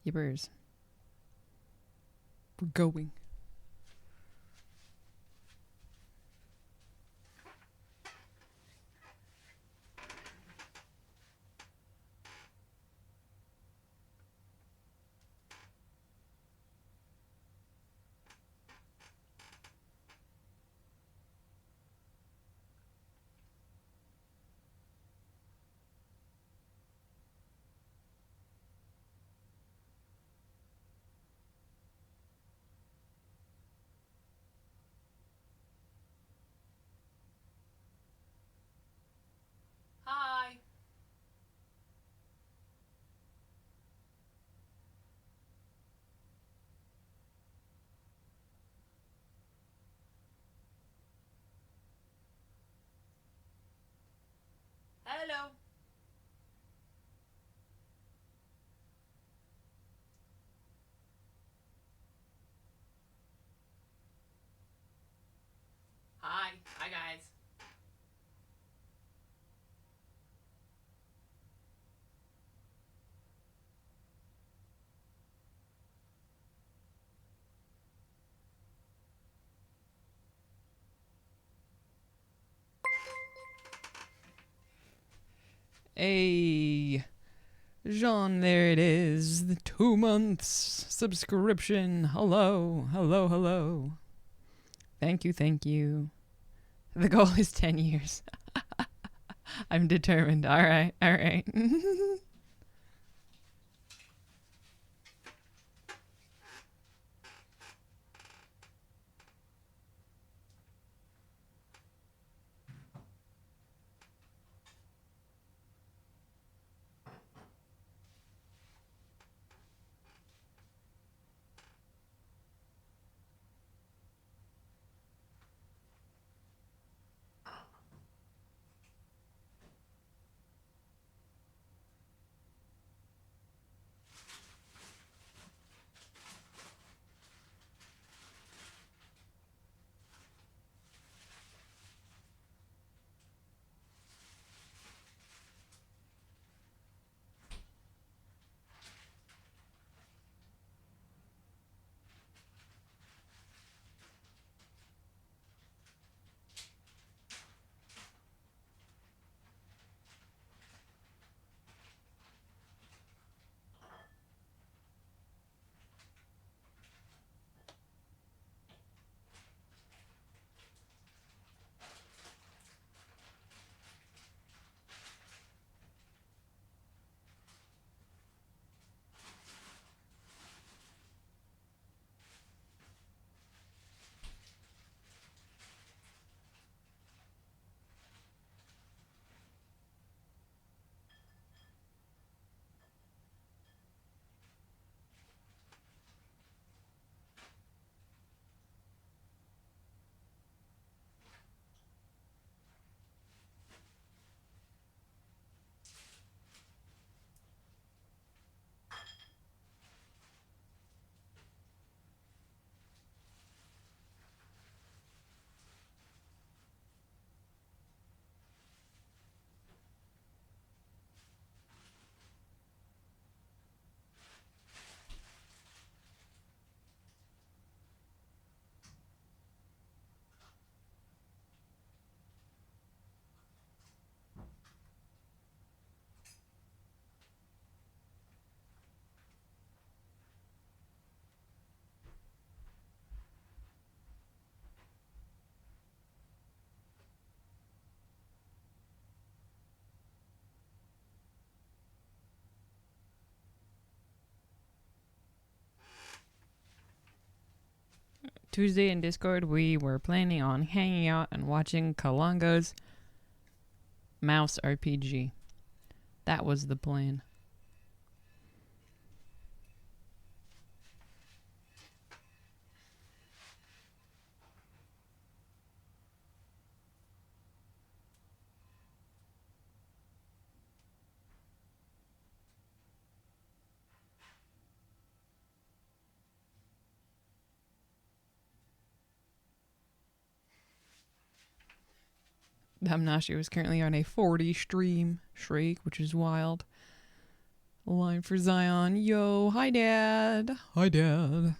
Yippers. We're going. Hi. Hello. Hi. Hi, guys. Hey, Jean, there it is. The 2 months subscription. Hello, hello, hello. Thank you, thank you. The goal is 10 years. I'm determined. All right, all right. Tuesday in Discord, we were planning on hanging out and watching Kalanga's Mouse RPG. That was the plan. Damnashi was currently on a 40 stream streak, which is wild. Line for Zion. Yo, hi, Dad. Hi, Dad.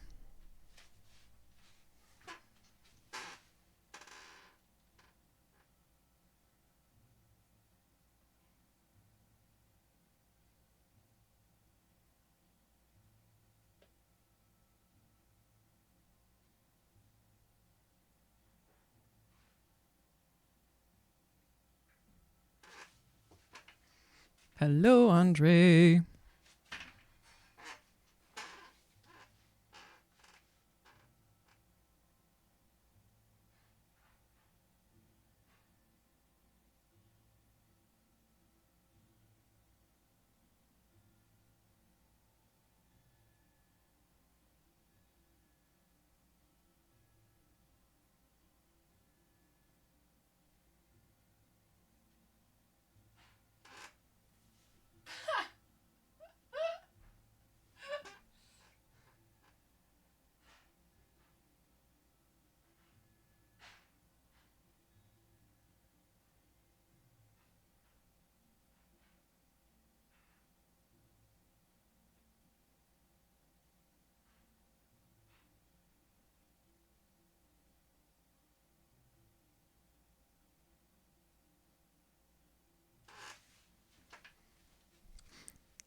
Hello, Andre.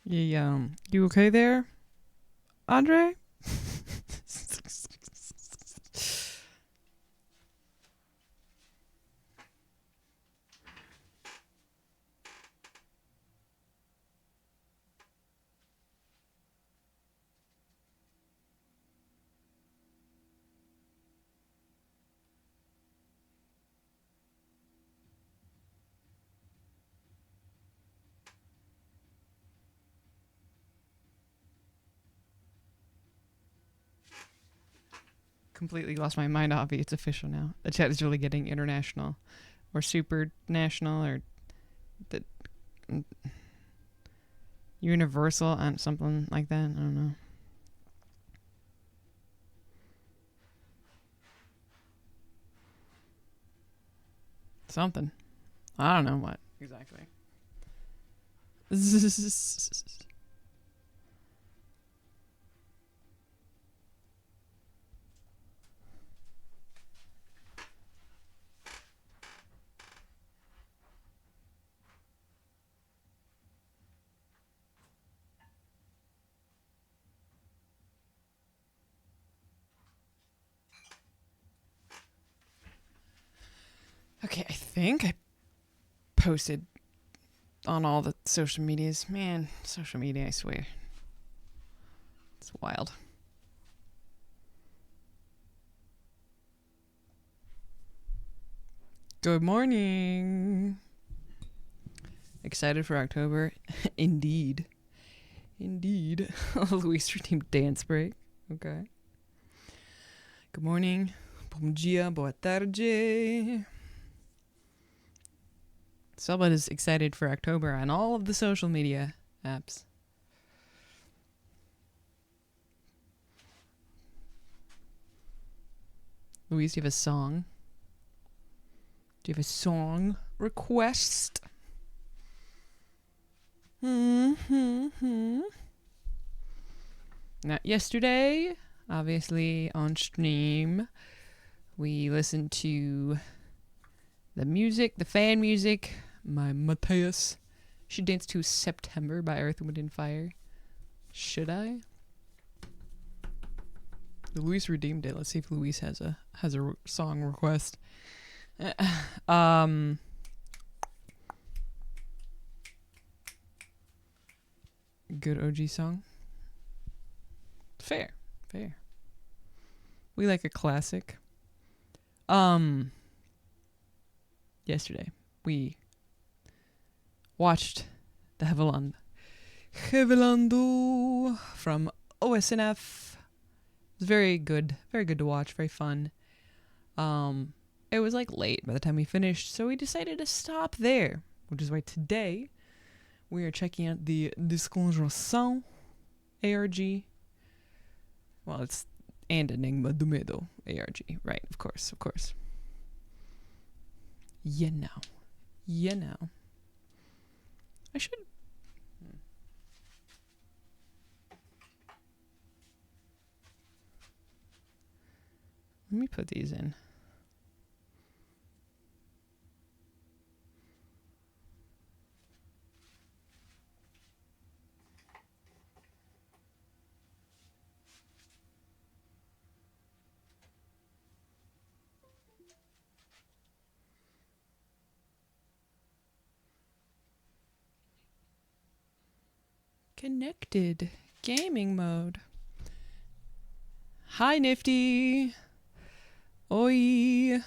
Yeah, you okay there, Andre? Completely lost my mind, Avi. It's official now. The chat is really getting international or super national or the universal and something like that. I don't know. Something. I don't know what exactly. Okay, I think I posted on all the social medias. Man, social media, I swear. It's wild. Good morning. Excited for October? Indeed. Indeed. Luis redeemed dance break. Okay. Good morning. Bom dia, boa tarde. Cellbit is excited for October on all of the social media apps. Luis, do you have a song? Do you have a song request? Not yesterday, obviously on stream, we listened to the music, the fan music, my Mateus. Should dance to September by Earth, Wind and Fire. Should I? Luis redeemed it. Let's see if Luis has a song request. Good OG song. Fair. We like a classic. Yesterday we watched the Hevelando from OSNF. It was very good to watch, very fun. It was like late by the time we finished, so we decided to stop there, which is why today we are checking out the Desconjuração ARG. Well, it's and Enigma do Medo ARG, right? Of course. Yeah, now You know. I should... Let me put these in. Connected gaming mode. Hi, Nifty. Oi.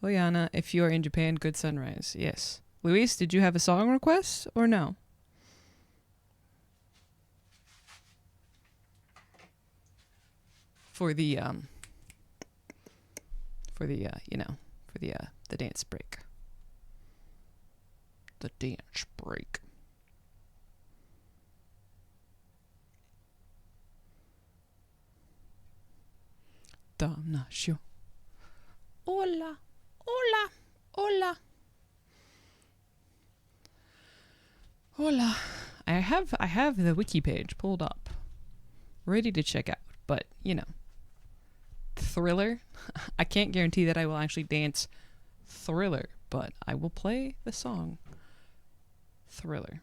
Oyana, if you are in Japan, good sunrise. Yes. Luis, did you have a song request or no? For the the dance break. The dance break. Damnation. Hola, hola, hola, hola. I have the wiki page pulled up, ready to check out. But you know, Thriller. I can't guarantee that I will actually dance Thriller, but I will play the song Thriller.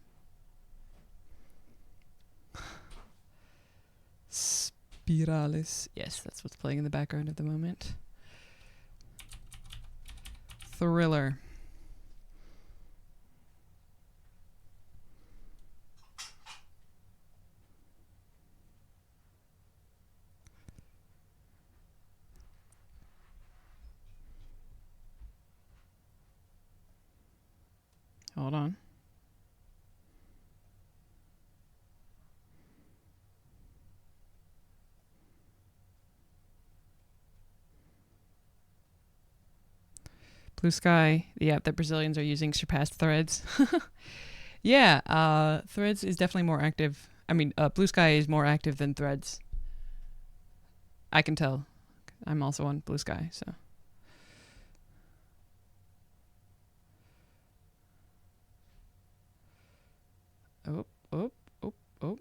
Spirales. Yes, that's what's playing in the background at the moment. Thriller. Hold on. Blue Sky, the app that Brazilians are using, surpassed Threads. Yeah, Threads is definitely more active. I mean, Blue Sky is more active than Threads. I can tell. I'm also on Blue Sky, so. Oh, oh, oh, oh.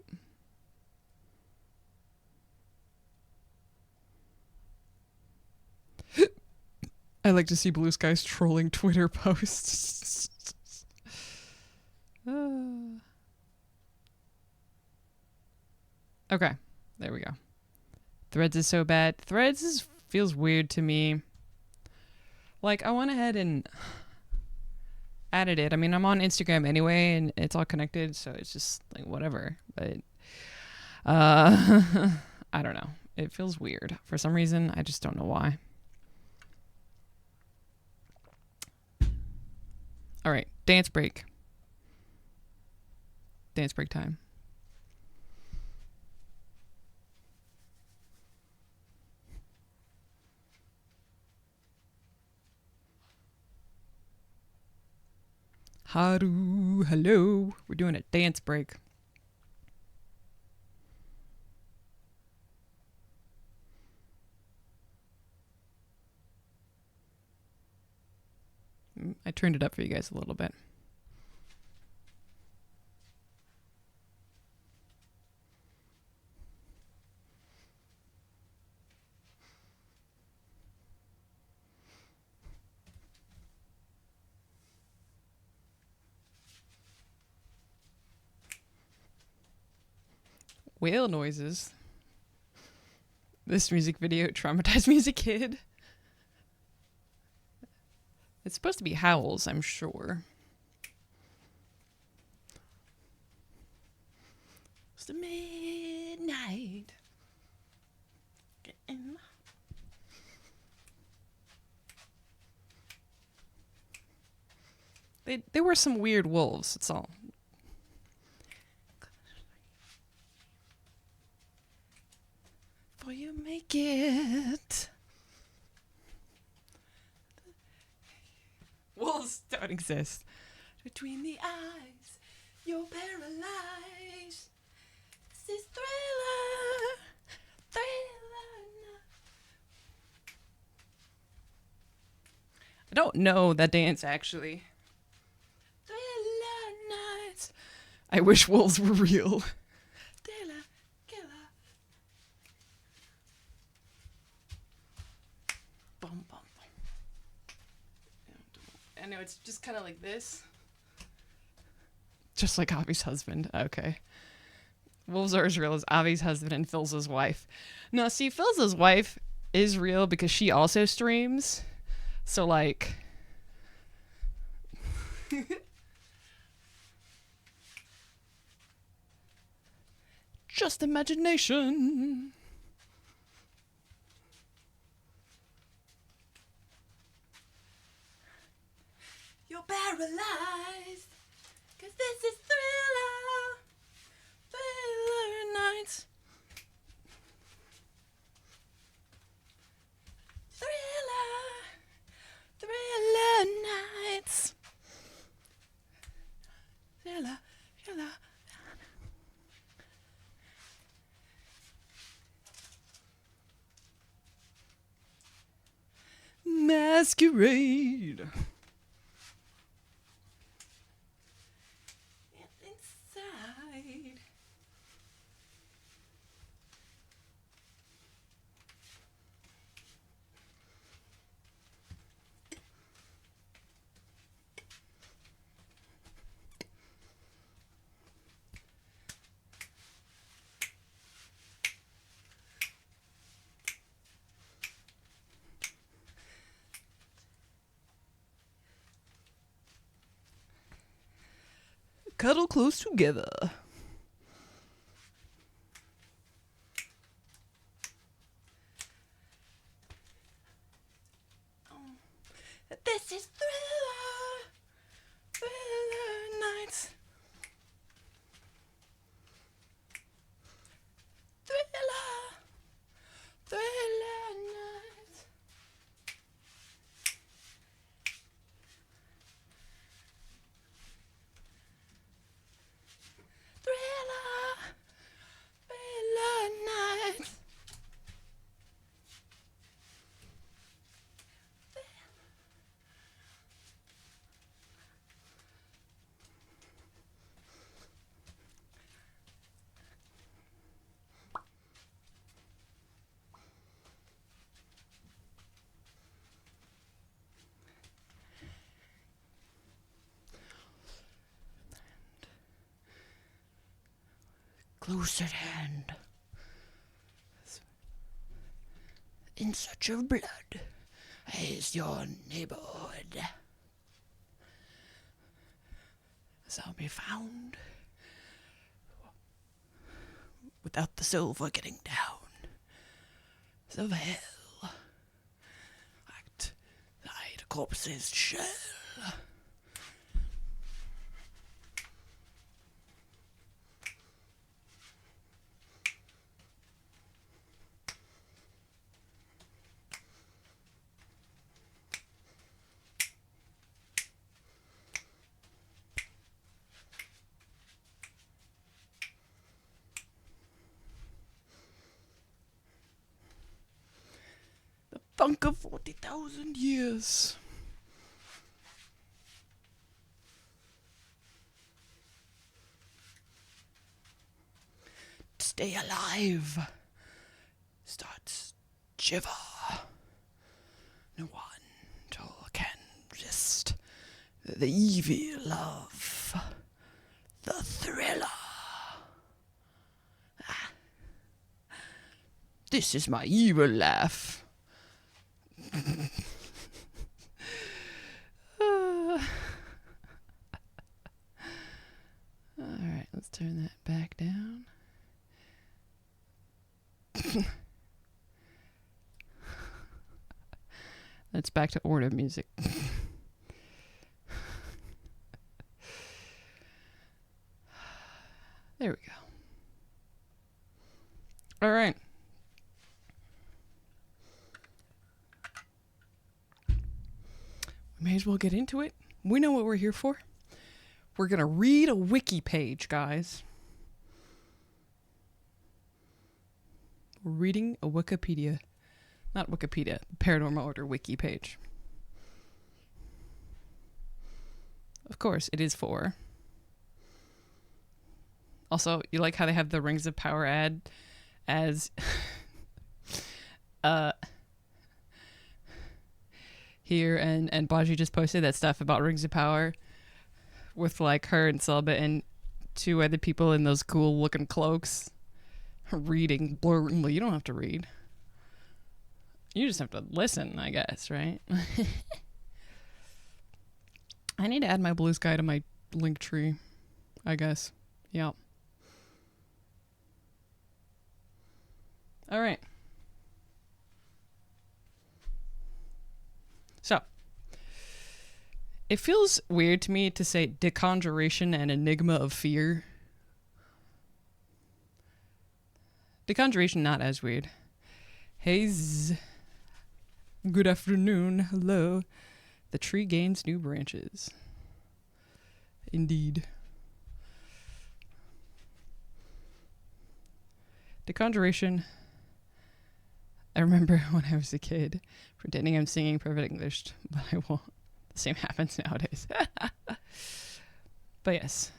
I like to see Blue Sky's trolling Twitter posts. Okay, there we go. Threads is so bad. Threads feels weird to me. Like, I went ahead and added it. I mean, I'm on Instagram anyway, and it's all connected, so it's just like whatever. But I don't know. It feels weird for some reason. I just don't know why. All right, dance break. Dance break time. Haru, hello. We're doing a dance break. I turned it up for you guys a little bit. Whale noises. This music video traumatized me as a kid. It's supposed to be howls, I'm sure. It's the midnight. They were some weird wolves, that's all. For you make it. Wolves don't exist. Between the eyes, you're paralyzed. This is Thriller. Thriller. I don't know that dance actually. I wish wolves were real. Bum, bum. I know, it's just kind of like this. Just like Avi's husband. Okay. Wolves are as real as Avi's husband and Phil's wife. No, see, Phil's wife is real because she also streams. So, like... just imagination. You're paralyzed, 'cause this is Thriller. Thriller nights. Thriller nights. Thriller. Masquerade. Inside. Cuddle close together. This is Thriller. Thriller nights. Thriller. Thriller nights. Thriller. Thriller nights. Close at hand, in search of blood, is your neighborhood. Shall be found without the silver getting down. Of hell, act like a corpse's shell. Funk of 40,000 years. Stay alive. Starts shiver. No one can resist the evil of the thriller. This is my evil laugh. Alright, let's turn that back down. That's back to order music. There we go. Alright. May as well get into it. We know what we're here for. We're going to read a wiki page, guys. We're reading a Wikipedia. Not Wikipedia, Paranormal Order wiki page. Of course, it is for Also, you like how they have the Rings of Power ad as here, and Baji just posted that stuff about Rings of Power with like her and Cellbit and two other people in those cool looking cloaks reading blurringly. You don't have to read. You just have to listen, I guess, right? I need to add my blue sky to my link tree, I guess. Yeah. All right. So, it feels weird to me to say Desconjuration and Enigma of Fear. Desconjuration, not as weird. Hey, good afternoon. Hello. The tree gains new branches. Indeed. Desconjuration. I remember when I was a kid pretending I'm singing perfect English, but I won't. The same happens nowadays. But yes.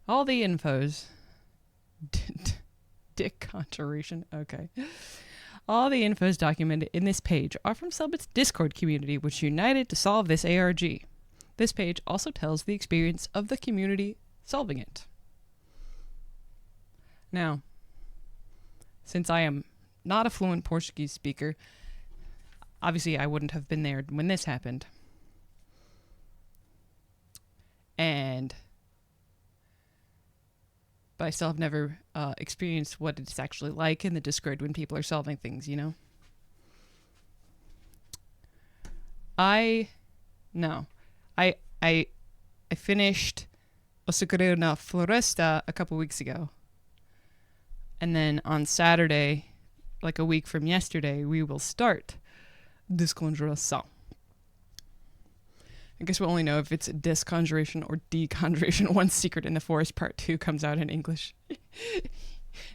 All the infos. Desconjuration. Okay. All the infos documented in this page are from Cellbit's Discord community, which united to solve this ARG. This page also tells the experience of the community solving it. Now, since I am not a fluent Portuguese speaker, obviously I wouldn't have been there when this happened. But I still have never experienced what it's actually like in the Discord when people are solving things, you know? I finished O Segredo na Floresta a couple weeks ago. And then on Saturday, like a week from yesterday, we will start Desconjuração. I guess we'll only know if it's Desconjuration or Deconjuration once Secret in the Forest Part 2 comes out in English. It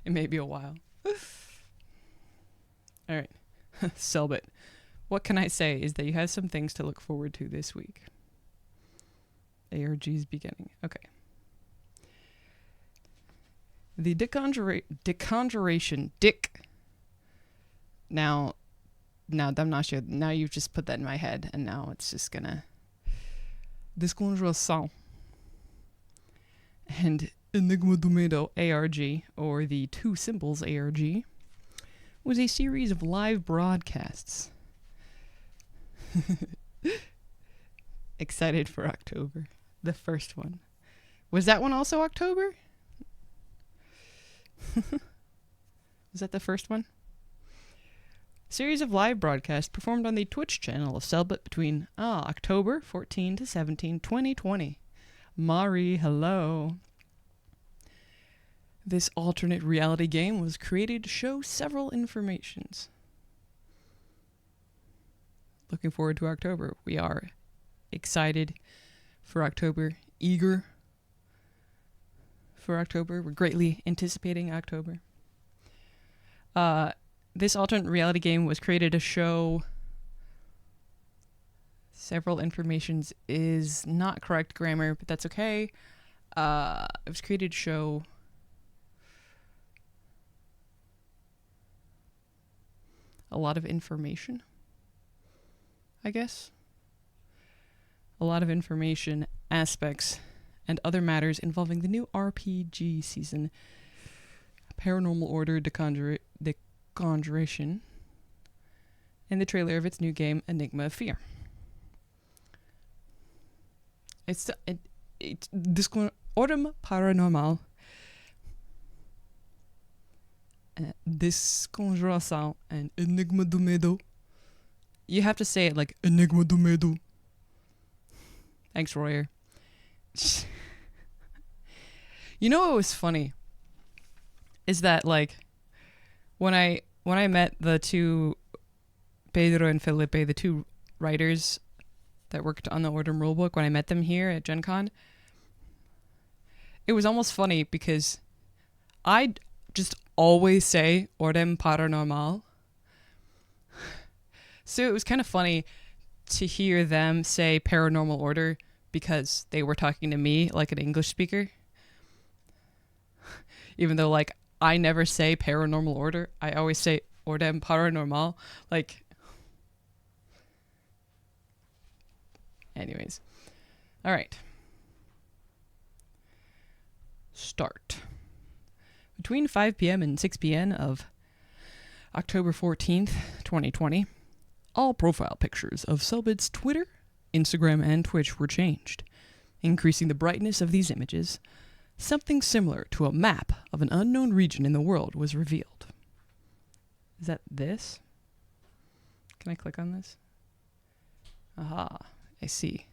may be a while. Alright. Cellbit. What can I say is that you have some things to look forward to this week. ARG's beginning. Okay. The Deconjuration. Now, I'm not sure. Now you've just put that in my head, and now it's just gonna... Desconjuração and Enigma do Medo ARG, or the Two Symbols ARG, was a series of live broadcasts. Excited for October. The first one. Was that one also October? Was that the first one? Series of live broadcasts performed on the Twitch channel of Cellbit between October 14 to 17, 2020. Mari, hello. This alternate reality game was created to show several informations. Looking forward to October. We are excited for October, eager for October. We're greatly anticipating October. This alternate reality game was created to show several informations is not correct grammar, but that's okay. It was created to show a lot of information, I guess. A lot of information, aspects, and other matters involving the new RPG season, Paranormal Order Desconjuration, and the trailer of its new game, Enigma of Fear. It's Ordem Paranormal. Desconjuração and Enigma do Medo. You have to say it like Enigma do Medo. Thanks, Roier. You know what was funny? Is that like when I met the two Pedro and Felipe, the two writers that worked on the Ordem rulebook, when I met them here at Gen Con, it was almost funny because I just always say Ordem Paranormal. So it was kind of funny to hear them say Paranormal Order because they were talking to me like an English speaker. even though like I never say Paranormal Order. I always say Ordem Paranormal. Like, anyways. All right. Start. Between 5 p.m. and 6 p.m. of October 14th, 2020, all profile pictures of Cellbit's Twitter, Instagram, and Twitch were changed. Increasing the brightness of these images, something similar to a map of an unknown region in the world was revealed. Is that this? Can I click on this? Aha, I see.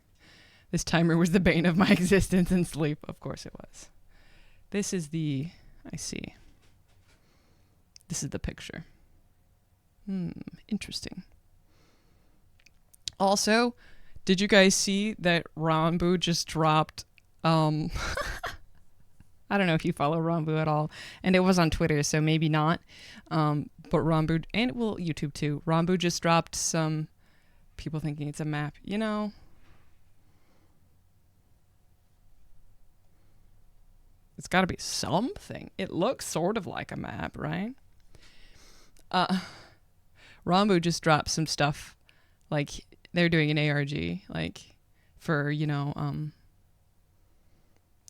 This timer was the bane of my existence and sleep. Of course it was. This is the... I see. This is the picture. Interesting. Also, did you guys see that Ranboo just dropped... I don't know if you follow Ranboo at all. And it was on Twitter, so maybe not. But Ranboo, and well, YouTube too. Ranboo just dropped some people thinking it's a map. You know... It's got to be something. It looks sort of like a map, right? Ranboo just dropped some stuff, like they're doing an ARG, like for, you know,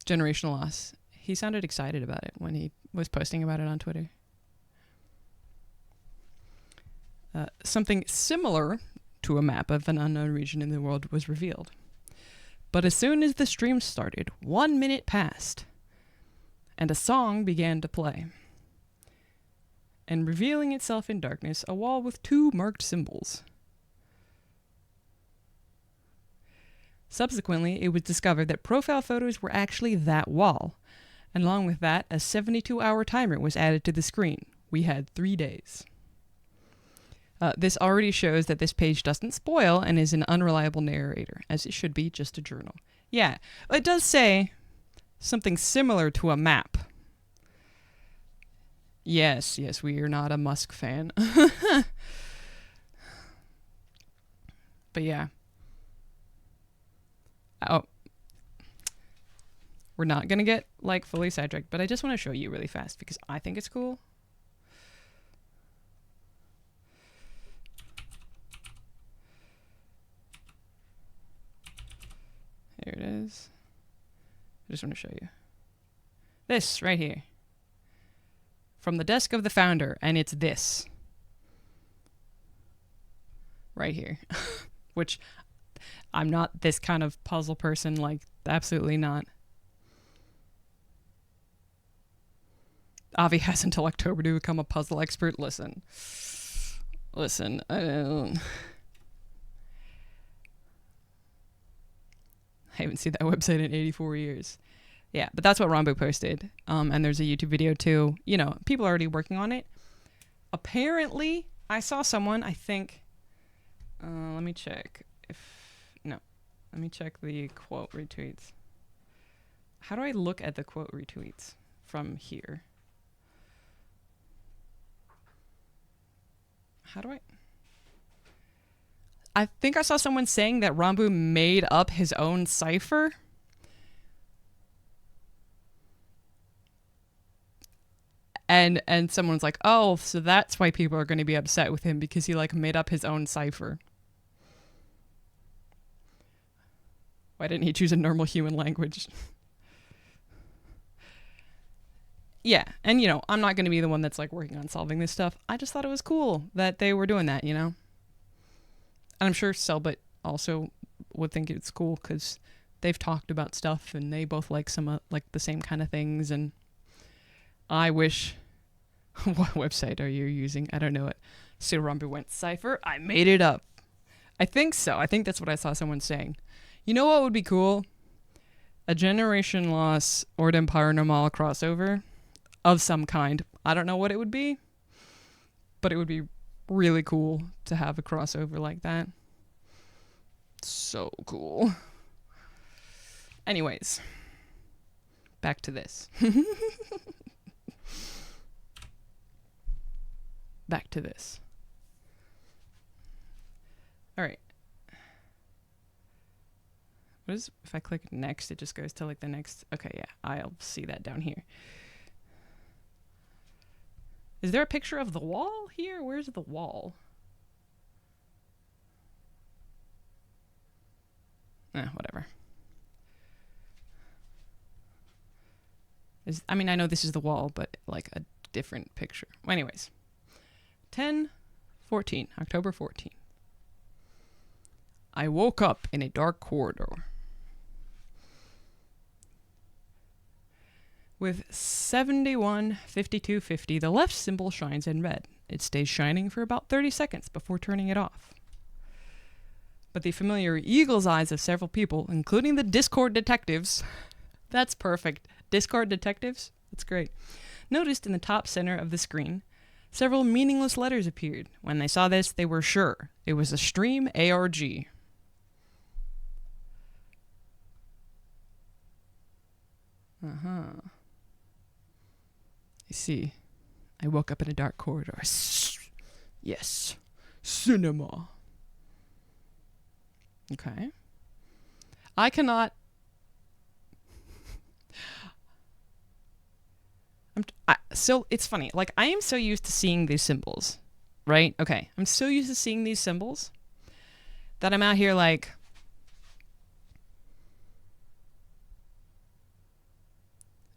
generational loss. He sounded excited about it when he was posting about it on Twitter. Something similar to a map of an unknown region in the world was revealed. But as soon as the stream started, 1 minute passed. And a song began to play. And revealing itself in darkness, a wall with 2 marked symbols. Subsequently, it was discovered that profile photos were actually that wall. And along with that, a 72-hour timer was added to the screen. We had 3 days. This already shows that this page doesn't spoil and is an unreliable narrator, as it should be just a journal. Yeah, it does say... something similar to a map. Yes, we are not a Musk fan. But yeah. Oh. We're not gonna get, like, fully sidetracked, but I just want to show you really fast because I think it's cool. Here it is. I just want to show you. This, right here. From the desk of the founder, and it's this. Right here. Which, I'm not this kind of puzzle person, like, absolutely not. Avi has until October to become a puzzle expert. Listen, I haven't seen that website in 84 years. Yeah, but that's what Ranboo posted. And there's a YouTube video too. You know, people are already working on it. Apparently, I saw someone, I think... let me check. Let me check the quote retweets. How do I look at the quote retweets from here? How do I think I saw someone saying that Ranboo made up his own cipher. And someone's like, oh, so that's why people are going to be upset with him because he like made up his own cipher. Why didn't he choose a normal human language? Yeah, and you know, I'm not going to be the one that's like working on solving this stuff. I just thought it was cool that they were doing that, you know? And I'm sure Cellbit also would think it's cool because they've talked about stuff and they both like some like the same kind of things. And I wish... What website are you using? I don't know it. So Ranboo went cipher. I made it up. I think so. I think that's what I saw someone saying. You know what would be cool? A Generation Loss Ordem Paranormal crossover of some kind. I don't know what it would be, but it would be really cool to have a crossover like that. So cool. Anyways, back to this. Back to this. All right. What is, if I click next, it just goes to like the next. Okay, yeah, I'll see that down here. Is there a picture of the wall here? Where's the wall? Whatever. I mean, I know this is the wall, but like a different picture. Anyways. 10/14, October 14. I woke up in a dark corridor. With 715250, the left symbol shines in red. It stays shining for about 30 seconds before turning it off. But the familiar eagle's eyes of several people, including the Discord detectives, that's perfect. Discord detectives? That's great. Noticed in the top center of the screen, several meaningless letters appeared. When they saw this, they were sure it was a stream ARG. I see. I woke up in a dark corridor. Yes. Cinema. Okay. I cannot... So it's funny. Like, I am so used to seeing these symbols, right? Okay. I'm so used to seeing these symbols that I'm out here like...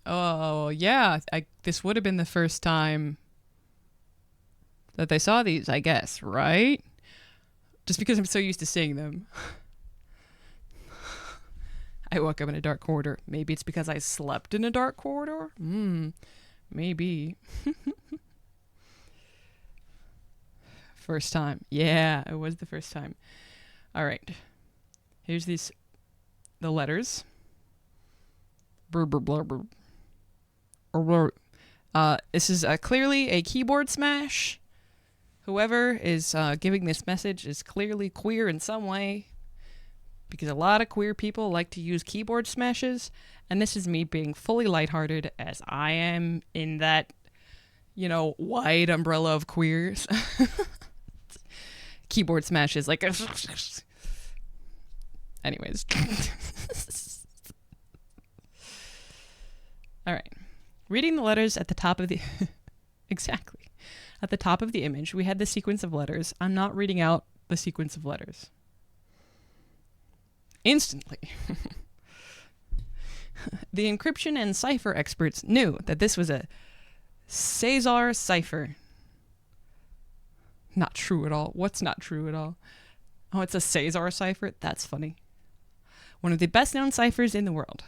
Oh, yeah. This would have been the first time that they saw these, I guess, right? Just because I'm so used to seeing them. I woke up in a dark corridor. Maybe it's because I slept in a dark corridor? Maybe. First time. Yeah, it was the first time. All right. Here's the letters. Brr, brr, brr, brr. This is clearly a keyboard smash. Whoever is giving this message is clearly queer in some way, because a lot of queer people like to use keyboard smashes, and this is me being fully lighthearted as I am in that, wide umbrella of queers. Keyboard smashes, like... Anyways. All right. Reading the letters at the top of the... Exactly. At the top of the image, we had the sequence of letters. I'm not reading out the sequence of letters. Instantly. The encryption and cipher experts knew that this was a Caesar cipher. Not true at all. What's not true at all? Oh, it's a Caesar cipher? That's funny. One of the best-known ciphers in the world.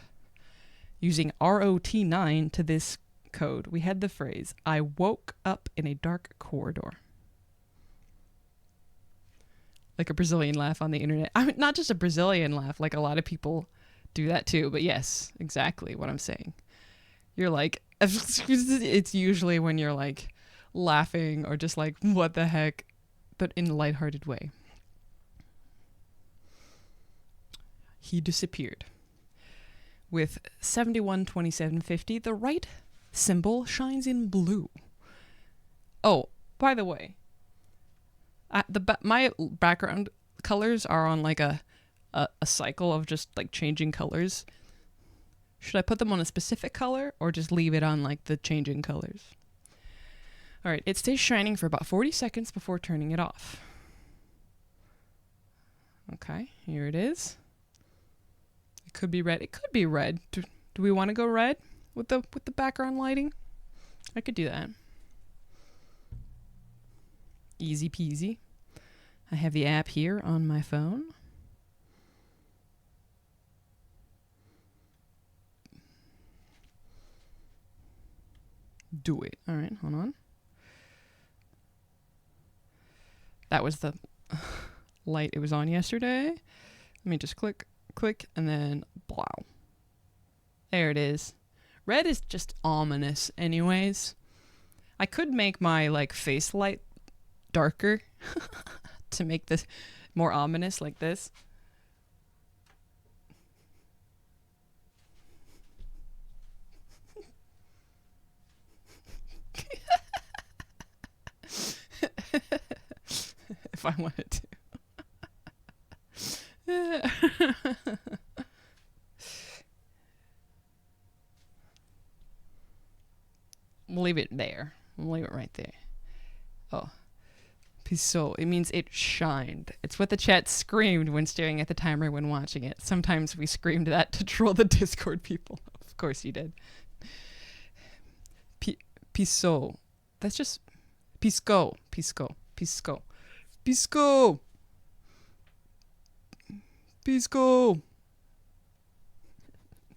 Using ROT9 to this code, we had the phrase, I woke up in a dark corridor. Like a Brazilian laugh on the internet. I mean, not just a Brazilian laugh, like a lot of people do that too, but yes, exactly what I'm saying. You're like, it's usually when you're like laughing or just like, what the heck, but in a lighthearted way. He disappeared. With 712750, the right symbol shines in blue. Oh, by the way, my background colors are on like a cycle of just like changing colors. Should I put them on a specific color or just leave it on like the changing colors? All right, it stays shining for about 40 seconds before turning it off. Okay, here it is. It could be red. It could be red. Do we want to go red with the background lighting? I could do that. Easy peasy. I have the app here on my phone. Do it. All right, hold on. That was the light it was on yesterday. Let me just click, and then blow. There it is. Red is just ominous anyways. I could make my like face light darker to make this more ominous like this. If I wanted to. We'll leave it there. I'm gonna leave it right there. Oh. Pisot. It means it shined. It's what the chat screamed when staring at the timer when watching it. Sometimes we screamed that to troll the Discord people. Of course you did. Pisot. That's just... Pisco. Pisco. Pisco. Pisco. Pisco.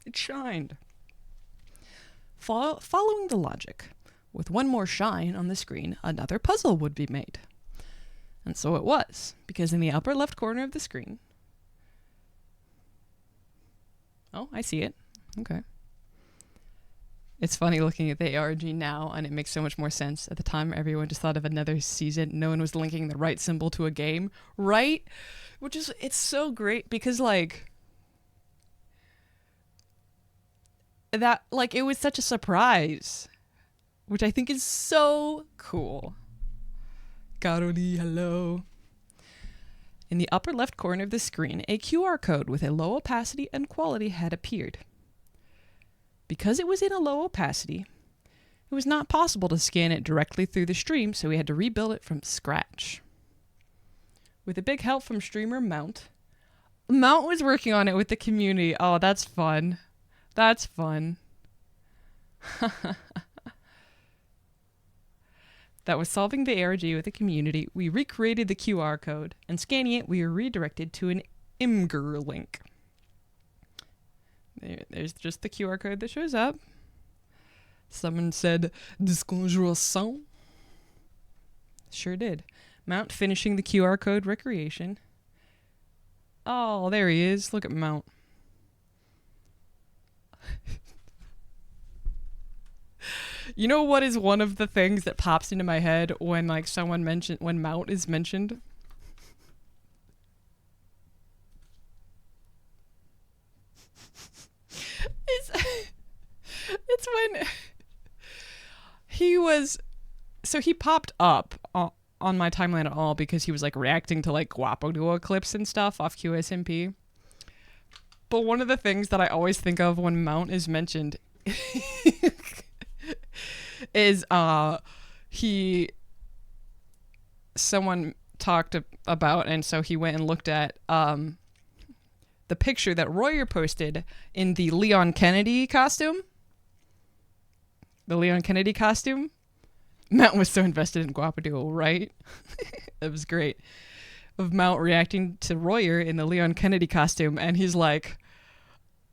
It shined. Following the logic, with one more shine on the screen, another puzzle would be made. And so it was, because in the upper left corner of the screen... Oh, I see it. Okay. It's funny looking at the ARG now, and it makes so much more sense. At the time, everyone just thought of another season. No one was linking the right symbol to a game, right? Which is, it's so great, because, like... That, like, it was such a surprise, which I think is so cool. Caroli, hello. In the upper left corner of the screen, a QR code with a low opacity and quality had appeared. Because it was in a low opacity, it was not possible to scan it directly through the stream, so we had to rebuild it from scratch. With a big help from streamer Mount. Mount was working on it with the community. Oh, that's fun. That's fun. That was solving the ARG with the community. We recreated the QR code, and scanning it, we were redirected to an Imgur link. There's just the QR code that shows up. Someone said, Desconjuração. Sure did. Mount finishing the QR code recreation. Oh, there he is. Look at Mount. You know what is one of the things that pops into my head when like someone mentioned when Mount is mentioned? It's when he popped up on my timeline at all because he was like reacting to like Guapo Duo clips and stuff off QSMP. But one of the things that I always think of when Mount is mentioned is someone talked about, and so he went and looked at the picture that Roier posted in the Leon Kennedy costume. The Leon Kennedy costume. Mount was so invested in Guapo Duo, right? It was great. Of Mount reacting to Roier in the Leon Kennedy costume, and he's like,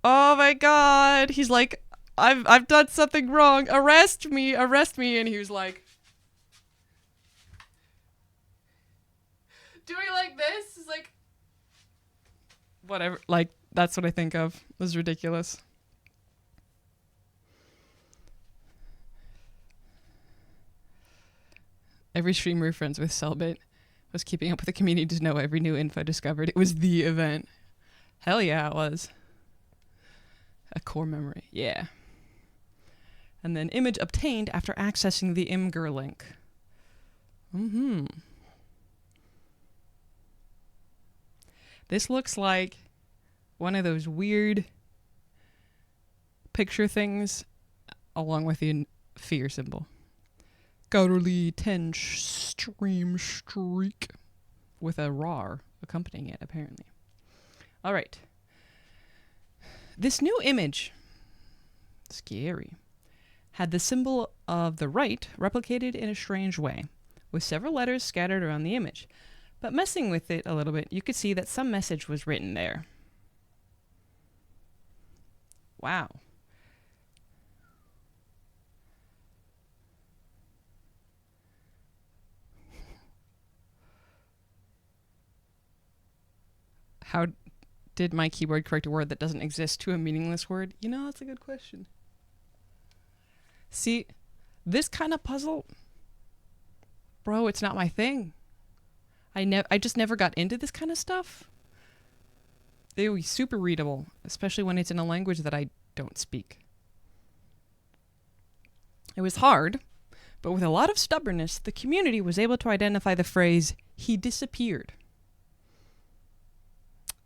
"Oh my god!" He's like, "I've done something wrong. Arrest me, arrest me!" And he was like, doing like this. He's like, whatever. Like that's what I think of. It was ridiculous. Every streamer friends with Cellbit was keeping up with the community to know every new info discovered. It was the event. Hell yeah, it was. A core memory, yeah. And then image obtained after accessing the Imgur link. This looks like one of those weird picture things along with the fear symbol. Gotterly 10 stream streak with a RAR accompanying it, apparently. All right. This new image, scary, had the symbol of the right replicated in a strange way, with several letters scattered around the image. But messing with it a little bit, you could see that some message was written there. Wow. How did my keyboard correct a word that doesn't exist to a meaningless word? You know, that's a good question. See, this kind of puzzle, bro, it's not my thing. I just never got into this kind of stuff. They were super readable, especially when it's in a language that I don't speak. It was hard, but with a lot of stubbornness, the community was able to identify the phrase, "he disappeared."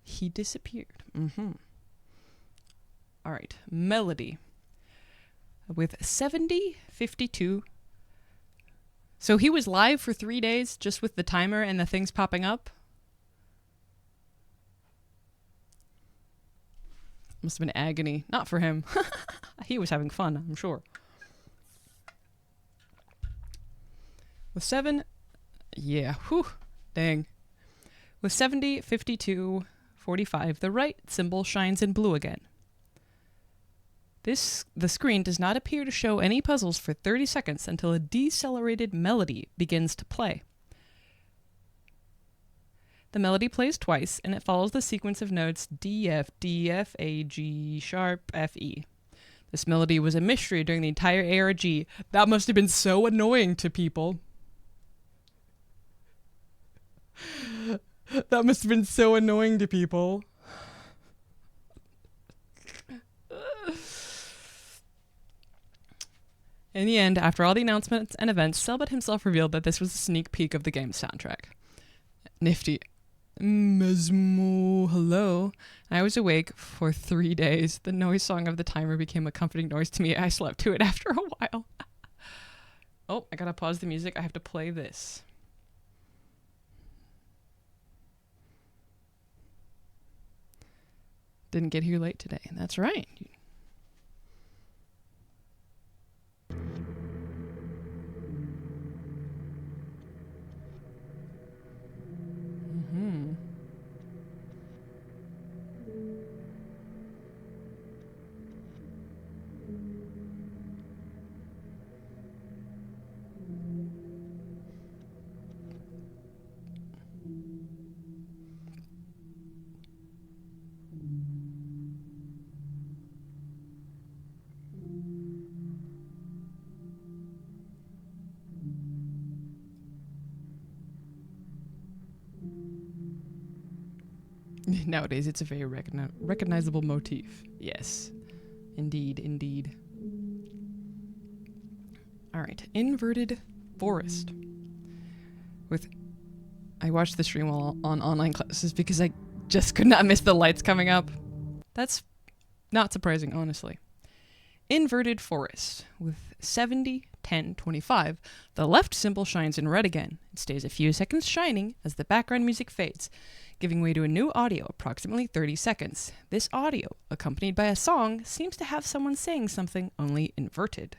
He disappeared. All right. Melody. With 70, 52, So he was live for 3 days just with the timer and the things popping up? Must have been agony. Not for him. He was having fun, I'm sure. With 7... Yeah, whew. Dang. With 70, 52, 45, the right symbol shines in blue again. The screen does not appear to show any puzzles for 30 seconds until a decelerated melody begins to play. The melody plays twice, and it follows the sequence of notes D, F, D, F, A, G, sharp, F, E. This melody was a mystery during the entire ARG. That must have been so annoying to people. That must have been so annoying to people. In the end, after all the announcements and events, Cellbit himself revealed that this was a sneak peek of the game's soundtrack. Nifty. Mesmo, hello. I was awake for 3 days. The noise song of the timer became a comforting noise to me. I slept to it after a while. Oh, I gotta pause the music. I have to play this. Didn't get here late today. That's right. Nowadays, it's a very recognizable motif. Yes. Indeed, indeed. Alright, Inverted Forest. I watched the stream while on online classes because I just could not miss the lights coming up. That's not surprising, honestly. Inverted Forest. With 70, 10, 25, the left symbol shines in red again. It stays a few seconds shining as the background music fades, giving way to a new audio approximately 30 seconds. This audio, accompanied by a song, seems to have someone saying something, only inverted.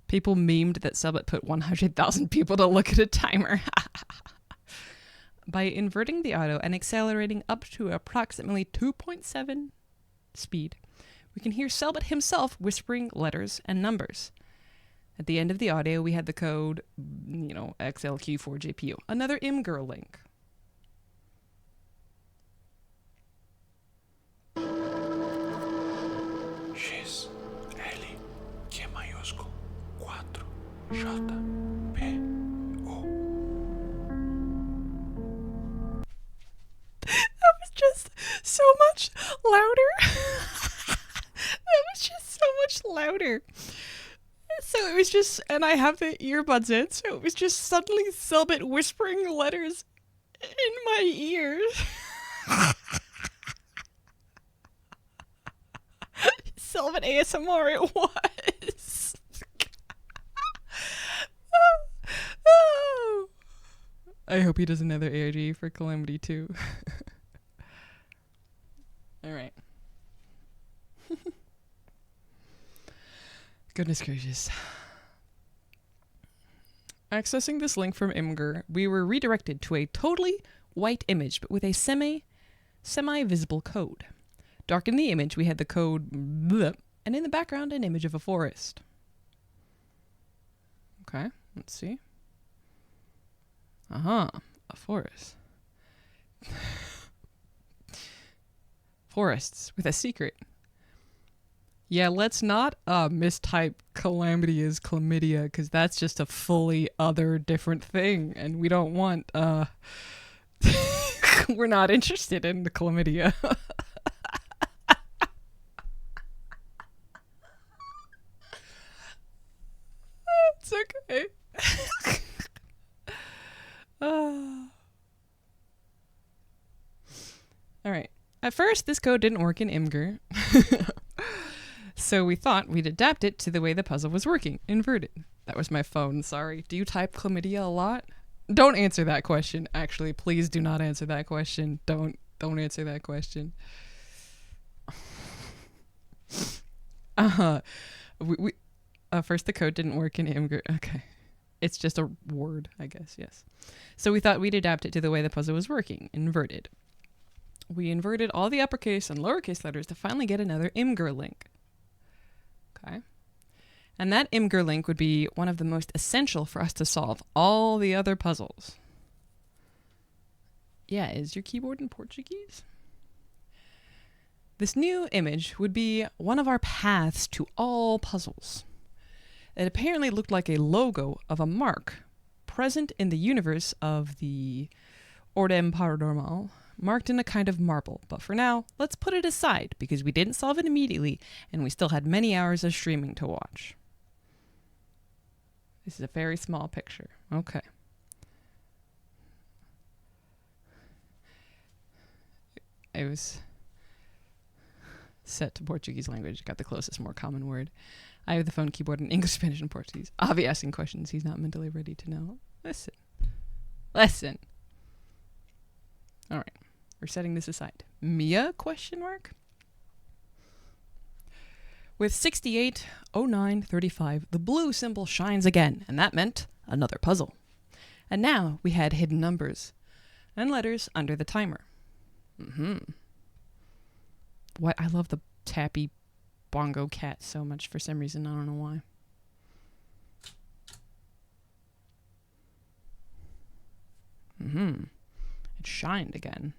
People memed that Cellbit put 100,000 people to look at a timer. By inverting the audio and accelerating up to approximately 2.7 speed, we can hear Cellbit himself whispering letters and numbers. At the end of the audio, we had the code, XLQ4JPU, another IMGIR link. X, L, Q maiúsculo, 4, J, P, O. That was just so much louder. That was just so much louder. So it was just, and I have the earbuds in, so it was just suddenly Cellbit whispering letters in my ears. Cellbit ASMR it was. Oh. I hope he does another ARG for Calamity too. Alright. Goodness gracious. Accessing this link from IMGIR, we were redirected to a totally white image, but with a semi-visible code. Dark in the image, we had the code bleh, and in the background, an image of a forest. Okay, let's see. A forest. Forests with a secret. Yeah, let's not mistype calamity as chlamydia, because that's just a fully other different thing, and we don't want we're not interested in the chlamydia. It's okay. All right. At first, this code didn't work in Imgur. So we thought we'd adapt it to the way the puzzle was working, inverted. That was my phone, sorry. Do you type chlamydia a lot? Don't answer that question. Actually, please do not answer that question. Don't answer that question. First the code didn't work in Imgur. Okay. It's just a word, I guess, yes. So we thought we'd adapt it to the way the puzzle was working, inverted. We inverted all the uppercase and lowercase letters to finally get another Imgur link. Okay. And that Imgur link would be one of the most essential for us to solve all the other puzzles. Yeah, is your keyboard in Portuguese? This new image would be one of our paths to all puzzles. It apparently looked like a logo of a mark present in the universe of the Ordem Paranormal, marked in a kind of marble. But for now, let's put it aside because we didn't solve it immediately and we still had many hours of streaming to watch. This is a very small picture. Okay. It was set to Portuguese language. Got the closest, more common word. I have the phone keyboard in English, Spanish, and Portuguese. Avi asking questions he's not mentally ready to know. Listen. All right. We're setting this aside. Mia, question mark? With 680935, the blue symbol shines again, and that meant another puzzle. And now we had hidden numbers and letters under the timer. What? I love the tappy bongo cat so much for some reason. I don't know why. It shined again.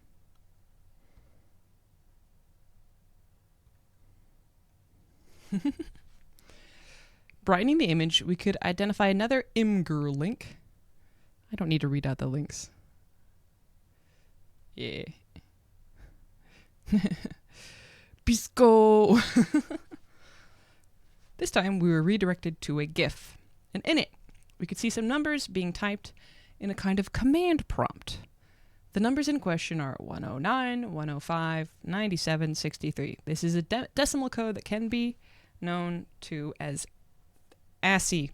Brightening the image, we could identify another Imgur link. I don't need to read out the links. Yeah. Pisco! This time we were redirected to a GIF, and in it we could see some numbers being typed in a kind of command prompt. The numbers in question are 109, 105, 97, 63. This is a decimal code that can be known to as ASCII.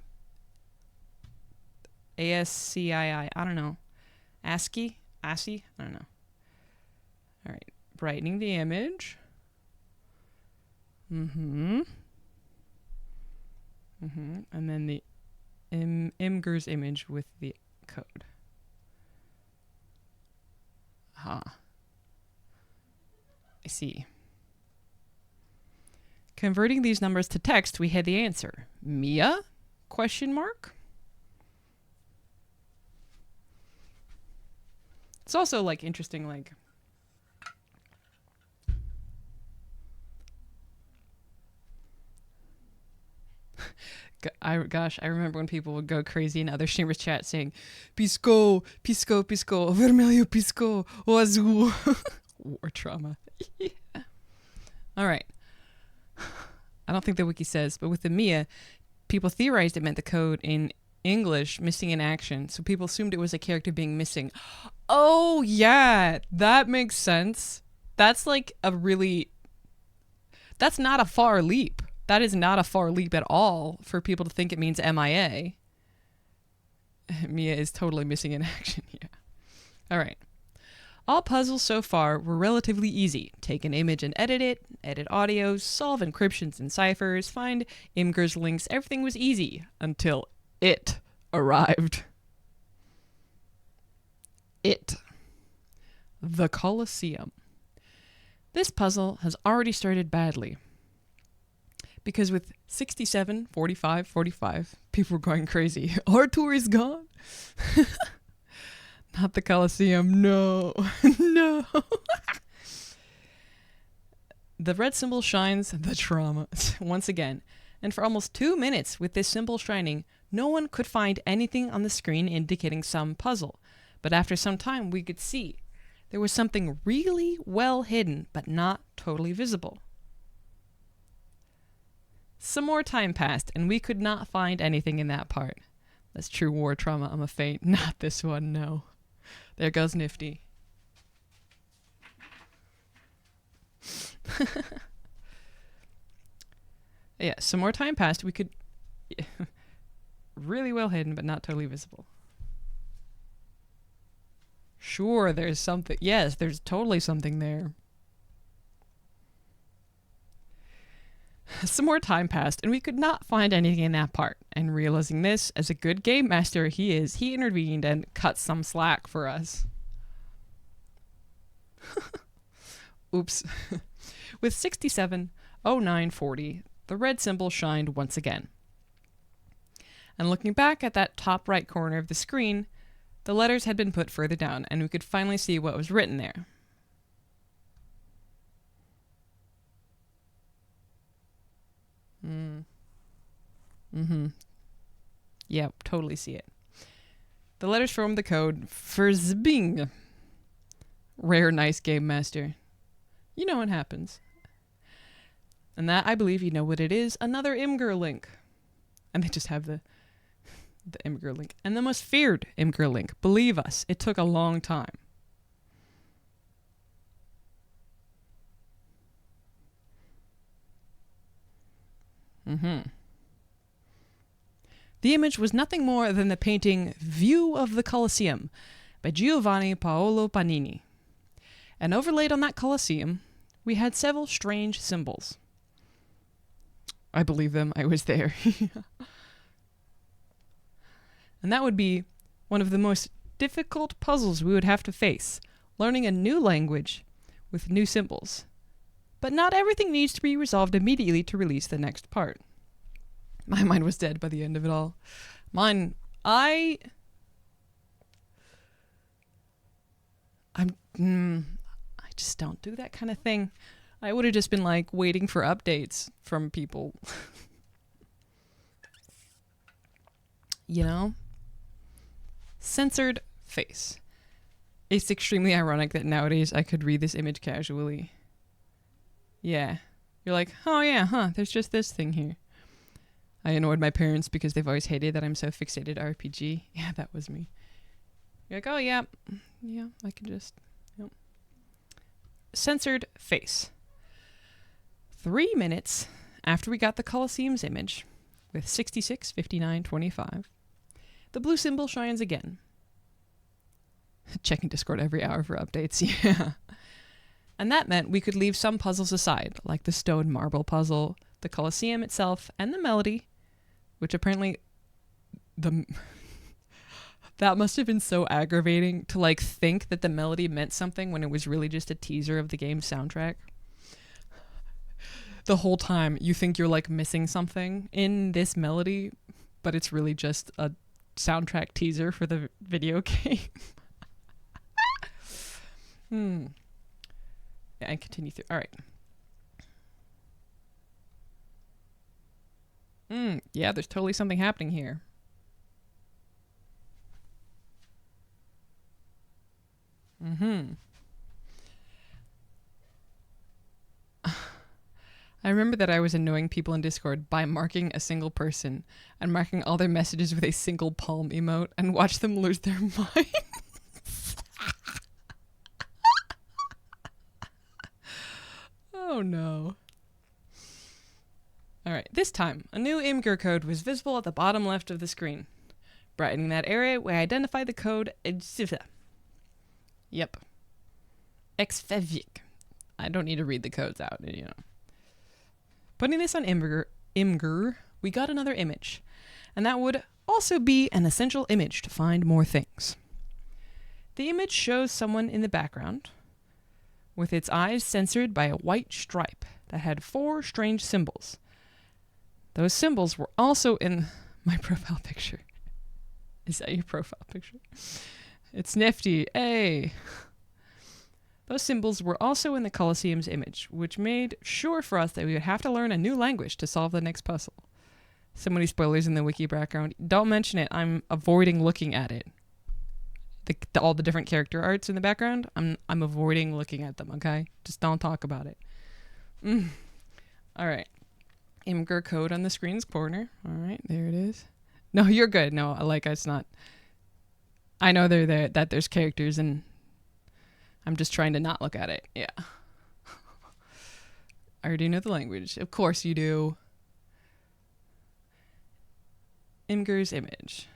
ASCII. I don't know. ASCII? ASCII? I don't know. All right. Brightening the image. And then the Imgur's image with the code. I see. Converting these numbers to text, we had the answer. Mia? Question mark? It's also like interesting, like I remember when people would go crazy in other streamers' chat saying, Pisco, pisco, pisco, vermelho, pisco, o azul. War trauma. Yeah. All right. I don't think the wiki says, but with the Mia, people theorized it meant the code in English, missing in action. So people assumed it was a character being missing. Oh, yeah. That makes sense. That's like that's not a far leap. That is not a far leap at all for people to think it means MIA. Mia is totally missing in action. Yeah. All right. All puzzles so far were relatively easy. Take an image and edit it, edit audio, solve encryptions and ciphers, find Imgur's links. Everything was easy until it arrived. The Colosseum. This puzzle has already started badly. Because with 67, 45, 45, people were going crazy. Artur is gone. Not the Colosseum. No. No. The red symbol shines the trauma once again, and for almost 2 minutes with this symbol shining, no one could find anything on the screen indicating some puzzle. But after some time, we could see there was something really well hidden, but not totally visible. Some more time passed, and we could not find anything in that part. That's true war trauma, I'm afraid. Not this one, no. There goes Nifty. Yeah, some more time passed. We could... really well hidden, but not totally visible. Sure, there's something. Yes, there's totally something there. Some more time passed, and we could not find anything in that part. And realizing this, as a good game master he is, he intervened and cut some slack for us. Oops. With 67:09:40, the red symbol shined once again. And looking back at that top right corner of the screen, the letters had been put further down, and we could finally see what was written there. Yep, totally see it. The letters formed the code for Zbing. Rare nice game master. You know what happens. And that, I believe you know what it is, another Imgur link. And they just have the Imgur link. And the most feared Imgur link. Believe us, it took a long time. The image was nothing more than the painting View of the Colosseum by Giovanni Paolo Panini. And overlaid on that Colosseum, we had several strange symbols. I believe them, I was there. And that would be one of the most difficult puzzles we would have to face, learning a new language with new symbols. But not everything needs to be resolved immediately to release the next part. My mind was dead by the end of it all. I just don't do that kind of thing. I would have just been like waiting for updates from people. You know? Censored face. It's extremely ironic that nowadays I could read this image casually. Yeah. You're like, oh yeah, there's just this thing here. I annoyed my parents because they've always hated that I'm so fixated RPG. Yeah, that was me. You're like, oh yeah, I can just, yep. Censored face. 3 minutes after we got the Colosseum's image, with 66:59:25, the blue symbol shines again. Checking Discord every hour for updates, yeah. And that meant we could leave some puzzles aside, like the stone marble puzzle, the Colosseum itself, and the melody, which apparently that must have been so aggravating to like think that the melody meant something when it was really just a teaser of the game's soundtrack. The whole time you think you're like missing something in this melody, but it's really just a soundtrack teaser for the video game. Yeah, and continue through. All right. Yeah, there's totally something happening here. I remember that I was annoying people in Discord by marking a single person and marking all their messages with a single palm emote and watch them lose their minds. Oh no. Alright, this time, a new Imgur code was visible at the bottom left of the screen. Brightening that area, we identified the code. Yep. Exfevik. I don't need to read the codes out, you know. Putting this on Imgur, we got another image. And that would also be an essential image to find more things. The image shows someone in the background, with its eyes censored by a white stripe that had 4 strange symbols. Those symbols were also in my profile picture. Is that your profile picture? It's nifty. Hey. Those symbols were also in the Colosseum's image, which made sure for us that we would have to learn a new language to solve the next puzzle. So many spoilers in the wiki background. Don't mention it. I'm avoiding looking at it. All the different character arts in the background, I'm avoiding looking at them, okay? Just don't talk about it. All right. Imgur code on the screen's corner. All right, there it is. No, you're good. No, it's not. I know they're there, that there's characters, and I'm just trying to not look at it. Yeah. I already know the language. Of course you do. Imgur's image.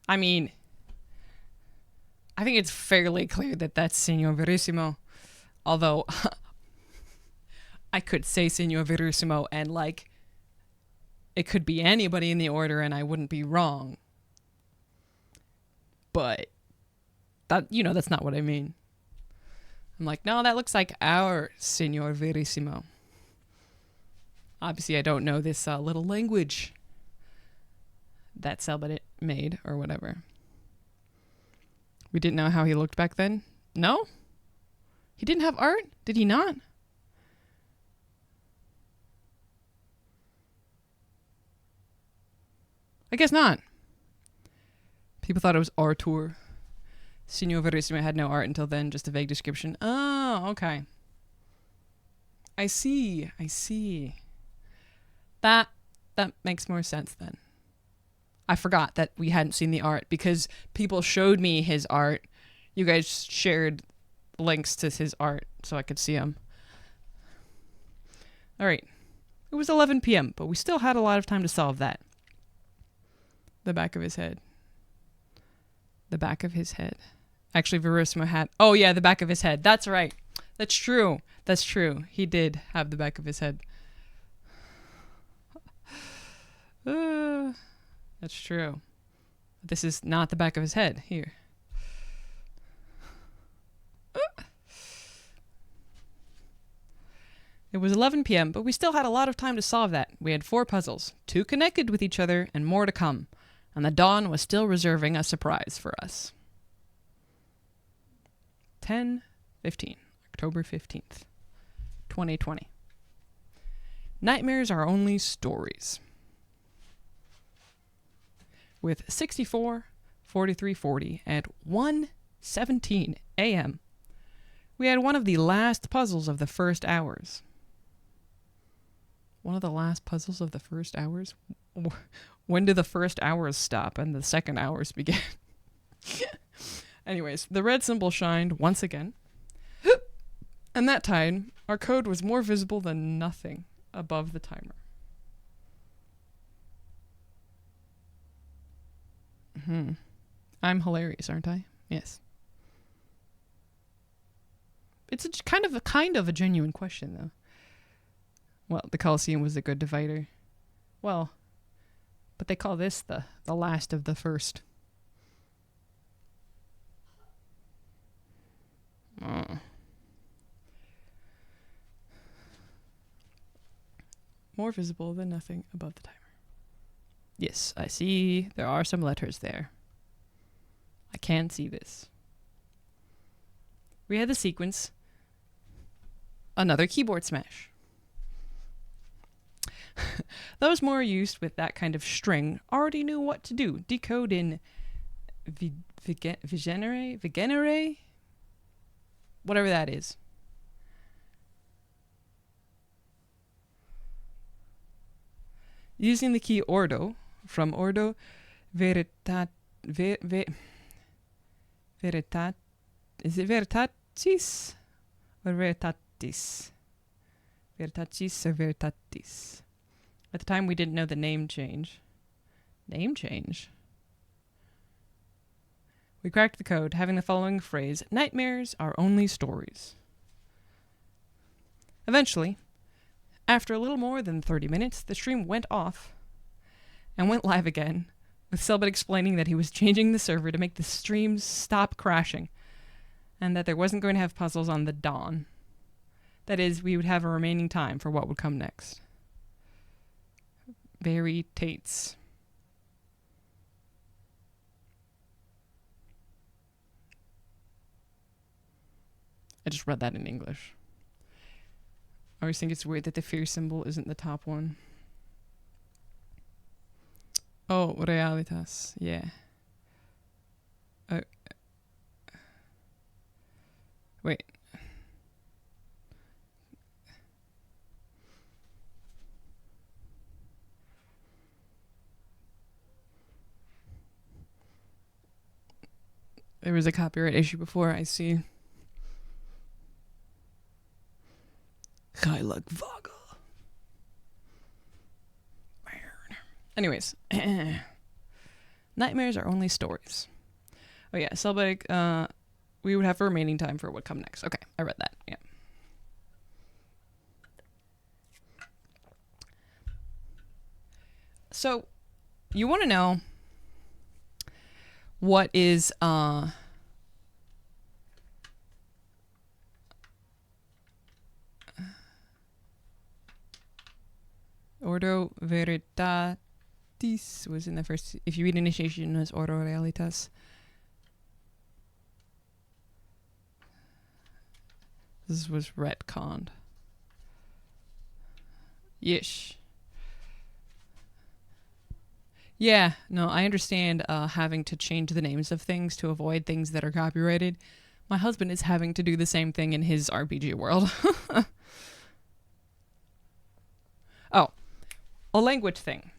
I mean, I think it's fairly clear that that's Signor Verissimo. Although, I could say Signor Verissimo and, it could be anybody in the order and I wouldn't be wrong. But, that's not what I mean. I'm like, no, that looks like our Signor Verissimo. Obviously, I don't know this little language that Cellbit made or whatever. We didn't know how he looked back then? No? He didn't have art? Did he not? I guess not. People thought it was Artur. Signor Verissimo had no art until then, just a vague description. Oh, okay. I see. That makes more sense then. I forgot that we hadn't seen the art because people showed me his art. You guys shared links to his art so I could see him. All right. It was 11 p.m., but we still had a lot of time to solve that. The back of his head. The back of his head. Actually, Verissimo had... Oh, yeah, the back of his head. That's right. That's true. He did have the back of his head. That's true. This is not the back of his head. Here. It was 11 p.m., but we still had a lot of time to solve that. We had 4 puzzles, 2 connected with each other, and more to come. And the dawn was still reserving a surprise for us. 10:15, October 15th, 2020. Nightmares are only stories. With 64, 4340 at 1:17 a.m., we had one of the last puzzles of the first hours. One of the last puzzles of the first hours? When do the first hours stop and the second hours begin? Anyways, the red symbol shined once again. And that time, our code was more visible than nothing above the timer. I'm hilarious, aren't I? Yes. It's kind of a genuine question, though. Well, the Colosseum was a good divider. Well, but they call this the last of the first. More visible than nothing above the timer. Yes, I see there are some letters there. I can see this. We had the sequence. Another keyboard smash. Those more used with that kind of string already knew what to do. Decode in Vigenere? Whatever that is. Using the key Ordo, from Ordo Veritat... Veritat... Is it Veritatis? Or Veritatis? Veritatis or Veritatis? At the time, we didn't know the name change. Name change? We cracked the code, having the following phrase, "Nightmares are only stories." Eventually, after a little more than 30 minutes, the stream went off and went live again, with Cellbit explaining that he was changing the server to make the stream stop crashing, and that there wasn't going to have puzzles on the dawn. That is, we would have a remaining time for what would come next. Barry Tates. I just read that in English. I always think it's weird that the fear symbol isn't the top one. Oh, realitas. Yeah. Wait. There was a copyright issue before, I see. Heilig Vaga. Anyways. Nightmares are only stories. Oh yeah, Cellbit, we would have remaining time for what come next. Okay, I read that, yeah. So, you want to know what is, Ordo Veritatis was in the first, if you read Initiation as Ordo Realitas. This was retconned. Yish. Yeah, no, I understand having to change the names of things to avoid things that are copyrighted. My husband is having to do the same thing in his RPG world. Oh, a language thing.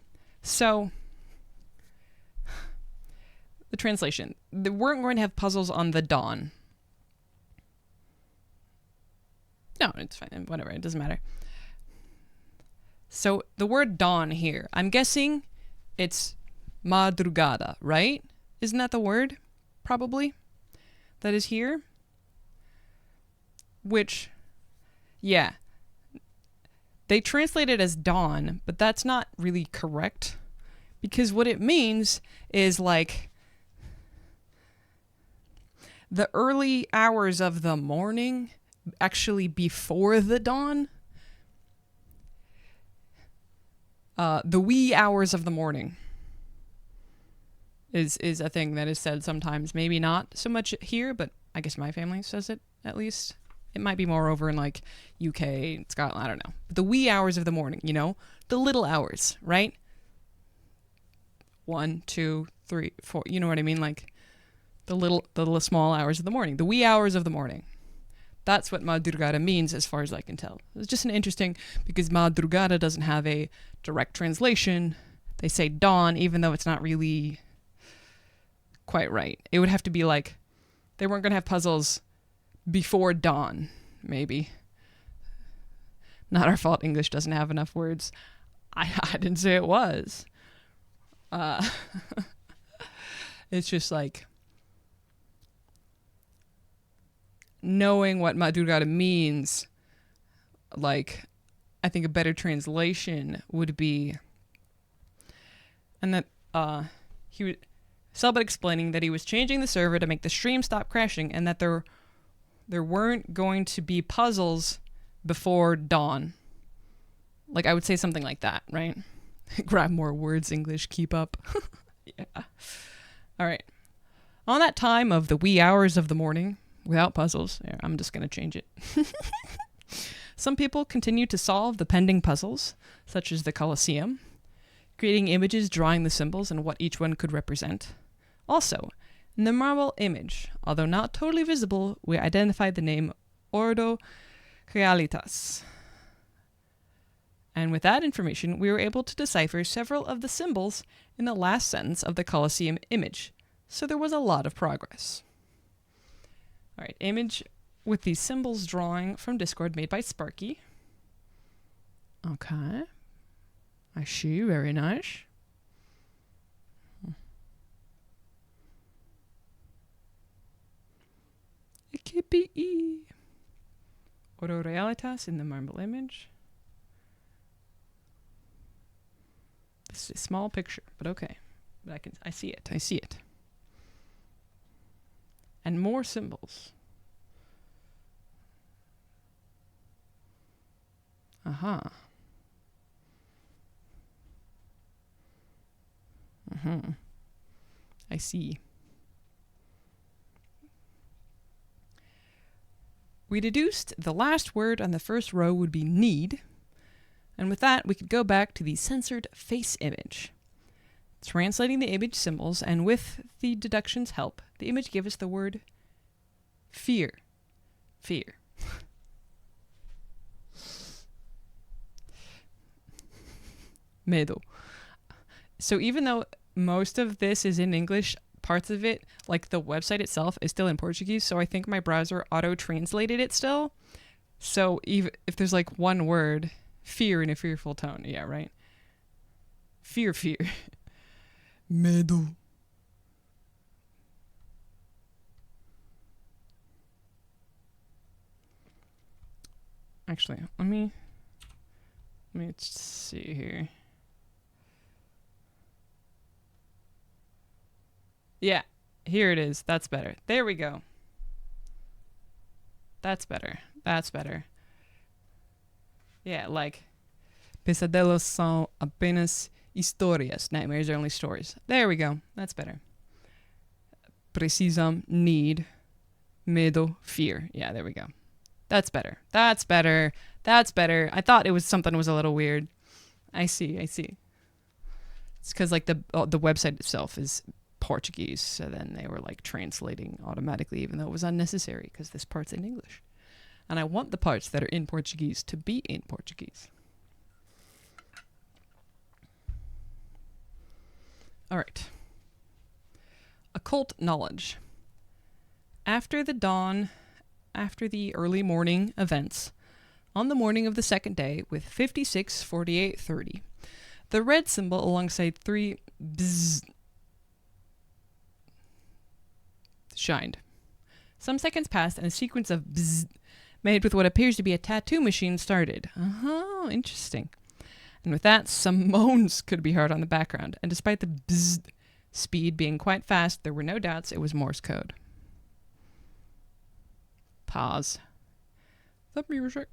So, the translation. We weren't going to have puzzles on the dawn. No, it's fine. Whatever, it doesn't matter. So, the word dawn here, I'm guessing it's madrugada, right? Isn't that the word? Probably. That is here. Which, yeah. They translate it as dawn, but that's not really correct. Because what it means is like the early hours of the morning, actually before the dawn. The wee hours of the morning is a thing that is said sometimes. Maybe not so much here, but I guess my family says it at least. It might be more over in like UK, Scotland, I don't know. But the wee hours of the morning, you know? The little hours, right? 1, 2, 3, 4, you know what I mean? Like the little small hours of the morning. The wee hours of the morning. That's what madrugada means as far as I can tell. It's just an interesting, because madrugada doesn't have a direct translation. They say dawn, even though it's not really quite right. It would have to be like, they weren't going to have puzzles before dawn, maybe. Not our fault English doesn't have enough words. I didn't say it was. It's just like, knowing what madrugada means, like, I think a better translation would be, and that Cellbit explaining that he was changing the server to make the stream stop crashing, and that there weren't going to be puzzles before dawn. Like, I would say something like that, right? Grab more words, English, keep up. Yeah. All right. On that time of the wee hours of the morning, without puzzles, I'm just going to change it. Some people continue to solve the pending puzzles, such as the Colosseum, creating images drawing the symbols and what each one could represent. Also, in the marble image, although not totally visible, we identified the name Ordo Realitas. And with that information, we were able to decipher several of the symbols in the last sentence of the Colosseum image, so there was a lot of progress. All right, image with these symbols drawing from Discord made by Sparky. Okay. I see, very nice. It could be Ordo Realitas in the marble image. This is a small picture, but okay. But I see it. And more symbols. Aha. I see. We deduced the last word on the first row would be need, and with that we could go back to the censored face image. Translating the image symbols, and with the deduction's help, the image gave us the word fear. Fear. Medo. So even though most of this is in English, parts of it, like the website itself, is still in Portuguese, so I think my browser auto-translated it still. So even if there's like one word, fear in a fearful tone, yeah, right? Fear. Medo. Actually, let me see here. Yeah, here it is. That's better. There we go. That's better. Yeah, like, pesadelos são apenas histórias. Nightmares are only stories. There we go. That's better. Precisam, need, medo, fear. Yeah, there we go. That's better. I thought it was something was a little weird. I see. It's because like the website itself is Portuguese, so then they were like translating automatically, even though it was unnecessary because this part's in English. And I want the parts that are in Portuguese to be in Portuguese. All right. Occult knowledge. After the early morning events, on the morning of the second day with 56:48:30, the red symbol alongside 3 bzz shined. Some seconds passed and a sequence of bzz made with what appears to be a tattoo machine started. Oh, interesting. And with that, some moans could be heard on the background, and despite the bzz speed being quite fast, there were no doubts it was Morse code. Pause. The music.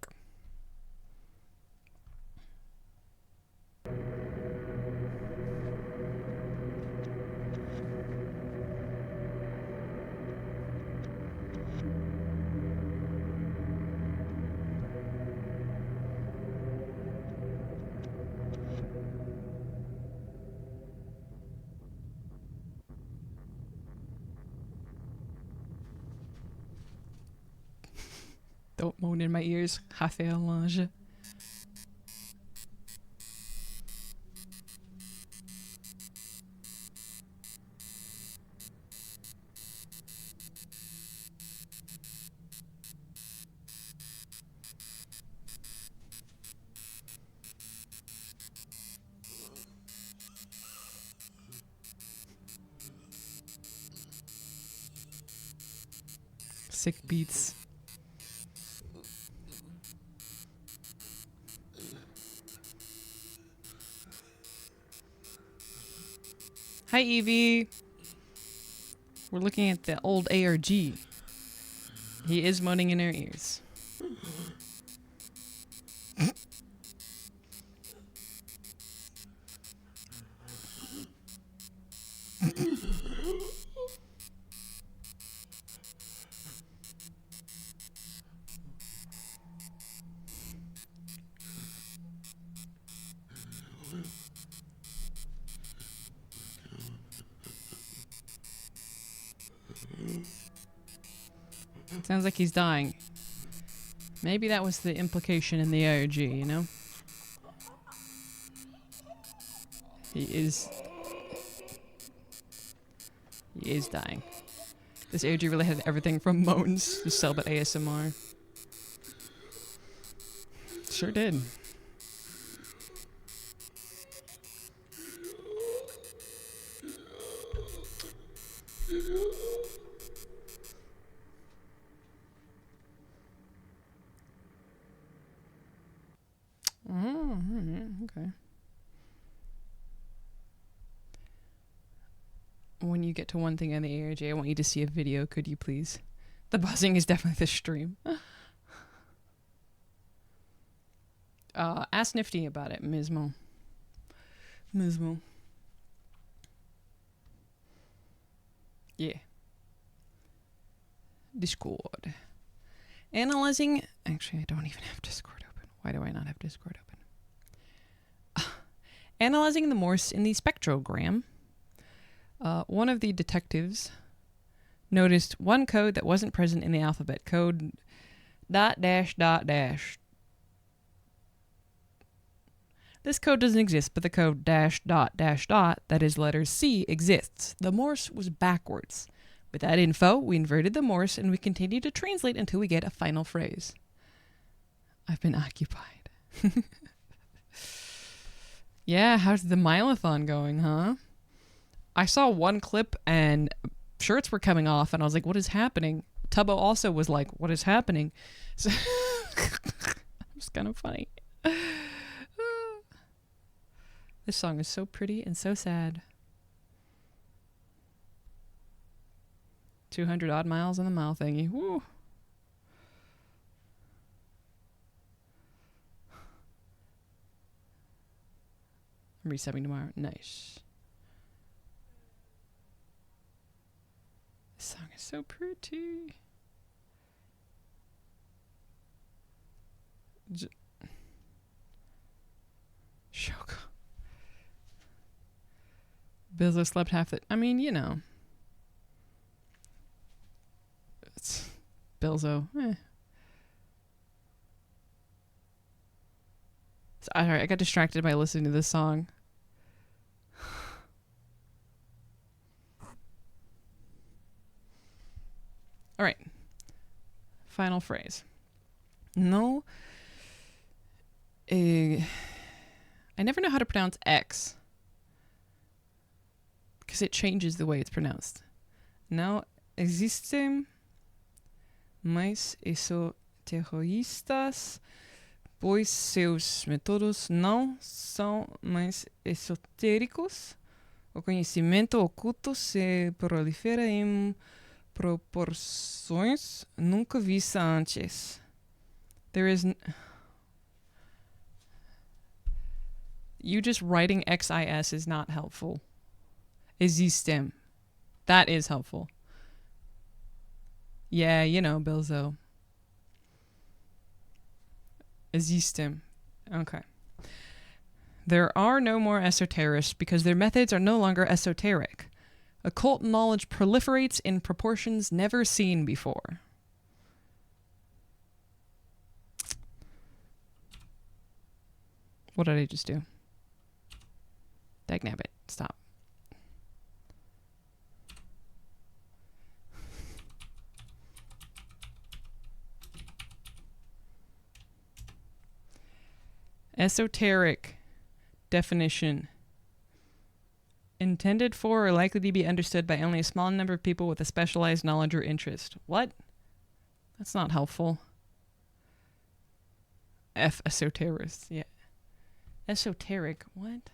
Don't moan in my ears. Raphael Lange. Sick beats. Hi, Evie. We're looking at the old ARG. He is moaning in our ears. Sounds like he's dying. Maybe that was the implication in the ARG, you know? He is dying. This ARG really had everything from moans to Cellbit ASMR. Sure did. Okay. When you get to one thing on the ARG, I want you to see a video, could you please? The buzzing is definitely the stream. Ask Nifty about it, Mismo. Yeah. Discord. Analyzing... Actually, I don't even have Discord open. Why do I not have Discord open? Analyzing the Morse in the spectrogram, one of the detectives noticed one code that wasn't present in the alphabet. Code ... This code doesn't exist, but the code ... that is letters C, exists. The Morse was backwards. With that info, we inverted the Morse and we continued to translate until we get a final phrase. I've been occupied. Yeah, how's the mileathon going, huh? I saw one clip and shirts were coming off and I was like, what is happening? Tubbo also was like, what is happening? So it's kind of funny. This song is so pretty and so sad. 200 odd miles on the mile thingy. Woo. I'm resubbing tomorrow. Nice. This song is so pretty. Shoko. Bilzo slept half the... I mean, you know. It's Bilzo. Alright, I got distracted by listening to this song. Alright. Final phrase. No. I never know how to pronounce X. Because it changes the way it's pronounced. Não existem mais esoteristas, pois seus métodos não são mais esotéricos. O conhecimento oculto se prolifera em proporções nunca vistas antes. There is... You just writing XIS is not helpful. Existem. That is helpful. Yeah, you know, Bilzo. Existem. Okay. There are no more esoterists because their methods are no longer esoteric. Occult knowledge proliferates in proportions never seen before. What did I just do? Dagnabbit. Stop. Esoteric definition. Intended for or likely to be understood by only a small number of people with a specialized knowledge or interest. What? That's not helpful. F esoterist. Yeah. Esoteric. What?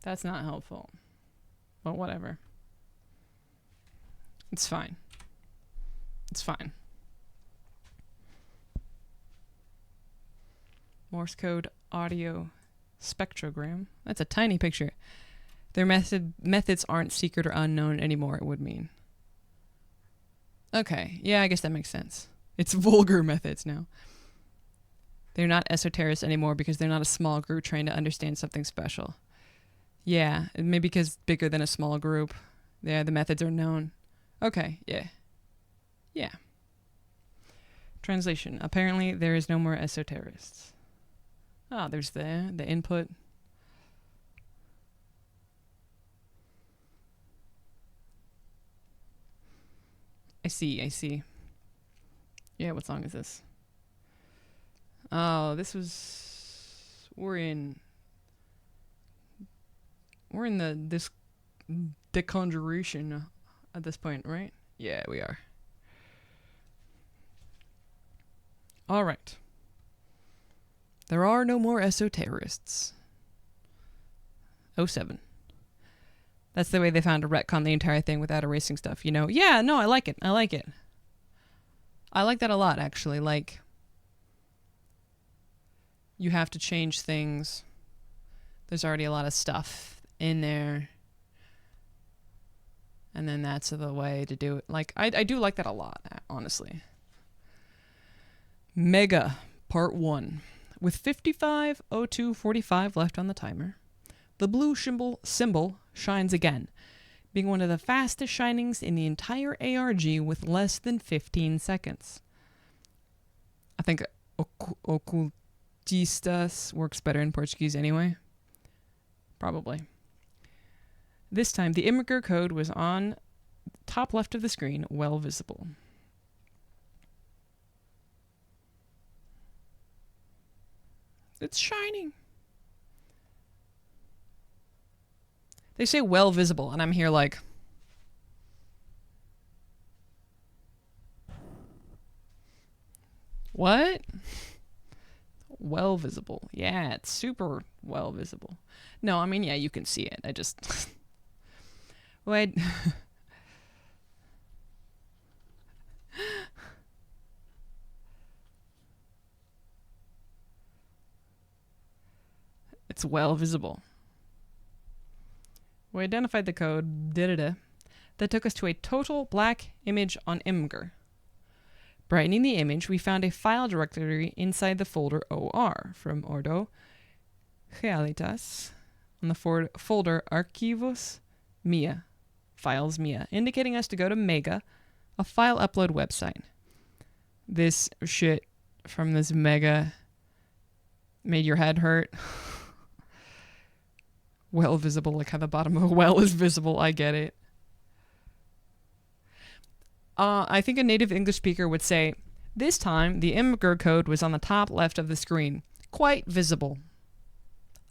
That's not helpful. But whatever. It's fine. It's fine. Morse code audio spectrogram. That's a tiny picture. Their methods aren't secret or unknown anymore, it would mean. Okay, yeah, I guess that makes sense. It's vulgar methods now. They're not esoterics anymore because they're not a small group trying to understand something special. Yeah, maybe because bigger than a small group. Yeah, the methods are known. Okay, yeah. Yeah. Translation. Apparently, there is no more esoterists. Ah, there's the input. I see. Yeah, what song is this? Oh, this was... We're in the Desconjuration at this point, right? Yeah, we are. All right. There are no more esoterists. 07. That's the way they found to retcon the entire thing without erasing stuff, you know? Yeah, no, I like it. I like that a lot, actually. Like, you have to change things. There's already a lot of stuff in there. And then that's the way to do it. Like, I do like that a lot, honestly. Mega, Part 1. With 55:02:45 left on the timer, the blue symbol shines again, being one of the fastest shinings in the entire ARG with less than 15 seconds. I think ocultistas works better in Portuguese anyway. Probably. This time, the Imgur code was on top left of the screen, well visible. It's shining. They say well visible, and I'm here like... What? Well visible. Yeah, it's super well visible. No, I mean, yeah, you can see it. I just... Wait. It's well visible. We identified the code that took us to a total black image on Imgur. Brightening the image, we found a file directory inside the folder OR from Ordo Realitas on the folder Arquivos Mia, Files Mia, indicating us to go to Mega, a file upload website. This shit from this Mega made your head hurt. Well visible, like how the bottom of a well is visible. I get it. I think a native English speaker would say, this time the Imgur code was on the top left of the screen. Quite visible.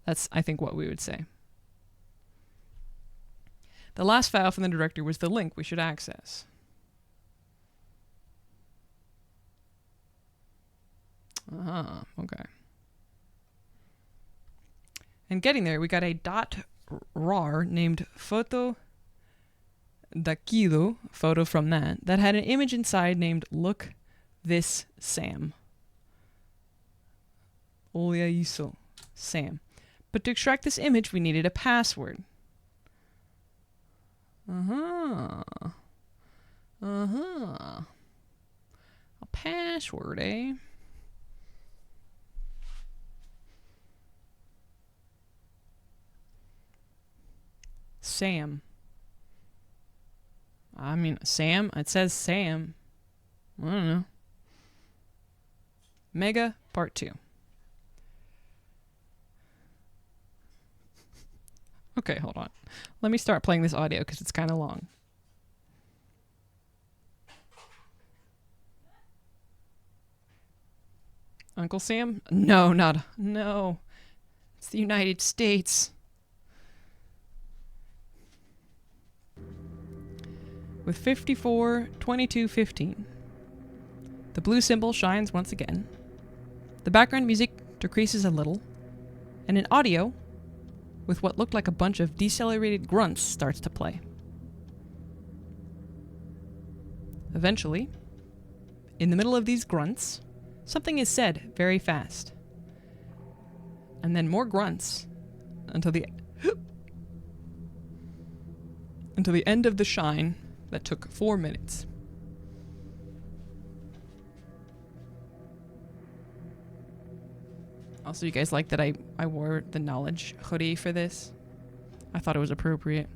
That's, I think, what we would say. The last file from the directory was the link we should access. Okay. And getting there, we got a .rar named Foto Daquilo, photo from that had an image inside named Look This Sam. Olha isso, Sam. But to extract this image, we needed a password. A password, eh? Sam. I mean, Sam? It says Sam. I don't know. Mega, Part 2. Okay, hold on. Let me start playing this audio because it's kind of long. Uncle Sam? No, no. It's the United States. With 54:22:15, the blue symbol shines once again. The background music decreases a little, and an audio with what looked like a bunch of decelerated grunts starts to play. Eventually, in the middle of these grunts, something is said very fast. And then more grunts until the end of the shine that took 4 minutes. Also, you guys like that I wore the knowledge hoodie for this? I thought it was appropriate.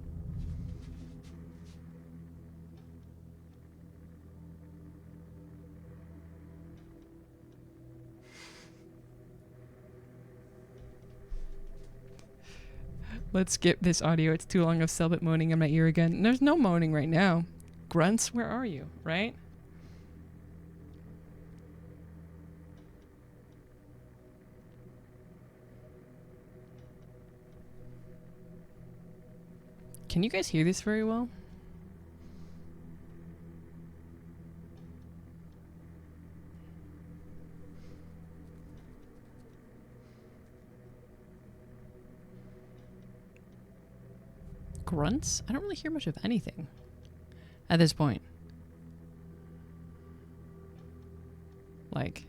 Let's skip this audio. It's too long of Cellbit moaning in my ear again. There's no moaning right now. Grunts, where are you, right? Can you guys hear this very well? Grunts? I don't really hear much of anything at this point. Like,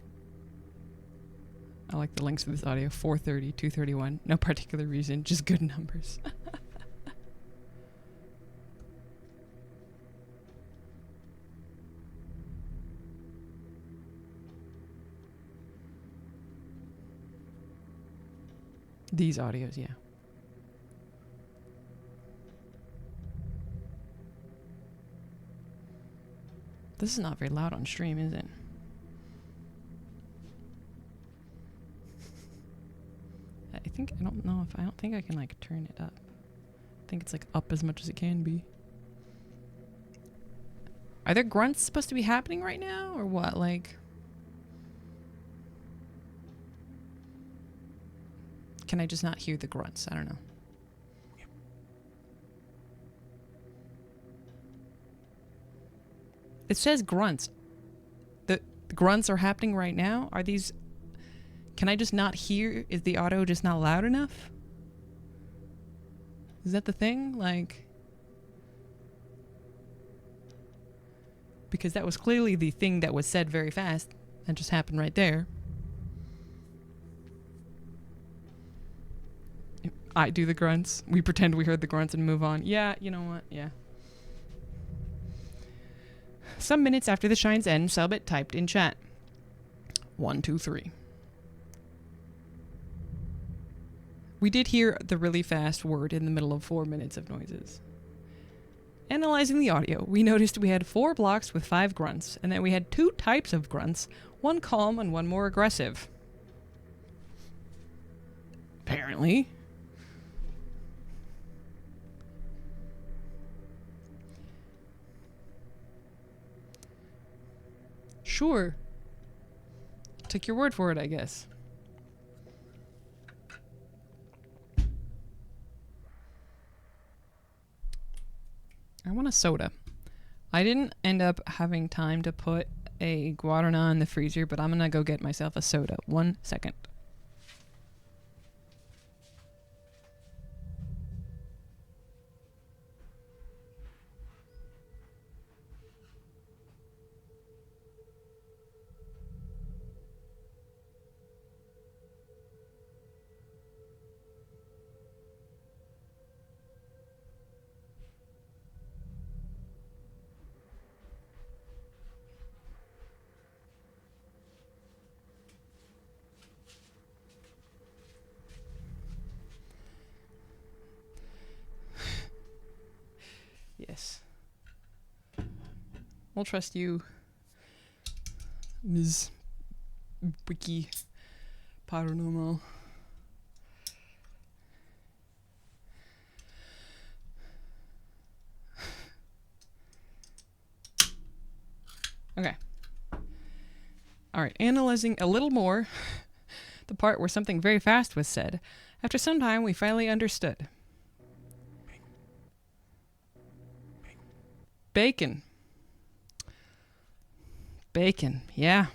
I like the links for this audio. 430, 231. No particular reason, just good numbers. These audios, yeah. This is not very loud on stream, is it? I don't think I can like turn it up. I think it's like up as much as it can be. Are there grunts supposed to be happening right now or what? Like, can I just not hear the grunts? I don't know. It says grunts. The grunts are happening right now? Are these... Can I just not hear? Is the audio just not loud enough? Is that the thing? Like... Because that was clearly the thing that was said very fast. That just happened right there. I do the grunts. We pretend we heard the grunts and move on. Yeah, you know what? Yeah. Some minutes after the shine's end, Cellbit typed in chat. 1, 2, 3. We did hear the really fast word in the middle of 4 minutes of noises. Analyzing the audio, we noticed we had 4 blocks with 5 grunts, and that we had 2 types of grunts, one calm and one more aggressive. Apparently. Sure. Take your word for it, I guess. I want a soda. I didn't end up having time to put a guarana in the freezer, but I'm gonna go get myself a soda. 1 second. Yes. We'll trust you, Ms. Wiki Paranormal. Okay. Alright, analyzing a little more the part where something very fast was said. After some time, we finally understood. Bacon. Bacon, yeah.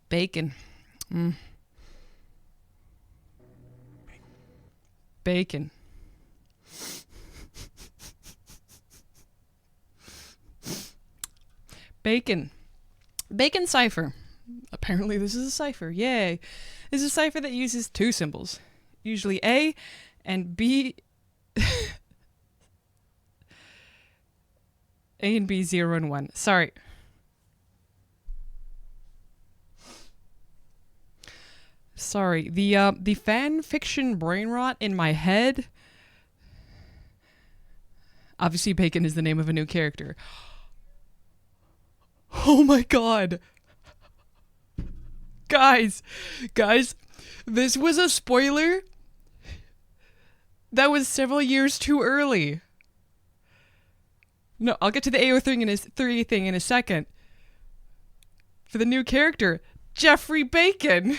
Bacon. Bacon. Bacon. Bacon cipher. Apparently this is a cipher. Yay. This is a cipher that uses 2 symbols. Usually A and B... A and B, 0 and 1. Sorry. Sorry. The fan fiction brain rot in my head. Obviously, Bacon is the name of a new character. Oh my god. Guys, this was a spoiler that was several years too early. No, I'll get to the AO3 thing in a second. For the new character, Jeffrey Bacon.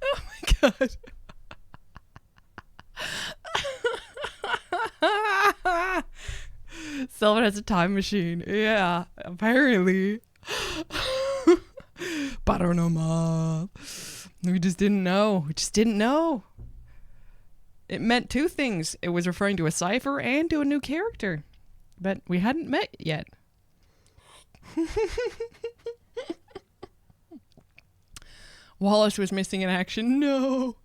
Oh my god. Sylvan has a time machine. Yeah, apparently. Paranormal. We just didn't know. It meant 2 things. It was referring to a cipher and to a new character that we hadn't met yet. Wallace was missing in action. No.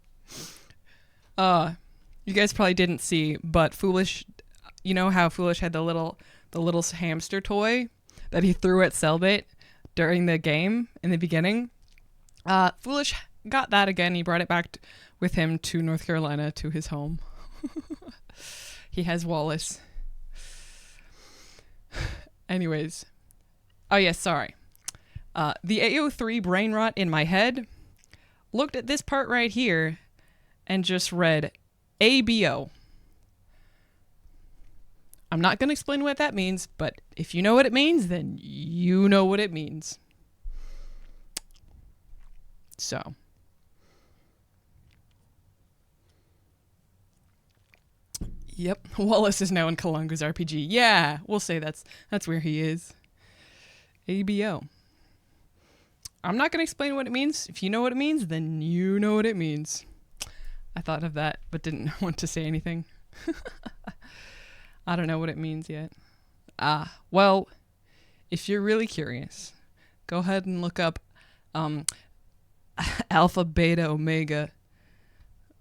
You guys probably didn't see, but Foolish, you know how Foolish had the little hamster toy that he threw at Cellbit during the game in the beginning? Foolish got that again. He brought it back with him to North Carolina, to his home. He has Wallace. Anyways. Oh, yes, sorry. The AO3 brain rot in my head looked at this part right here and just read ABO. I'm not going to explain what that means, but if you know what it means, then you know what it means. So. Yep, Wallace is now in Kalunga's RPG. Yeah, we'll say that's where he is. ABO. I'm not going to explain what it means. If you know what it means, then you know what it means. I thought of that, but didn't want to say anything. I don't know what it means yet. Well, if you're really curious, go ahead and look up Alpha, Beta, Omega,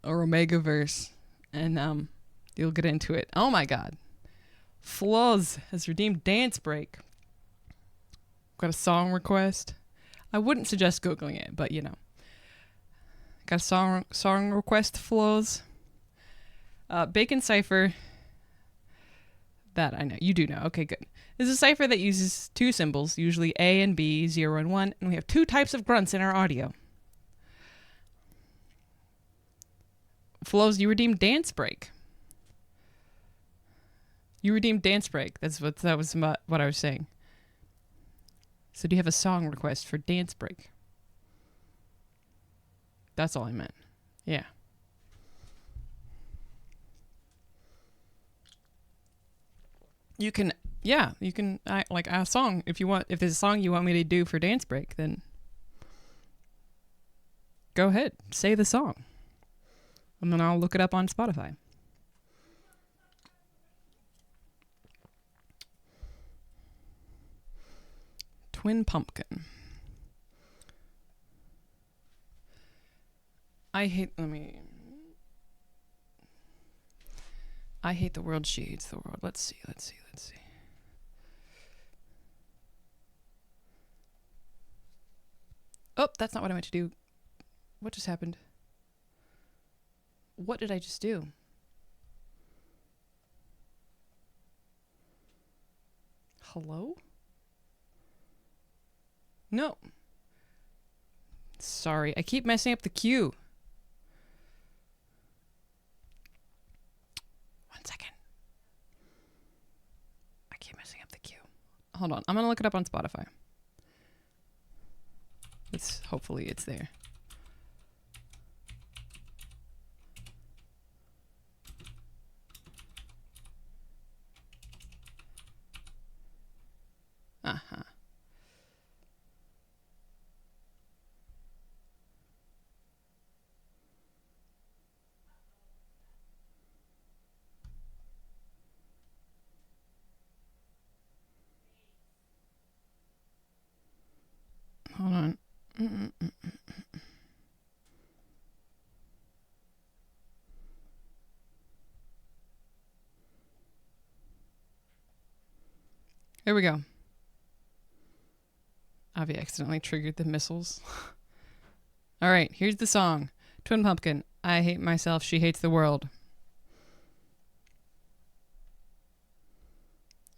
or Omegaverse, and you'll get into it. Oh my god. Flaws has redeemed Dance Break. Got a song request. I wouldn't suggest Googling it, but you know. Got a song request, Flaws. Bacon Cipher. That I know. You do know. Okay, good. This is a cipher that uses two symbols, usually A and B, 0 and 1, and we have two types of grunts in our audio. Flows, you redeemed Dance Break. You redeemed Dance Break. That was what I was saying. So do you have a song request for Dance Break? That's all I meant. Yeah. You can like a song if you want. If there's a song you want me to do for Dance Break, then go ahead, say the song, and then I'll look it up on Spotify. Twin Pumpkin. I hate the world, she hates the world. Let's see. Oh, that's not what I meant to do. What just happened? What did I just do? Hello? No. Sorry, I keep messing up the queue. 1 second. I keep messing up the queue. Hold on, I'm gonna look it up on Spotify. Hopefully it's there. Uh-huh. Hold on. Here we go. Avi accidentally triggered the missiles. All right, here's the song. Twin Pumpkin. I hate myself. She hates the world.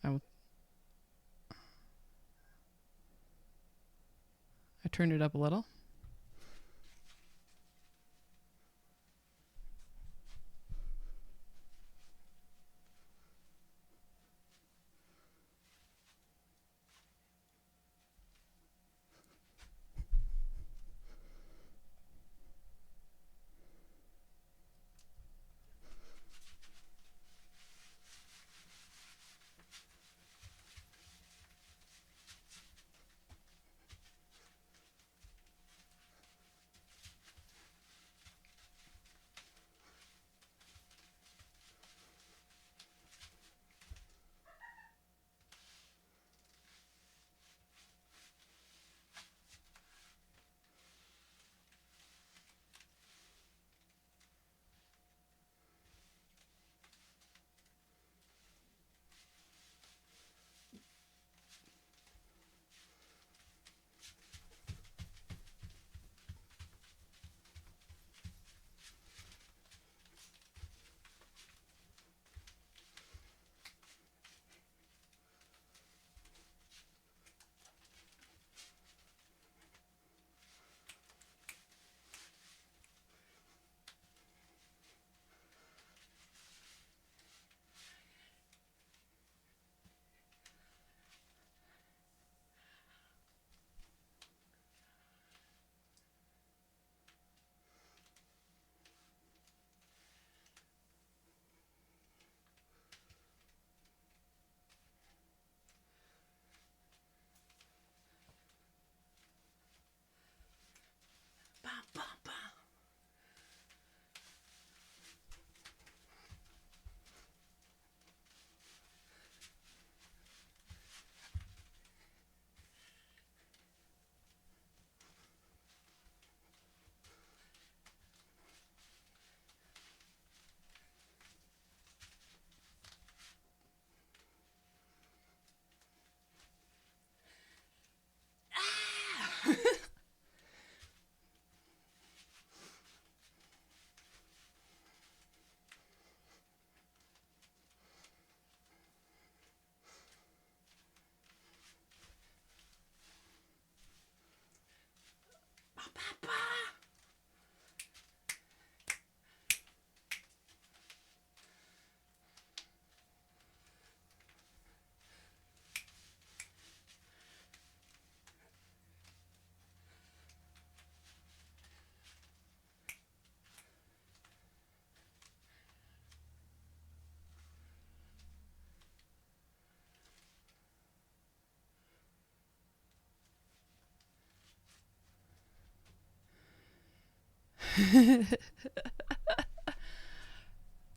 I turned it up a little.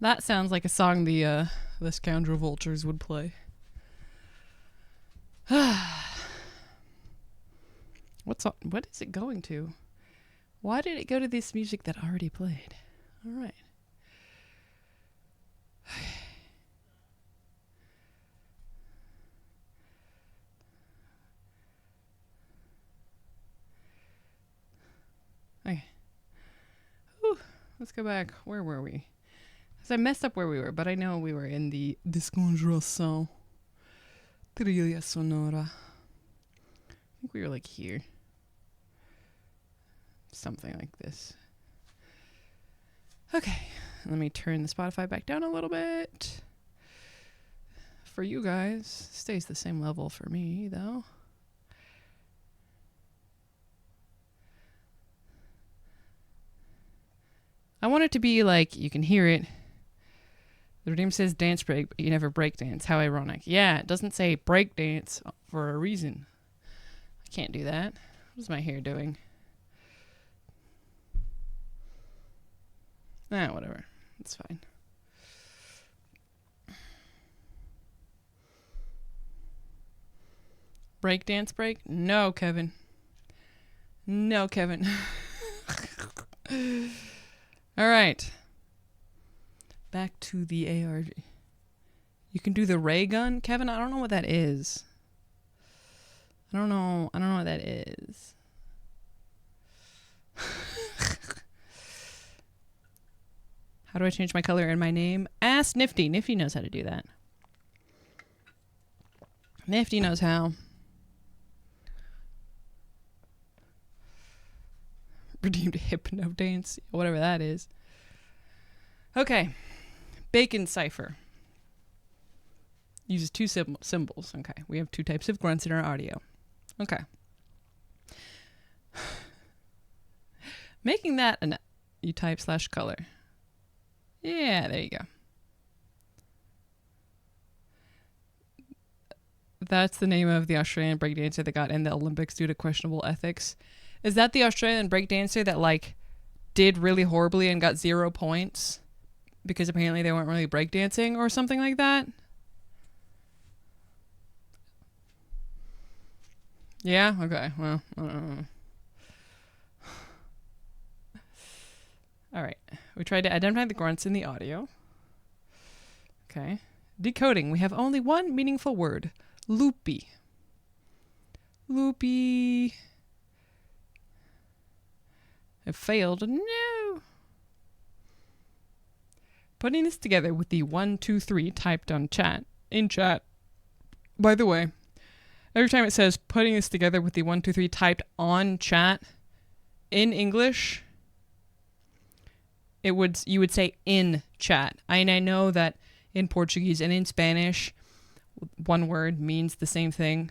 That sounds like a song the Scoundrel Vultures would play. What is it going to? Why did it go to this music that already played? All right. Okay. Whew. Let's go back. Where were we? So I messed up where we were, but I know we were in the Desconjuração Trilha Sonora. I think we were like here. Something like this. Okay, let me turn the Spotify back down a little bit. For you guys, stays the same level for me though. I want it to be like you can hear it. The name says dance break, but you never break dance. How ironic. Yeah, it doesn't say break dance for a reason. I can't do that. What is my hair doing? Whatever. It's fine. Break dance break? No, Kevin. No, Kevin. All right. Back to the ARG. You can do the ray gun, Kevin? I don't know what that is. I don't know what that is. How do I change my color in my name? Ask Nifty. Nifty knows how to do that. Nifty knows how. Redeemed Hypno Dance. Whatever that is. Okay. Bacon cipher. Uses two symbols. Okay. We have two types of grunts in our audio. Okay. Making that you type /color. Yeah, there you go. That's the name of the Australian breakdancer that got in the Olympics due to questionable ethics. Is that the Australian breakdancer that like did really horribly and got 0 points because apparently they weren't really breakdancing or something like that? Yeah? Okay. Well, I don't know. All right. We tried to identify the grunts in the audio. Okay. Decoding. We have only one meaningful word. Loopy. Loopy. It failed. No. Putting this together with the 1, 2, 3 typed on in chat. By the way, every time it says putting this together with the 1, 2, 3 typed on chat in English, you would say in chat. I know that in Portuguese and in Spanish, one word means the same thing,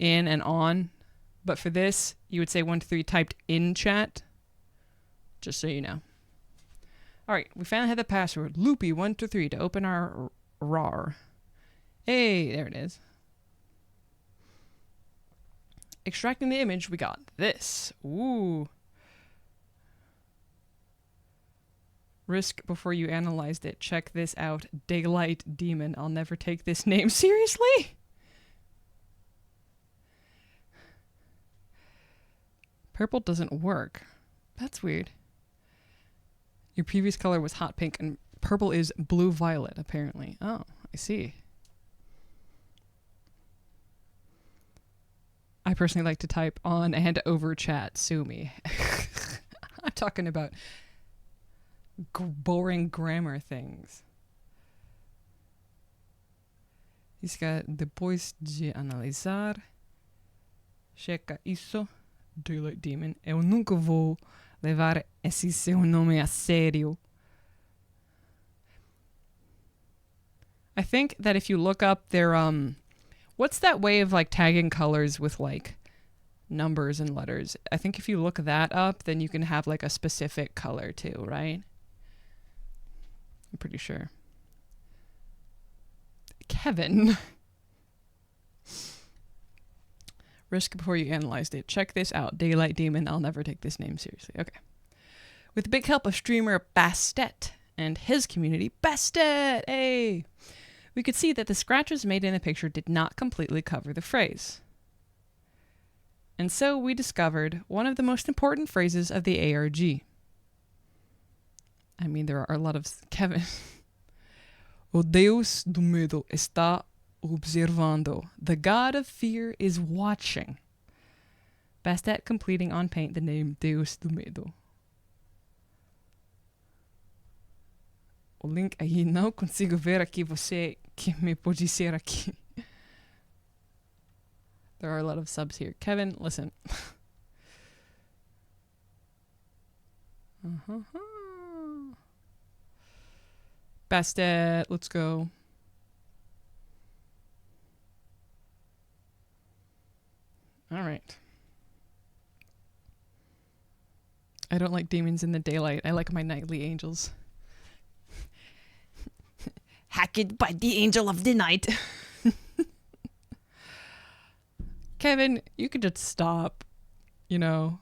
in and on. But for this, you would say 1, 2, 3 typed in chat. Just so you know. All right, we finally had the password loopy 1, 2, 3 to open our RAR. Hey, there it is. Extracting the image, we got this. Ooh. Risk before you analyzed it. Check this out. Daylight Demon. I'll never take this name seriously. Purple doesn't work. That's weird. Your previous color was hot pink and purple is blue violet apparently. Oh, I see. I personally like to type on and over chat. Sue me. I'm talking about boring grammar things. Diz que depois de analisar, checa isso, Daylight Demon. Eu nunca vou levar esse seu nome a sério. I think that if you look up their what's that way of like tagging colors with like numbers and letters? I think if you look that up, then you can have like a specific color too, right? I'm pretty sure. Kevin. Risk before you analyzed it. Check this out. Daylight Demon. I'll never take this name seriously. Okay. With big help of streamer Bastet and his community, Bastet, hey! We could see that the scratches made in the picture did not completely cover the phrase. And so we discovered one of the most important phrases of the ARG. I mean, there are a lot of... Kevin. O Deus do medo está observando. The God of fear is watching. Bastet completing on paint the name Deus do medo. O link aí, não consigo ver aqui, você que me pode ser aqui. There are a lot of subs here. Kevin, listen. Bastet, let's go. All right. I don't like demons in the daylight. I like my nightly angels. Hacked by the angel of the night. Kevin, you could just stop, you know.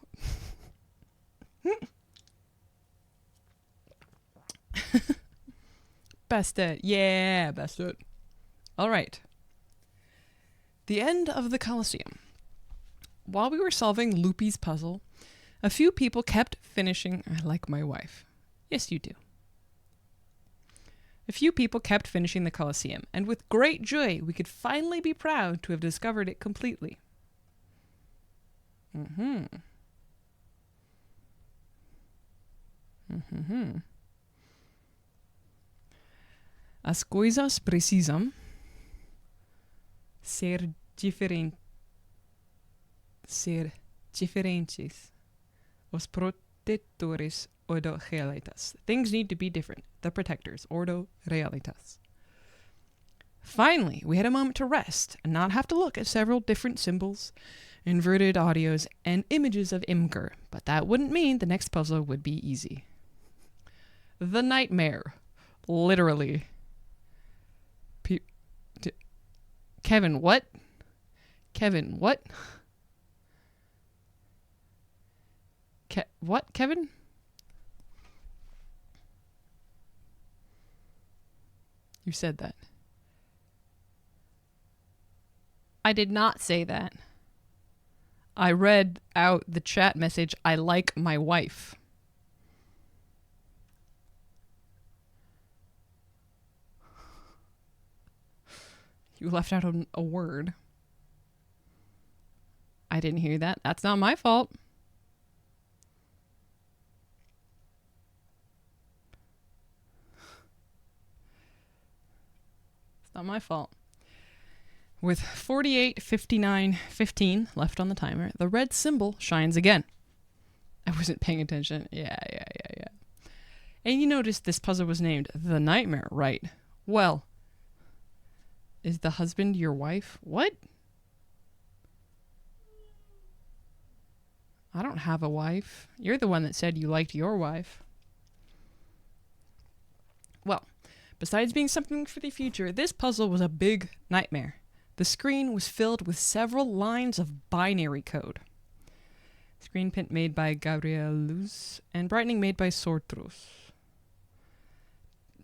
Bastet, yeah, Bastet. All right. The end of the Colosseum. While we were solving Loopy's puzzle, a few people kept finishing... I like my wife. Yes, you do. A few people kept finishing the Colosseum, and with great joy, we could finally be proud to have discovered it completely. As coisas precisam ser diferentes. Os protetores ordo realitas. Things need to be different. The protectors, ordo realitas. Finally, we had a moment to rest and not have to look at several different symbols, inverted audios, and images of Imgur, but that wouldn't mean the next puzzle would be easy. The nightmare. Literally. Kevin, what? Kevin, what? What, Kevin? You said that. I did not say that. I read out the chat message, I like my wife. You left out a word. I didn't hear that. That's not my fault. It's not my fault. With 48, 59, 15 left on the timer, the red symbol shines again. I wasn't paying attention. Yeah. And you noticed this puzzle was named The Nightmare, right? Well, is the husband your wife? What? I don't have a wife. You're the one that said you liked your wife. Well, besides being something for the future, this puzzle was a big nightmare. The screen was filled with several lines of binary code. Screen print made by Gabriel Luz and brightening made by Sortros.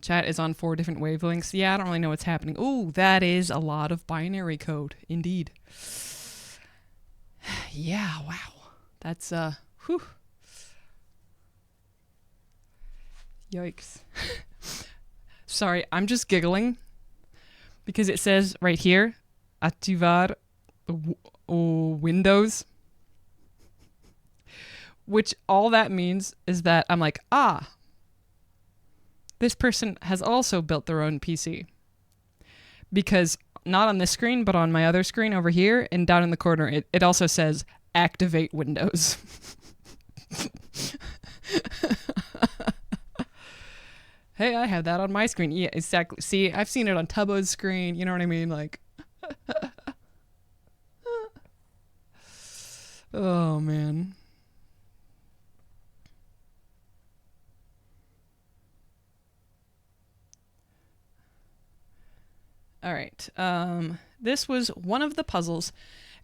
Chat is on 4 different wavelengths. Yeah, I don't really know what's happening. Ooh, that is a lot of binary code. Indeed. Yeah, wow. That's, whew. Yikes. Sorry, I'm just giggling because it says right here, ativar Windows, which all that means is that I'm like, this person has also built their own PC. Because not on this screen, but on my other screen over here and down in the corner, it also says activate Windows. Hey, I have that on my screen. Yeah, exactly. See, I've seen it on Tubbo's screen. You know what I mean? Like, oh, man. All right. This was one of the puzzles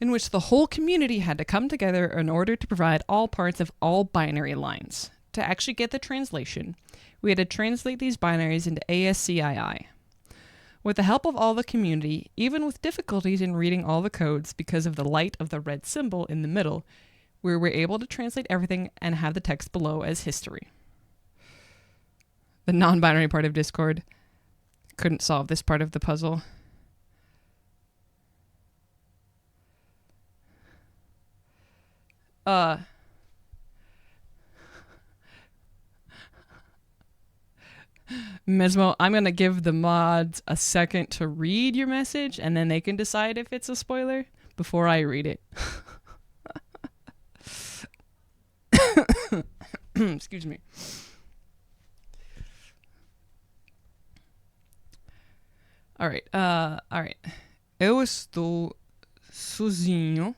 in which the whole community had to come together in order to provide all parts of all binary lines. to actually get the translation, we had to translate these binaries into ASCII. With the help of all the community, even with difficulties in reading all the codes because of the light of the red symbol in the middle, we were able to translate everything and have the text below as history. The non-binary part of Discord couldn't solve this part of the puzzle. Mesmo, I'm going to give the mods a second to read your message, and then they can decide if it's a spoiler before I read it. Excuse me. All right. Eu estou sozinho.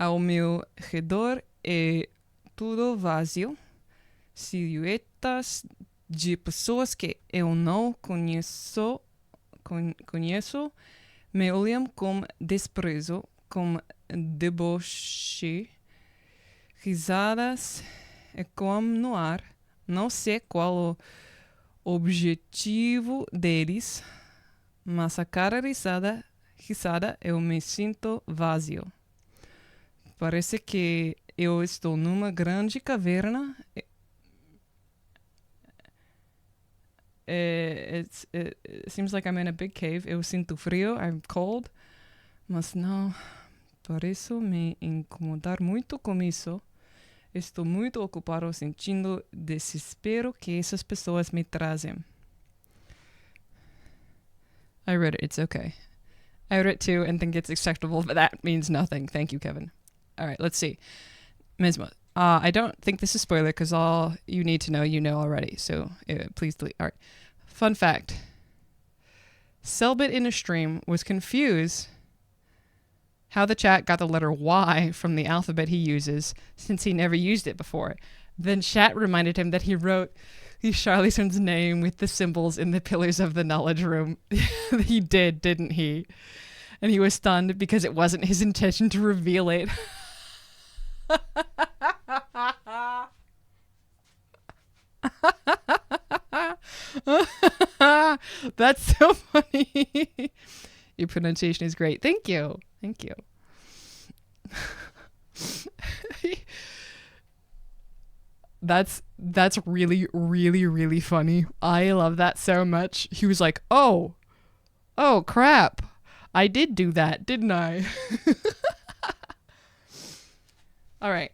Ao meu redor é tudo vazio. Silhuetas de pessoas que eu não conheço me olham com desprezo, com deboche, risadas ecoam no ar. Não sei qual o objetivo deles, mas a cada risada eu me sinto vazio. Parece que eu estou numa grande caverna. It seems like I'm in a big cave. Eu sinto frio, I'm cold. Mas não pareço me incomodar muito com isso. Estou muito ocupado sentindo desespero que essas pessoas me trazem. I read it. It's okay. I read it too and think it's acceptable, but that means nothing. Thank you, Kevin. All right, let's see. Mesmo. I don't think this is spoiler because all you need to know, you know already. So please delete. All right. Fun fact. Cellbit in a stream was confused how the chat got the letter Y from the alphabet he uses since he never used it before. Then chat reminded him that he wrote Charlieson's name with the symbols in the pillars of the knowledge room. He did, didn't he? And he was stunned because it wasn't his intention to reveal it. That's so funny. Your pronunciation is great. Thank you. Thank you. That's really, really, really funny. I love that so much. He was like, oh crap. I did do that, didn't I? All right.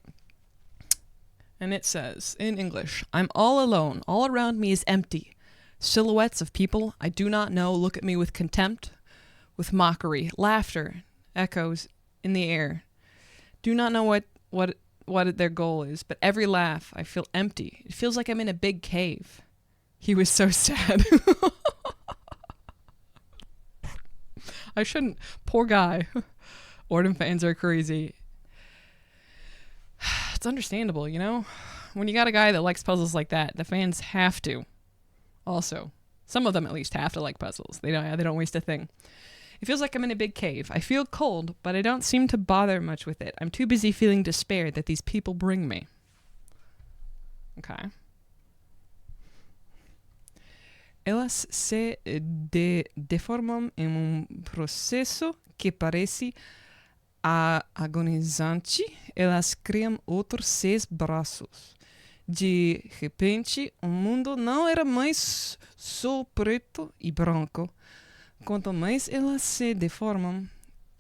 And it says, in English, I'm all alone. All around me is empty. Silhouettes of people I do not know look at me with contempt, with mockery, laughter, echoes in the air. Do not know what their goal is, but every laugh, I feel empty. It feels like I'm in a big cave. He was so sad. I shouldn't. Poor guy. Ordem fans are crazy. It's understandable, you know? When you got a guy that likes puzzles like that, the fans have to. Also, some of them at least have to like puzzles. They don't waste a thing. It feels like I'm in a big cave. I feel cold, but I don't seem to bother much with it. I'm too busy feeling despair that these people bring me. Okay. Elas se deformam em processo que parece agonizante. Elas criam outros 6 braços. De repente, o mundo não era mais só preto e branco. Quanto mais elas se deformam,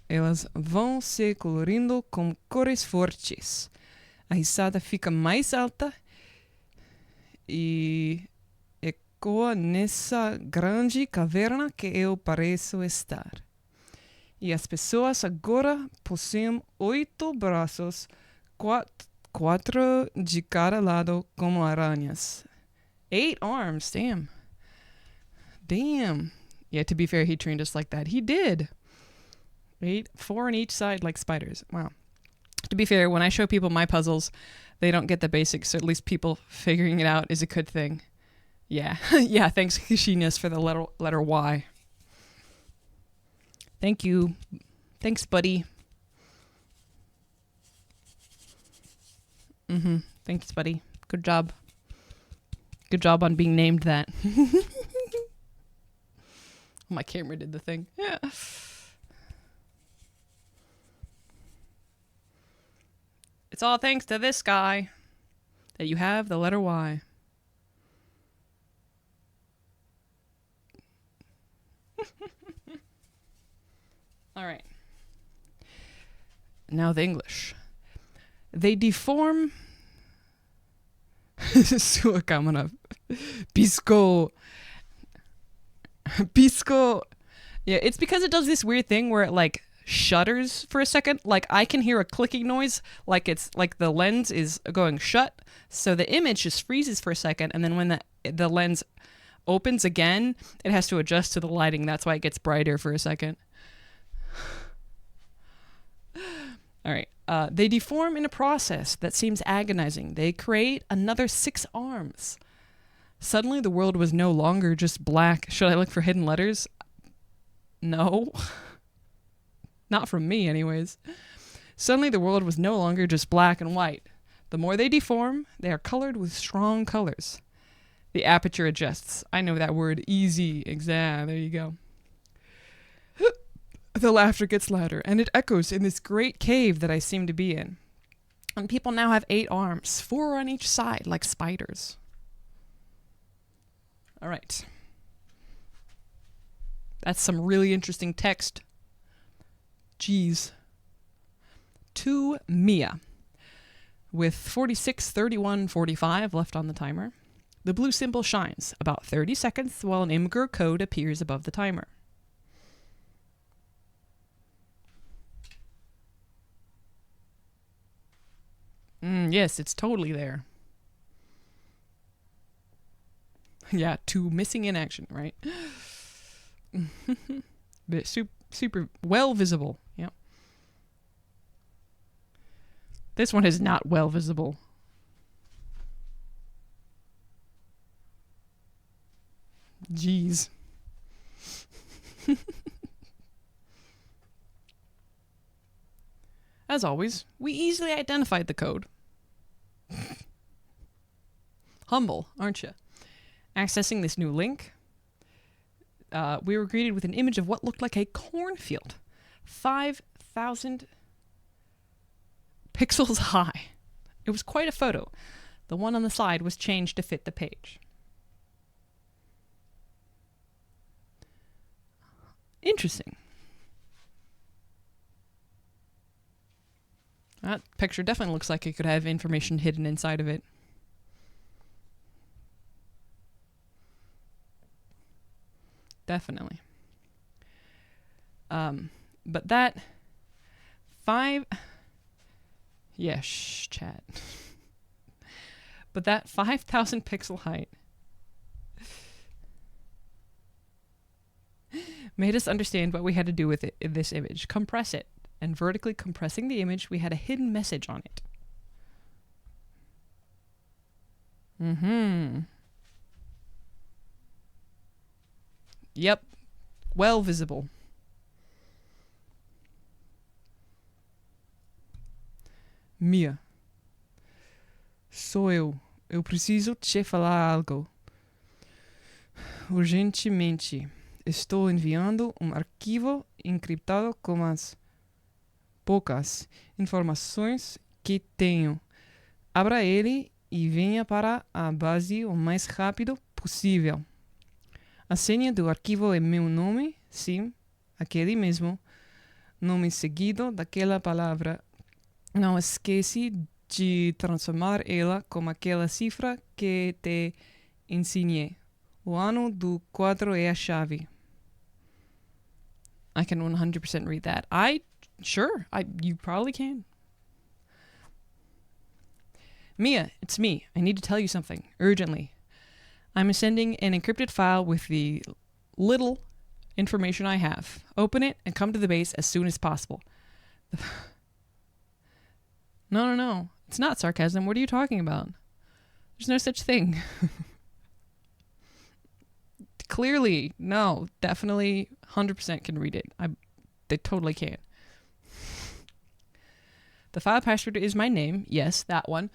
elas vão se colorindo com cores fortes. A risada fica mais alta e ecoa nessa grande caverna que eu pareço estar. E as pessoas agora possuem 8 braços, 4 de cada lado como aranhas. 8 arms, damn. Damn. Yeah, to be fair, he trained us like that. He did. 4 on each side like spiders. Wow. To be fair, when I show people my puzzles, they don't get the basics, so at least people figuring it out is a good thing. Yeah. Yeah, thanks, Genius, for the letter Y. Thank you. Thanks, buddy. Thanks, buddy. Good job. Good job on being named that. My camera did the thing. Yeah. It's all thanks to this guy that you have the letter Y. All right. Now the English. They deform. Sua cámara. Pisco. Yeah, it's because it does this weird thing where it like shutters for a second. Like I can hear a clicking noise, like it's like the lens is going shut. So the image just freezes for a second, and then when the lens opens again, it has to adjust to the lighting. That's why it gets brighter for a second. All right. They deform in a process that seems agonizing. They create another 6 arms. Suddenly the world was no longer just black. Should I look for hidden letters? No. Not from me, anyways. Suddenly the world was no longer just black and white. The more they deform, they are colored with strong colors. The aperture adjusts. I know that word. Easy. Exact. There you go. The laughter gets louder, and it echoes in this great cave that I seem to be in. And people now have 8 arms, 4 on each side, like spiders. All right. That's some really interesting text. Jeez. To Mia. With 46, 31, 45 left on the timer. The blue symbol shines about 30 seconds while an Imgur code appears above the timer. Yes, it's totally there. Yeah, 2 missing in action, right? But super well visible. Yeah. This one is not well visible. Jeez. As always, we easily identified the code. Humble, aren't you? Accessing this new link, we were greeted with an image of what looked like a cornfield, 5,000 pixels high. It was quite a photo. The one on the side was changed to fit the page. Interesting. That picture definitely looks like it could have information hidden inside of it. Definitely. But that 5... Yeah, shh, chat. But that 5,000 pixel height made us understand what we had to do with it in this image. Compress it. And vertically compressing the image, we had a hidden message on it. Yep. Well visible. Mia. Sou eu. Eu preciso te falar algo. Urgentemente. Estou enviando arquivo encriptado com as poucas informações que tenho. Abra ele e venha para a base o mais rápido possível. A senha do arquivo é meu nome, sim, aquele mesmo. Nome seguido daquela palavra. Não esquece de transformar ela como aquela cifra que te ensinei. O ano do 4 é a chave. I can 100% read that. Sure, you probably can. Mia, it's me. I need to tell you something, urgently. I'm sending an encrypted file with the little information I have. Open it and come to the base as soon as possible. No. It's not sarcasm. What are you talking about? There's no such thing. Clearly, no. Definitely 100% can read it. They totally can. The file password is my name. Yes, that one.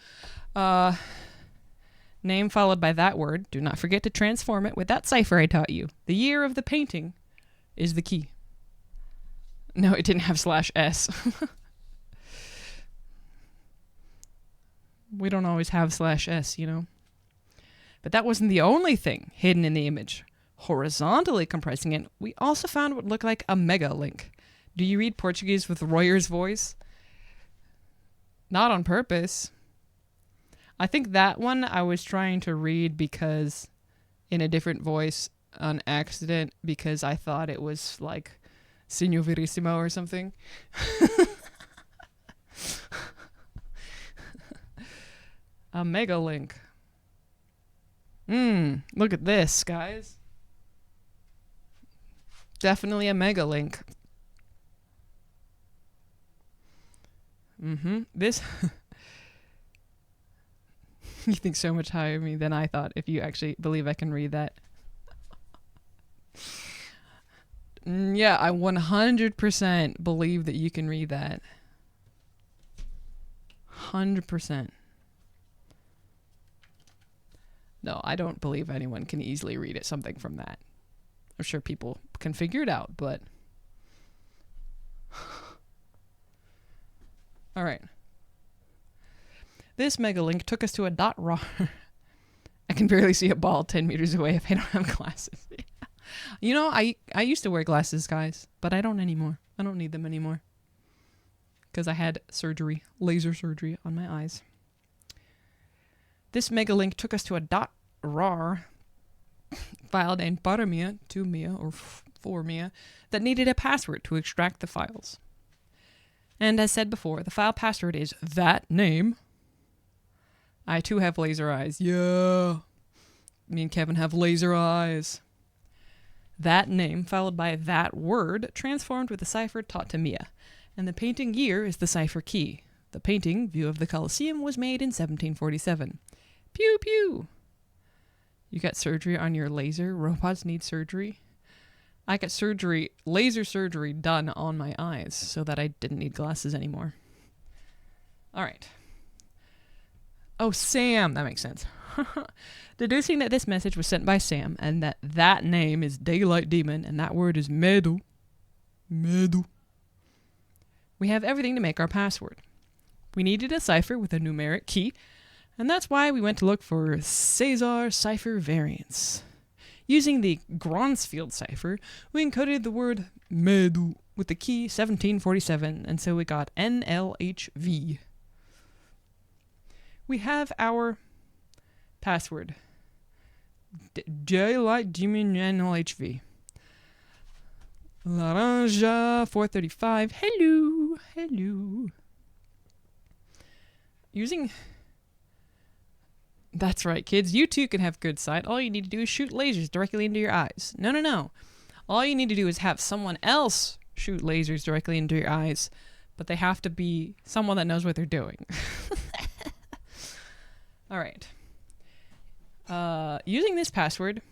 Name followed by that word. Do not forget to transform it with that cipher I taught you. The year of the painting is the key. No, it didn't have /s. We don't always have /s, you know. But that wasn't the only thing hidden in the image. Horizontally compressing it, we also found what looked like a mega link. Do you read Portuguese with Roier's voice? Not on purpose. I think that one I was trying to read because in a different voice on accident because I thought it was like Signor Verissimo or something. A mega link. Look at this, guys. Definitely a mega link. This... You think so much higher of me than I thought, if you actually believe I can read that. Yeah, I 100% believe that you can read that. 100%. No, I don't believe anyone can easily read it, something from that. I'm sure people can figure it out, but... Alright. This megalink took us to a dot raw. I can barely see a ball 10 meters away if I don't have glasses. You know, I used to wear glasses, guys, but I don't anymore. I don't need them anymore. Because I had surgery, laser surgery on my eyes. This megalink took us to a .rar file named para Mia, to Mia, or for Mia, that needed a password to extract the files. And as said before, the file password is that name. I too have laser eyes. Yeah. Me and Kevin have laser eyes. That name, followed by that word, transformed with the cipher taught to Mia. And the painting year is the cipher key. The painting, View of the Colosseum, was made in 1747. Pew pew! You got surgery on your laser? Robots need surgery? I got surgery, laser surgery done on my eyes so that I didn't need glasses anymore. Alright. Oh, Sam! That makes sense. Deducing that this message was sent by Sam and that name is Daylight Demon and that word is Medo. Medo. We have everything to make our password. We needed a cipher with a numeric key, and that's why we went to look for Cesar cipher variants. Using the Gronsfield cipher, we encoded the word Medo with the key 1747, and so we got NLHV. We have our password. Daylight Demon NLHV. Laranja 435. Hello. Hello. Using... That's right, kids. You too can have good sight. All you need to do is shoot lasers directly into your eyes. No, no, no. All you need to do is have someone else shoot lasers directly into your eyes, but they have to be someone that knows what they're doing. All right. Using this password,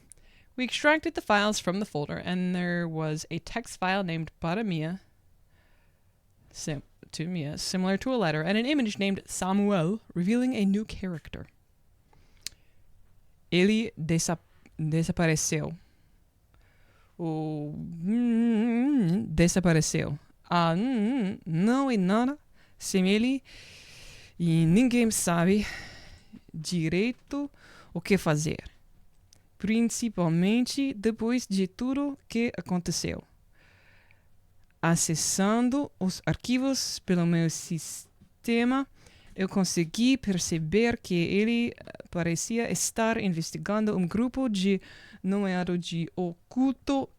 we extracted the files from the folder, and there was a text file named para Mia, similar to a letter, and an image named Samuel, revealing a new character. Ele desapareceu. Desapareceu. Não é nada sem ele e ninguém sabe direito o que fazer. Principalmente depois de tudo que aconteceu. Acessando os arquivos pelo meu sistema, eu consegui perceber que ele parecia estar investigando grupo de nomeado de oculto.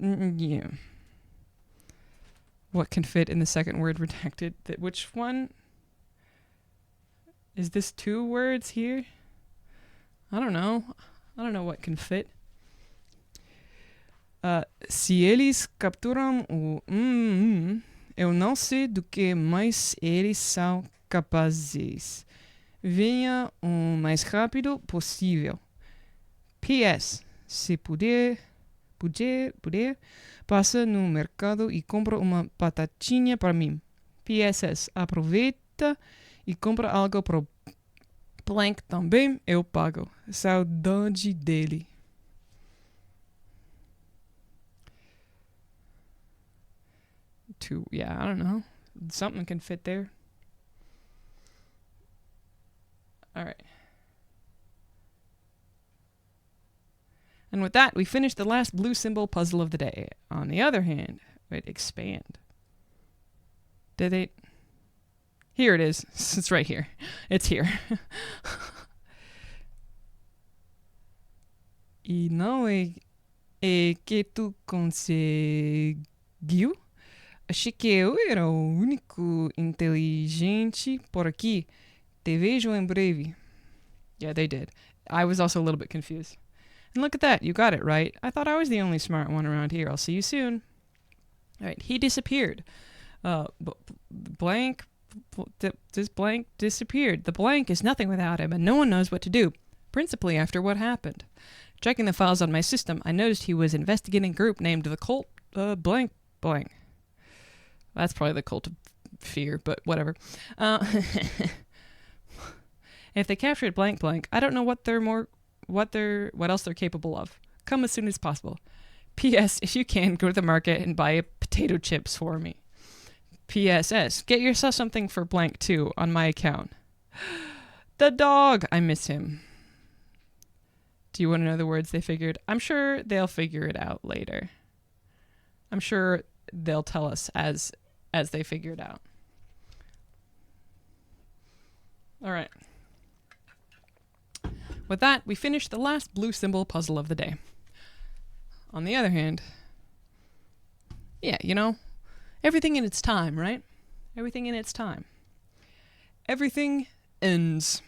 What can fit in the second word redacted? Which one? Is this 2 words here? I don't know. I don't know what can fit. Se eles capturam o... eu não sei do que mais eles são capazes. Venha o mais rápido possível. PS. Se puder, passa no mercado e compra uma batatinha para mim. PSS. Aproveita e compra algo Blank também eu pago. Saudade dele. Yeah, I don't know. Something can fit there. All right. And with that, we finished the last blue symbol puzzle of the day. On the other hand, wait, expand. Did they? Here it is. It's right here. It's here. E não é que tu conseguiu? Achei que eu era o único inteligente por aqui. Te vejo em breve. Yeah, they did. I was also a little bit confused. And look at that, you got it right. I thought I was the only smart one around here. I'll see you soon. All right, he disappeared. This blank disappeared. The blank is nothing without him, and no one knows what to do, principally after what happened. Checking the files on my system, I noticed he was investigating a group named the Cult Blank Blank. That's probably the Cult of Fear, but whatever. If they captured blank blank, I don't know what else they're capable of. Come as soon as possible. P.S. If you can, go to the market and buy potato chips for me. P.S.S. Get yourself something for blank too on my account. The dog! I miss him. Do you want to know the words they figured? I'm sure they'll figure it out later. I'm sure they'll tell us as they figure it out. All right. With that, we finished the last blue symbol puzzle of the day. On the other hand, yeah, you know, everything in its time, right? Everything in its time. Everything ends.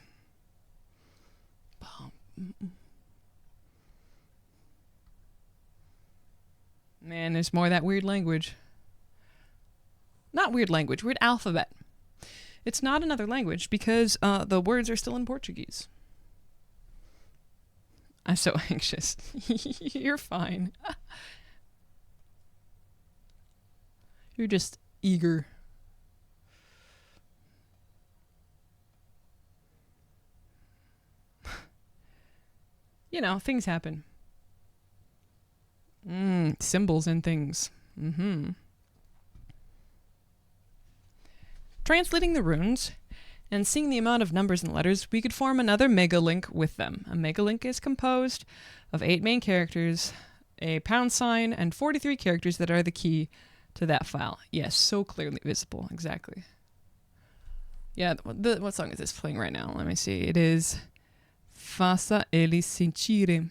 Man, there's more of that weird language. Not weird language, weird alphabet. It's not another language because the words are still in Portuguese. I'm so anxious. You're fine. You're just eager. You know, things happen. Symbols and things. Translating the runes and seeing the amount of numbers and letters, we could form another megalink with them. A megalink is composed of 8 main characters, a £, and 43 characters that are the key to that file. Yes, so clearly visible, exactly. Yeah, what song is this playing right now? Let me see. It is Faça Ele Sentire.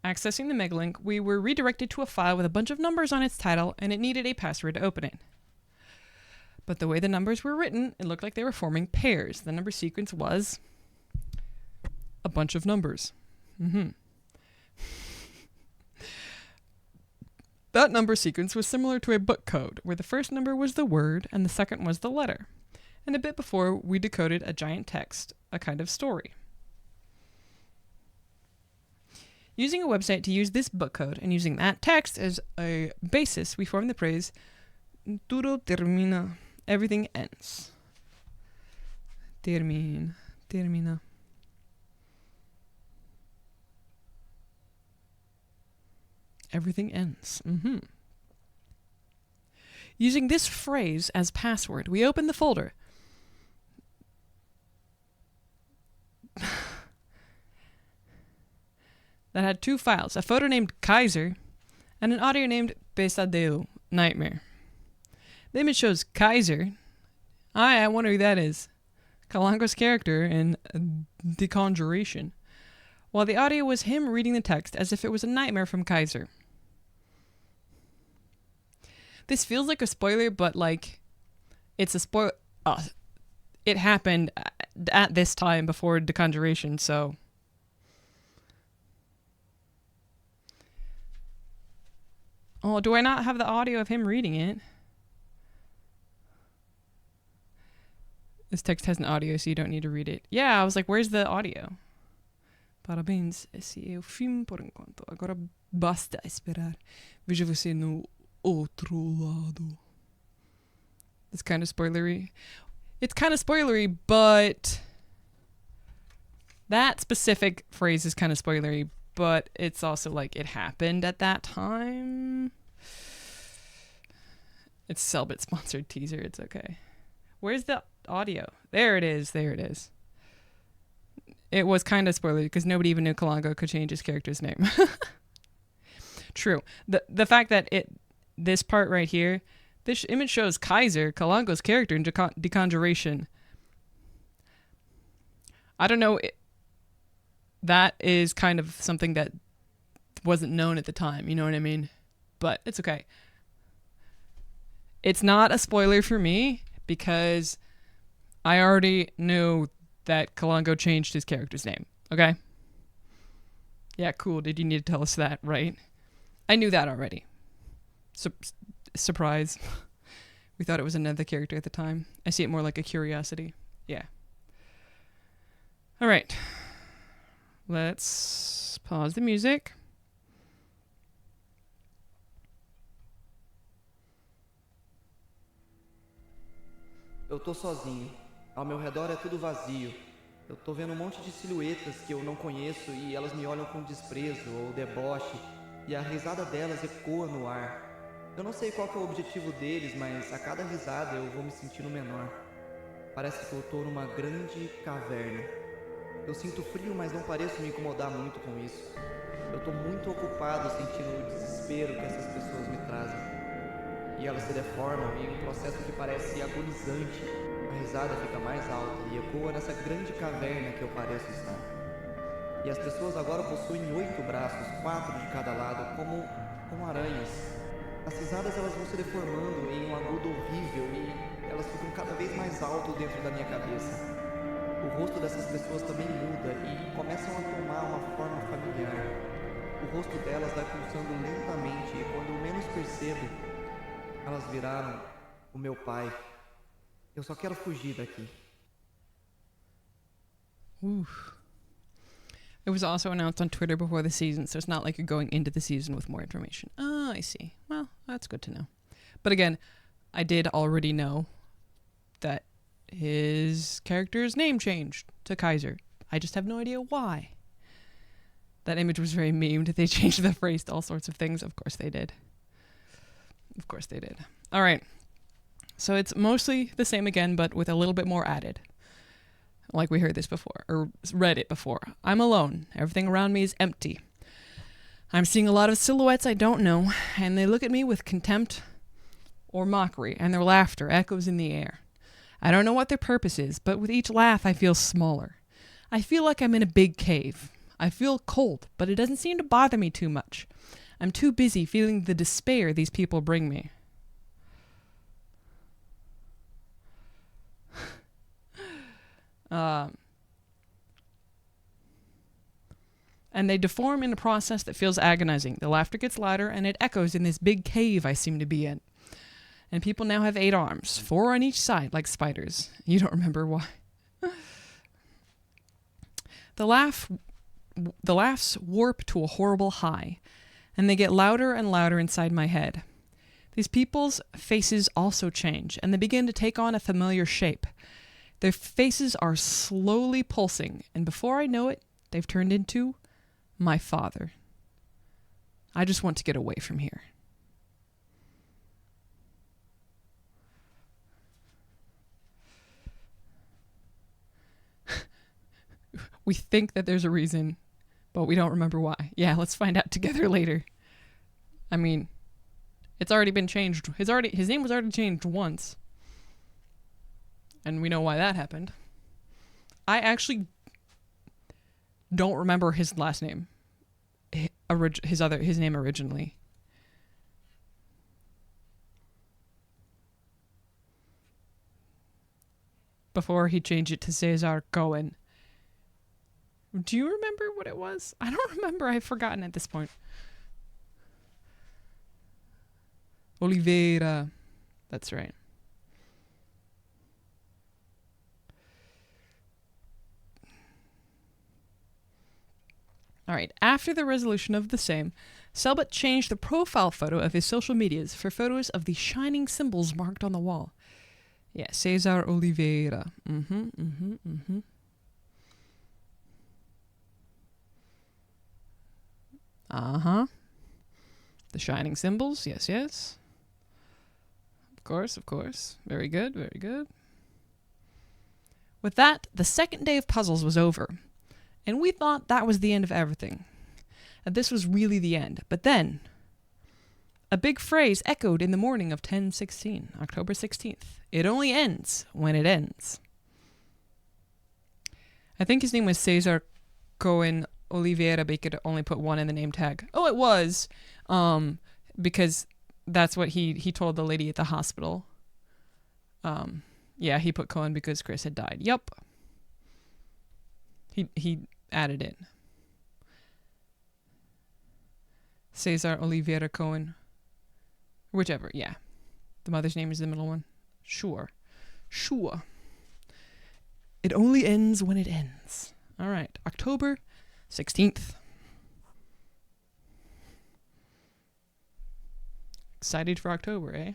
Accessing the megalink, we were redirected to a file with a bunch of numbers on its title, and it needed a password to open it. But the way the numbers were written, it looked like they were forming pairs. The number sequence was a bunch of numbers. That number sequence was similar to a book code, where the first number was the word and the second was the letter. And a bit before, we decoded a giant text, a kind of story. Using a website to use this book code and using that text as a basis, we formed the phrase "Tudo termina," everything ends. Termina. Everything ends. Using this phrase as password, we opened the folder. That had 2 files, a photo named Kaiser and an audio named Pesadelo, Nightmare. The image shows Kaiser. I wonder who that is. Calango's character in Desconjuration. While the audio was him reading the text as if it was a nightmare from Kaiser. This feels like a spoiler, but like, it's a spoiler. It happened at this time before Desconjuration, so... Oh, do I not have the audio of him reading it? This text has an audio, so you don't need to read it. Yeah, I was like, where's the audio? Parabéns, esse é o fim por enquanto. Agora basta esperar. Vejo você no outro lado. It's kind of spoilery. It's kind of spoilery, but that specific phrase is kind of spoilery, but it's also like it happened at that time. It's Cellbit sponsored teaser. It's okay. Where's the audio? There it is. There it is. It was kind of spoilery because nobody even knew Kalango could change his character's name. True. The fact that this part right here, this image shows Kaiser, Kalango's character in Desconjuration. I don't know. That is kind of something that wasn't known at the time. You know what I mean? But it's okay. It's not a spoiler for me because I already knew that Kalango changed his character's name. Okay? Yeah, cool. Did you need to tell us that, right? I knew that already. Surprise. We thought it was another character at the time. I see it more like a curiosity. Yeah. All right. Let's pause the music. Eu tô sozinho. Ao meu redor é tudo vazio. Eu tô vendo um monte de silhuetas que eu não conheço e elas me olham com desprezo ou deboche, e a risada delas ecoa no ar. Eu não sei qual que é o objetivo deles, mas a cada risada eu vou me sentindo menor. Parece que eu tô numa grande caverna. Eu sinto frio, mas não pareço me incomodar muito com isso. Eu tô muito ocupado sentindo o desespero que essas pessoas me trazem. E elas se deformam em um processo que parece agonizante. A risada fica mais alta e ecoa nessa grande caverna que eu pareço estar. E as pessoas agora possuem 8 braços, 4 de cada lado, como aranhas. As risadas elas vão se deformando em um agudo horrível e elas ficam cada vez mais alto dentro da minha cabeça. O rosto dessas pessoas também muda e começam a tomar uma forma familiar. O rosto delas vai pulsando lentamente e quando eu menos percebo, elas viraram o meu pai. Eu só quero fugir daqui. Oof. It was also announced on Twitter before the season, so it's not like you're going into the season with more information. Oh, I see. Well, that's good to know. But again, I did already know that his character's name changed to Kaiser. I just have no idea why. That image was very memed. They changed the phrase to all sorts of things. Of course they did. Of course they did. All right. So it's mostly the same again, but with a little bit more added. Like we heard this before, or read it before. I'm alone. Everything around me is empty. I'm seeing a lot of silhouettes I don't know, and they look at me with contempt or mockery, and their laughter echoes in the air. I don't know what their purpose is, but with each laugh I feel smaller. I feel like I'm in a big cave. I feel cold, but it doesn't seem to bother me too much. I'm too busy feeling the despair these people bring me. And they deform in a process that feels agonizing. The laughter gets louder, and it echoes in this big cave I seem to be in. And people now have 8 arms, 4 on each side, like spiders. You don't remember why. The laughs warp to a horrible high, and they get louder and louder inside my head. These people's faces also change, and they begin to take on a familiar shape. Their faces are slowly pulsing, and before I know it, they've turned into my father. I just want to get away from here. We think that there's a reason, but we don't remember why. Yeah, let's find out together later. I mean, it's already been changed. His name was already changed once. And we know why that happened. I actually don't remember his last name. His name originally. Before he changed it to Cesar Cohen. Do you remember what it was? I don't remember. I've forgotten at this point. Oliveira. That's right. All right. After the resolution of the same, Cellbit changed the profile photo of his social medias for photos of the shining symbols marked on the wall. Yeah, Cesar Oliveira. Uh-huh. The shining symbols. Yes, yes. Of course, of course. Very good, very good. With that, the second day of puzzles was over, and we thought that was the end of everything. And this was really the end. But then, a big phrase echoed in the morning of 10/16, October 16th. It only ends when it ends. I think his name was Cesar Cohen Oliveira, but he could only put one in the name tag. Oh, it was, because that's what he told the lady at the hospital. Yeah, he put Cohen because Chris had died. Yup. He added it. Cesar Oliveira Cohen. Whichever, yeah. The mother's name is the middle one. Sure. Sure. It only ends when it ends. All right, October 16th. Excited for October, eh?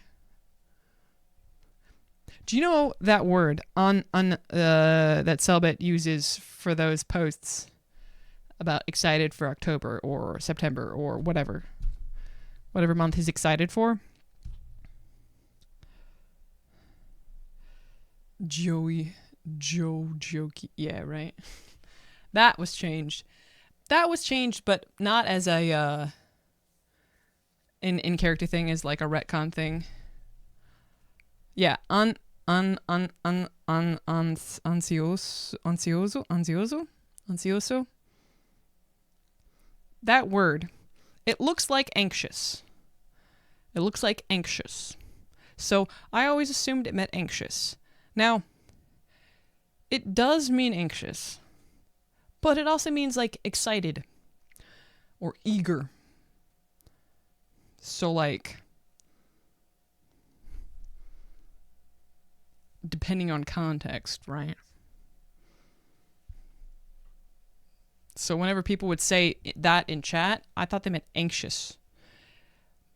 Do you know that word on that Cellbit uses for those posts about excited for October or September or whatever month he's excited for? Jokey. Yeah, right. That was changed. But not as a in character thing, as like a retcon thing. Yeah, ansioso. That word, it looks like anxious. So I always assumed it meant anxious. Now, it does mean anxious, but it also means like excited or eager. So like, depending on context, right? So whenever people would say that in chat, I thought they meant anxious.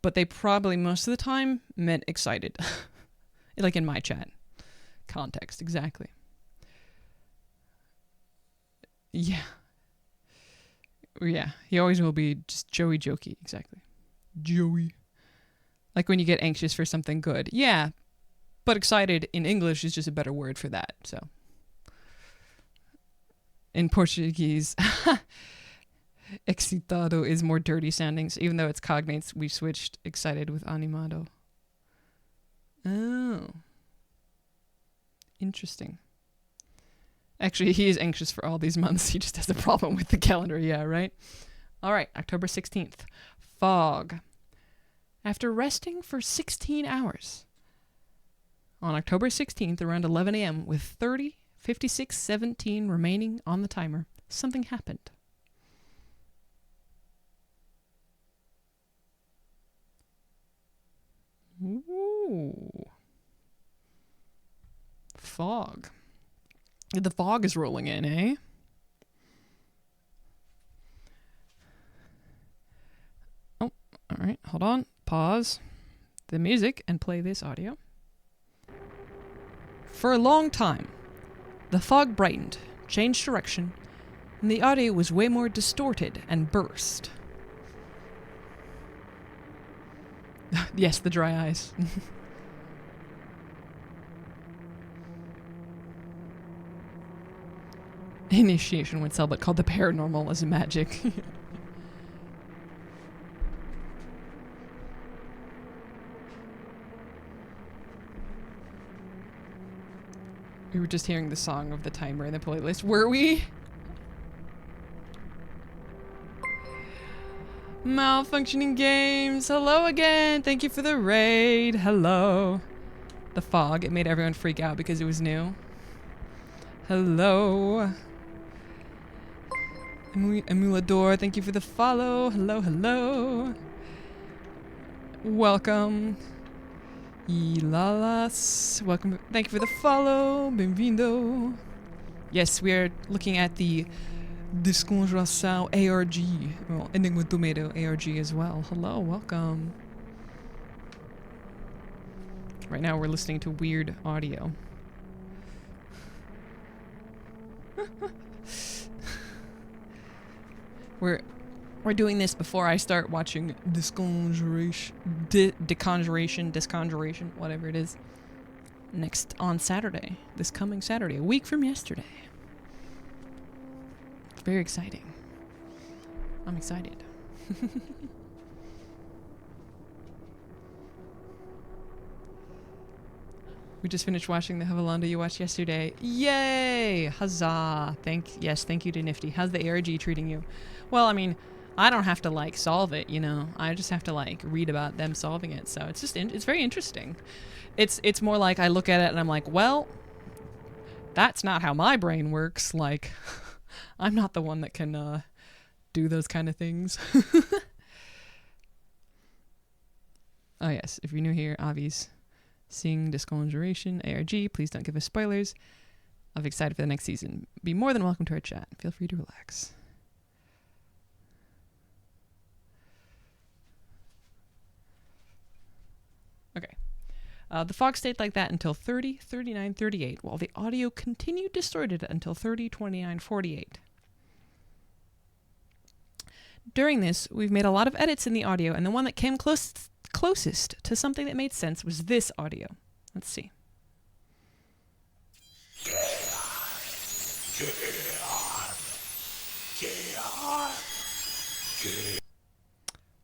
But they probably most of the time meant excited. Like in my chat. Context, exactly. Yeah. Yeah, he always will be just Joey jokey, exactly. Joey. Like when you get anxious for something good. Yeah, but excited in English is just a better word for that, so. In Portuguese, excitado is more dirty sounding, so even though it's cognates, we switched excited with animado. Oh. Interesting. Actually, he is anxious for all these months. He just has a problem with the calendar, yeah, right? All right, October 16th. Fog. After resting for 16 hours. On October 16th, around 11 a.m., with 30, 56, 17 remaining on the timer, something happened. Ooh. Fog. The fog is rolling in, eh? Oh, all right. Hold on. Pause the music and play this audio. For a long time, the fog brightened, changed direction, and the audio was way more distorted and burst. Yes, the dry eyes. Initiation with Cellbit called the paranormal as a magic. We were just hearing the song of the timer in the playlist. Were we? Malfunctioning games. Hello again. Thank you for the raid. Hello. The fog. It made everyone freak out because it was new. Hello. Emulador, thank you for the follow. Hello, hello. Welcome. Ilalas, welcome. Thank you for the follow. Bem-vindo. Yes, we are looking at the Desconjuração ARG. Well, Enigma of Medo ARG as well. Hello, welcome. Right now we're listening to weird audio. We're doing this before I start watching Desconjuration, whatever it is, next on Saturday. This coming Saturday, a week from yesterday. It's very exciting. I'm excited. We just finished watching the Havilanda you watched yesterday. Yay! Huzzah! Thank you to Nifty. How's the ARG treating you? Well, I mean, I don't have to like solve it, you know. I just have to like read about them solving it. So it's just it's very interesting. It's more like I look at it and I'm like, well, that's not how my brain works. Like, I'm not the one that can do those kind of things. Oh yes, if you're new here, Avi's seeing Desconjuration ARG. Please don't give us spoilers. I'm excited for the next season. Be more than welcome to our chat. Feel free to relax. Okay. The fog stayed like that until 30, 39, 38, while the audio continued distorted until 30, 29, 48. During this, we've made a lot of edits in the audio, and the one that came closest to something that made sense was this audio. Let's see.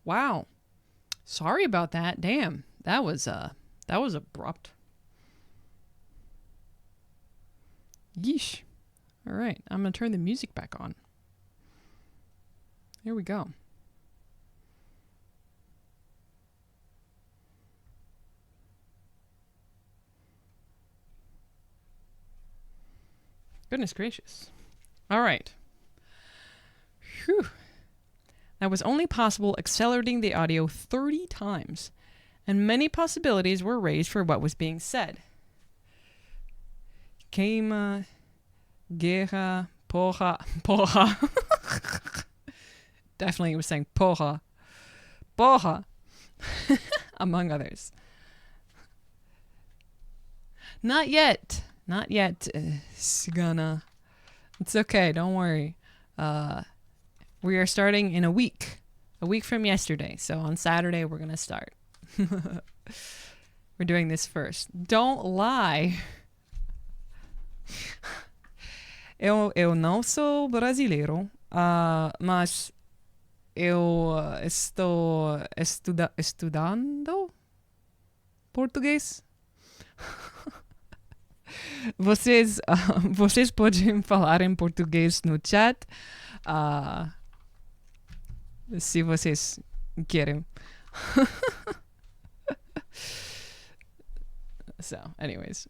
Wow. Sorry about that. Damn. That was abrupt. Yeesh. All right. I'm going to turn the music back on. Here we go. Goodness gracious. All right. Whew. That was only possible accelerating the audio 30 times, and many possibilities were raised for what was being said. Queima, guerra, porra. Definitely was saying porra. Among others. Not yet, Sigana. It's okay, don't worry. We are starting in a week from yesterday. So on Saturday, we're going to start. We're doing this first. Don't lie. Eu não sou brasileiro, mas eu estou estudando português. Vocês podem falar em português no chat, se vocês querem. So, anyways.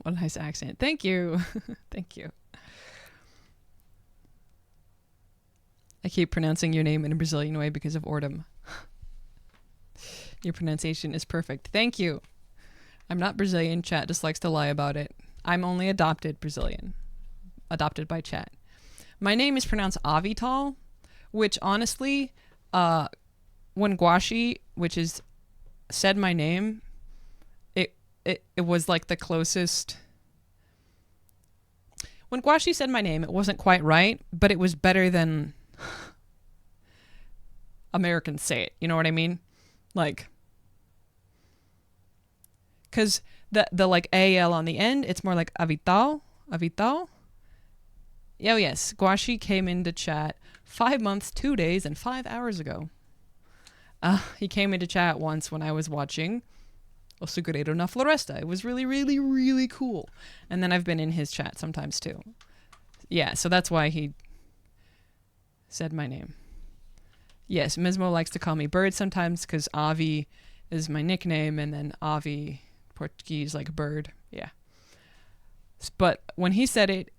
What a nice accent. Thank you. Thank you. I keep pronouncing your name in a Brazilian way because of Ordem. Your pronunciation is perfect. Thank you. I'm not Brazilian. Chat just likes to lie about it. I'm only adopted Brazilian. Adopted by chat. My name is pronounced Avital, which honestly, when Guashi, which is said my name, it was like the closest. When Guashi said my name, it wasn't quite right, but it was better than Americans say it. You know what I mean? Like, because the like AL on the end, it's more like Avital. Oh yes, Guashi came into chat 5 months, 2 days, and 5 hours ago. He came into chat once when I was watching O Segredo na Floresta. It was really, really, really cool. And then I've been in his chat sometimes too. Yeah, so that's why he said my name. Yes, Mismo likes to call me Bird sometimes because Avi is my nickname, and then Avi, Portuguese, like bird. Yeah. But when he said it,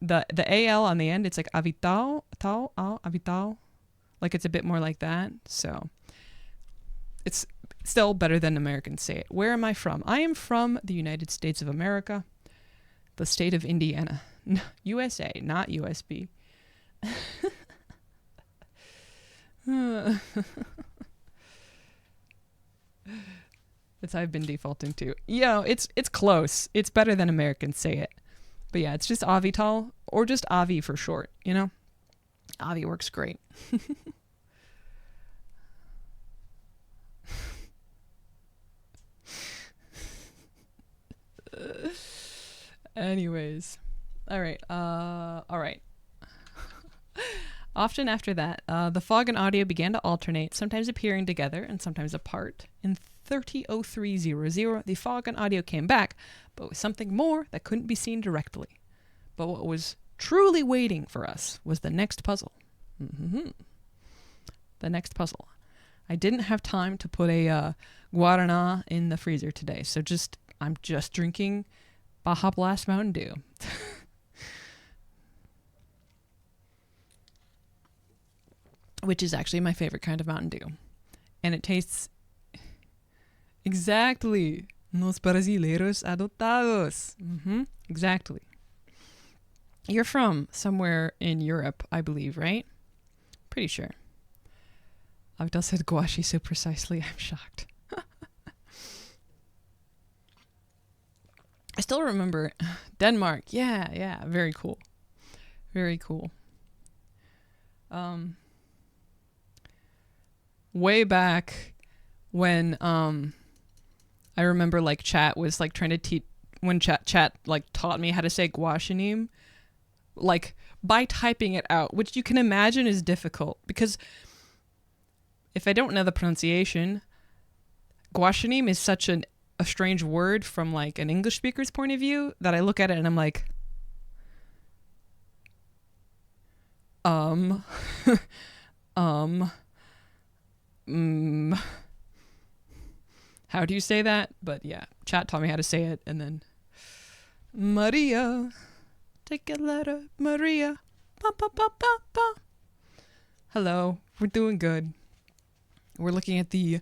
the AL on the end, it's like Avital, Avital. Like it's a bit more like that. So it's still better than Americans say it. Where am I from? I am from the United States of America, the state of Indiana. USA, not USB. That's how I've been defaulting to. Yeah, it's close. It's better than Americans say it. But yeah, it's just Avital, or just Avi for short, you know? Avi works great. Anyways. All right. Often after that, the fog and audio began to alternate, sometimes appearing together and sometimes apart. In 300300, the fog and audio came back, but with something more that couldn't be seen directly. But what was truly waiting for us was the next puzzle. The next puzzle. I didn't have time to put a Guaraná in the freezer today, so I'm just drinking Baja Blast Mountain Dew. Which is actually my favorite kind of Mountain Dew. And it tastes exactly Los brasileiros adoptados. Exactly. You're from somewhere in Europe, I believe, right? Pretty sure. Avdal said gouache so precisely, I'm shocked. I still remember Denmark. Yeah, very cool. Very cool. Way back when I remember like chat was like trying to teach, when chat like taught me how to say guaxinim, like by typing it out, which you can imagine is difficult because if I don't know the pronunciation, guaxinim is such a strange word from like an English speaker's point of view that I look at it and I'm like, how do you say that? But yeah, chat taught me how to say it, and then Maria, take a letter, Maria. Ba, ba, ba, ba, ba. Hello, we're doing good. We're looking at the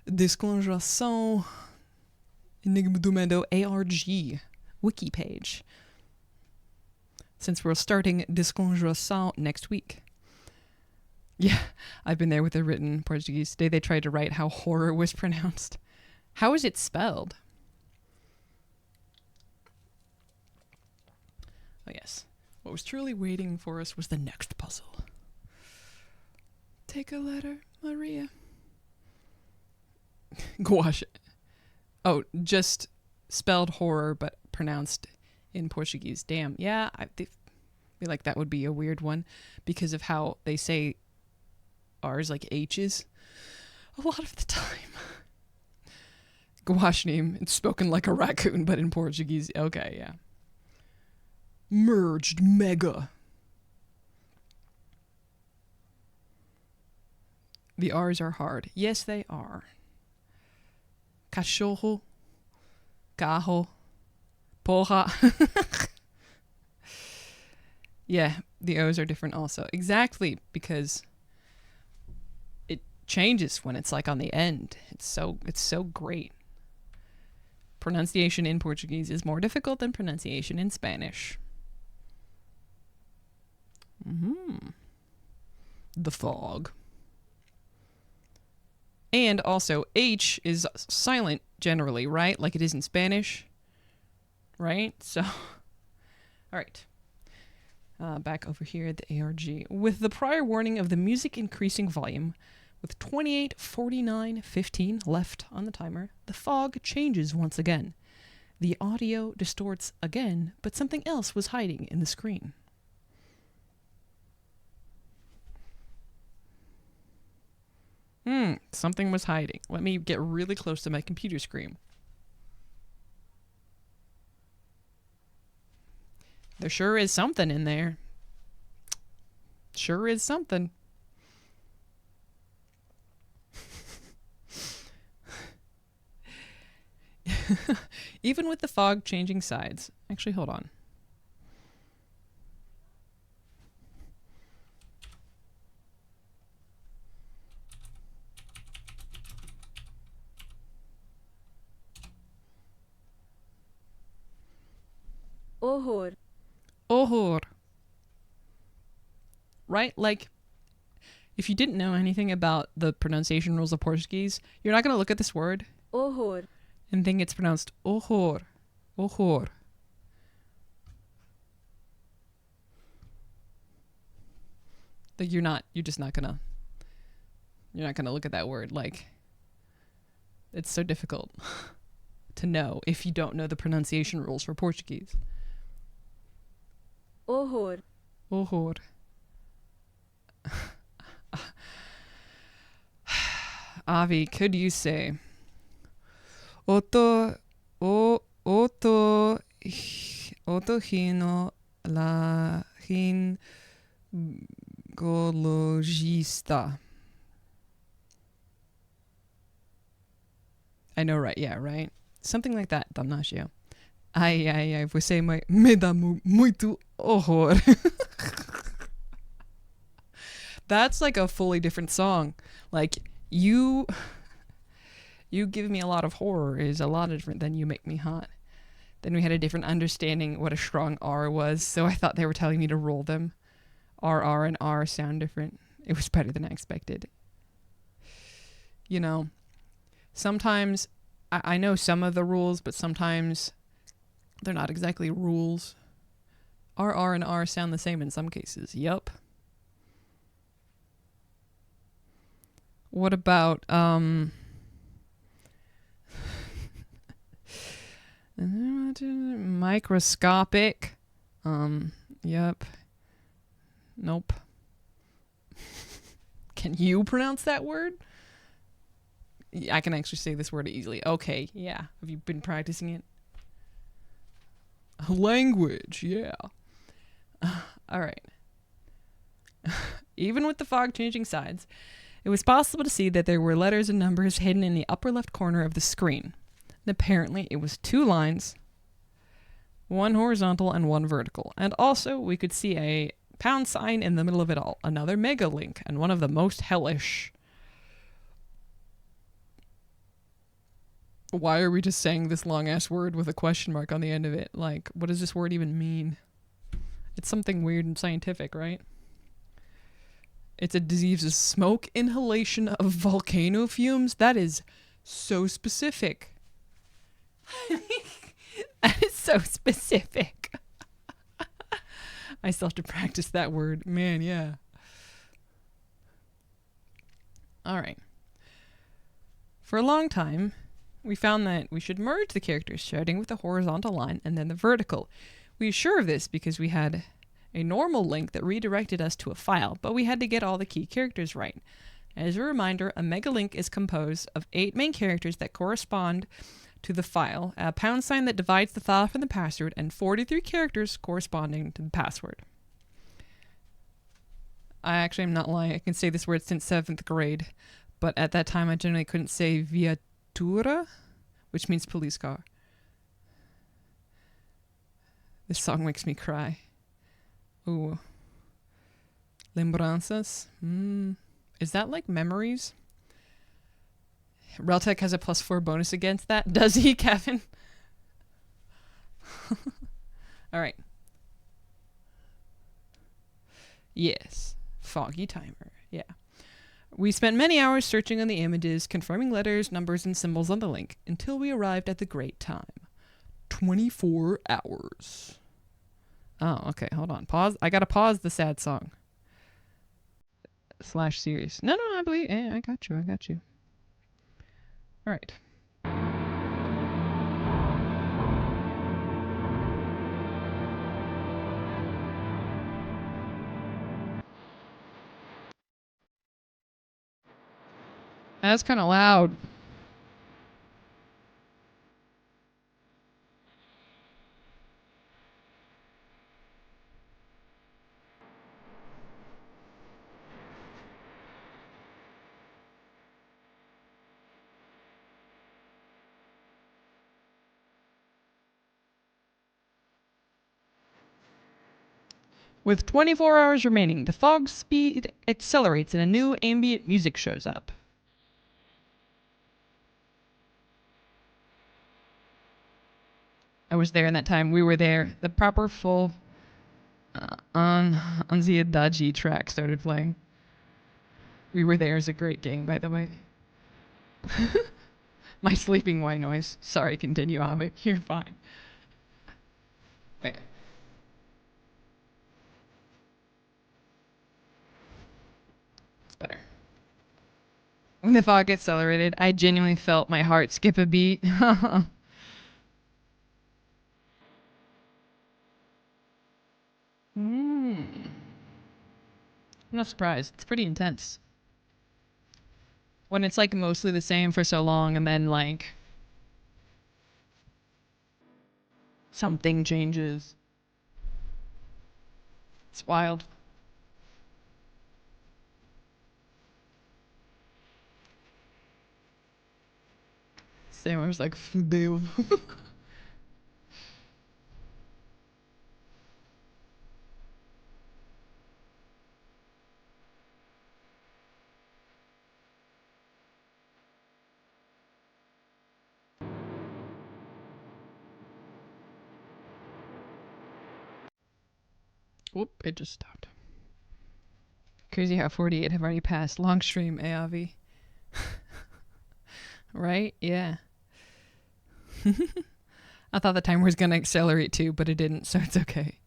Desconjuração Enigma do Medo ARG wiki page. Since we're starting Desconjuração next week. Yeah, I've been there with the written Portuguese. Today they tried to write how horror was pronounced. How is it spelled? Oh yes. What was truly waiting for us was the next puzzle. Take a letter, Maria. Gouache. Oh, just spelled horror but pronounced in Portuguese. Damn. Yeah, I feel like that would be a weird one because of how they say R's like H's a lot of the time. Gouache name, it's spoken like a raccoon, but in Portuguese. Okay, yeah. Merged mega. The R's are hard. Yes, they are. Cachorro. Carro. Porra. Yeah, the O's are different also. Exactly, because it changes when it's like on the end. It's so great. Pronunciation in Portuguese is more difficult than pronunciation in Spanish. The fog. And also, H is silent generally, right? Like it is in Spanish. Right? So, all right. Back over here at the ARG. With the prior warning of the music increasing volume, with 28:49:15 left on the timer, the fog changes once again. The audio distorts again, but something else was hiding in the screen. Something was hiding. Let me get really close to my computer screen. There sure is something in there. Sure is something. Even with the fog changing sides. Actually, hold on. Horror. Horror. right? Like, if you didn't know anything about the pronunciation rules of Portuguese, you're not going to look at this word horror, and think it's pronounced horror, horror. Like, you're just not gonna look at that word. Like, it's so difficult to know if you don't know the pronunciation rules for Portuguese. horror, Horror. Avi, could you say Oto hino la gologista? I know, right? Yeah, right? Something like that, Damnatio. Ai, você me dá muito horror. That's like a fully different song. Like, you give me a lot of horror is a lot different than you make me hot. Then we had a different understanding what a strong R was, so I thought they were telling me to roll them. RR and R sound different. It was better than I expected. You know, sometimes I know some of the rules, but sometimes they're not exactly rules. RR and R sound the same in some cases. Yup. What about microscopic? Yep. Nope. Can you pronounce that word? I can actually say this word easily. Okay, yeah. Have you been practicing it? Language, yeah. All right. Even with the fog changing sides, it was possible to see that there were letters and numbers hidden in the upper left corner of the screen. And apparently it was 2 lines, one horizontal and one vertical. And also we could see a pound sign in the middle of it all, another mega link, and one of the most hellish. Why are we just saying this long ass word with a question mark on the end of it? Like, what does this word even mean? It's something weird and scientific, right? It's a disease of smoke inhalation of volcano fumes. That is so specific. That is so specific. I still have to practice that word. Man, yeah. All right. For a long time, we found that we should merge the characters, starting with the horizontal line and then the vertical. We were sure of this because we had a normal link that redirected us to a file, but we had to get all the key characters right. As a reminder, a megalink is composed of 8 main characters that correspond to the file, a pound sign that divides the file from the password, and 43 characters corresponding to the password. I actually am not lying. I can say this word since 7th grade, but at that time I generally couldn't say viatura, which means police car. This song makes me cry. Ooh. Lembranças? Is that like memories? Reltec has a +4 bonus against that. Does he, Kevin? Alright. Yes. Foggy timer. Yeah. We spent many hours searching on the images, confirming letters, numbers, and symbols on the link, until we arrived at the great time. 24 hours. Oh, okay, hold on. Pause. I gotta pause the sad song. /series. No, I believe. I got you. All right. That's kind of loud. With 24 hours remaining, the fog speed accelerates and a new ambient music shows up. I was there in that time. We were there. The proper full On the Adachi track started playing. We Were There is a great game, by the way. My sleeping white noise. Sorry, continue, Avi. You're fine. Wait. It's better. When the fog accelerated, I genuinely felt my heart skip a beat. I'm not surprised. It's pretty intense. When it's like mostly the same for so long and then like something changes. It's wild. Same, I was like, fudeu. Whoop, it just stopped. Crazy how 48 have already passed. Long stream, AAV. Right? Yeah. I thought the timer was going to accelerate too, but it didn't, so it's okay.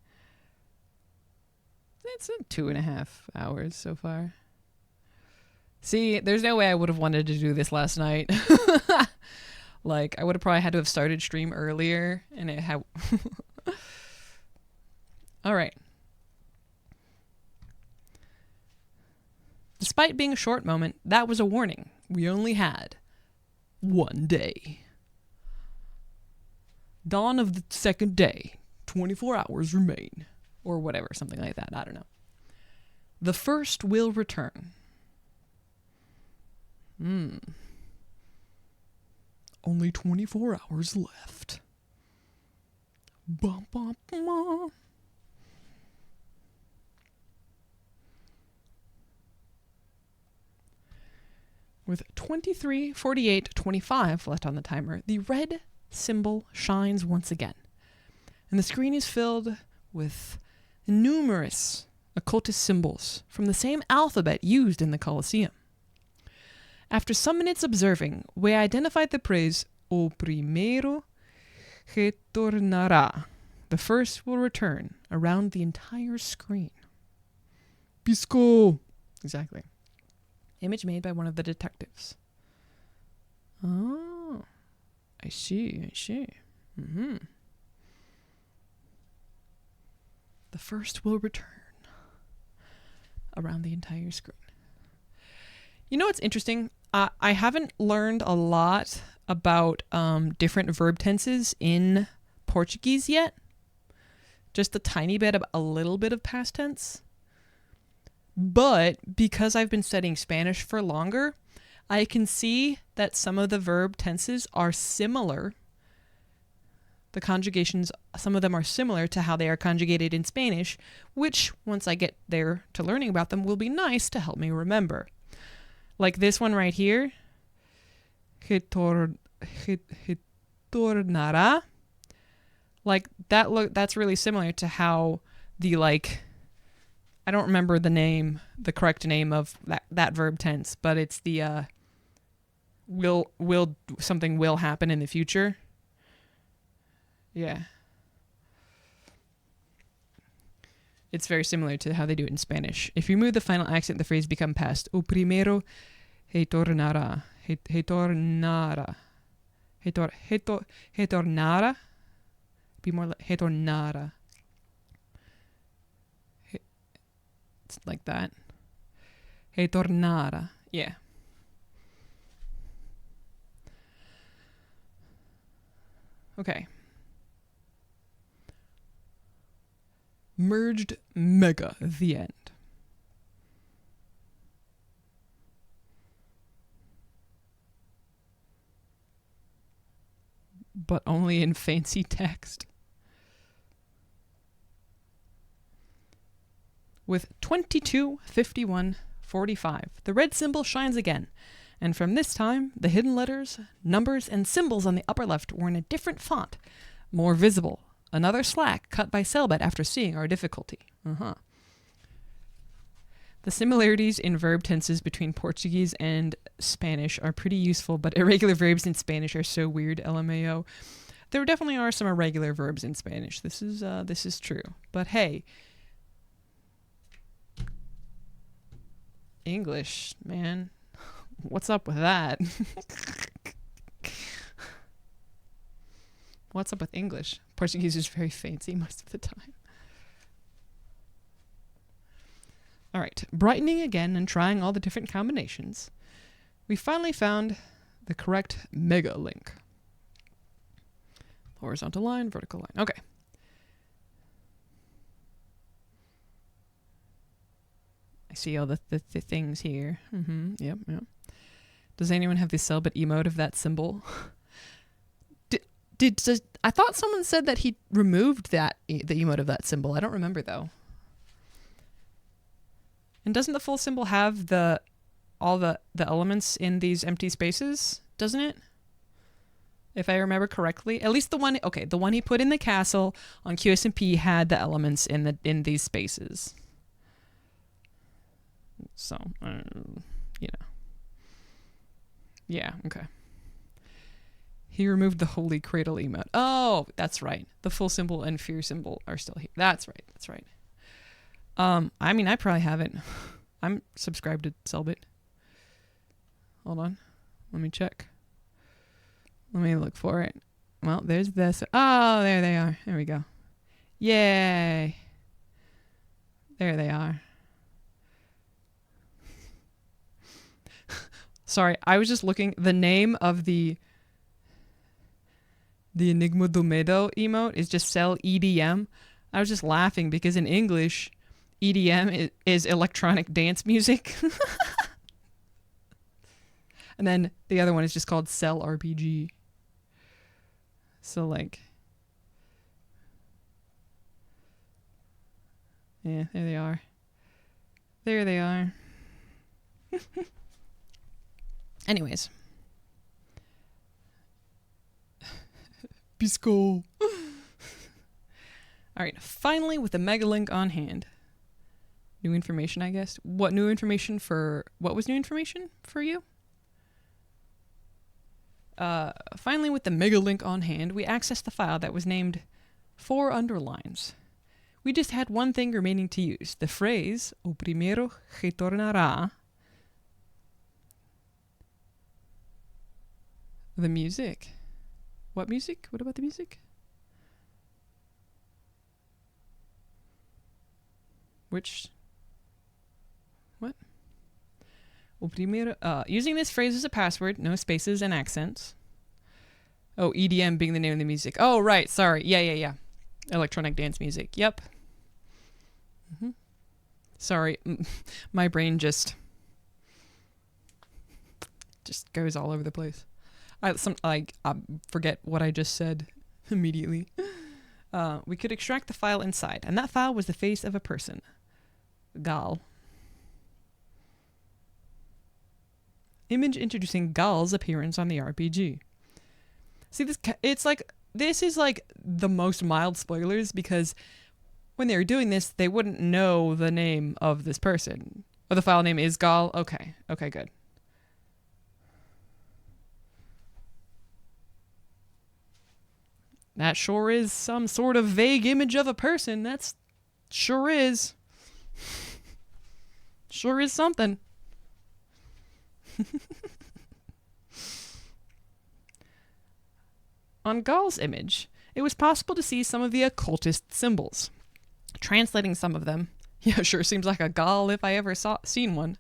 It's 2.5 hours so far. See, there's no way I would have wanted to do this last night. Like, I would have probably had to have started stream earlier, and it had... Alright. Despite being a short moment, that was a warning. We only had one day. Dawn of the second day. 24 hours remain. Or whatever, something like that. I don't know. The first will return. Only 24 hours left. Bum, bum, bum. With 23, 48, 25 left on the timer, the red symbol shines once again, and the screen is filled with numerous occultist symbols from the same alphabet used in the Colosseum. After some minutes observing, we identified the phrase "O primero retornará," the first will return, around the entire screen. Pisco! Exactly. Image made by one of the detectives. Oh, I see. The first will return around the entire screen. You know what's interesting? I haven't learned a lot about different verb tenses in Portuguese yet. Just a tiny bit, a little bit of past tense. But because I've been studying Spanish for longer, I can see that some of the verb tenses are similar. The conjugations, some of them are similar to how they are conjugated in Spanish, which, once I get there to learning about them, will be nice to help me remember. Like this one right here. Retornará. Like that's really similar to how the I don't remember the correct name of that verb tense, but it's the something will happen in the future. Yeah. It's very similar to how they do it in Spanish. If you remove the final accent, the phrase becomes past. O primero retornará. Retornará. Retornará. Be more like retornará. It's like that. Retornará. Yeah. Okay. Merged mega, the end. But only in fancy text. With 22, 51, 45, the red symbol shines again, and from this time, the hidden letters, numbers, and symbols on the upper left were in a different font, more visible. Another slack cut by Cellbit after seeing our difficulty. Uh-huh. The similarities in verb tenses between Portuguese and Spanish are pretty useful, but irregular verbs in Spanish are so weird, LMAO. There definitely are some irregular verbs in Spanish. This is true. But hey, English, man. What's up with that? What's up with English? Portuguese is very fancy most of the time. All right, brightening again and trying all the different combinations, we finally found the correct mega link. Horizontal line, vertical line. Okay. I see all the things here. Yep. Does anyone have the Cellbit emote of that symbol? I thought someone said that he removed the emote of that symbol. I don't remember though. And doesn't the full symbol have all the elements in these empty spaces? Doesn't it? If I remember correctly, at least the one he put in the castle on QSMP had the elements in these spaces. So, yeah, okay. He removed the Holy Cradle emote. Oh, that's right. The full symbol and fear symbol are still here. That's right. I mean, I probably haven't. I'm subscribed to Cellbit. Hold on. Let me check. Let me look for it. Well, there's this. Oh, there they are. There we go. Yay. There they are. Sorry, I was just looking. The name of the Enigma do Medo emote is just Cell EDM. I was just laughing because in English, EDM is electronic dance music. And then the other one is just called Cell RPG. So like, yeah, there they are. There they are. Anyways. Bisco. All right, finally with the mega link on hand. New information, I guess. What was new information for you? Finally with the mega link on hand, we accessed the file that was named 4 underlines. We just had one thing remaining to use, the phrase, o primeiro retornará. The music. What music? What about the music? What? O primeiro, using this phrase as a password, no spaces and accents. Oh, EDM being the name of the music. Oh, right. Sorry. Yeah. Electronic dance music. Yep. Sorry. My brain just goes all over the place. I forget what I just said immediately. We could extract the file inside, and that file was the face of a person. Gal. Image introducing Gal's appearance on the RPG. See, this is like the most mild spoilers because when they were doing this, they wouldn't know the name of this person. Oh, the file name is Gal? Okay, good. That sure is some sort of vague image of a person. That's sure is. Sure is something. On Gal's image, it was possible to see some of the occultist symbols. Translating some of them, yeah, sure seems like a Gal if I ever seen one.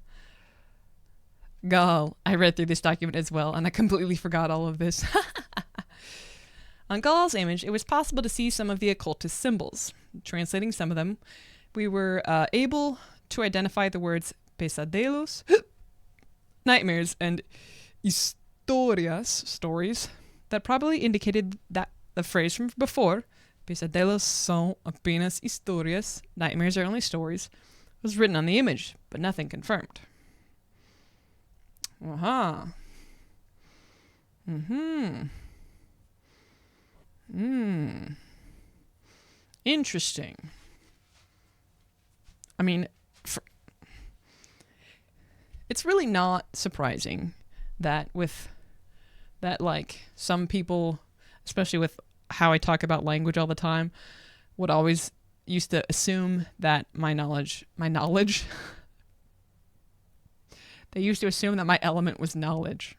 Gal, I read through this document as well, and I completely forgot all of this. On Gal's image, it was possible to see some of the occultist symbols. Translating some of them, we were able to identify the words pesadelos, nightmares, and historias, stories, that probably indicated that the phrase from before, pesadelos son apenas historias, nightmares are only stories, was written on the image, but nothing confirmed. Aha. Interesting. I mean, it's really not surprising that with that, like, some people, especially with how I talk about language all the time, would always used to assume that my knowledge, they used to assume that my element was knowledge.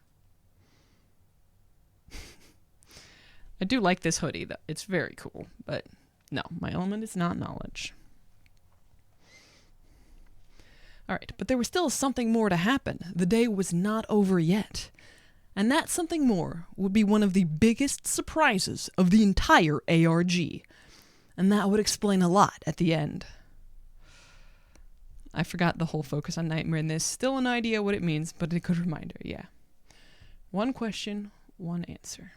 I do like this hoodie, though. It's very cool, but no, my element is not knowledge. All right, but there was still something more to happen. The day was not over yet. And that something more would be one of the biggest surprises of the entire ARG. And that would explain a lot at the end. I forgot the whole focus on nightmare in this. Still no idea what it means, but a good reminder, yeah. One question, one answer.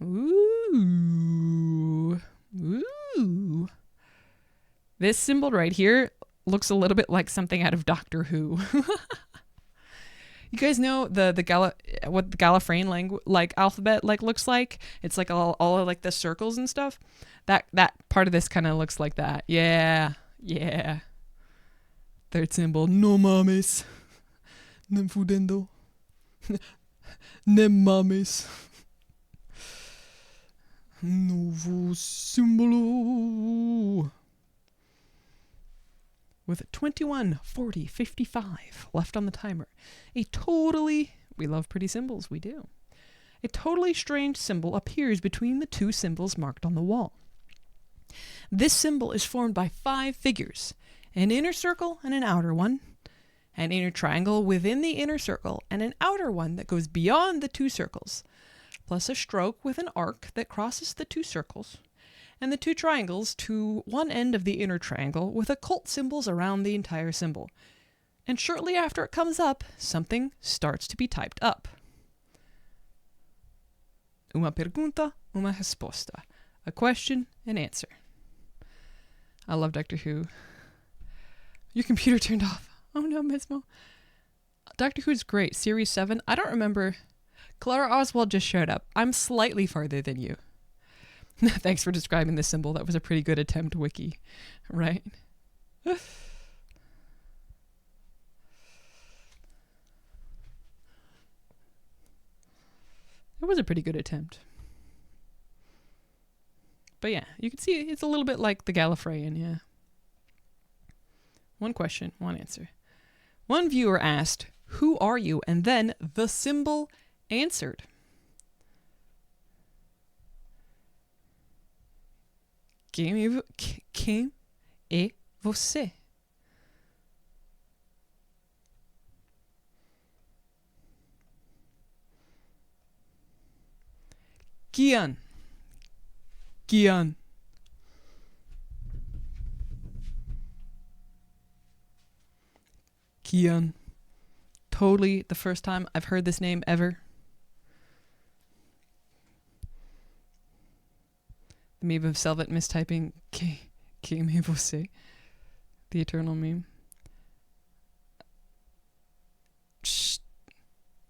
Ooh. Ooh. This symbol right here looks a little bit like something out of Doctor Who. You guys know what the Gallifreyan language, like, alphabet, like, looks like? It's like all of, like, the circles and stuff. That part of this kind of looks like that. Yeah. Third symbol, no mames. Nem fudendo. Nem mames. Novo símbolo. With 21, 40, 55 left on the timer. We love pretty symbols, we do. A totally strange symbol appears between the two symbols marked on the wall. This symbol is formed by 5 figures, an inner circle and an outer one, an inner triangle within the inner circle, and an outer one that goes beyond the 2 circles, plus a stroke with an arc that crosses the 2 circles, and the 2 triangles to one end of the inner triangle with occult symbols around the entire symbol. And shortly after it comes up, something starts to be typed up. Uma pergunta, uma resposta. A question, an answer. I love Doctor Who. Your computer turned off. Oh no, Mesmo. Doctor Who's great. Series 7. I don't remember. Clara Oswald just showed up. I'm slightly farther than you. Thanks for describing the symbol. That was a pretty good attempt, Wiki. Right? It was a pretty good attempt. But yeah, you can see it's a little bit like the Gallifreyan, yeah. One question, one answer. One viewer asked, "Who are you?" And then the symbol answered. Quem é você? Kian. Totally the first time I've heard this name ever. The meme of Cellbit mistyping Quem é você? The eternal meme. Shh.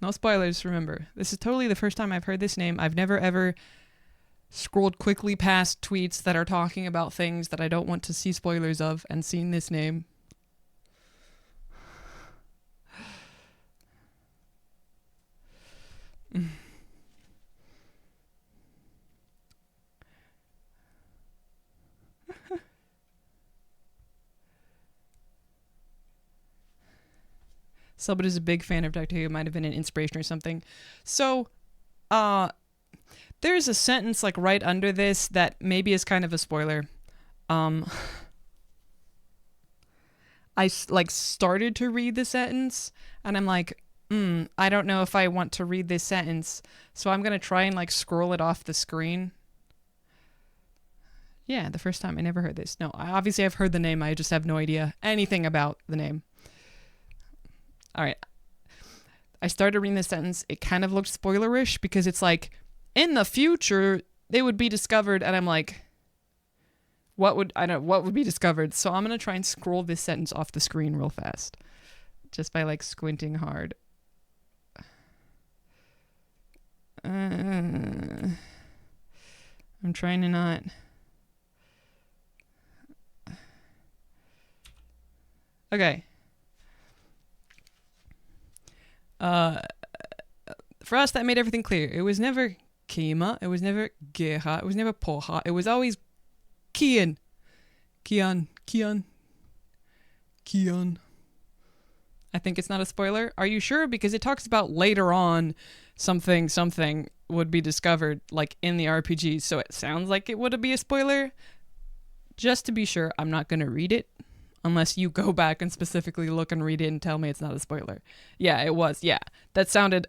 No spoilers, remember. This is totally the first time I've heard this name. I've never ever scrolled quickly past tweets that are talking about things that I don't want to see spoilers of and seen this name. Cellbit is a big fan of Doctor Who. Might have been an inspiration or something. So, there's a sentence like right under this that maybe is kind of a spoiler. I like started to read the sentence and I'm like, I don't know if I want to read this sentence, so I'm gonna try and like scroll it off the screen. Yeah, the first time I never heard this. No, obviously I've heard the name. I just have no idea anything about the name. All right. I started reading this sentence. It kind of looked spoilerish because it's like, in the future, they would be discovered. And I'm like, what would be discovered? So I'm going to try and scroll this sentence off the screen real fast. Just by like squinting hard. I'm trying to not. Okay. For us, that made everything clear. It was never Kima. It was never Geha. It was never Poha. It was always Kian. Kian. Kian. Kian. I think it's not a spoiler. Are you sure? Because it talks about later on something would be discovered, like in the RPG. So it sounds like it would be a spoiler. Just to be sure, I'm not going to read it unless you go back and specifically look and read it and tell me it's not a spoiler. Yeah, it was. Yeah, that sounded...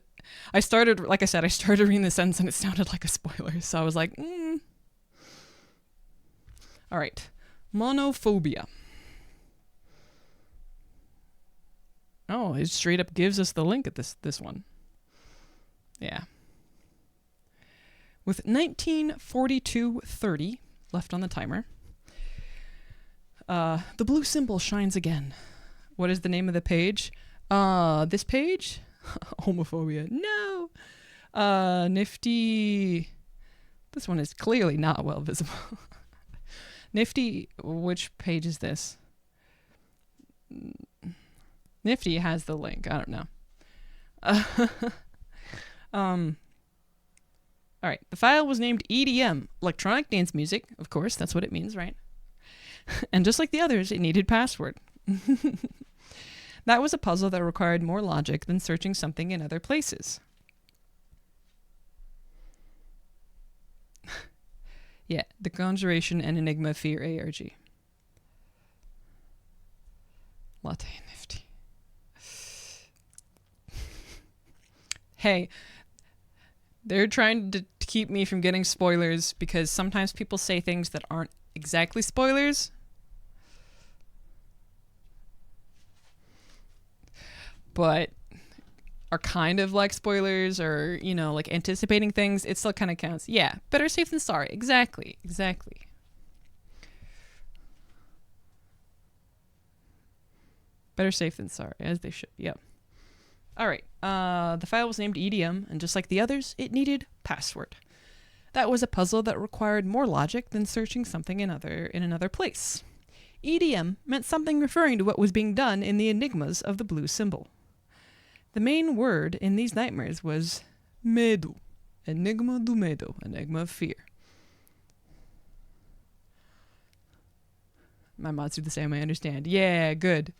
I started reading the sentence and it sounded like a spoiler. So I was like, All right. Monophobia. Oh, it straight up gives us the link at this one. Yeah. With 1942:30 left on the timer, the blue symbol shines again. What is the name of the page? This page? Homophobia. No! Nifty... This one is clearly not well visible. Nifty... Which page is this? Nifty has the link. I don't know. Alright. The file was named EDM. Electronic Dance Music. Of course, that's what it means, right? And just like the others, it needed password. That was a puzzle that required more logic than searching something in other places. Yeah, Desconjuração Enigma of Fear ARG. Latte Nifty. Hey, they're trying to keep me from getting spoilers because sometimes people say things that aren't exactly spoilers. But are kind of like spoilers or, you know, like anticipating things. It still kind of counts. Yeah, better safe than sorry. Exactly. Better safe than sorry, as they should. Yep. All right. The file was named EDM, and just like the others, it needed password. That was a puzzle that required more logic than searching something in another place. EDM meant something referring to what was being done in the enigmas of the blue symbol. The main word in these nightmares was Medo. Enigma do Medo. Enigma of Fear. My mods do the same, I understand. Yeah, good.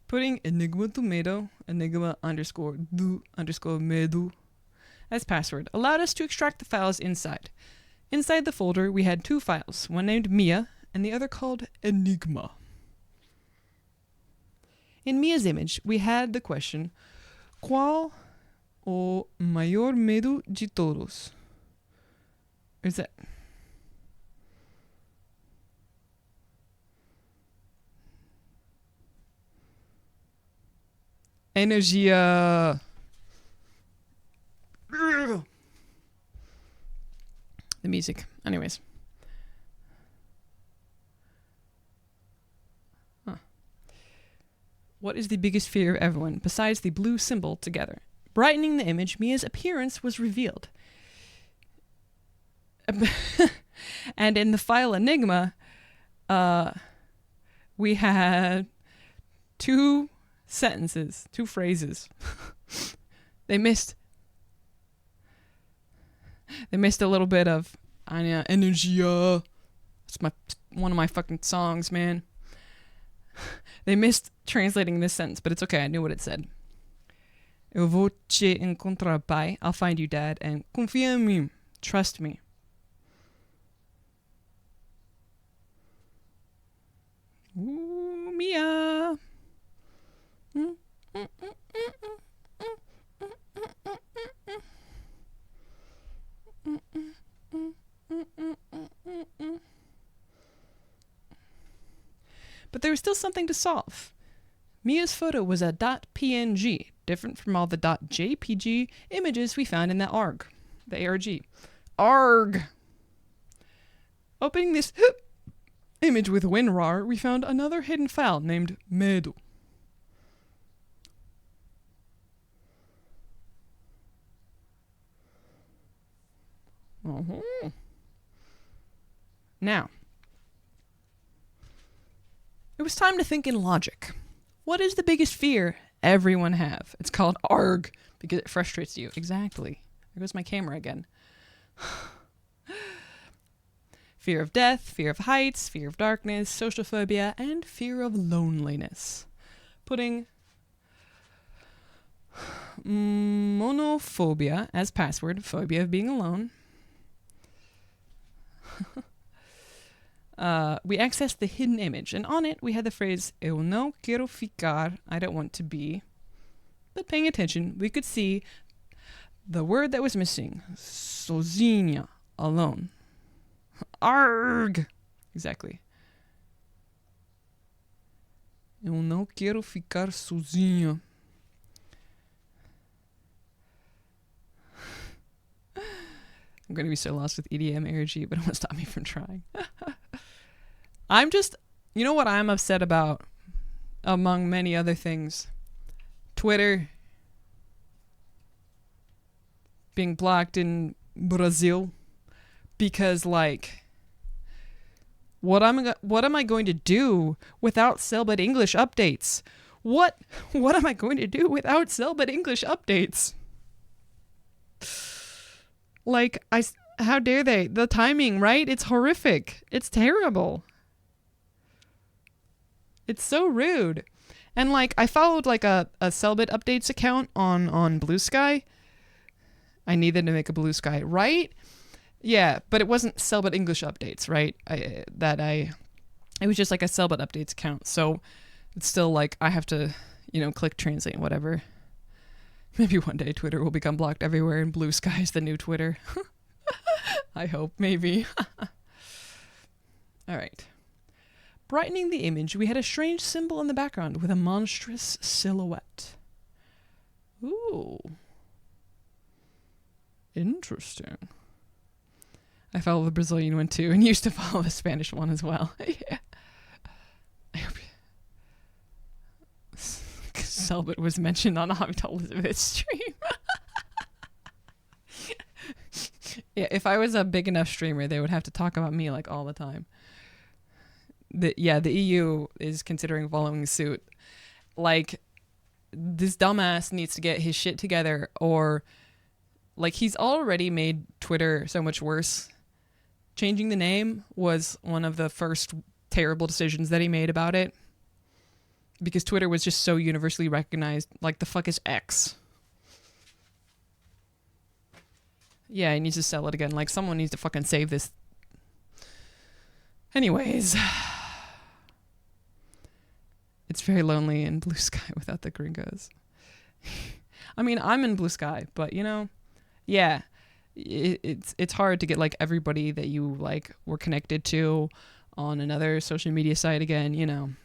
Putting Enigma do Medo, Enigma _ Medo as password allowed us to extract the files inside. Inside the folder, we had two files, one named Mia and the other called Enigma. In Mia's image, we had the question, ¿Cuál o maior medo de todos? Or is that... Energia. The music. Anyways. What is the biggest fear of everyone besides the blue symbol together? Brightening the image, Mia's appearance was revealed. And in the file Enigma, we had two sentences, two phrases. They missed a little bit of Energia. It's one of my fucking songs, man. They missed translating this sentence, but it's okay. I knew what it said. Eu vou te encontrar, pai. I'll find you, dad. And confia em mim. Trust me. Ooh, Mia. But there was still something to solve. Mia's photo was a .png, different from all the .jpg images we found in the ARG. The ARG. ARG! Opening this image with WinRAR, we found another hidden file named Medo. Now, It was time to think in logic. What is the biggest fear everyone have? It's called ARG because it frustrates you. Exactly. There goes my camera again. Fear of death, fear of heights, fear of darkness, social phobia, and fear of loneliness. Putting monophobia as password, phobia of being alone. We accessed the hidden image, and on it we had the phrase, Eu não quero ficar, I don't want to be. But paying attention, we could see the word that was missing, sozinha, alone. Arg! Exactly. Eu não quero ficar sozinha. I'm going to be so lost with EDM energy, but it won't stop me from trying. I'm just, you know what I'm upset about, among many other things? Twitter being blocked in Brazil because, like, what am I going to do without Cellbit English updates? What am I going to do without Cellbit English updates? Like, how dare they? The timing, right? It's horrific. It's terrible. It's so rude. And, like, I followed, like, a Cellbit updates account on Blue Sky. I needed to make a Blue Sky, right? Yeah, but it wasn't Cellbit English updates, right? It was just, like, a Cellbit updates account. So it's still, like, I have to, click translate and whatever. Maybe one day Twitter will become blocked everywhere and Blue Sky is the new Twitter. I hope, maybe. All right. Brightening the image, we had a strange symbol in the background with a monstrous silhouette. Ooh. Interesting. I follow the Brazilian one too and used to follow the Spanish one as well. Yeah. I hope Cellbit was mentioned on Hobby Elizabeth's stream. Yeah, if I was a big enough streamer, they would have to talk about me like all the time. The EU is considering following suit. Like, this dumbass needs to get his shit together, or, like, he's already made Twitter so much worse. Changing the name was one of the first terrible decisions that he made about it. Because Twitter was just so universally recognized. Like, the fuck is X? Yeah, he needs to sell it again. Like, someone needs to fucking save this. Anyways. It's very lonely in Blue Sky without the gringos. I mean, I'm in Blue Sky, but, yeah. It's hard to get, like, everybody that you, like, were connected to on another social media site again,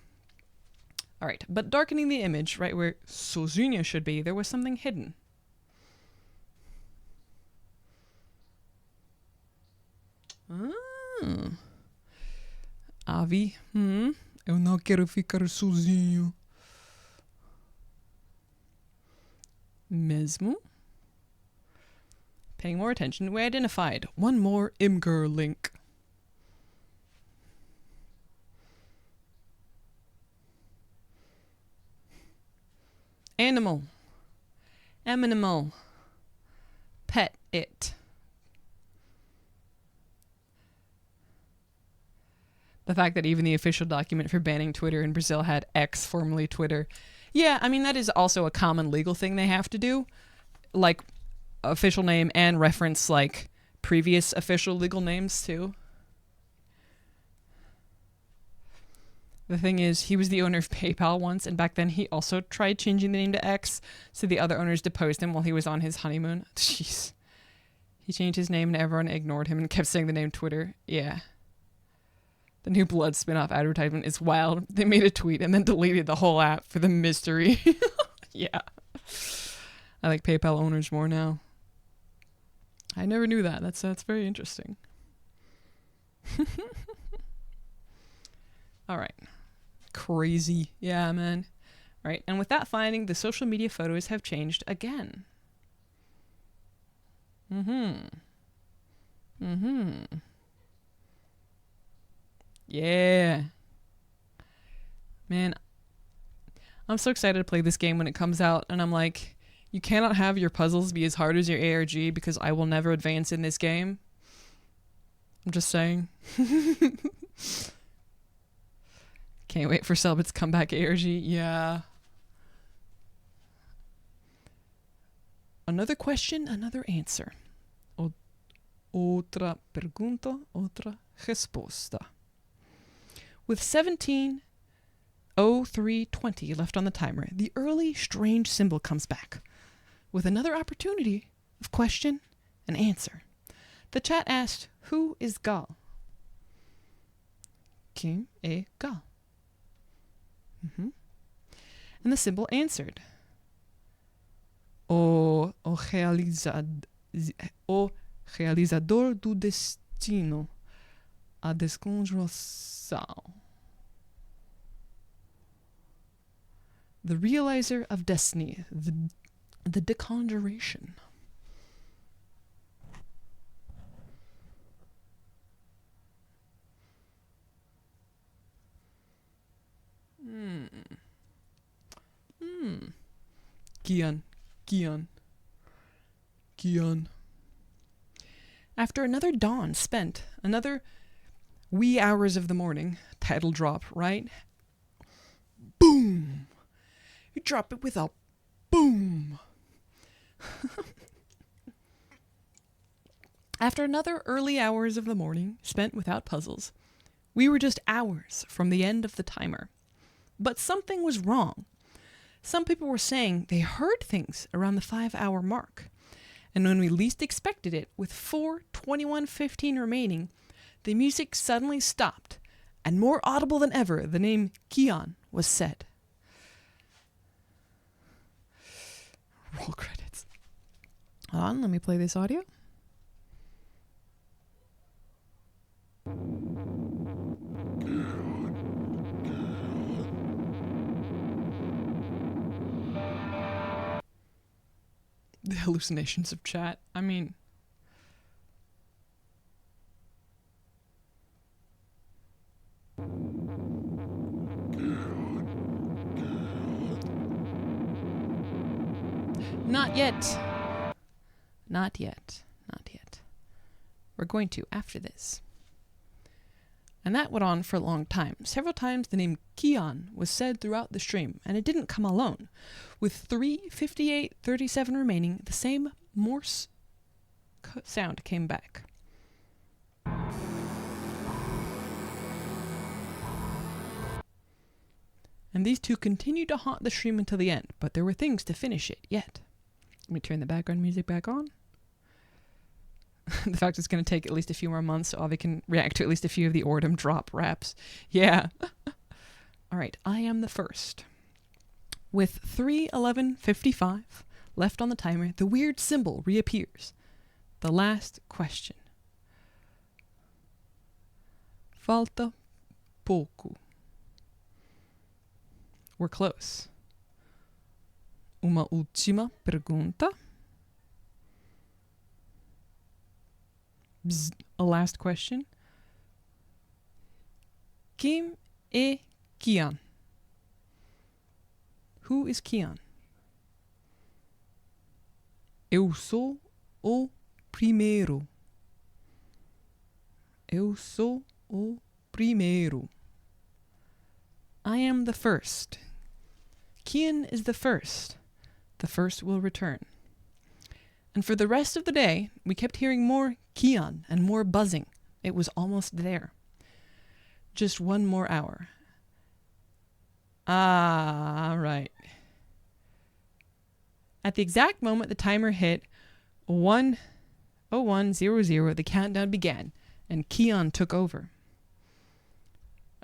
All right, but darkening the image, right where sozinha should be, there was something hidden. Avi, eu não quero ficar sozinho. Mesmo. Paying more attention, we identified one more Imgur link. Animal. Pet it. The fact that even the official document for banning Twitter in Brazil had X, formerly Twitter. Yeah, I mean, that is also a common legal thing they have to do. Like, official name and reference, like, previous official legal names, too. The thing is, he was the owner of PayPal once, and back then he also tried changing the name to X, so the other owners deposed him while he was on his honeymoon. Jeez. He changed his name and everyone ignored him and kept saying the name Twitter. Yeah. The new Blood spin-off advertisement is wild. They made a tweet and then deleted the whole app for the mystery. Yeah. I like PayPal owners more now. I never knew that. That's very interesting. All right. Crazy. Yeah, man. All right. And with that finding, the social media photos have changed again. Yeah. Man, I'm so excited to play this game when it comes out, and I'm like, you cannot have your puzzles be as hard as your ARG because I will never advance in this game. I'm just saying. Can't wait for Cellbit's comeback ARG. Yeah. Another question, another answer. Otra pergunta, otra resposta. With 17:03:20 left on the timer, the early strange symbol comes back with another opportunity of question and answer. The chat asked, who is Gal? Quem é Gal? And the symbol answered, o realizador do destino, a desconjuração. The realizer of destiny, the deconjuration. Kian. After another dawn spent, another wee hours of the morning, title drop, right? Boom! You drop it with a boom! After another early hours of the morning spent without puzzles, we were just hours from the end of the timer. But something was wrong. Some people were saying they heard things around the 5-hour mark. And when we least expected it, with 4:21:15 remaining, the music suddenly stopped, and more audible than ever, the name Kian was said. Roll credits. Hold on, let me play this audio. The hallucinations of chat. I mean, not yet. Not yet. Not yet. We're going to after this. And that went on for a long time. Several times the name Kian was said throughout the stream, and it didn't come alone. With 3:58:37 remaining, the same Morse sound came back. And these two continued to haunt the stream until the end, but there were things to finish it yet. Let me turn the background music back on. The fact it's going to take at least a few more months so Avi can react to at least a few of the Ordem drop raps. Yeah. All right, I am the first. With 3:11:55 left on the timer, the weird symbol reappears. The last question. Falta pouco. We're close. Uma última pergunta. A last question. Quem é Kian? Who is Kian? Eu sou o primeiro. Eu sou o primeiro. I am the first. Kian is the first. The first will return. And for the rest of the day, we kept hearing more Kian and more buzzing. It was almost there. Just one more hour. Ah, right. At the exact moment the timer hit 1:01:00, the countdown began, and Kian took over.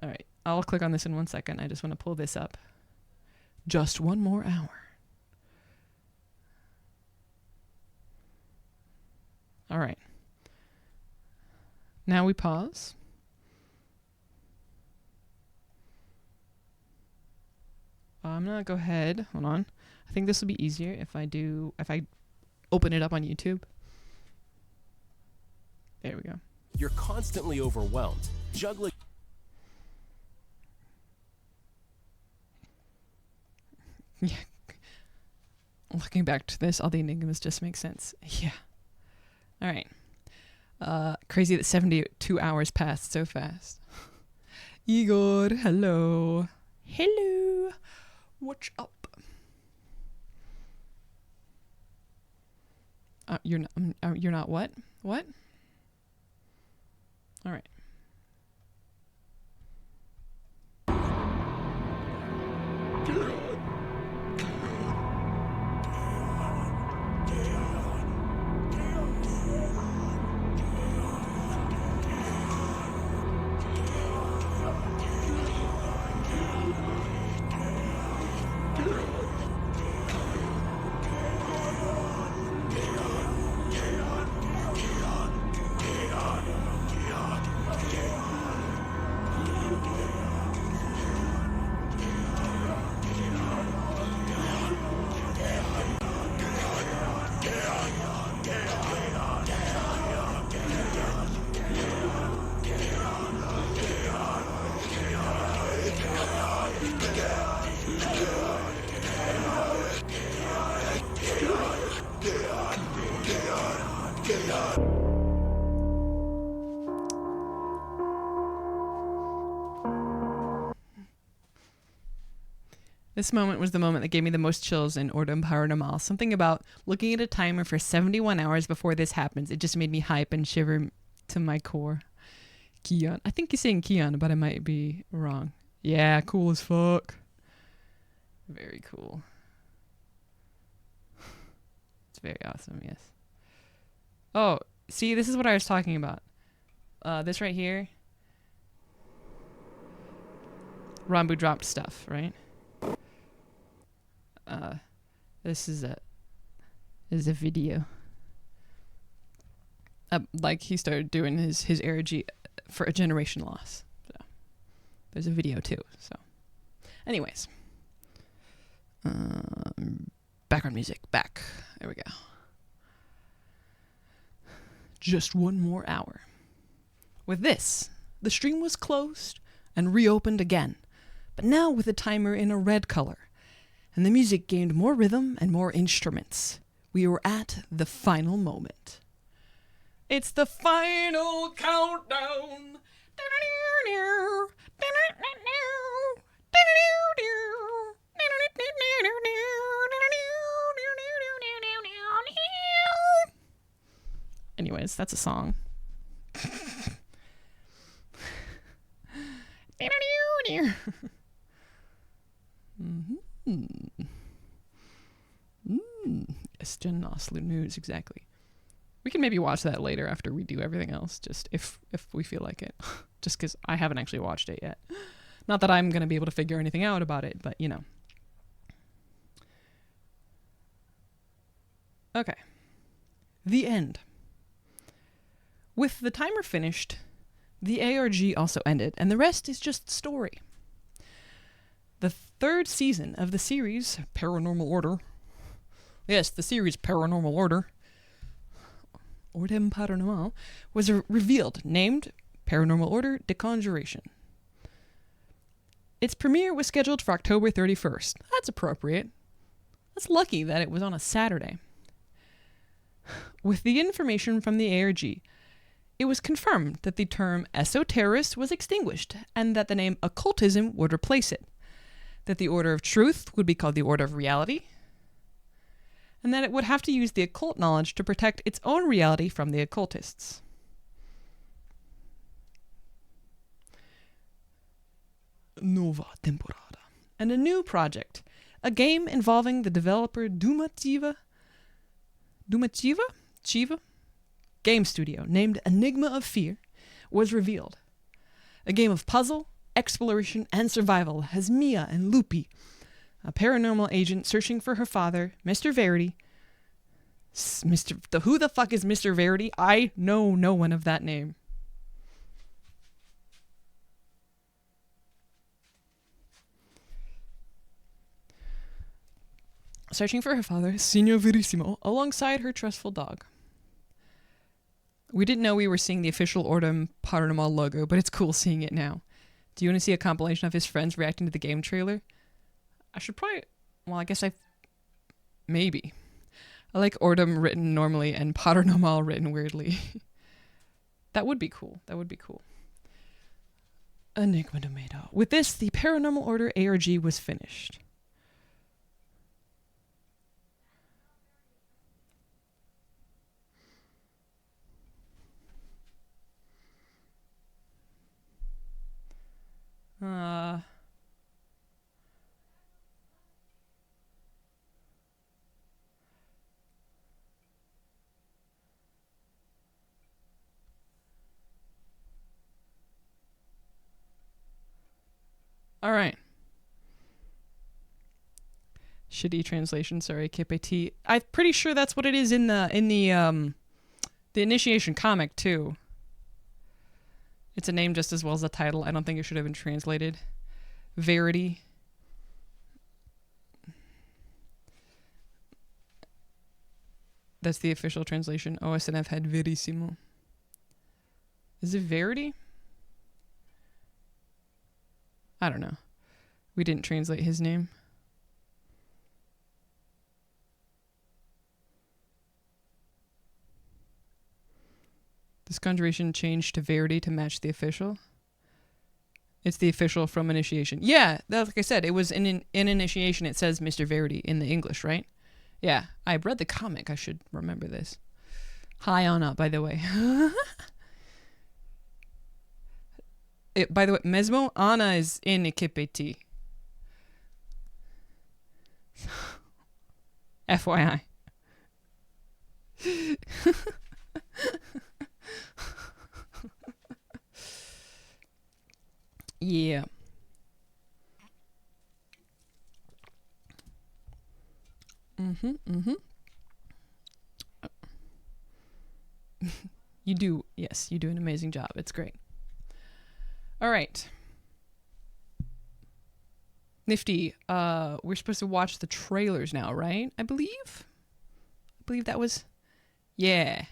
All right, I'll click on this in 1 second. I just want to pull this up. Just one more hour. All right. Now we pause. I'm gonna go ahead. Hold on. I think this will be easier if I open it up on YouTube. There we go. You're constantly overwhelmed, juggling. Yeah. Looking back to this, all the enigmas just make sense. Yeah. All right. Crazy that 72 hours passed so fast. Igor, hello. Hello. What's up? You're not what? What? All right. This moment was the moment that gave me the most chills in Ordem Paranormal. Something about looking at a timer for 71 hours before this happens. It just made me hype and shiver to my core. Keon. I think he's saying Keon, but I might be wrong. Yeah, cool as fuck. Very cool. It's very awesome, yes. Oh, see, this is what I was talking about. This right here. Ranboo dropped stuff, right? This is a video. Like he started doing his ARG for a generation loss. So there's a video too. So, anyways, background music back. There we go. Just one more hour. With this, the stream was closed and reopened again, but now with the timer in a red color. And the music gained more rhythm and more instruments. We were at the final moment. It's the final countdown. Anyways, that's a song. Yes, Jen Oslu News, exactly. We can maybe watch that later after we do everything else, just if we feel like it. Just because I haven't actually watched it yet. Not that I'm going to be able to figure anything out about it, but you know. Okay. The end. With the timer finished, the ARG also ended, and the rest is just story. The third season of the series, Paranormal Order. Yes, the series Paranormal Order. Ordem Paranormal was revealed, named Paranormal Order Desconjuration. Its premiere was scheduled for October 31st. That's appropriate. That's lucky that it was on a Saturday. With the information from the ARG, it was confirmed that the term esoterist was extinguished and that the name occultism would replace it, that the Order of Truth would be called the Order of Reality, and that it would have to use the occult knowledge to protect its own reality from the occultists. Nova temporada. And a new project, a game involving the developer Chiva game studio named Enigma of Fear, was revealed. A game of puzzle, exploration, and survival has Mia and Lupi, a paranormal agent searching for her father, Mr. Verity. Who the fuck is Mr. Verity? I know no one of that name. Searching for her father, Signor Verissimo, alongside her trustful dog. We didn't know we were seeing the official Ordem Paranormal logo, but it's cool seeing it now. Do you want to see a compilation of his friends reacting to the game trailer? I should probably... Well, I guess maybe. I like Ordem written normally and Paranormal written weirdly. That would be cool. That would be cool. Enigma of Medo. With this, the Paranormal Order ARG was finished. All right. Shitty translation, sorry, KPT. I'm pretty sure that's what it is in the initiation comic too. It's a name just as well as a title. I don't think it should have been translated. Verity. That's the official translation. OSNF had verissimo. Is it Verity? I don't know. We didn't translate his name. Desconjuration changed to Verity to match the official. It's the official from initiation. Yeah, like I said, it was in initiation. It says Mr. Verity in the English, right? Yeah, I read the comic. I should remember this. High on up, by the way. By the way, mesmo Ana is in KPT. FYI. Yeah. You do, yes, you do an amazing job. It's great. All right. Nifty. We're supposed to watch the trailers now, right? I believe that was, yeah.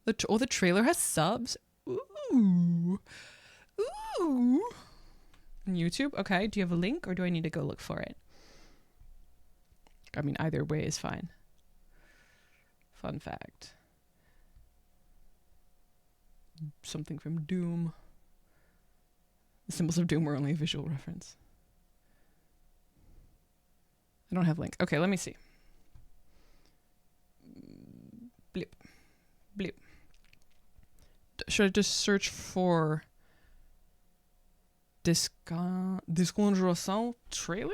The trailer has subs. Ooh. On YouTube? Okay. Do you have a link or do I need to go look for it? I mean, either way is fine. Fun fact. Something from Doom. The symbols of Doom were only a visual reference. I don't have link. Okay, let me see. Blip. Blip. Should I just search for Desconjuração trailer?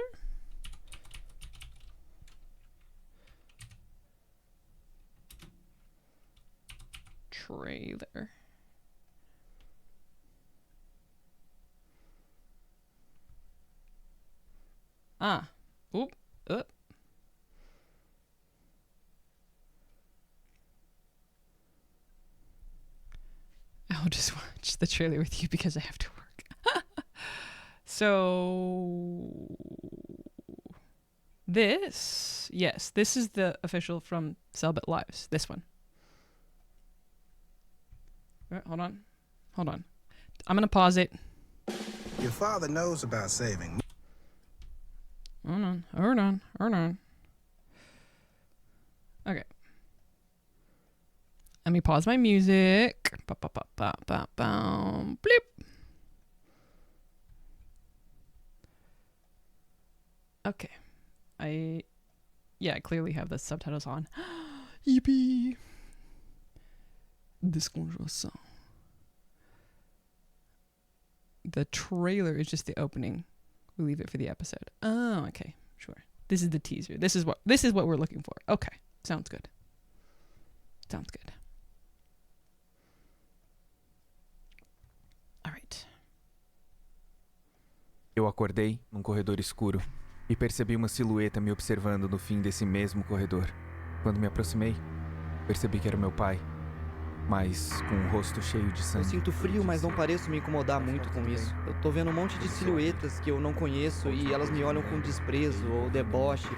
Trailer. Ah. Oop. Up. I'll just watch the trailer with you because I have to work. So this, yes, this is the official from Cellbit Lives. This one. Hold on. I'm gonna pause it. Your father knows about saving. Hold on. Okay. Let me pause my music. Bleep. Okay. I clearly have the subtitles on. Yippee. Desconjuração. The trailer is just the opening. We leave it for the episode. Oh, okay. Sure. This is the teaser. This is what we're looking for. Okay. Sounds good. All right. Eu acordei num corredor escuro e percebi uma silhueta me observando no fim desse mesmo corredor. Quando me aproximei, percebi que era meu pai, mas com o rosto cheio de Eu sangue. sinto frio, mas não pareço me incomodar muito com isso. Eu tô vendo um monte de silhuetas que eu não conheço e elas me olham com desprezo ou deboche.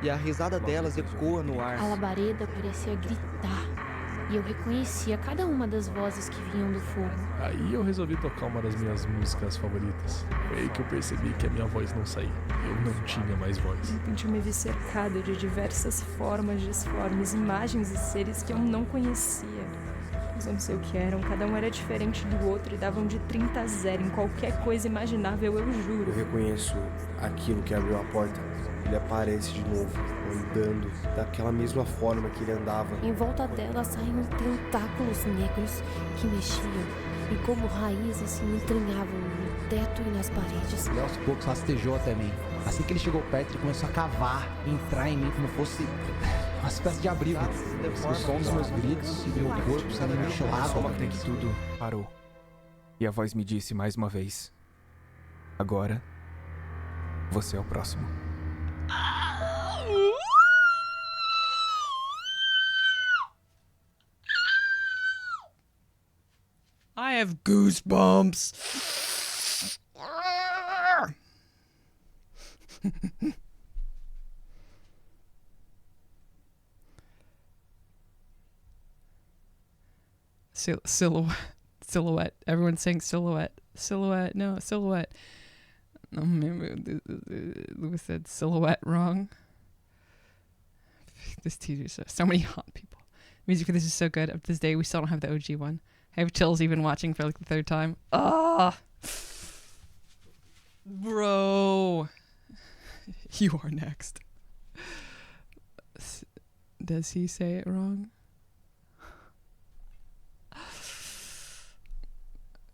E a risada delas ecoa no ar. A labareda parecia gritar. e eu reconhecia cada uma das vozes que vinham do fogo. Aí eu resolvi tocar uma das minhas músicas favoritas. Foi aí que eu percebi que a minha voz não saía. Eu não tinha mais voz. De repente eu me vi cercado de diversas formas disformes, imagens e seres que eu não conhecia. Mas eu não sei o que eram, cada um era diferente do outro e davam de 30 a 0 em qualquer coisa imaginável, eu juro. Eu reconheço aquilo que abriu a porta. Ele aparece de novo, andando daquela mesma forma que ele andava. Em volta dela saíam tentáculos negros que mexiam e como raízes se entranhavam no teto e nas paredes. Ele aos poucos rastejou até mim. Assim que ele chegou perto, ele começou a cavar e entrar em mim como fosse uma espécie de abrigo. O som dos meus gritos e meu corpo sendo mexilado. Até que tudo parou. E a voz me disse mais uma vez: agora, você é o próximo. I have goosebumps. Silhouette. Everyone's saying silhouette. Silhouette. No, silhouette. No, maybe Louis said silhouette wrong. This teacher, so many hot people. Music for this is so good. Up to this day, we still don't have the OG one. I have chills even watching for like the third time. Ah, bro, you are next. Does he say it wrong?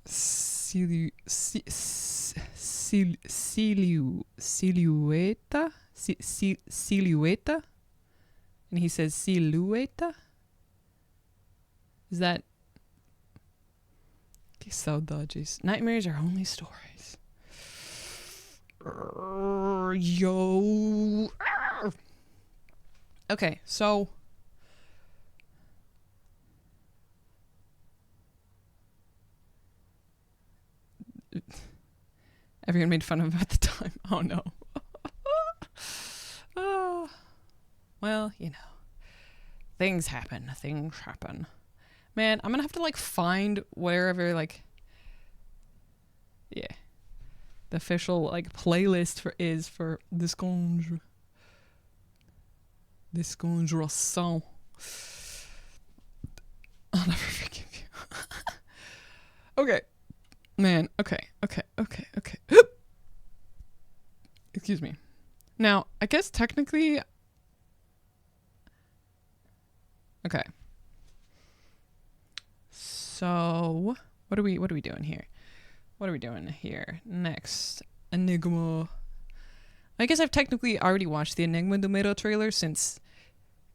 Silhueta? And he says silhueta? Is that... Que saudades. Nightmares are only stories. Yo. Okay, so... Everyone made fun of him at the time. Oh no. Oh. Well, you know. Things happen. Man, I'm gonna have to like find wherever like... Yeah. The official like playlist for Desconjuração. I'll never forgive you. Okay. Man, okay. Excuse me. Now, I guess technically... Okay. So, what are we doing here? Next, Enigma. I guess I've technically already watched the Enigma do Medo trailer since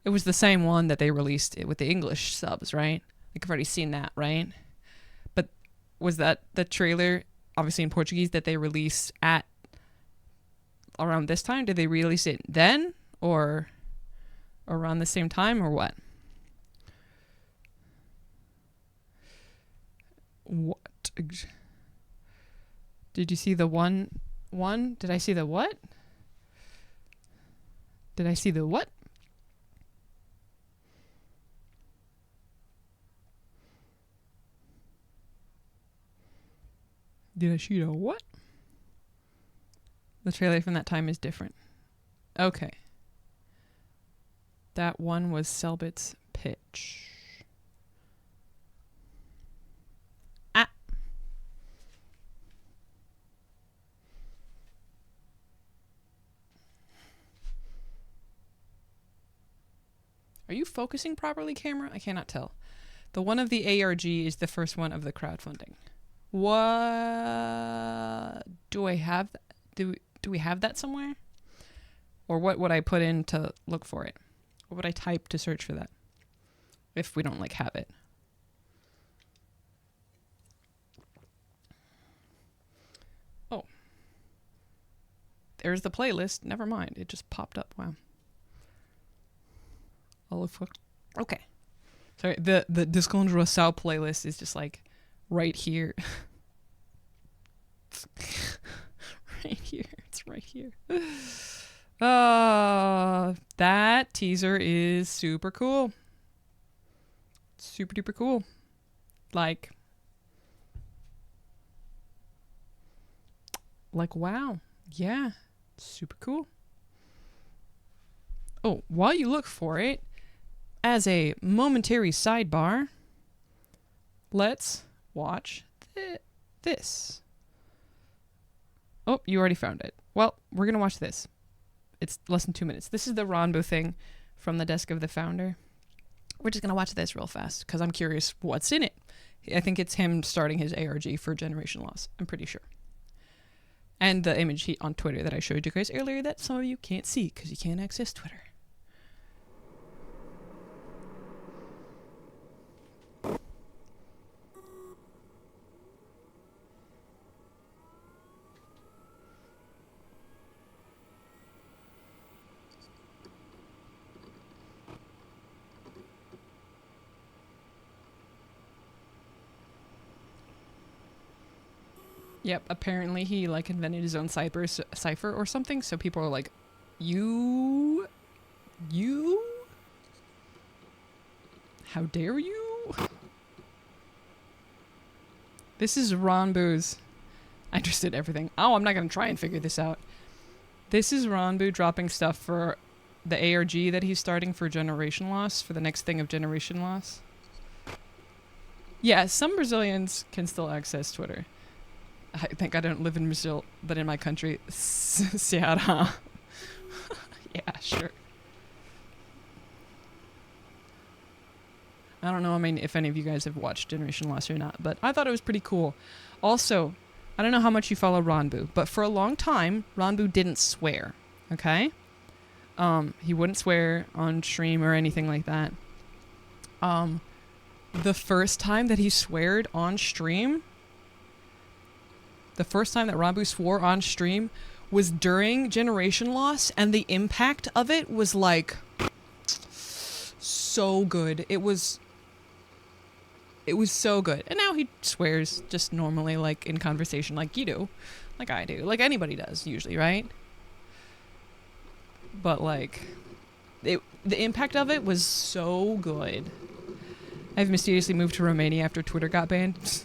it was the same one that they released it with the English subs, right? Like I've already seen that, right? But was that the trailer, obviously in Portuguese, that they released at around this time? Did they release it then or around the same time or what? What? Did you see the one? Did I see the what? Did I see the what? Did I see the what? The trailer from that time is different. Okay. That one was Cellbit's pitch. Ah. Are you focusing properly, camera? I cannot tell. The one of the ARG is the first one of the crowdfunding. What do I have? Do we have that somewhere? Or what would I put in to look for it? What would I type to search for that? If we don't like have it. Oh. There's the playlist. Never mind. It just popped up. Wow. I'll look for... Okay. Sorry, the Desconjuração playlist is just like right here. Right here. It's right here. That teaser is super cool. Super duper cool. Like, wow. Yeah. Super cool. Oh, while you look for it, as a momentary sidebar, let's watch this. Oh, you already found it. Well, we're going to watch this. It's less than 2 minutes. This is the Ranboo thing from the desk of the founder. We're just going to watch this real fast because I'm curious what's in it. I think it's him starting his ARG for Generation Loss. I'm pretty sure. And the image on Twitter that I showed you guys earlier that some of you can't see because you can't access Twitter. Yep, apparently he like invented his own cipher or something, so people are like, you? How dare you? This is Ranboo's. I just did everything. Oh, I'm not gonna try and figure this out. This is Ranboo dropping stuff for the ARG that he's starting for Generation Loss, for the next thing of Generation Loss. Yeah, some Brazilians can still access Twitter. I think I don't live in Brazil, but in my country, Ceará. Yeah, sure. I don't know, I mean, if any of you guys have watched Generation Loss or not, but I thought it was pretty cool. Also, I don't know how much you follow Ranboo, but for a long time, Ranboo didn't swear, okay? He wouldn't swear on stream or anything like that. The first time that he sweared on stream, the first time that Ranboo swore on stream was during Generation Loss, and the impact of it was like so good. It was so good. And now he swears just normally, like in conversation, like you do, like I do, like anybody does usually, right? But like, the impact of it was so good. I've mysteriously moved to Romania after Twitter got banned.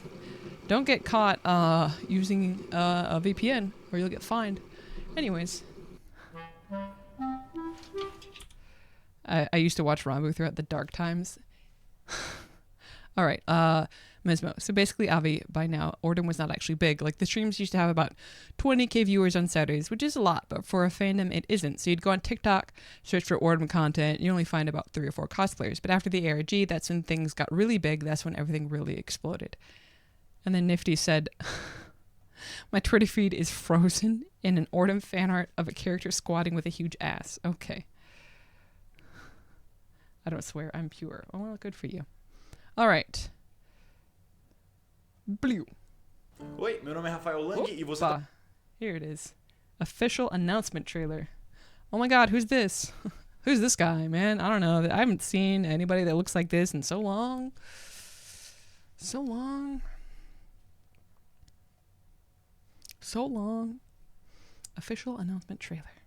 Don't get caught using a VPN or you'll get fined. Anyways. I used to watch Ranboo throughout the dark times. Alright, Mesmo. So basically, Avi, by now, Ordem was not actually big. Like, the streams used to have about 20k viewers on Saturdays, which is a lot, but for a fandom, it isn't. So you'd go on TikTok, search for Ordem content, you only find about 3 or 4 cosplayers. But after the ARG, that's when things got really big. That's when everything really exploded. And then Nifty said, my Twitter feed is frozen in an Ordem fan art of a character squatting with a huge ass. Okay. I don't swear, I'm pure. Oh, well, good for you. All right. Blue. Oi, meu nome é Rafael Lang e você tá... Here it is. Official announcement trailer. Oh my god, who's this? Who's this guy, man? I don't know. I haven't seen anybody that looks like this in so long. So long. So long. Official announcement trailer.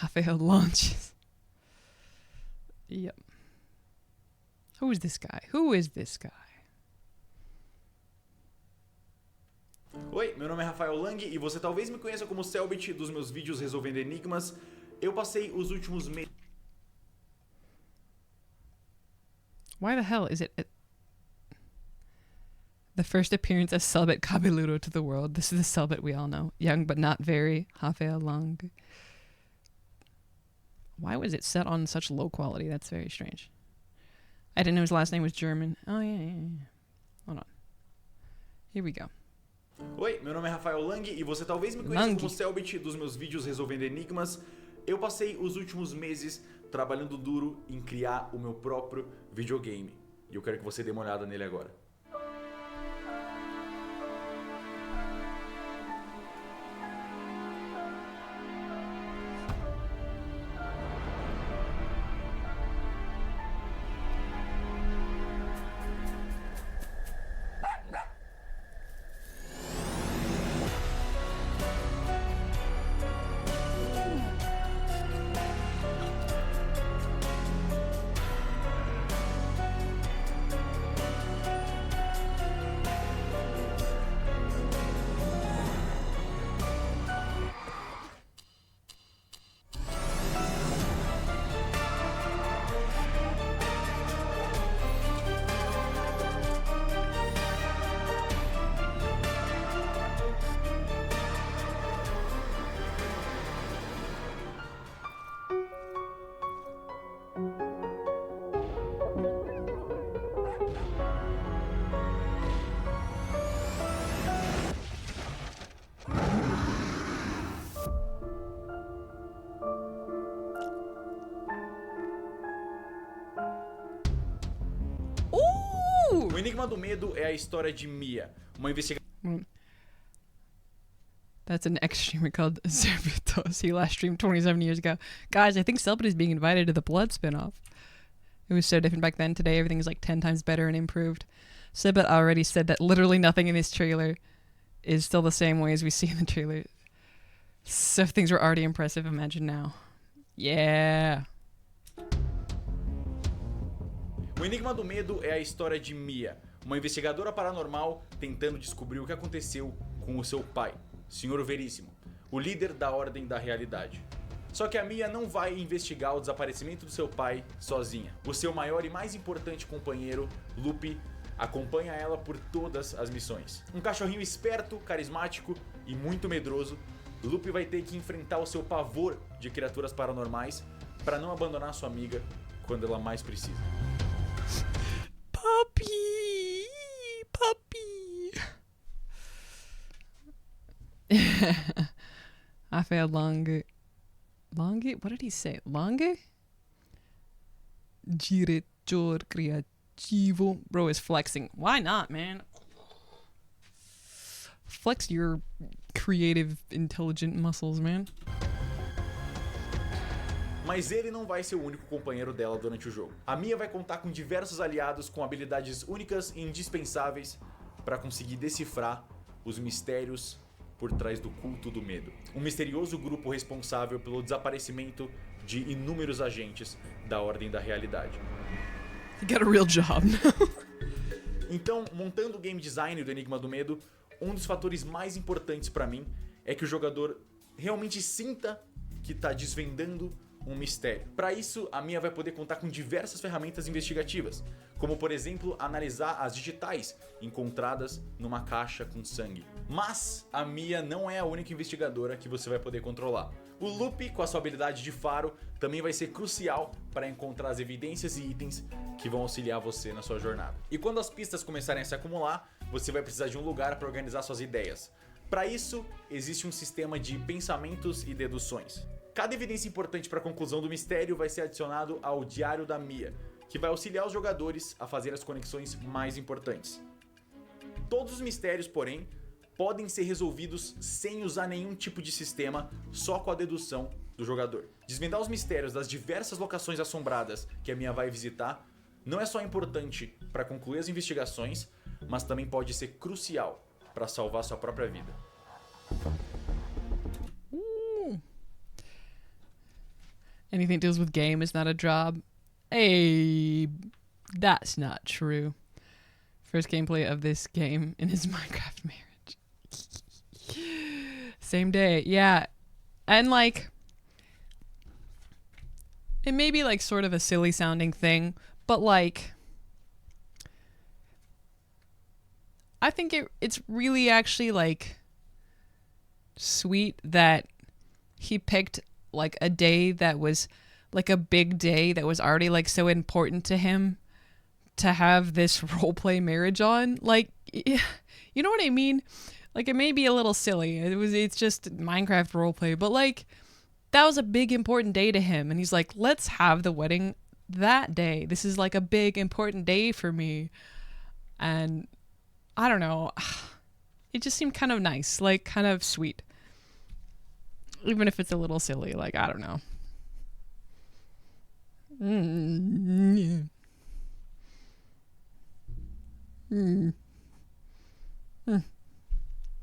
Rafael launches. Yep. Who is this guy? Who is this guy? Oi, meu nome é Rafael Lang e você talvez me conheça como Cellbit dos meus vídeos resolvendo enigmas. Eu passei os últimos meses... Why the hell is it... The first appearance of Cellbit Cabeludo to the world. This is the Cellbit we all know. Young but not very. Rafael Lang. Why was it set on such low quality? That's very strange. I didn't know his last name was German. Oh, yeah. Hold on. Here we go. Oi, meu nome é Rafael Lang e você talvez me conheça como Cellbit dos meus vídeos resolvendo enigmas. Eu passei os últimos meses trabalhando duro em criar o meu próprio videogame. E eu quero que você dê uma olhada nele agora. Enigma do Medo é a história de Mia, uma investigadora... That's an ex-streamer called Cellbit. He last streamed 27 years ago. Guys, I think Cellbit is being invited to the Blood spinoff. It was so different back then. Today, everything is like 10 times better and improved. Cellbit already said that literally nothing in this trailer is still the same way as we see in the trailer. So if things were already impressive, imagine now. Yeah. O Enigma do Medo é a história de Mia, uma investigadora paranormal tentando descobrir o que aconteceu com o seu pai, Senhor Veríssimo, o líder da Ordem da Realidade. Só que a Mia não vai investigar o desaparecimento do seu pai sozinha. O seu maior e mais importante companheiro, Lupe, acompanha ela por todas as missões. Um cachorrinho esperto, carismático e muito medroso, Lupe vai ter que enfrentar o seu pavor de criaturas paranormais para não abandonar sua amiga quando ela mais precisa. Puppy! I failed Longe. What did he say? Longe? Diretor creativo. Bro is flexing. Why not, man? Flex your creative, intelligent muscles, man. Mas ele não vai ser o único companheiro dela durante o jogo. A Mia vai contar com diversos aliados com habilidades únicas e indispensáveis para conseguir decifrar os mistérios por trás do culto do medo. Um misterioso grupo responsável pelo desaparecimento de inúmeros agentes da Ordem da Realidade. You got a real job now. Então, montando o game design do Enigma do Medo, um dos fatores mais importantes para mim é que o jogador realmente sinta que está desvendando um mistério. Para isso, a Mia vai poder contar com diversas ferramentas investigativas, como por exemplo, analisar as digitais encontradas numa caixa com sangue. Mas a Mia não é a única investigadora que você vai poder controlar. O Lupe, com a sua habilidade de faro, também vai ser crucial para encontrar as evidências e itens que vão auxiliar você na sua jornada. E quando as pistas começarem a se acumular, você vai precisar de um lugar para organizar suas ideias. Para isso, existe um sistema de pensamentos e deduções. Cada evidência importante para a conclusão do mistério vai ser adicionado ao Diário da Mia, que vai auxiliar os jogadores a fazer as conexões mais importantes. Todos os mistérios, porém, podem ser resolvidos sem usar nenhum tipo de sistema, só com a dedução do jogador. Desvendar os mistérios das diversas locações assombradas que a Mia vai visitar não é só importante para concluir as investigações, mas também pode ser crucial para salvar sua própria vida. Anything deals with game is not a job. Hey, that's not true. First gameplay of this game in his Minecraft marriage. Same day, yeah. And like, it may be like sort of a silly sounding thing, but like, I think it's really actually like sweet that he picked like a day that was like a big day that was already like so important to him to have this roleplay marriage on. Like, you know what I mean? Like, it may be a little silly. It's just Minecraft roleplay, but like, that was a big important day to him. And he's like, let's have the wedding that day. This is like a big important day for me. And I don't know. It just seemed kind of nice, like kind of sweet. Even if it's a little silly, like, I don't know.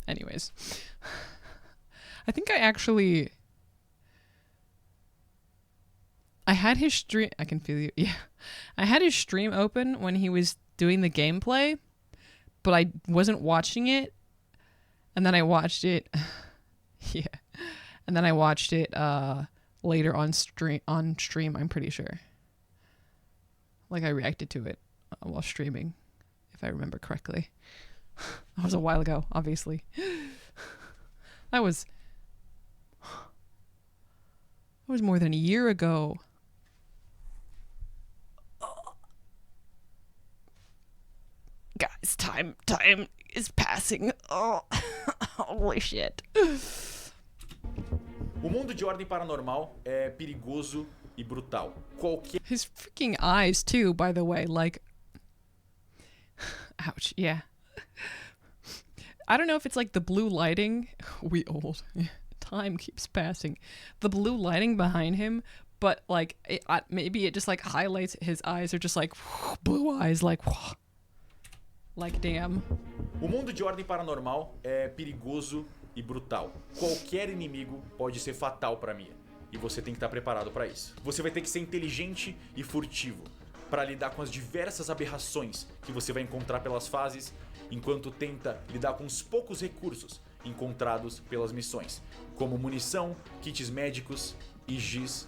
Anyways. I think I had his stream. I can feel you. Yeah. I had his stream open when he was doing the gameplay, but I wasn't watching it. And then I watched it. Yeah. And then I watched it later on stream, I'm pretty sure. Like, I reacted to it while streaming, if I remember correctly. That was a while ago, obviously. That was more than a year ago. Guys, time is passing. Oh, holy shit. O mundo de Ordem Paranormal é perigoso e brutal. His freaking eyes too, by the way, like, Ouch, yeah. I don't know if it's like the blue lighting. We old. Time keeps passing. The blue lighting behind him, but like maybe it just like highlights his eyes are just like blue eyes, like damn. O mundo de Ordem Paranormal é perigoso e brutal. Qualquer inimigo pode ser fatal pra Mia. E você tem que estar preparado pra isso. Você vai ter que ser inteligente e furtivo para lidar com as diversas aberrações que você vai encontrar pelas fases, enquanto tenta lidar com os poucos recursos encontrados pelas missões, como munição, kits médicos e giz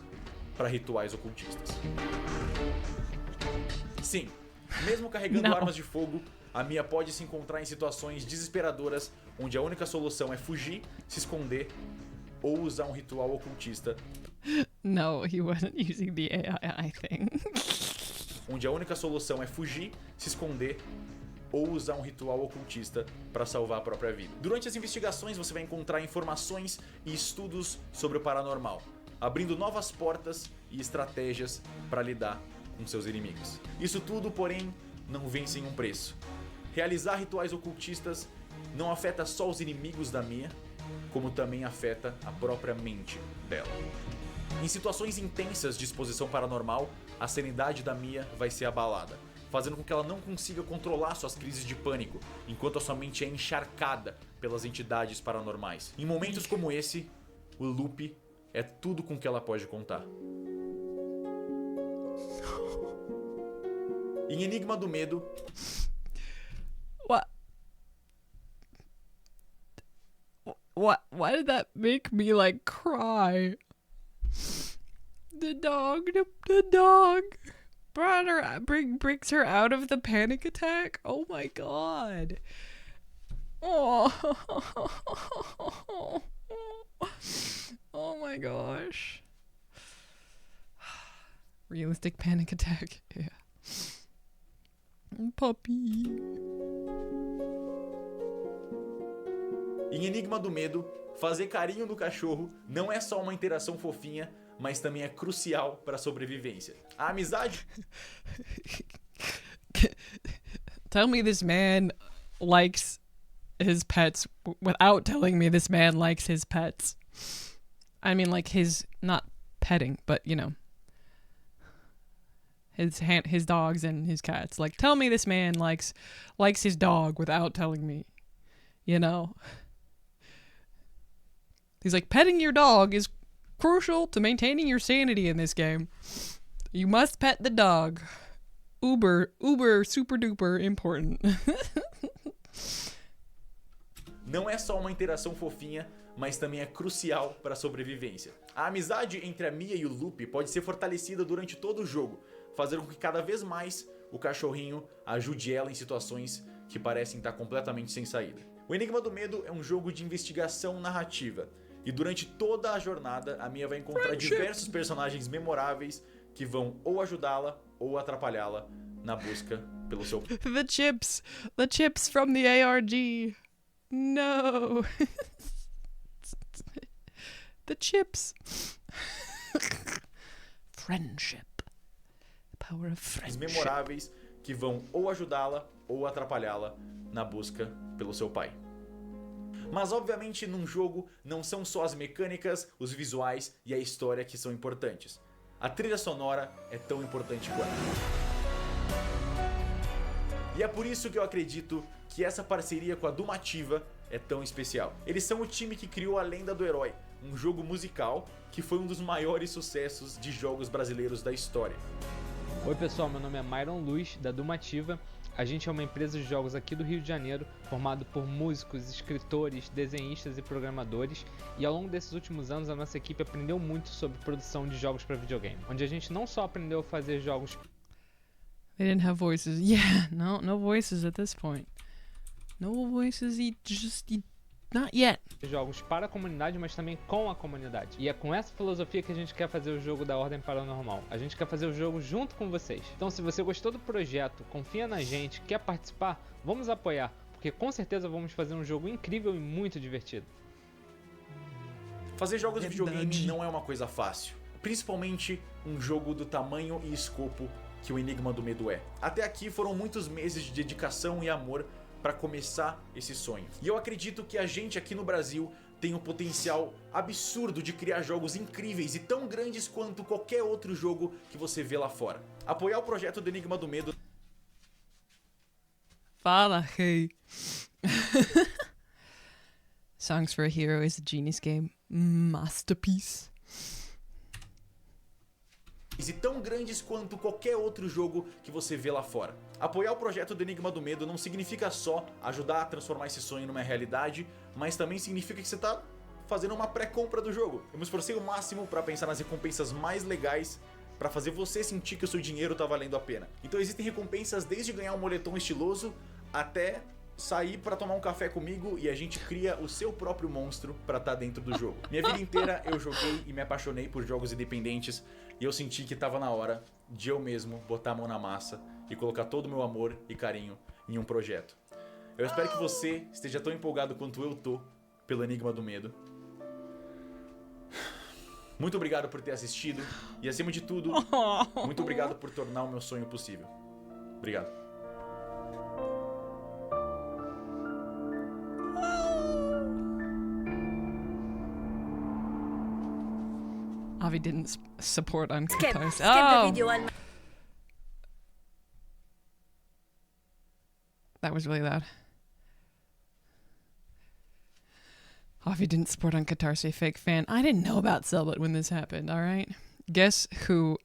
para rituais ocultistas. Sim, mesmo carregando armas de fogo, a Mia pode se encontrar em situações desesperadoras onde a única solução é fugir, se esconder ou usar um ritual ocultista. No, he wasn't using the AI thing. Onde a única solução é fugir, se esconder ou usar um ritual ocultista para salvar a própria vida. Durante as investigações você vai encontrar informações e estudos sobre o paranormal, abrindo novas portas e estratégias para lidar com seus inimigos. Isso tudo, porém, não vem sem um preço. Realizar rituais ocultistas não afeta só os inimigos da Mia, como também afeta a própria mente dela. Em situações intensas de exposição paranormal, a sanidade da Mia vai ser abalada, fazendo com que ela não consiga controlar suas crises de pânico, enquanto a sua mente é encharcada pelas entidades paranormais. Em momentos como esse, o loop é tudo com que ela pode contar. Em Enigma do Medo... Why did that make me like cry? The dog brought her, brings her out of the panic attack. Oh my god. Oh. Oh my gosh. Realistic panic attack. Yeah. Puppy. Em Enigma do Medo, fazer carinho no cachorro não é só uma interação fofinha, mas também é crucial para a sobrevivência. A amizade... Tell me this man likes his pets without telling me this man likes his pets. I mean, like his, not petting, but you know, his dogs and his cats. Like, tell me this man likes his dog without telling me, you know. He's like, petting your dog is crucial to maintaining your sanity in this game. You must pet the dog. Uber, super duper important. Não é só uma interação fofinha, mas também é crucial para a sobrevivência. A amizade entre a Mia e o Loop pode ser fortalecida durante todo o jogo, fazendo com que cada vez mais o cachorrinho ajude ela em situações que parecem estar completamente sem saída. O Enigma do Medo é um jogo de investigação narrativa, e durante toda a jornada a Mia vai encontrar diversos personagens memoráveis que vão ou ajudá-la ou atrapalhá-la na busca pelo seu... The chips from the ARG. No. The chips. Friendship. The power of friendship. Memoráveis que vão ou ajudá-la ou atrapalhá-la na busca pelo seu pai. Mas obviamente num jogo não são só as mecânicas, os visuais e a história que são importantes. A trilha sonora é tão importante quanto. E é por isso que eu acredito que essa parceria com a Dumativa é tão especial. Eles são o time que criou a Lenda do Herói, um jogo musical que foi um dos maiores sucessos de jogos brasileiros da história. Oi pessoal, meu nome é Myron Luz, da Dumativa. A gente é uma empresa de jogos aqui do Rio de Janeiro, formado por músicos, escritores, desenhistas e programadores, e ao longo desses últimos anos a nossa equipe aprendeu muito sobre produção de jogos para videogame, onde a gente não só aprendeu a fazer jogos... They didn't have voices. Yeah, no voices at this point. No voices, not yet. Jogos para a comunidade, mas também com a comunidade. E é com essa filosofia que a gente quer fazer o jogo da Ordem Paranormal. A gente quer fazer o jogo junto com vocês. Então se você gostou do projeto, confia na gente, quer participar, vamos apoiar, porque com certeza vamos fazer um jogo incrível e muito divertido. Fazer jogos de videogame não é uma coisa fácil. Principalmente um jogo do tamanho e escopo que o Enigma do Medo é. Até aqui foram muitos meses de dedicação e amor para começar esse sonho. E eu acredito que a gente aqui no Brasil tem um potencial absurdo de criar jogos incríveis e tão grandes quanto qualquer outro jogo que você vê lá fora. Apoiar o projeto do Enigma do Medo... Fala, hey. Songs for a Hero is a genius game. Masterpiece. E tão grandes quanto qualquer outro jogo que você vê lá fora. Apoiar o projeto do Enigma do Medo não significa só ajudar a transformar esse sonho numa realidade, mas também significa que você tá fazendo uma pré-compra do jogo. Eu me esforcei o máximo para pensar nas recompensas mais legais para fazer você sentir que o seu dinheiro tá valendo a pena. Então existem recompensas desde ganhar um moletom estiloso até sair pra tomar um café comigo e a gente cria o seu próprio monstro pra estar dentro do jogo. Minha vida inteira eu joguei e me apaixonei por jogos independentes e eu senti que tava na hora de eu mesmo botar a mão na massa e colocar todo o meu amor e carinho em um projeto. Eu espero que você esteja tão empolgado quanto eu tô pelo Enigma do Medo. Muito obrigado por ter assistido e, acima de tudo, muito obrigado por tornar o meu sonho possível. Obrigado. Avi didn't support on Catharsis. Skip the video on That was really loud. Avi didn't support on Catharsis, fake fan. I didn't know about Cellbit when this happened, alright? Guess who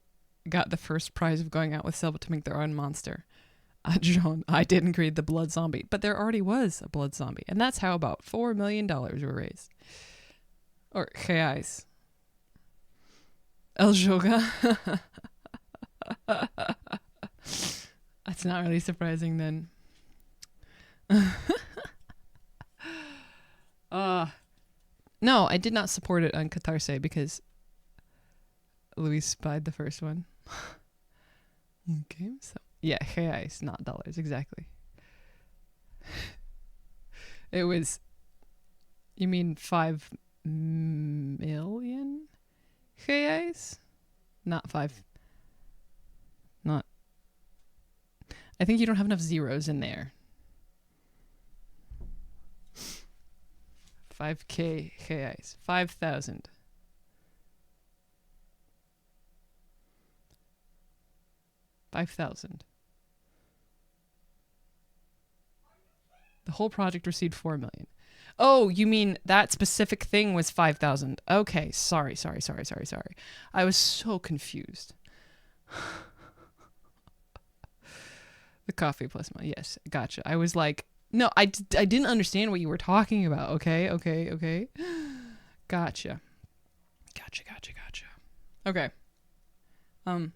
got the first prize of going out with Cellbit to make their own monster? John, I didn't create the blood zombie, but there already was a blood zombie, and that's how about $4 million were raised. Or reais. El Joga. That's not really surprising then. No, I did not support it on Catharsis because Luis spied the first one. Okay, so yeah, reais, not dollars, exactly. It was, you mean 5 million reais? Not 5. Not. I think you don't have enough zeros in there. 5k reais. 5,000. $5,000. The whole project received 4 million. Oh, you mean that specific thing was 5,000. Okay, sorry. I was so confused. The coffee plus money. Yes, gotcha. I was like, no, I didn't understand what you were talking about. Okay. Gotcha. Okay. That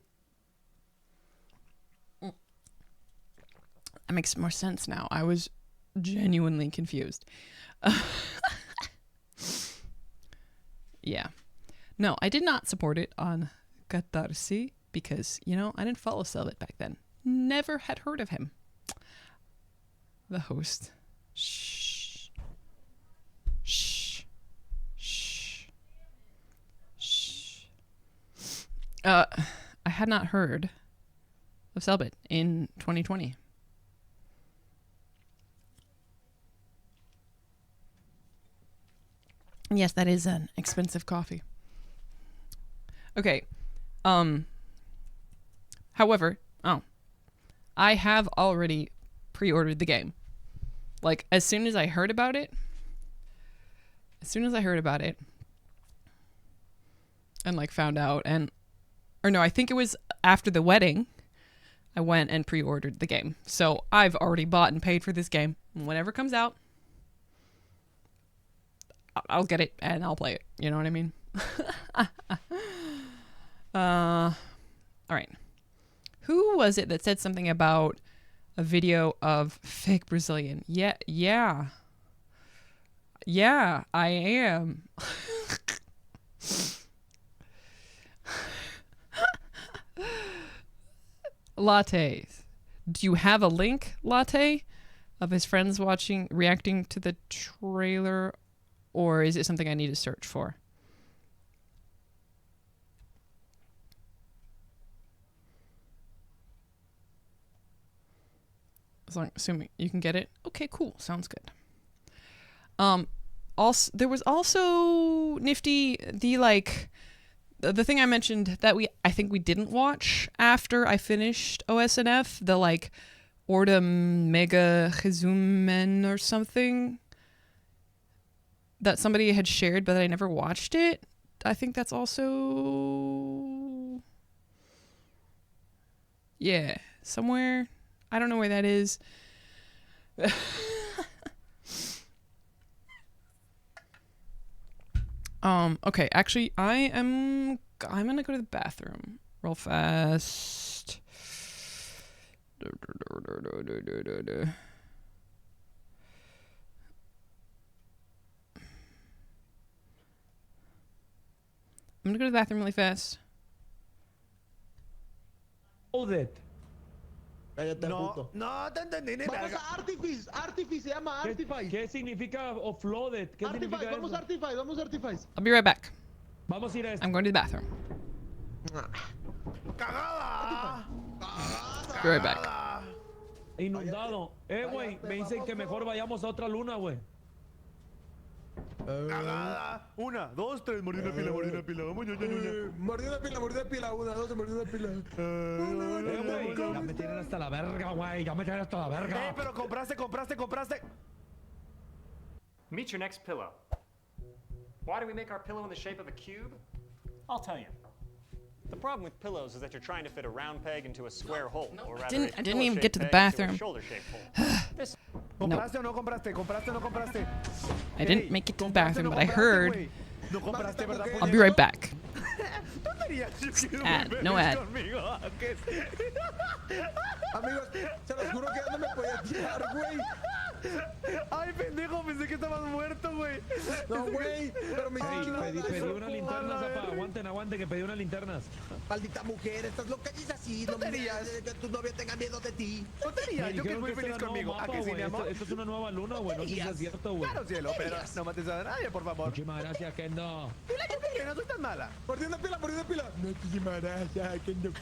makes more sense now. I was genuinely confused. Yeah. No, I did not support it on Catharsis because, I didn't follow Cellbit back then. Never had heard of him. The host. Shh. I had not heard of Cellbit in 2020. Yes, that is an expensive coffee. Okay. However, I have already pre-ordered the game. Like, as soon as I heard about it, and like found out, I think it was after the wedding, I went and pre-ordered the game. So I've already bought and paid for this game. Whenever it comes out, I'll get it and I'll play it. You know what I mean? All right. Who was it that said something about a video of fake Brazilian? Yeah, I am. Lattes. Do you have a link, Latte, of his friends reacting to the trailer? Or is it something I need to search for? assuming you can get it. Okay, cool. Sounds good. Also, there was also nifty the thing I mentioned that I think we didn't watch after I finished OSNF, the Ordem Mega RESUMA or something that somebody had shared, but I never watched it. I think that's also somewhere. I don't know where that is. Okay, actually I'm gonna go to the bathroom real fast. I'm gonna go to the bathroom really fast. Hold it. Cállate, puto. No te entendí ni Vamos a Artifice. Artifice se llama Artifice. ¿Qué significa offloaded? ¿Qué significa vamos eso? Artifice, vamos Artifice. I'll be right back. Vamos a ir a esto. I'm going to the bathroom. ¡Cagada! Be right back. Inundado. Güey, me dicen que mejor vayamos a otra luna, güey. Cagada. 1, 2, 3, mordí una pila. Vamos, Mordí una pila. 1, 2, mordí una pila. Güey, ya me tienen hasta la verga, güey. pero compraste. Meet your next pillow. Why do we make our pillow in the shape of a cube? I'll tell you. The problem with pillows is that you're trying to fit a round peg into a square hole, or rather, I didn't even get to the bathroom. ¿Compraste o no compraste? ¿Compraste o no compraste? I didn't make it to the bathroom, but I heard. No compraste, ¿verdad? I'll be right back. Ad, no ad. Amigos, se los juro que ya no me podía tirar, güey. Ay, pendejo, pensé que estabas muerto, güey. No, güey, pero me pedí unas linternas, papá. Aguanten, que pedí unas linternas. Maldita mujer, estás loca y es así. No me digas que tu novia tenga miedo de ti. Tontería, yo que es muy feliz conmigo. ¿A que sí, mi amor? Esto es una nueva luna, güey. No sé si es cierto, güey. Claro, cielo, pero no mates a nadie, por favor. Muchísimas gracias, Kendo. Dile que no soy tan mala. Mordí una pila. Muchísimas gracias, Kendo.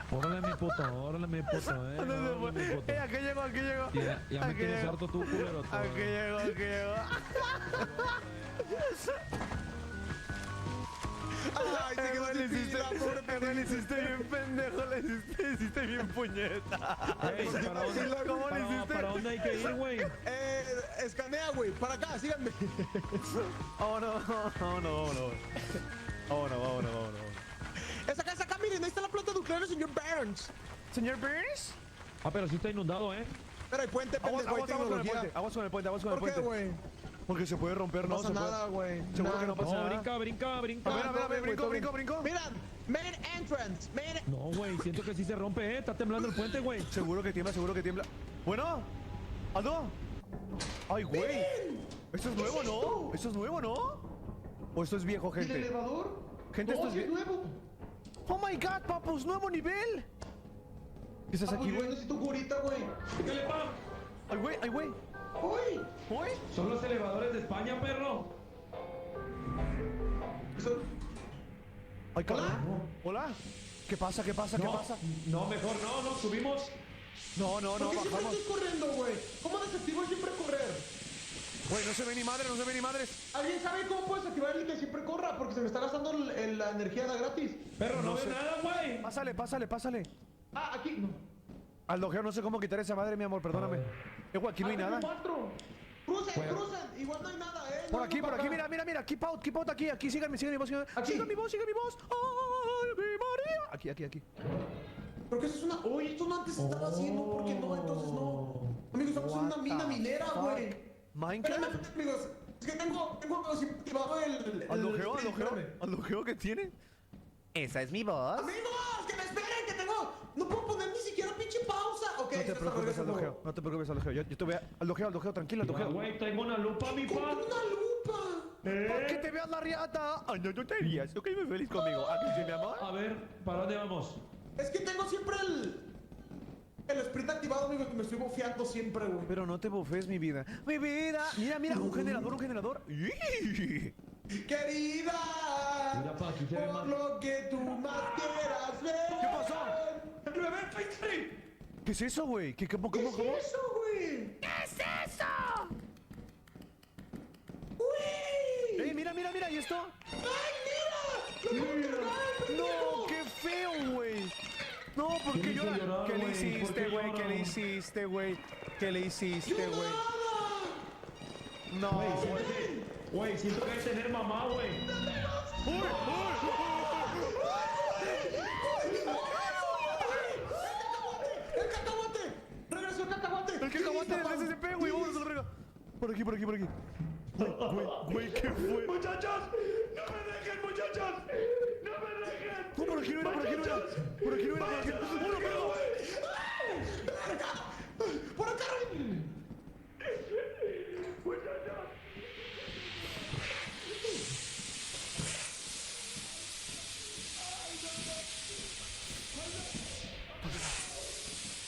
Órale mi puto, Aquí llegó. Ya me tienes harto tú, culero. Aquí llegó. Ay, le hiciste bien pendejo, le hiciste bien puñeta. ¿Cómo le hiciste? ¿Para dónde hay que ir, güey? Escanea, güey, para acá, síganme. Vámonos. Esa acá, miren, ahí está la planta nuclear del señor Burns. ¿Señor Burns? Pero sí está inundado, Pero hay puente, pendejo, hay tecnología. Aguas con el puente. ¿Por qué, güey? Porque se puede romper, no pasa nada, güey. Seguro que no pasa nada. Brinca. A ver, brinco. Miran, main entrance. No, güey, siento que sí se rompe, Está temblando el puente, güey. Seguro que tiembla. Bueno, Aldo. Ay, güey. Esto es nuevo, ¿no? ¿O esto es viejo, gente? ¿Y el elevador? Gente, esto es nuevo. Oh my god, papus, nuevo nivel. ¿Qué estás aquí, güey? Necesito curita, güey. Dígale, pa. Ay, güey. ¡Uy! Son los elevadores de España, perro. Ay, cabrón. Hola. ¿Qué pasa? No, mejor no, subimos. No, ¿Por qué siempre estoy corriendo, güey? ¿Cómo desactivo siempre correr? Güey, no se ve ni madres. ¿Alguien sabe cómo puedes activar el que siempre corra? Porque se me está gastando la energía de gratis. Pero no ve nada, güey. Pásale. Ah, aquí. No. Aldo, no sé cómo quitar esa madre, mi amor, perdóname. Güey, aquí no hay nada. Crucen. Igual no hay nada, Por aquí, mira. Keep out, aquí. Síganme mi voz. Sigan mi voz. ¡Ay, mi María! Aquí. Pero que eso es una... Oye, esto no antes estaba haciendo, ¿por qué no? Entonces no. Amigos, estamos en una mina minera, güey. ¿Minecraft? Espérame, amigos. Es que tengo activado el... ¿Al que tiene? ¿Esa es mi voz? Amigos, que me esperen, que tengo... No puedo poner ni siquiera pinche pausa. Ok, no te preocupes, Aldogeo. Yo te voy a... Aldogeo, tranquilo, Aldogeo. Güey, tengo una lupa, mi pa. ¡Una lupa! ¿Para qué te veas la riata? Ay, no te rías. Tú que muy feliz conmigo. ¿A que sí, mi amor? A ver, ¿para dónde vamos? Es que tengo siempre el sprint activado, amigo, que me estoy bofeando siempre, güey. Pero no te bofes, mi vida. Mira, un generador. Querida, por lo que tú más quieras ver. ¿Qué pasó? ¿Qué es eso, güey? ¿Cómo? ¿Qué es eso, güey? ¿Qué es eso? ¡Uy! Mira, ¿y esto? ¡Ay, mira! No, qué feo, güey. No, ¿por qué llora? ¿Qué le hiciste, güey? ¿Qué le hiciste, güey? ¿Qué le hiciste, güey? No, güey. Güey, siento que hay que tener mamá, güey. ¡El cacahuate! ¡Regresó el cacahuate! El cacahuate del SCP, güey. Vámonos al rega. Por aquí. Güey, ¿qué fue? ¡Muchachos! ¡No me dejen, muchachos! ¡No me dejen! No, por aquí no era. Por aquí no era. ¡Uno, pero! ¡Por acá! ¡Muchachos!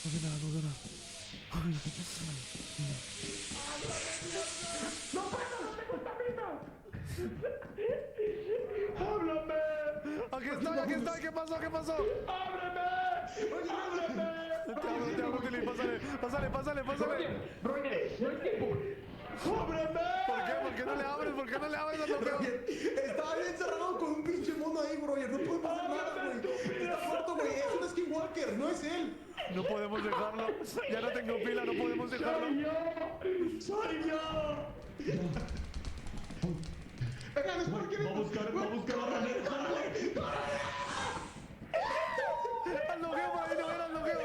No veo nada. ¡No puedo! ¡No tengo estamina! ¡Háblame! Aquí está. ¿Qué pasó? ¡Ábreme! ¡Ábreme! Te hablo, Tilly. Pásale. Roier, no hay tiempo. ¡Ábreme! ¿Por qué no le abres? A lo peor? Estaba bien encerrado con un pinche mono ahí, bro. No podemos hacer nada, güey. Está muerto, güey. Es un skinwalker, no es él. No podemos dejarlo. Ya no tengo pila, no podemos dejarlo. ¡Soy yo! Venga, es por qué. Va a buscar a Ranboo. Al logueo por ahí, no era al logueo.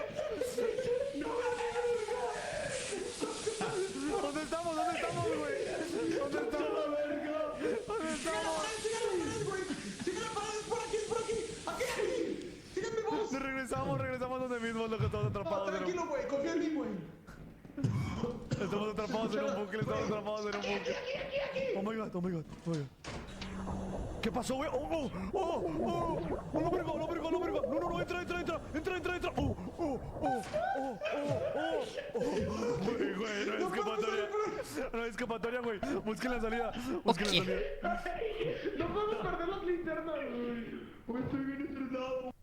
¿Dónde estamos, güey? ¿Dónde estamos? ¡Sigan la pared! ¡Es por aquí! ¡Aquí! ¡Síganme, vos! Regresamos donde mismo, lo que estamos atrapados. Tranquilo, güey. Confía en mí, güey. Estamos atrapados en un bucle, Oh my god. ¿Qué pasó, güey? Lo vergo. No, entra. Güey, no hay escapatoria, güey. Busquen la salida. No podemos perder las linternas, güey. Estoy bien estresado.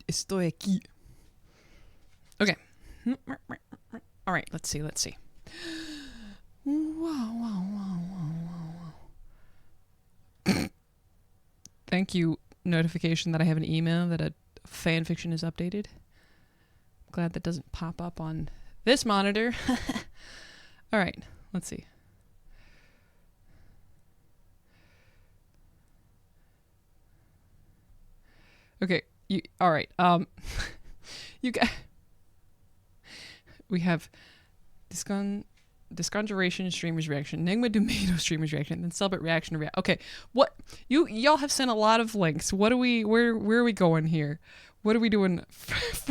Estoy aquí. Okay. All right, let's see. Wow. Thank you, notification that I have an email that a fan fiction is updated. Glad that doesn't pop up on this monitor. All right, let's see. Okay, all right. You guys, we have Desconjuration streamer's reaction, Enigma Tomato streamer's reaction, then Cellbit reaction to react. Okay, what y'all have sent a lot of links. Where are we going here? What are we doing first?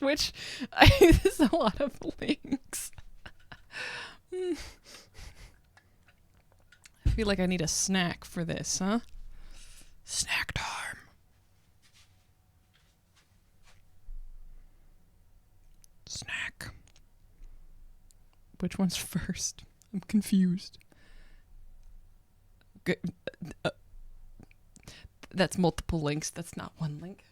Which there's a lot of links. I feel like I need a snack for this, huh? Snack time. Snack. Which one's first? I'm confused. Good. That's multiple links. That's not one link.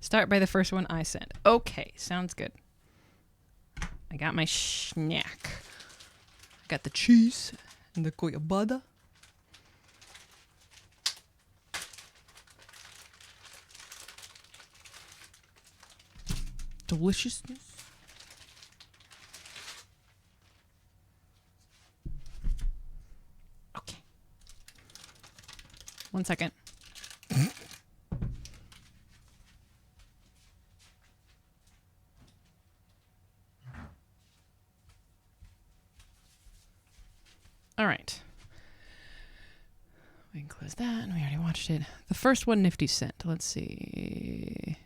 Start by the first one I sent. Okay, sounds good. I got my snack. I got the cheese and the goiabada. Deliciousness. Okay. 1 second. All right. We can close that, and we already watched it. The first one Nifty sent. Let's see.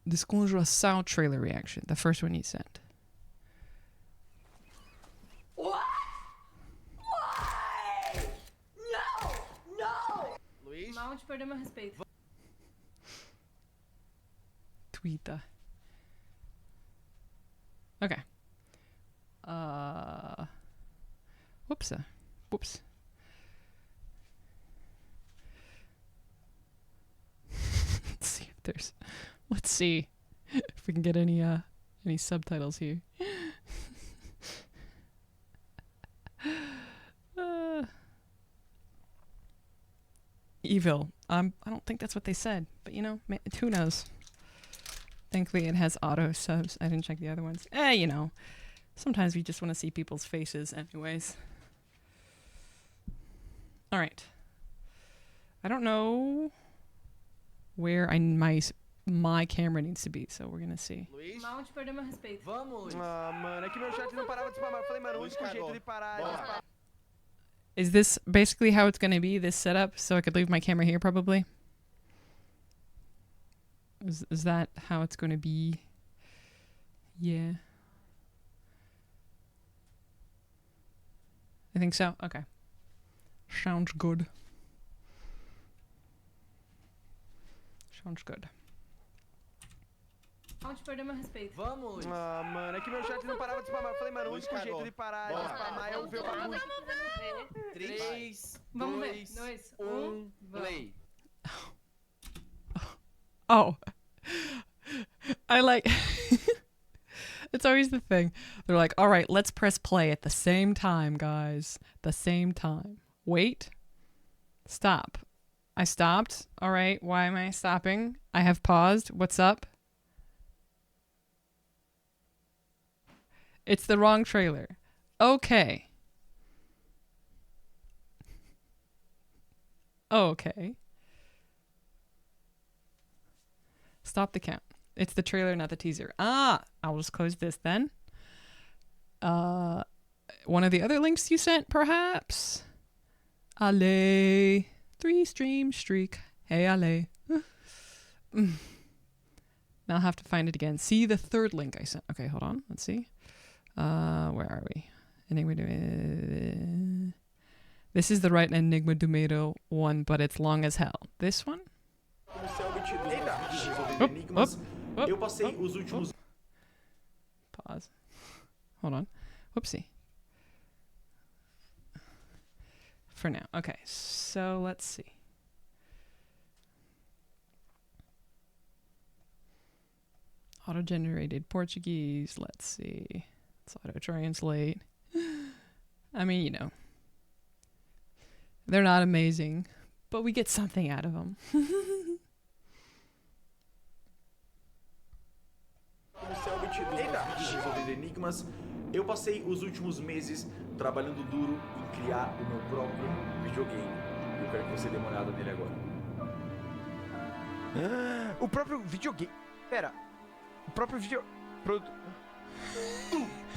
Desconjuração trailer reaction. The first one he sent. What? Why? No! No! Luiz? Mal de perder meu respeito. Twitter. Okay. Whoops. Whoops. Let's see if there's. Let's see if we can get any subtitles here. Evil. I don't think that's what they said, but you know, who knows? Thankfully, it has auto subs. I didn't check the other ones. You know, sometimes we just want to see people's faces, anyways. All right. I don't know where my camera needs to be, so we're gonna see. Luiz? Mal de perder meu respeito. Vamos, Luiz. Ah, mano, é que meu chat não parava de spamar. Eu falei, mano, o único jeito de parar de spamar. Is this basically how it's gonna be, this setup? So I could leave my camera here, probably? Is that how it's gonna be? Yeah. I think so. Okay. Sounds good. Sounds good. Onde perder meu respeito. Vamos, Luiz. Ah, mano, é que meu chat não parava de spamar. Eu falei, mano, o único jeito de parar de spamar é eu ver o bagulho. 3, 2, 1, play. Oh. I like... It's always the thing. They're like, all right, let's press play at the same time, guys. The same time. Wait. Stop. I stopped. All right, why am I stopping? I have paused. What's up? It's the wrong trailer. Okay. Okay. Stop the count. It's the trailer, not the teaser. Ah, I'll just close this then. One of the other links you sent, perhaps? Allez. 3-stream streak. Hey, allez. Now I'll have to find it again. See the third link I sent. Okay, hold on. Let's see. Where are we? Enigma do This is the right Enigma do Medo one, but it's long as hell. This one? Eu passei os últimos... Pause. Hold on. Whoopsie. For now. Okay, so let's see. Auto-generated Portuguese. Let's see. Let's auto-translate. I mean, you know. They're not amazing, but we get something out of them. Cellbit dos resolvendo enigmas. Eu passei os últimos meses trabalhando duro em criar o meu próprio videogame. Eu quero que você dê uma olhada nele agora. O próprio videogame. Pera. O próprio video.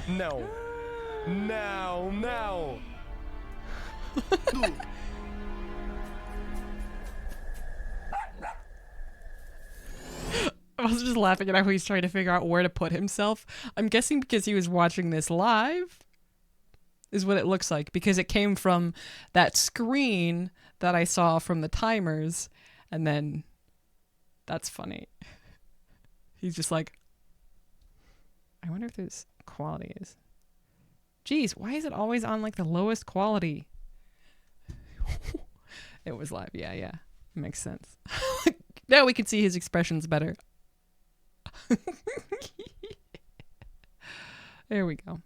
Não. Não, não. I was just laughing at how he's trying to figure out where to put himself. I'm guessing because he was watching this live is what it looks like, because it came from that screen that I saw from the timers, and then that's funny. He's just like, I wonder if this quality is... Geez, why is it always on like the lowest quality? It was live. Yeah. Makes sense. Now we can see his expressions better. There we go.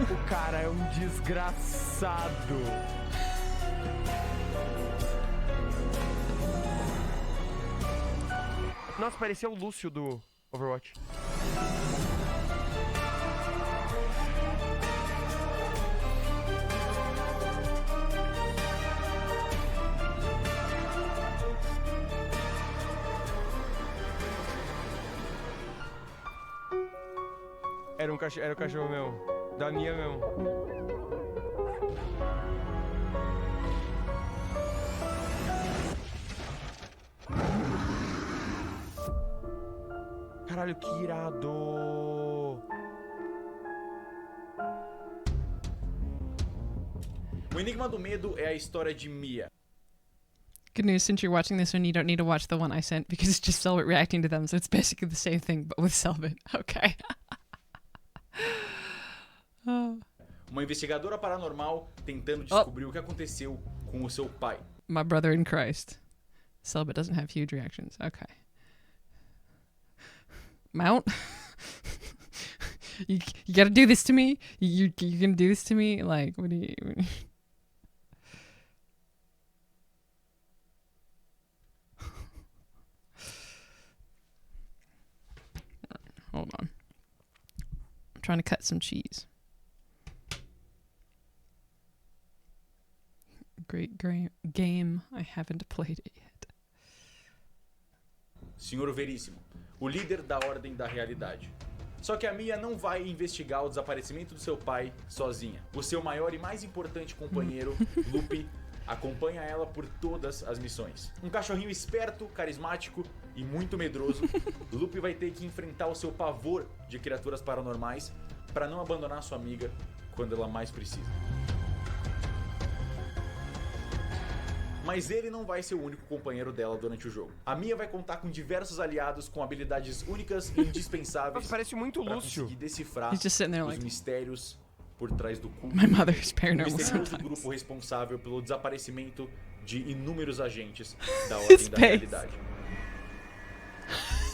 O cara é um desgraçado. Nossa, parecia o Lúcio do Overwatch. Era o cachorro meu. Da Mia mesmo. Caralho, que irado! O Enigma do Medo é a história de Mia. Good news, since you're watching this one, you don't need to watch the one I sent because it's just Cellbit reacting to them, so it's basically the same thing, but with Cellbit. Okay. Uma investigadora paranormal tentando descobrir o que aconteceu com o seu pai. My brother in Christ. Cellbit doesn't have huge reactions. Okay. Mount? you gotta do this to me? You're gonna do this to me? Like, what do you... Hold on. I'm trying to cut some cheese. Great game. I haven't played it yet. Senhor Veríssimo, o líder da Ordem da Realidade. Só que a Mia não vai investigar o desaparecimento do seu pai sozinha. O seu maior e mais importante companheiro, Lupe, acompanha ela por todas as missões. Um cachorrinho esperto, carismático e muito medroso, Lupe vai ter que enfrentar o seu pavor de criaturas paranormais para não abandonar sua amiga quando ela mais precisa. Mas ele não vai ser o único companheiro dela durante o jogo. A Mia vai contar com diversos aliados com habilidades únicas e indispensáveis para conseguir decifrar os mistérios por trás do culto. My mother is paranormal O misterioso sometimes. grupo responsável pelo desaparecimento de inúmeros agentes da Ordem da Realidade.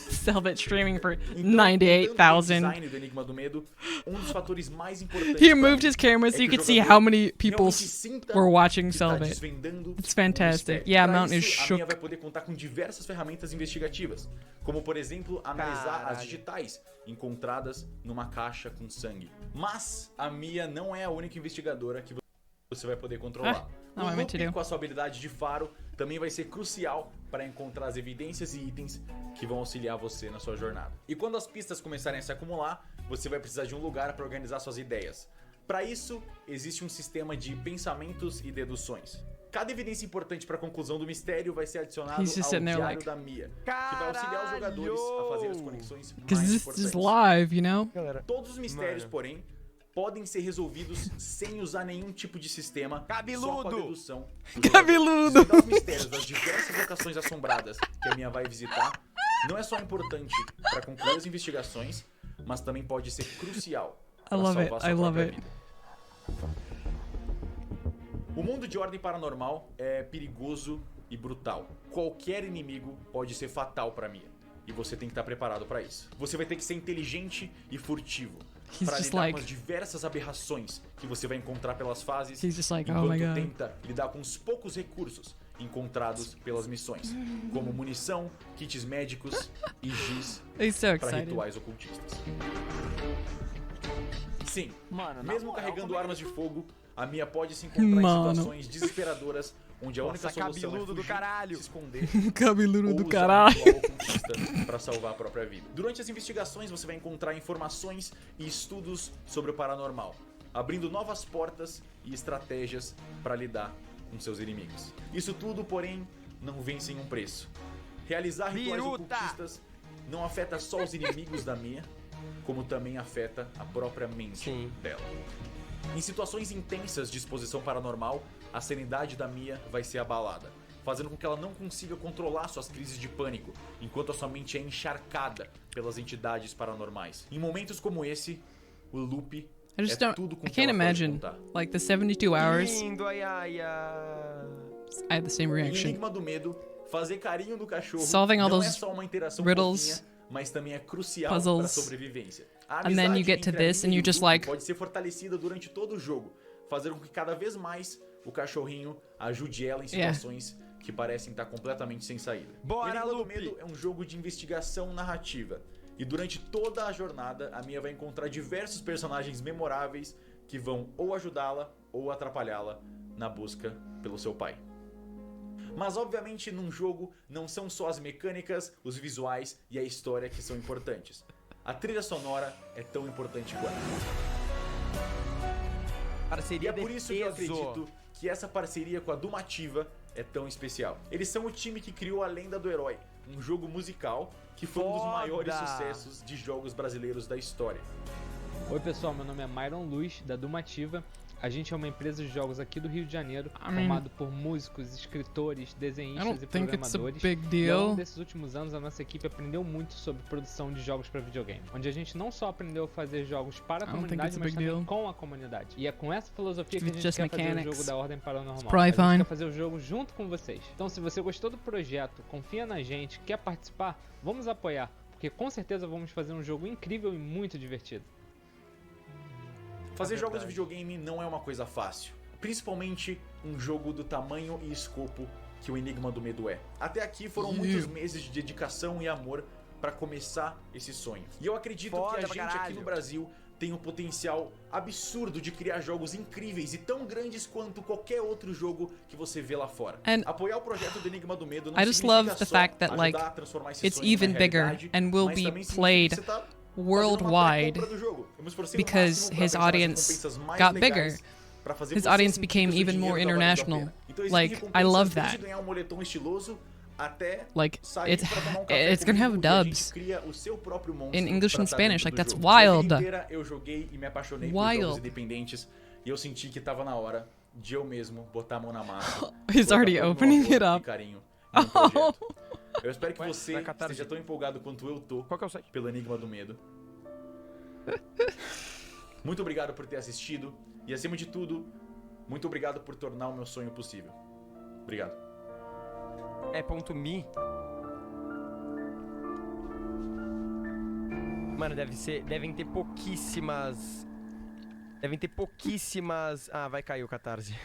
Cellbit streaming for Então, 98,000. design do Enigma do Medo, um dos fatores mais importantes He pra moved mim his camera so é you que could o see jogador how many people realmente sinta were watching que tá Cellbit. desvendando It's um fantastic. mistério. Yeah, Pra Mount is isso, a shook. Mia vai poder contar com diversas ferramentas investigativas, como por exemplo, analisar as digitais encontradas numa caixa com sangue. Mas a Mia não é a única investigadora que você vai poder controlar. Not what I meant to O Lupe, do. com a sua habilidade de faro, também vai ser crucial para encontrar as evidências e itens que vão auxiliar você na sua jornada. E quando as pistas começarem a se acumular, você vai precisar de um lugar para organizar suas ideias. Para isso, existe um sistema de pensamentos e deduções. Cada evidência importante para a conclusão do mistério vai ser adicionado ao He's just sitting there diário like- da Mia, que vai auxiliar os jogadores a fazer as conexões Because mais this importantes. is live, you know? Todos os mistérios, porém, podem ser resolvidos sem usar nenhum tipo de sistema, só com a dedução. Cabeludo! Estudar os mistérios das diversas locações assombradas que a Mia vai visitar não é só importante para concluir as investigações, mas também pode ser crucial para salvar sua própria vida. O mundo de Ordem Paranormal é perigoso e brutal. Qualquer inimigo pode ser fatal para Mia, e você tem que estar preparado para isso. Você vai ter que ser inteligente e furtivo He's para just lidar like- com as diversas aberrações que você vai encontrar pelas fases, He's just like, oh enquanto my God. tenta lidar com os poucos recursos encontrados pelas missões, como munição, kits médicos e giz He's so para excited. rituais ocultistas. Sim, Mano, na mesmo moral, carregando como é que- armas de fogo, a Mia pode se encontrar em Mano. situações desesperadoras onde a única Nossa, solução é cabeludo do fugir, caralho. se esconder Cabeludo ou do usar caralho. um ritual ocultista para salvar a própria vida. Durante as investigações, você vai encontrar informações e estudos sobre o paranormal, abrindo novas portas e estratégias para lidar com seus inimigos. Isso tudo, porém, não vem sem um preço. Realizar rituais ocultistas não afeta só os inimigos da Mia, como também afeta a própria mente dela. Em situações intensas de exposição paranormal, a sanidade da Mia vai ser abalada, fazendo com que ela não consiga controlar suas crises de pânico, enquanto a sua mente é encharcada pelas entidades paranormais. Em momentos como esse, o Lupe I just é don't. tudo com I que can't ela pode imagine. contar. Like the 72 hours. Lindo, ai, ai, ai. I had the same Em reaction. Enigma do Medo, fazer carinho no cachorro Solving all não é those só uma interação riddles, fofinha, mas também é crucial para a puzzles, sobrevivência. A and then you amizade get to entre a this Mia and e you o just Lupe like- pode ser fortalecida durante todo o jogo, fazendo com que cada vez mais o cachorrinho ajude ela em situações que parecem estar completamente sem saída. Bora, o Enigma do Lupe! Medo é um jogo de investigação narrativa, e durante toda a jornada a Mia vai encontrar diversos personagens memoráveis que vão ou ajudá-la ou atrapalhá-la na busca pelo seu pai. Mas obviamente num jogo não são só as mecânicas, os visuais e a história que são importantes. a trilha sonora é tão importante quanto. Parceria e é por isso que eu acredito que essa parceria com a Dumativa é tão especial. Eles são o time que criou a Lenda do Herói, um jogo musical que foi um dos maiores sucessos de jogos brasileiros da história. Oi pessoal, meu nome é Myron Luz, da Dumativa. A gente é uma empresa de jogos aqui do Rio de Janeiro, formado por músicos, escritores, desenhistas e programadores. E ao longo desses últimos anos, a nossa equipe aprendeu muito sobre produção de jogos para videogame, onde a gente não só aprendeu a fazer jogos para a comunidade, mas também com a comunidade. E é com essa filosofia que a gente quer fazer o jogo da Ordem Paranormal. A gente quer fazer o jogo junto com vocês. Então, se você gostou do projeto, confia na gente, quer participar, vamos apoiar, porque com certeza vamos fazer um jogo incrível e muito divertido. Fazer jogos de videogame não é uma coisa fácil, principalmente um jogo do tamanho e escopo que o Enigma do Medo é. Até aqui foram muitos meses de dedicação e amor para começar esse sonho. E eu acredito que a gente aqui no Brasil tem um potencial absurdo de criar jogos incríveis e tão grandes quanto qualquer outro jogo que você vê lá fora. Apoiar o projeto do Enigma do Medo não significa só ajudar a transformar esse sonho em uma realidade, and will be played worldwide because his audience got bigger. His audience became even more international. Like, I love that. Like, it's gonna have dubs in English and Spanish. Like, that's wild. Wild. E eu senti que tava na hora de eu mesmo botar a mão na massa. He's already opening it up. Eu espero que você esteja tão empolgado quanto eu tô pelo Enigma do Medo. Muito obrigado por ter assistido e, acima de tudo, muito obrigado por tornar o meu sonho possível. Obrigado. .me. Mano, devem ter pouquíssimas. Ah, vai cair o Catarse.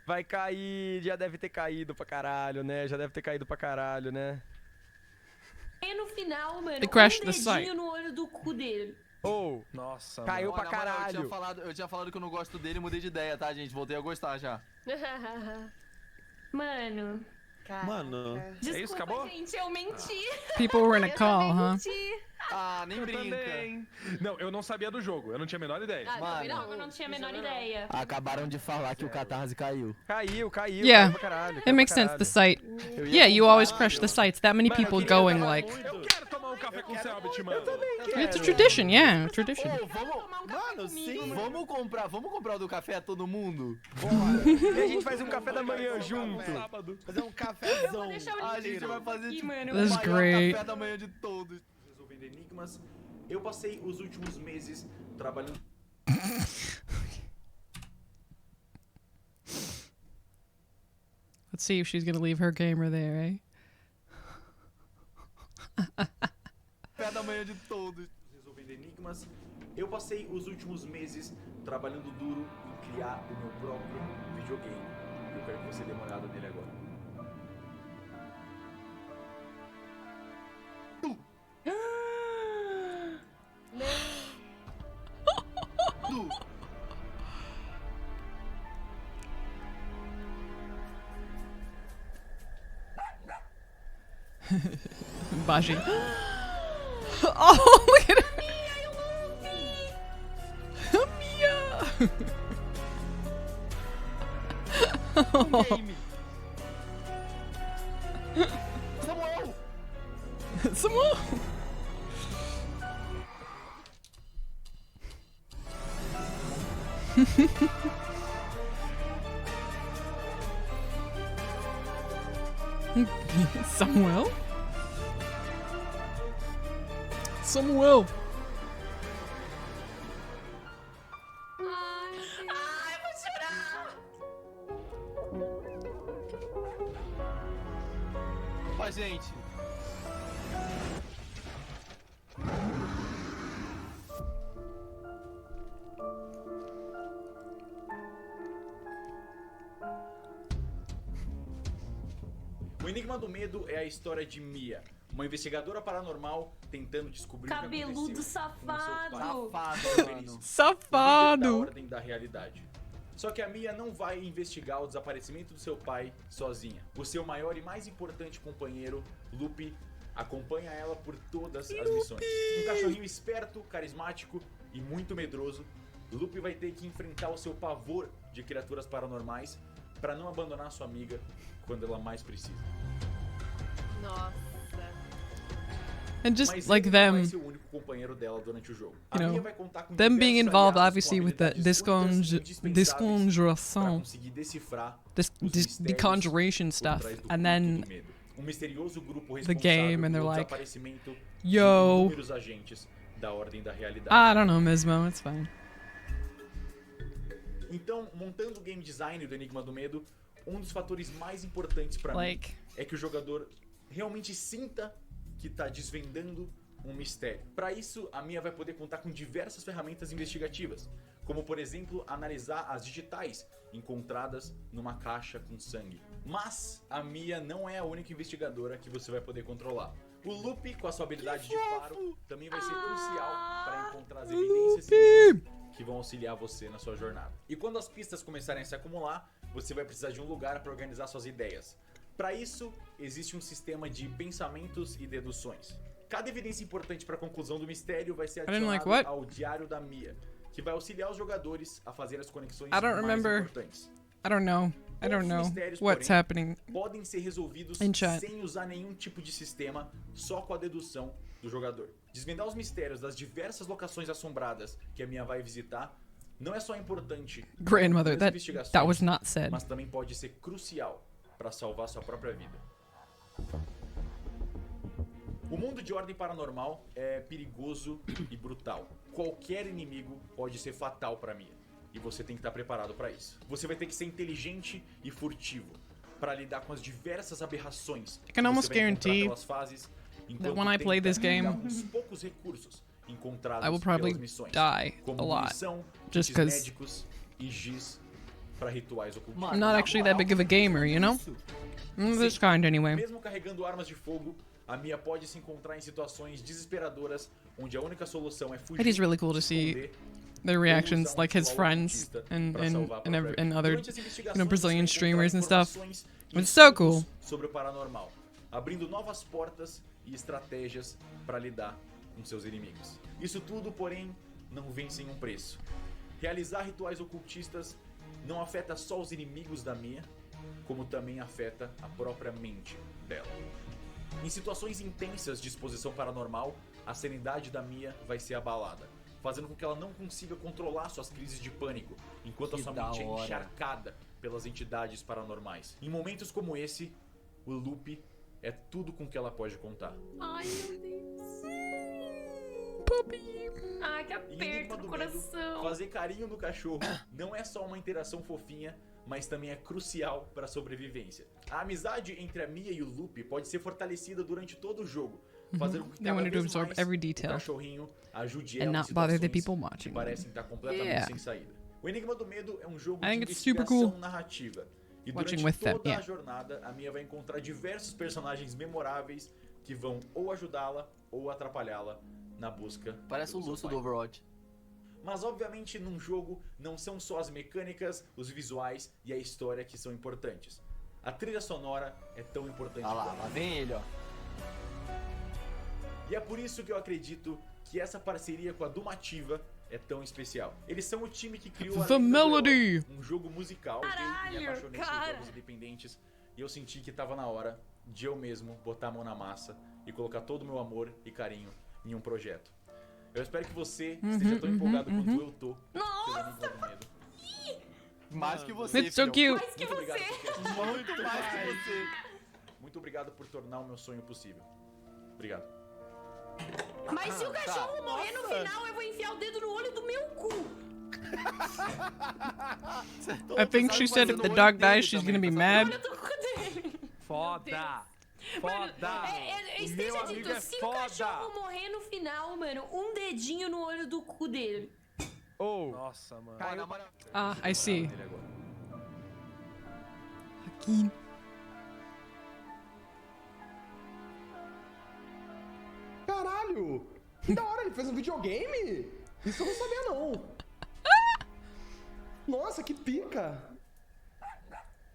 Vai cair, já deve ter caído pra caralho, né? E no final, mano, dedinho no olho do cu dele. Nossa, caiu pra caralho. Eu tinha falado que eu não gosto dele e mudei de ideia, tá, gente? Voltei a gostar já. Mano. Mano, desculpa, é isso, acabou? Gente, eu menti. People were in a call, huh? Ah, nem brinca. Não, eu não sabia do jogo, eu não tinha a menor ideia. Eu não tinha a menor ideia. Acabaram de falar que o Catarse caiu. Caiu Yeah, pra caralho. it makes sense, the site. Yeah, you always crush the sites. That many people going, like... Eu quero tomar um café com o Cellbit, mano. It's a tradition, yeah, a tradition. Mano, sim, vamos comprar o do café a todo mundo? E a gente faz um café da manhã junto. Fazer um cafezão. A gente vai fazer tipo, That's o great. maior café da manhã de todos. Resolvendo enigmas, eu passei os últimos meses trabalhando... Let's see if she's gonna leave her gamer there, Café da manhã de todos. Resolvendo enigmas, eu passei os últimos meses trabalhando duro em criar o meu próprio videogame. Eu quero que você dê uma olhada nele agora. Baji. Oh, look at her. Mia. Samuel. Samuel? Samuel! Ai, vou chorar! Ó, gente. O Enigma do Medo é a história de Mia, uma investigadora paranormal tentando descobrir cabeludo o que aconteceu safado. Safado. Da ordem da realidade. Só que a Mia não vai investigar o desaparecimento do seu pai sozinha. O seu maior e mais importante companheiro, Lupe, Acompanha ela por todas as missões. Um cachorrinho esperto, carismático e muito medroso, Lupe vai ter que enfrentar o seu pavor de criaturas paranormais para não abandonar sua amiga quando ela mais precisa. Nossa. And just Mas like ele não vai them, ser o único companheiro dela durante o jogo. you A Mia know, vai contar com them being diversos involved aliados obviously com with the habilidades únicas e indispensáveis Desconjuração, pra conseguir decifrar os mistérios Deconjuration por stuff, trás do and culto then do medo. Um misterioso grupo the responsável game, and they're pelo like, desaparecimento de yo, inúmeros agentes da Ordem da Realidade. I don't know, Mismo, it's fine. Então, montando o game design do Enigma do Medo, um dos fatores mais importantes pra Like- mim é que o jogador realmente sinta que tá desvendando um mistério. Para isso, a Mia vai poder contar com diversas ferramentas investigativas, como por exemplo, analisar as digitais encontradas numa caixa com sangue. Mas a Mia não é a única investigadora que você vai poder controlar. O Lupe, com a sua habilidade de faro, também vai ser crucial para encontrar as evidências que vão auxiliar você na sua jornada. E quando as pistas começarem a se acumular, você vai precisar de um lugar para organizar suas ideias. Para isso, existe um sistema de pensamentos e deduções. Cada evidência importante para a conclusão do mistério vai ser adicionada ao diário da Mia, que vai auxiliar os jogadores a fazer as conexões I don't mais remember. importantes. I don't know. I don't know what's happening. Podem ser resolvidos in chat. sem usar nenhum tipo de sistema, só com a dedução do jogador. Desvendar os mistérios das diversas locações assombradas que a Mia vai visitar não é só importante Grandmother, nas that was not said. mas também pode ser crucial para salvar sua própria vida. O mundo de Ordem Paranormal é perigoso e brutal. Qualquer inimigo pode ser fatal para Mia. E você tem que estar preparado para isso. Você vai ter que ser inteligente e furtivo para lidar com as diversas aberrações I can almost que você vai encontrar guarantee pelas fases, that when I play this game, com os poucos recursos encontrados I will probably pelas missões, die como a lot, munição, just kits 'cause médicos e giz para rituais ocultos. I'm not actually that big of a gamer, you know? I'm this kind anyway. Mesmo carregando armas de fogo, a Mia pode se encontrar em situações desesperadoras onde a única solução é fugir. It is really cool to see their reactions, like his friends and other, you know, Brazilian streamers and stuff. It's so cool. Sobre o paranormal, abrindo novas portas e estratégias para lidar com seus inimigos. Isso tudo, porém, não vem sem um preço. Realizar rituais ocultistas não afeta só os inimigos da Mia, como também afeta a própria mente dela. Em situações intensas de exposição paranormal, a sanidade da Mia vai ser abalada, fazendo com que ela não consiga controlar suas crises de pânico, enquanto a sua mente é encharcada pelas entidades paranormais. Em momentos como esse, o Lupe é tudo com que ela pode contar. Ai, meu Deus. Puppy. Ai, que aperto no coração. Fazer carinho no cachorro não é só uma interação fofinha, mas também é crucial para a sobrevivência. A amizade entre a Mia e o Lupe pode ser fortalecida durante todo o jogo, fazendo com que cada vez mais o cachorrinho ajude ela em situações que parecem estar completamente sem saída. O Enigma do Medo é um jogo de investigação narrativa. E durante toda a jornada, a Mia vai encontrar diversos personagens memoráveis que vão ou ajudá-la ou atrapalhá-la na busca. Parece o Lúcio do Overwatch. Mas obviamente num jogo não são só as mecânicas, os visuais e a história que são importantes. A trilha sonora é tão importante quanto. Lá vem ele, ó. E é por isso que eu acredito que essa parceria com a Dumativa é tão especial. Eles são o time que criou The Melody, um jogo musical. Eu me apaixonei por jogos independentes e eu senti que tava na hora de eu mesmo botar a mão na massa e colocar todo o meu amor e carinho em um projeto. Eu espero que você esteja tão empolgado quanto eu tô pelo Enigma do Medo. Mais que você, It's so cute. Mais que você. Muito mais que você. Muito obrigado por tornar o meu sonho possível. Obrigado. Mas se o cachorro morrer no final, eu vou enfiar o dedo no olho do meu cu. I think she said if the dog dies, she's gonna be mad. Foda! Esteja dito, se o cachorro morrer no final, mano, um dedinho no olho do cu dele. Nossa, mano. Ah, I see. Aqui. Caralho! Que da hora, ele fez um videogame? Isso eu não sabia, não. Nossa, que pica!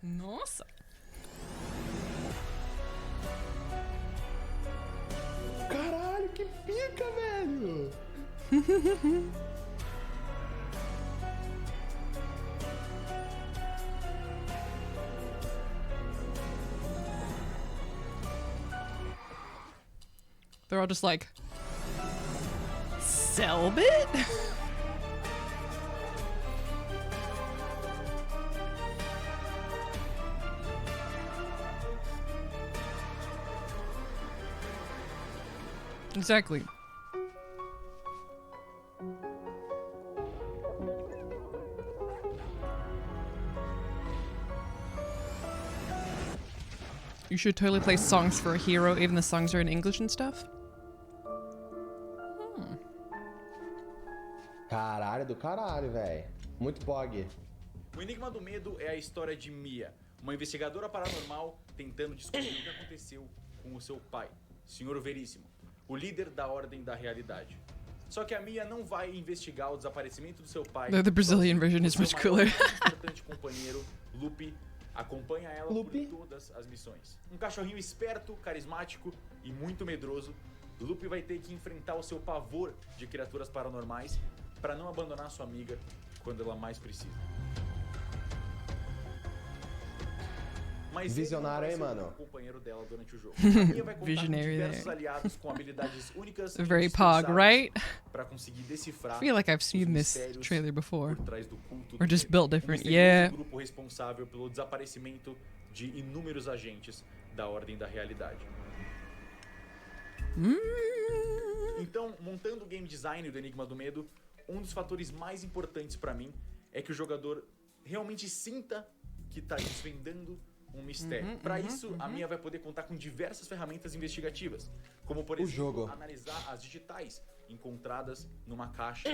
Nossa! They're all just like, Cellbit? Exactly. You should totally play songs for a hero, even the songs are in English and stuff. Caralho do caralho, velho. Muito bog. O Enigma do Medo é a história de Mia, uma investigadora paranormal tentando descobrir o que aconteceu com o seu pai, Senhor Veríssimo, o líder da Ordem da Realidade. Só que a Mia não vai investigar o desaparecimento do seu pai. The Brazilian version is much cooler. O importante companheiro, Lupe, acompanha ela por todas as missões. Um cachorrinho esperto, carismático e muito medroso, Lupe vai ter que enfrentar o seu pavor de criaturas paranormais para não abandonar sua amiga quando ela mais precisa. Mas visionário, hein, mano? O companheiro dela durante o jogo. A Mia vai contar com diversos aliados com habilidades únicas e Very pog, right? para conseguir decifrar. I feel like I've seen this trailer before. Por trás do culto Or just built different. Um Yeah. grupo responsável pelo desaparecimento de inúmeros agentes da Ordem da Realidade. Então, montando o game design do Enigma do Medo, um dos fatores mais importantes para mim é que o jogador realmente sinta que tá desvendando um mistério. Para isso, a Mia vai poder contar com diversas ferramentas investigativas, como por exemplo, analisar as digitais encontradas numa caixa.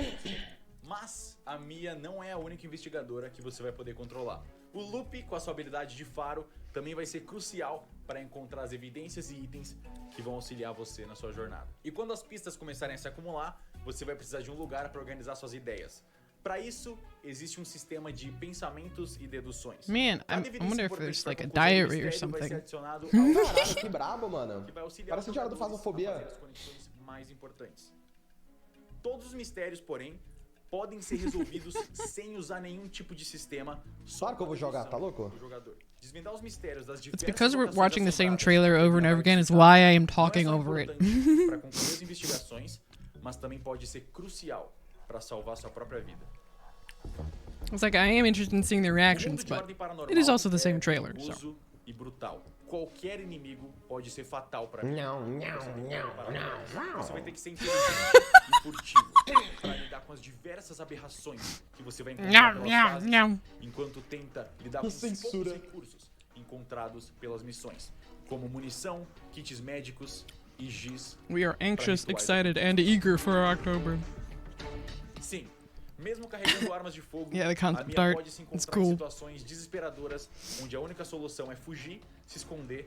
Mas a Mia não é a única investigadora que você vai poder controlar. O Lupe, com a sua habilidade de faro, também vai ser crucial para encontrar as evidências e itens que vão auxiliar você na sua jornada. E quando as pistas começarem a se acumular, você vai precisar de um lugar para organizar suas ideias. Para isso, existe um sistema de pensamentos e deduções. Man, I wonder if there's like a diary or something. Caralho, que brabo, mano. Parece um diário do Fasmofobia. Mais importantes. Todos os mistérios, porém, podem ser resolvidos sem usar nenhum tipo de sistema. Claro que eu vou jogar, tá louco? Desvendar os mistérios das It's because we're watching the same trailer over and over again is why I am talking over it. Para concluir as investigações, mas também pode ser crucial para salvar sua própria vida. It's like I am interested in seeing the reactions, but it is also the same trailer. So. E brutal. Qualquer inimigo pode ser fatal para mim. Você vai ter que ser inteligente e furtivo para lidar com as diversas aberrações que você vai encontrar pelas fases, enquanto tenta lidar com os poucos recursos encontrados pelas missões, como munição, kits médicos e giz. We are anxious, excited, and eager for October. Sim. Mesmo carregando armas de fogo, Yeah, the a concept Mia art. pode se It's encontrar cool. em situações desesperadoras, onde a única solução é fugir, se esconder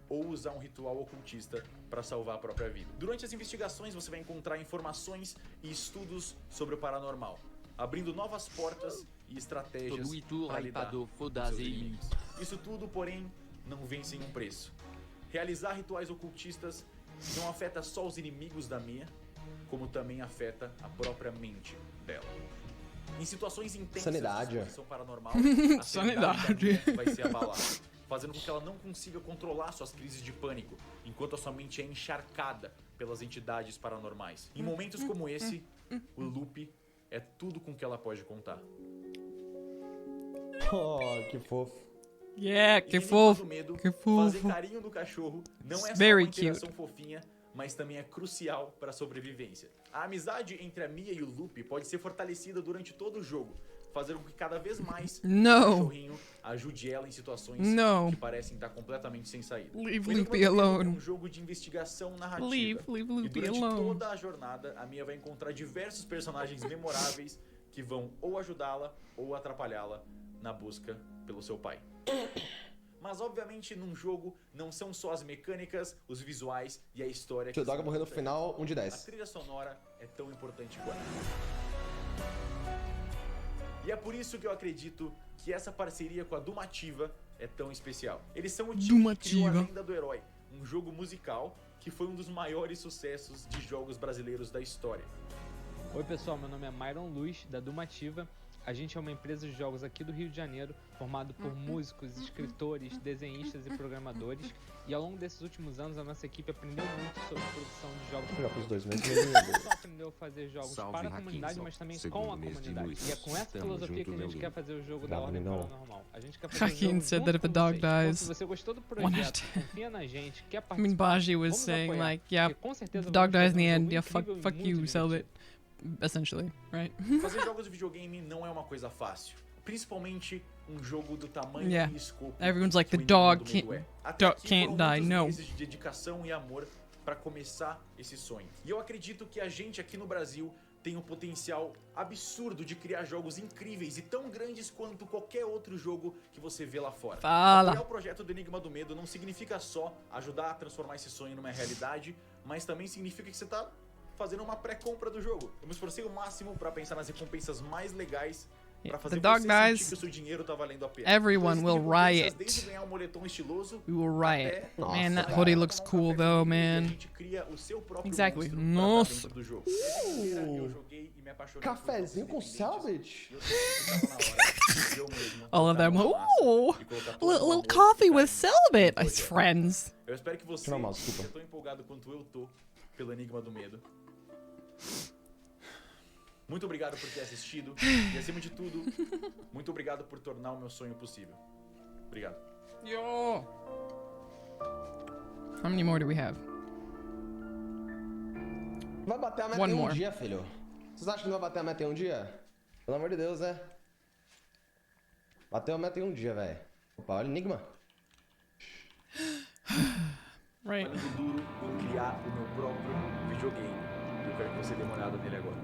ou usar um ritual ocultista para salvar a própria vida. Durante as investigações, você vai encontrar informações e estudos sobre o paranormal, abrindo novas portas e estratégias para lidar com seus inimigos. Isso tudo, porém, não vem sem um preço. Realizar rituais ocultistas não afeta só os inimigos da Mia, como também afeta a própria mente dela. Em situações intensas de exposição paranormal, a sanidade da Mia vai ser abalada, fazendo com que ela não consiga controlar suas crises de pânico, enquanto a sua mente é encharcada pelas entidades paranormais. Em momentos como esse, o Lupe é tudo com que ela pode contar. Oh, que fofo. Yeah, que fofo. Que fofo. Fazer carinho no cachorro não é só Very uma interação cute. fofinha, mas também é crucial para a sobrevivência. A amizade entre a Mia e o Lupe pode ser fortalecida durante todo o jogo, fazendo com que cada vez mais o cachorrinho ajude ela em situações que parecem estar completamente sem saída. Leave O Enigma Lupe do Medo alone. É um jogo de investigação narrativa. Leave Lupe e durante alone. toda a jornada, a Mia vai encontrar diversos personagens memoráveis que vão ou ajudá-la ou atrapalhá-la na busca pelo seu pai. Mas obviamente num jogo não são só as mecânicas, os visuais e a história Se o Dog morrer no final, 1 de 10. A trilha sonora é tão importante quanto. E é por isso que eu acredito que essa parceria com a Dumativa é tão especial. Eles são o time que criou a Lenda do Herói, um jogo musical que foi um dos maiores sucessos de jogos brasileiros da história. Oi pessoal, meu nome é Myron Luz, da Dumativa. A gente é uma empresa de jogos aqui do Rio de Janeiro, formado por músicos, escritores, desenhistas e programadores. E ao longo desses últimos anos, a nossa equipe aprendeu muito sobre produção de jogos. Já pros 2 meses. Não só aprendeu a fazer jogos para a comunidade, mas também com a comunidade. E é com essa filosofia que a gente quer fazer o jogo da Ordem Paranormal. A gente quer fazer um Hakim jogo said junto that if a com dog vocês. Então, dies, se você gostou do one projeto, has to- confia na gente, quer I participar, mean, Baji was vamos saying apoiar, like, yeah, porque com certeza the dog vamos dies in the fazer um end, jogo yeah, fuck incrível e you, muito Cellbit, essentially, right? Fazer jogos de videogame não é uma coisa fácil. Principalmente um jogo do tamanho Yeah. e escopo. Everyone's like, que the o Enigma dog do Medo can't, é. Até dog aqui can't foram die, muitos no. meses de dedicação e amor para começar esse sonho. E eu acredito que a gente aqui no Brasil tem um potencial absurdo de criar jogos incríveis e tão grandes quanto qualquer outro jogo que você vê lá fora. Fala. Apoiar o projeto do Enigma do Medo não significa só ajudar a transformar esse sonho numa realidade, mas também significa que você tá fazendo uma pré-compra do jogo. Eu me esforcei o máximo para pensar nas recompensas mais legais para fazer the dog você dies, sentir que o seu dinheiro tá valendo a pena. everyone Então, will existem recompensas riot. Desde ganhar um moletom estiloso We will riot. até Man, that ganhar hoodie um looks café cool comigo though, e a man. gente cria o seu próprio Exactly. monstro pra tá Nossa. dentro do jogo. Essa primeira eu joguei e me apaixonei por Cafezinho com Cellbit? All of them, ooh, little coffee with Cellbit, as friends. Eu espero que você Não, desculpa. esteja tão empolgado quanto eu tô pelo Enigma do Medo. Muito obrigado por ter assistido e, acima de tudo, muito obrigado por tornar o meu sonho possível. Obrigado. Yo. How many more do we have? Vai bater a meta One em um more. dia, filho. Vocês acham que não vai bater a meta em um dia? Pelo amor de Deus, né? Bateu a meta em um dia, velho. Opa, olha o Enigma. Right. Trabalhando duro em criar o meu próprio videogame. Eu quero que você dê uma olhada nele agora.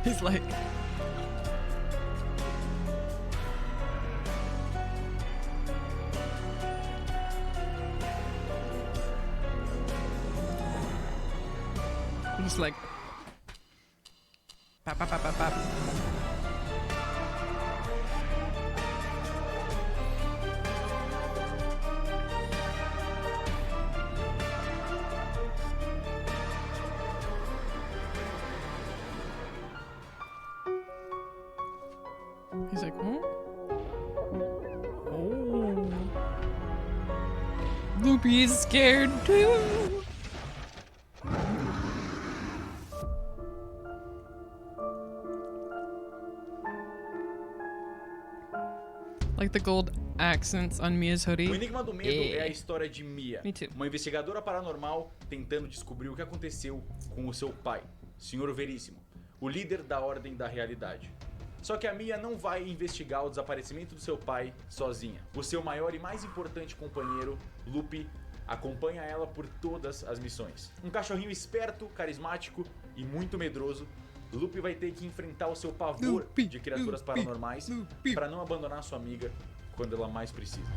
He's like, just like, pop, pop, pop, pop, pop. He's like, huh? Oh. Loopy is scared too. Like the gold accents on Mia's hoodie. O Enigma do Medo é a história de Mia, Me too. uma investigadora paranormal tentando descobrir o que aconteceu com o seu pai, Senhor Veríssimo, o líder da Ordem da Realidade. Só que a Mia não vai investigar o desaparecimento do seu pai sozinha. O seu maior e mais importante companheiro, Lupe, acompanha ela por todas as missões. Um cachorrinho esperto, carismático e muito medroso, Lupe vai ter que enfrentar o seu pavor de criaturas paranormais para não abandonar sua amiga quando ela mais precisa.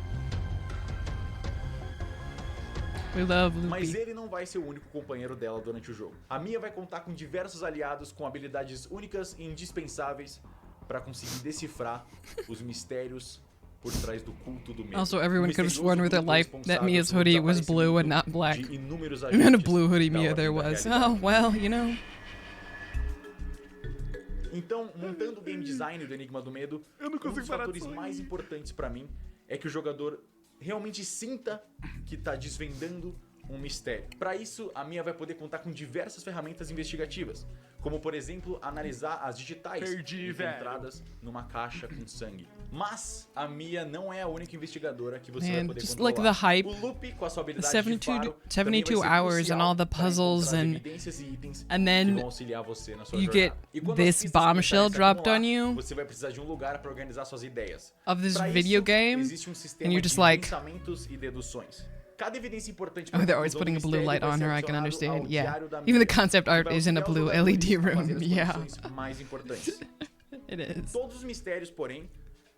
We love Loopy. Mas ele não vai ser o único companheiro dela durante o jogo. A Mia vai contar com diversos aliados com habilidades únicas e indispensáveis para conseguir decifrar os mistérios por trás do culto do medo. Also, everyone could have sworn with their life that responsável Mia's pelo hoodie was blue and not desaparecimento black. de inúmeros The amount of agentes blue hoodie da Mia Ordem there da was. Realidade. Oh, well, you know. Então, montando o game design do Enigma do Medo, um dos fatores mais importantes pra mim é que o jogador realmente sinta que tá desvendando um mistério. Para isso, a Mia vai poder contar com diversas ferramentas investigativas, como por exemplo, analisar as digitais encontradas numa caixa com sangue. Mas a Mia não é a única investigadora que você vai Man, poder just controlar. like the hype, O Lupe, com a sua the habilidade 72, de faro, 72 também vai ser hours and all the crucial puzzles para and encontrar evidências e itens and que then vão auxiliar você na sua you jornada. get E quando as this pistas bombshell começarem a se dropped on acumular, you você vai precisar de um lugar para organizar suas ideias. of this Pra video isso, game, existe um sistema and you're just de like, pensamentos e deduções. Cada evidência importante oh, they're always putting a blue light on her, I can understand, yeah. Even the concept art is in a blue LED room, yeah. mais importantes. It is. Todos os mistérios, porém,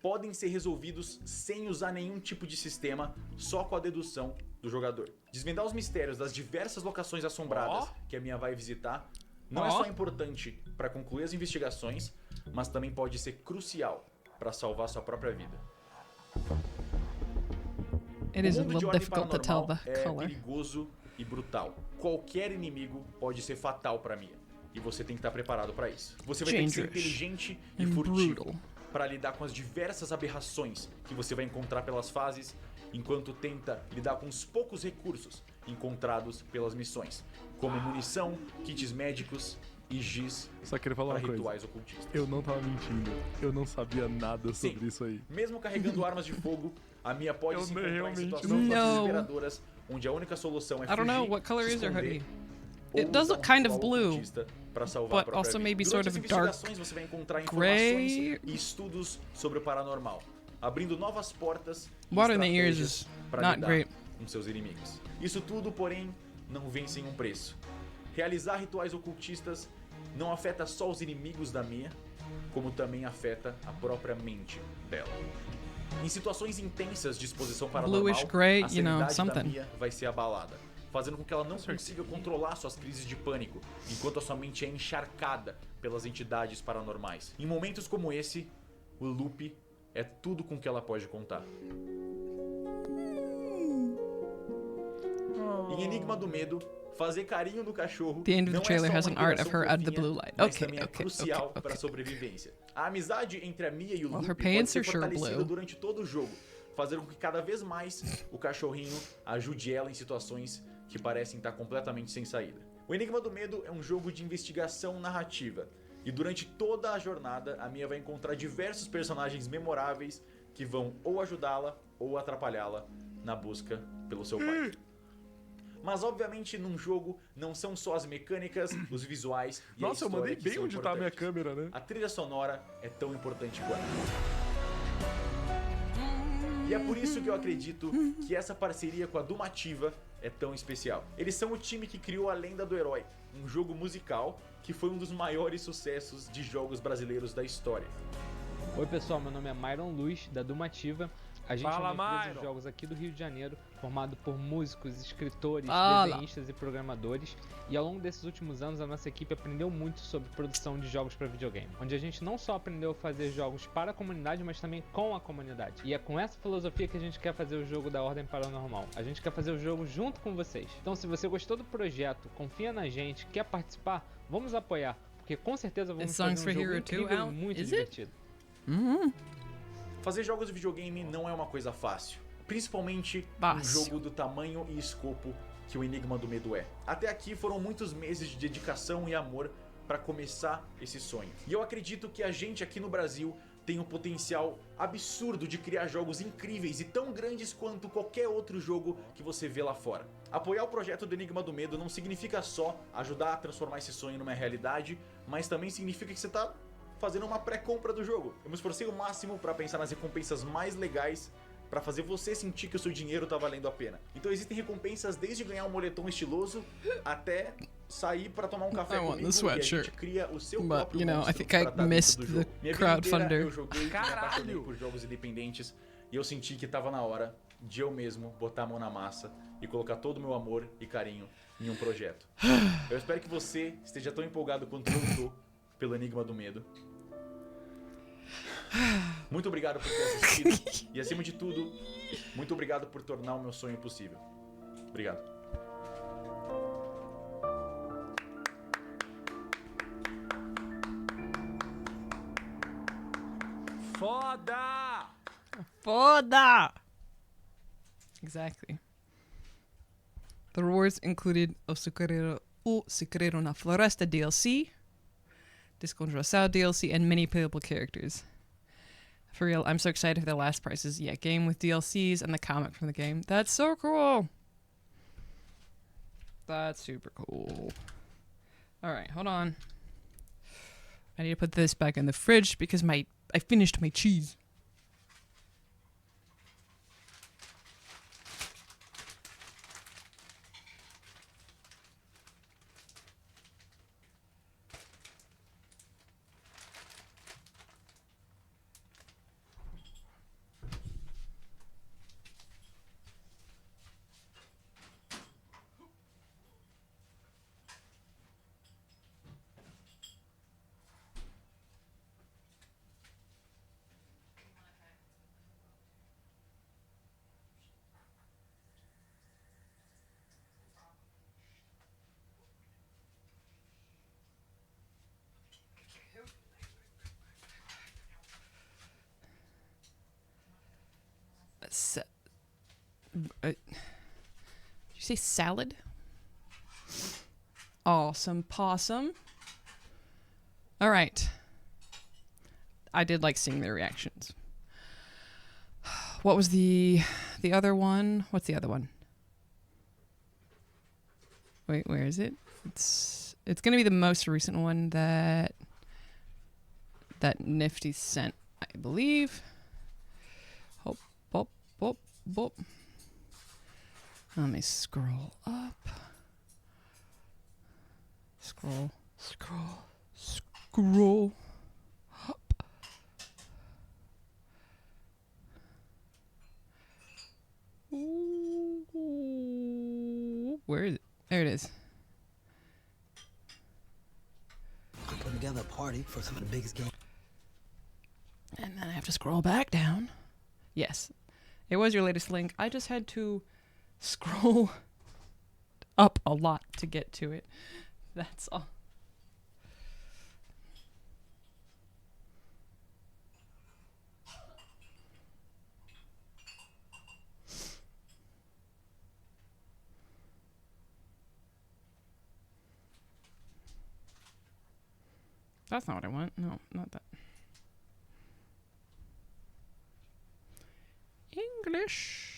podem ser resolvidos sem usar nenhum tipo de sistema, só com a dedução do jogador. Desvendar os mistérios das diversas locações assombradas que a Mia vai visitar não é só importante para concluir as investigações, mas também pode ser crucial para salvar sua própria vida. It is a O mundo de little Ordem difficult to tell Paranormal the é color. perigoso e brutal. Qualquer inimigo pode ser fatal para Mia. E você tem que estar preparado para isso. Você vai ter que ser Dangerous inteligente e and furtivo brutal. para lidar com as diversas aberrações que você vai encontrar pelas fases, enquanto tenta lidar com os poucos recursos encontrados pelas missões, como munição, kits médicos e giz Só queria falar para uma coisa. rituais ocultistas. Eu não tava mentindo. Eu não sabia nada sobre isso aí. Mesmo carregando armas de fogo, a Mia pode Eu se encontrar em realmente situações não. desesperadoras, onde a única solução é I don't fugir, know what color se is your esconder, hoodie. ou It does usar look kind of ritual blue, ocultista para salvar a but própria also vida. maybe Durante sort as of dark investigações, você vai encontrar gray. informações e estudos sobre o paranormal, abrindo novas portas e Water in the ears estratégias is para not lidar great. com seus inimigos. Isso tudo, porém, não vem sem um preço. Realizar rituais ocultistas não afeta só os inimigos da Mia, como também afeta a própria mente dela. Em situações intensas de exposição paranormal, Bluish gray, a you know, sanidade da something. Mia vai ser abalada, fazendo com que ela não consiga controlar suas crises de pânico, enquanto a sua mente é encharcada pelas entidades paranormais. Em momentos como esse, o loop é tudo com que ela pode contar. Em Enigma do Medo, fazer carinho no cachorro The end of the não trailer é só has uma an art of interação her at the fofinha, blue light. mas Okay, também é okay, crucial okay, para a okay. sobrevivência. A amizade entre a Mia e o Well, Lupe her pode pants ser are sure fortalecida blue. durante todo o jogo, fazendo com que cada vez mais o cachorrinho ajude ela em situações que parecem estar completamente sem saída. O Enigma do Medo é um jogo de investigação narrativa, e durante toda a jornada a Mia vai encontrar diversos personagens memoráveis que vão ou ajudá-la ou atrapalhá-la na busca pelo seu pai. Mas obviamente num jogo não são só as mecânicas, os visuais e Nossa, a eu mandei história que bem são onde tá a minha importantes. câmera, né? A trilha sonora é tão importante quanto. E é por isso que eu acredito que essa parceria com a Dumativa é tão especial. Eles são o time que criou a Lenda do Herói, um jogo musical que foi um dos maiores sucessos de jogos brasileiros da história. Oi pessoal, meu nome é Myron Luz, da Dumativa. A gente Fala, é uma empresa Myron. de jogos aqui do Rio de Janeiro, formado por músicos, escritores, Fala. desenhistas e programadores. E ao longo desses últimos anos, a nossa equipe aprendeu muito sobre produção de jogos para videogame, onde a gente não só aprendeu a fazer jogos para a comunidade, mas também com a comunidade. E é com essa filosofia que a gente quer fazer o jogo da Ordem Paranormal. A gente quer fazer o jogo junto com vocês. Então, se você gostou do projeto, confia na gente, quer participar, vamos apoiar, porque com certeza vamos Is fazer um Songs for jogo Hero incrível 2 e out? muito Is it? divertido. Fazer jogos de videogame não é uma coisa fácil, principalmente um Fácil. jogo do tamanho e escopo que o Enigma do Medo é. Até aqui foram muitos meses de dedicação e amor para começar esse sonho. E eu acredito que a gente aqui no Brasil tem um potencial absurdo de criar jogos incríveis e tão grandes quanto qualquer outro jogo que você vê lá fora. Apoiar o projeto do Enigma do Medo não significa só ajudar a transformar esse sonho numa realidade, mas também significa que você tá fazendo uma pré-compra do jogo. Eu me esforcei o máximo para pensar nas recompensas mais legais para fazer você sentir que o seu dinheiro tá valendo a pena. Então existem recompensas desde ganhar um moletom estiloso até sair para tomar um café I want comigo the e a sweatshirt. gente cria o seu But, próprio you know, I monstro think pra I tá dentro missed do the jogo. Minha vida crowdfunder. inteira eu joguei e me apaixonei por jogos independentes e eu senti que tava na hora de eu mesmo botar a mão na massa e colocar todo o meu amor e carinho em um projeto. Eu espero que você esteja tão empolgado quanto eu tô pelo Enigma do Medo. Muito obrigado por ter assistido e, acima de tudo, muito obrigado por tornar o meu sonho possível. Obrigado. Foda! Foda! Exactly. The rewards included O Segredo na Floresta DLC, Desconjuração DLC, and many playable characters. For real, I'm so excited for the last prizes. Yeah, game with DLCs and the comic from the game. That's so cool! That's super cool. Alright, hold on. I need to put this back in the fridge because I finished my cheese. you say salad? Awesome possum. All right. I did like seeing their reactions. What was the other one? What's the other one? Wait, where is it? It's gonna be the most recent one that Nifty sent, I believe. Hop, bop, bop, bop. Let me scroll up. Scroll up. Ooh, where is it? There it is. I'm putting together a party for some of the biggest games. And then I have to scroll back down. Yes, it was your latest link. I just had to scroll up a lot to get to it. That's all. That's not what I want. No, not that. English.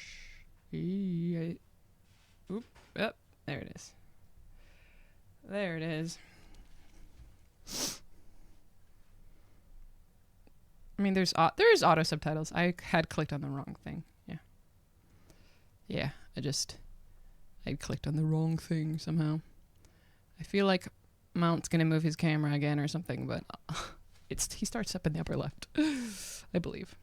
Oop. Yep. There it is. There it is. I mean, there is auto subtitles. I had clicked on the wrong thing. Yeah. Yeah. I clicked on the wrong thing somehow. I feel like Mount's gonna move his camera again or something, but he starts up in the upper left, I believe.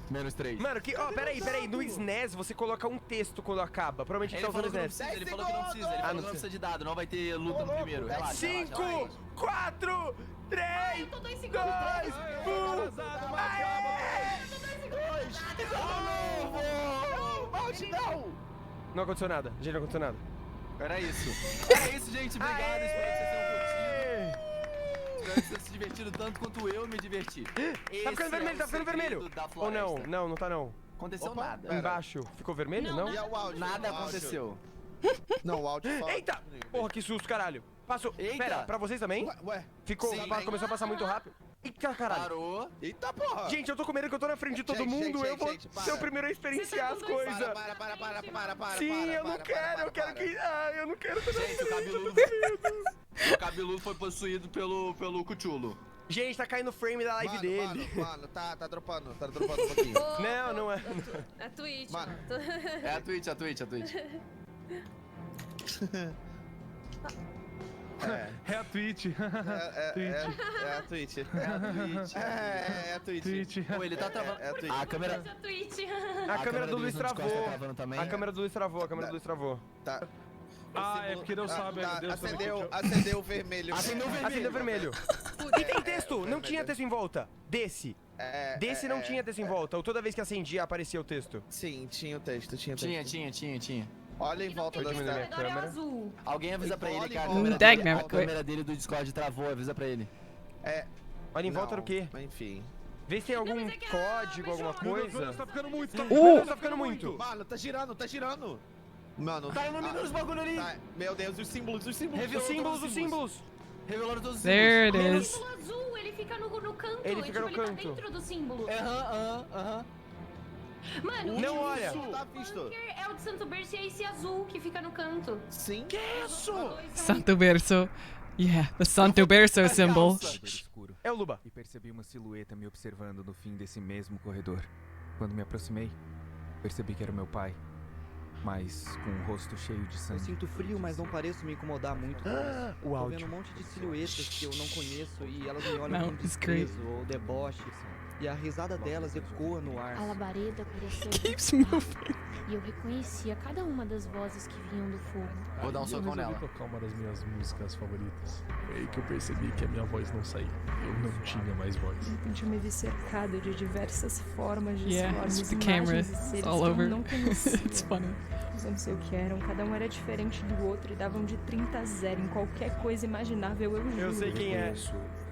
-3. Mano, peraí. No SNES você coloca um texto quando acaba. Provavelmente Ele tá usando falou o que SNES. ele falou que não precisa. Ele falou que não precisa de dado. Não vai ter luta no primeiro. Relaxa. 5, 4, 3, 2, 1. Não aconteceu nada. Gente, não aconteceu nada. Era isso, gente. Obrigado. Espero que vocês tenham curtido. Espero que vocês se divertiram tanto quanto eu me diverti. Tá ficando vermelho. Ou não? Não tá não. Aconteceu nada. Embaixo. Ficou vermelho? Não? E o áudio? Nada aconteceu. Não, o áudio fala. Eita! Porra, que susto, caralho. Passou. Eita. Pera, pra vocês também? Ué. Ficou, começou a passar muito rápido. Eita, caralho. Parou. Eita, porra. Gente, eu tô com medo que eu tô na frente de todo mundo. Eu vou ser o primeiro a experienciar as coisas. Para. Sim, eu não quero. Eu quero que... eu não quero. Gente, o cabeludo foi possuído pelo Cuchulo. Gente, tá caindo o frame da live dele. Mano, tá dropando um pouquinho. Não é. A Twitch, mano. É a Twitch. É a Twitch. É a Twitch. Pô, ele tá travando. A câmera do Luiz travou. A câmera do Luiz travou. Tá. É porque Deus sabe. Acendeu o vermelho. Acendeu o vermelho. E tem texto. Não tinha texto em volta. Desse não tinha texto em volta. Ou toda vez que acendia aparecia o texto. Sim, tinha o texto. Tinha. Olha em volta da câmera. Alguém avisa pra ele que a câmera dele do Discord travou. Avisa pra ele. Olha em volta do quê? Enfim. Vê se tem algum código, alguma coisa. Tá ficando muito. Tá ficando muito. Mano, tá girando. Mano, tá iluminando os bagulho ali. Meu Deus, os símbolos. Os símbolos. Revelando todos os símbolos. There it is. O símbolo azul, ele fica no canto. Ele fica no canto. Tá dentro do símbolo. Mano, não olha. Tá visto. É o de Santo Berço e é esse azul que fica no canto. Sim. Que é isso? Santo Berço. Yeah, the Santo Berço symbol. É o Luba. E percebi uma silhueta me observando no fim desse mesmo corredor. Quando me aproximei, percebi que era meu pai, mas com o rosto cheio de sangue. Eu sinto frio, mas não pareço me incomodar muito com isso. O Tô áudio. vendo um monte de silhuetas que eu não conheço e elas me olham com desprezo ou deboche. E a risada delas ecoa no ar. A labareda parecia Keeps gritar, e eu reconhecia cada uma das vozes que vinham do fogo. Vou dar um socão nela. Eu resolvi tocar uma das minhas músicas favoritas. Foi aí que eu percebi que a minha voz não saía. Eu não tinha mais voz. De repente eu me vi cercado de diversas formas de Yeah, formas, it's the imagens camera. e seres It's all que eu over. não conhecia. It's funny. Eu não sei o que eram, cada um era diferente do outro e davam de 30 a 0 em qualquer coisa imaginável, eu juro. Eu sei quem é.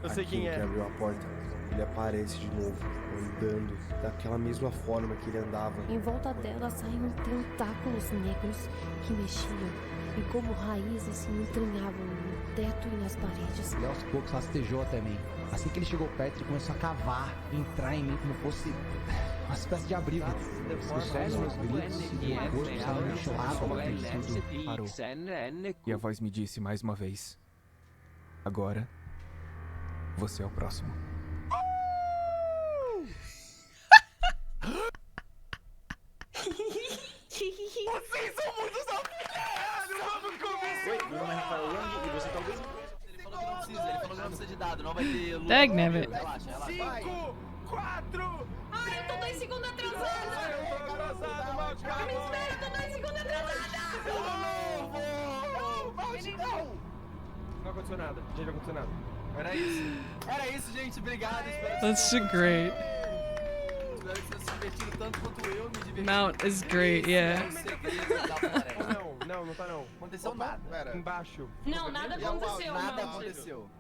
Eu sei quem é. Que abriu a porta. ele aparece de novo, andando daquela mesma forma que ele andava. Em volta dela saíam tentáculos negros que mexiam e como raízes se entranhavam no teto e nas paredes. E aos poucos rastejou até mim. Assim que ele chegou perto, ele começou a cavar, entrar em mim como fosse uma espécie de abrigo. Os sons dos meus gritos e meu corpo estava mexilado, tudo parou. E a voz me disse mais uma vez: agora, você é o próximo. Vocês são muito safados! Vamos começar! Oi, meu nome é Rafael Lang e você talvez... Ele falou que não precisa de dado, não vai ter luta. Dagnabbit. Relaxa, relaxa. 5, 4... Ai, eu tô 2 segundos atrasada! Eu tô atrasado, Malte, calma! Me espera, eu tô 2 segundos atrasada! Não aconteceu nada, gente, não aconteceu nada. Era isso, gente. Obrigado. That's so great. Espero que vocês se divertiram tanto quanto eu me diverti. Mount is great, yeah. Não tá não. Aconteceu nada. Pera. Embaixo. Não, nada aconteceu, Nada Malte. aconteceu.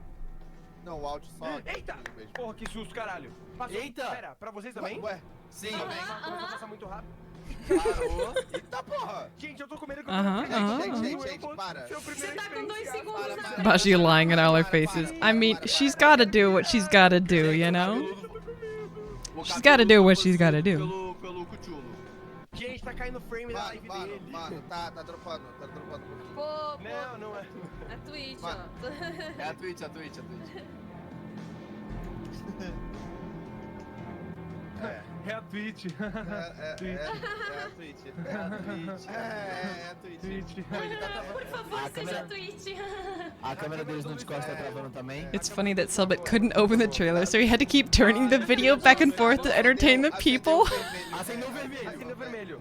Não, o áudio só... Eita! Porra, que susto, caralho. Passou. Eita! Pera, pra vocês também? Ué? Sim. Começou a passar muito rápido. Parou. Eita porra! Gente, eu tô com medo que Gente, para. Você tá com 2 segundos atrasada. Baji lying in all our faces. I mean, she's gotta do what she's gotta do, you know? She's gotta do what she's gotta do. Pelo cuchulo. Gente, tá caindo frame da live dele. Mano, tá dropando um pouquinho. Pô, Não é. a Twitch, Mano. ó. É a Twitch. É a Twitch. É a Twitch. É a Twitch. Por favor, seja Twitch. A câmera deles no Discord tá travando também. It's funny that Cellbit couldn't open the trailer, so he had to keep turning the video back and forth to entertain the people. Acendeu o vermelho.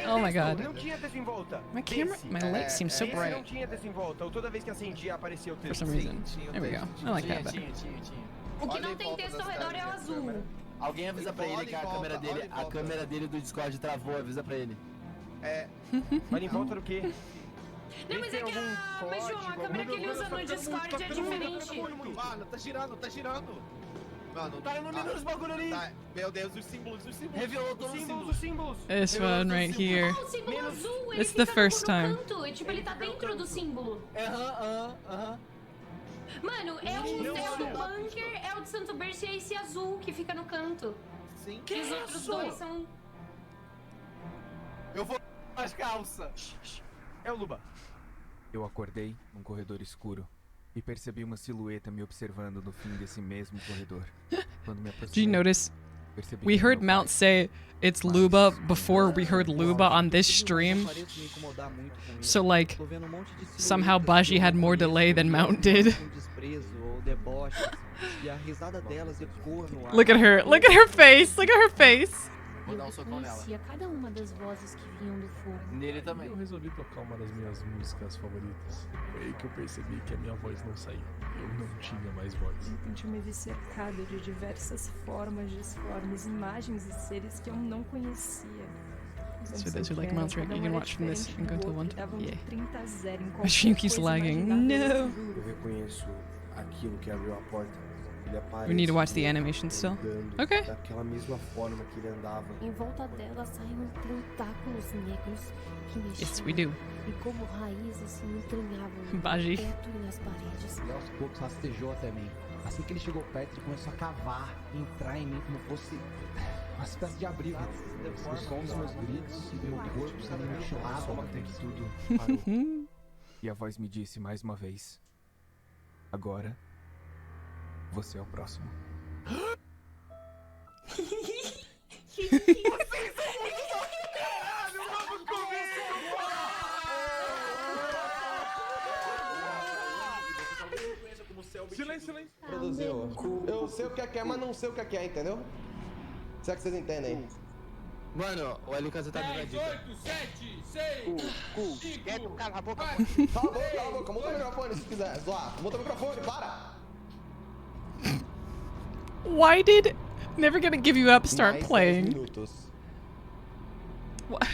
Oh my god. Não tinha texto em volta. My camera, my light seems so Esse bright não tinha texto em volta. Toda vez que acendia aparecia o for texto. some reason. There we go. I like that better. Tinha. O que não tem texto ao redor é o azul. Alguém avisa pra ele que a câmera dele do Discord travou, avisa pra ele. Mas em volta do quê? Não, mas é que mas João, a câmera que ele usa no Discord é diferente. Mano, tá girando. Mano, Tá iluminando os bagulho ali. Meu Deus, os símbolos. Revelou todos os símbolos. This one right here. O símbolo azul, ele It's the fica first no time. canto. Tipo, ele tá dentro do símbolo. Aham. Mano, é o do bunker, é o de Santo Berço e é esse azul que fica no canto. Sim. E os outros dois são... Eu vou as calças. É o Luba. Eu acordei num corredor escuro e percebi uma silhueta me observando no fim desse mesmo corredor. Quando me Did you aproximei, notice? percebi We que era heard meu Mount pai. say it's Luba before we heard Luba on this stream. Pareço me incomodar muito com isso. So like, Tô vendo um monte de silhuetas somehow Baji had more delay than Mount did. com desprezo ou deboche, e a risada delas ecoa no ar. Look at her face, look at her face. Vou dar um socão nela. Conhecia cada uma das vozes que vinham do fogo. Nele também. Eu resolvi tocar uma das minhas músicas favoritas. Foi aí que eu percebi que a minha voz não saía. Eu não tinha mais voz. De repente eu me vi cercado de diversas formas, disformes, imagens e seres que eu não conhecia. So those who like Mount's Rank, you can watch from this and go to 1 to... Yeah. My My stream keeps lagging. No! Eu reconheço aquilo que abriu a porta. Ele aparece We need to watch the animation still. andando Okay. daquela mesma forma que ele andava. Em volta dela saíam tentáculos negros que mexiam. Yes, we do. E como raízes se entranhavam no Baji. teto e nas paredes. E aos poucos rastejou até mim. Assim que ele chegou perto, ele começou a cavar, entrar em mim como fosse uma espécie de abrigo. Os sons dos meus gritos e meu corpo sendo mexilado até que tudo parou. E a voz me disse mais uma vez: agora, você é o próximo. Silêncio. Produziu. Eu sei o que é, mas não sei o que é, entendeu? Será que vocês entendem? Mano, o LKZ tá dando a dica. 8, 7, 6, 5, Cala a boca, muta o microfone se quiser, zoar. Muta o microfone, para! Why did Never Gonna Give You Up start Mais 10 playing? minutos. What?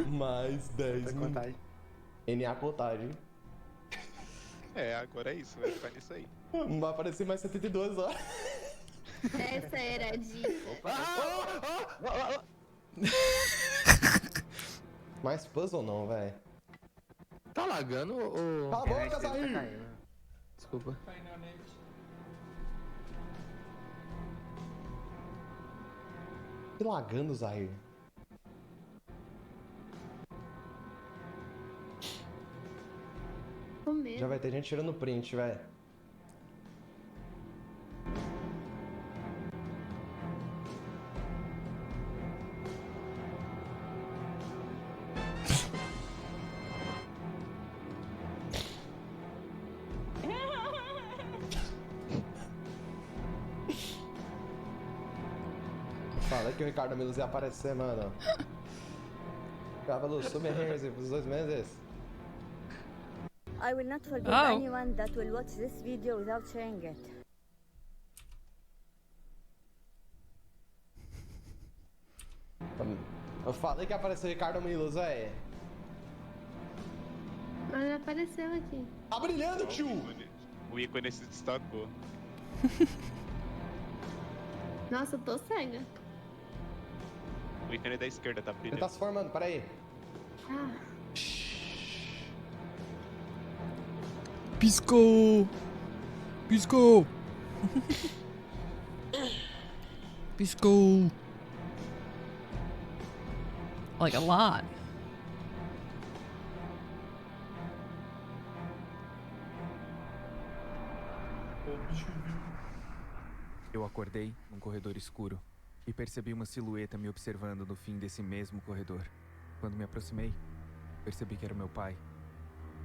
Mais 10 minutos. NA contagem. É, agora é isso, vai ficar nisso aí. Não vai aparecer mais 72 horas. Essa era a dica. Mais puzzle não, velho. Tá lagando ou... Cala a boca, Zahir! Desculpa. Que lagando, Zahir? Com medo. Já vai ter gente tirando print, velho. Falei que o Ricardo Milos ia aparecer, mano. Cabelo super os 2 meses. I will not forgive anyone that will watch this video without sharing it. Eu falei que ia aparecer o Ricardo Milos, velho. Mas apareceu aqui. Tá brilhando, tio! O ícone se destacou. Nossa, eu tô cega. O ícone da esquerda tá brilhando. Ele tá se formando, peraí. Ah. Piscou! Piscou! Piscou! Like a lot. Eu acordei num corredor escuro e percebi uma silhueta me observando no fim desse mesmo corredor. Quando me aproximei, percebi que era meu pai,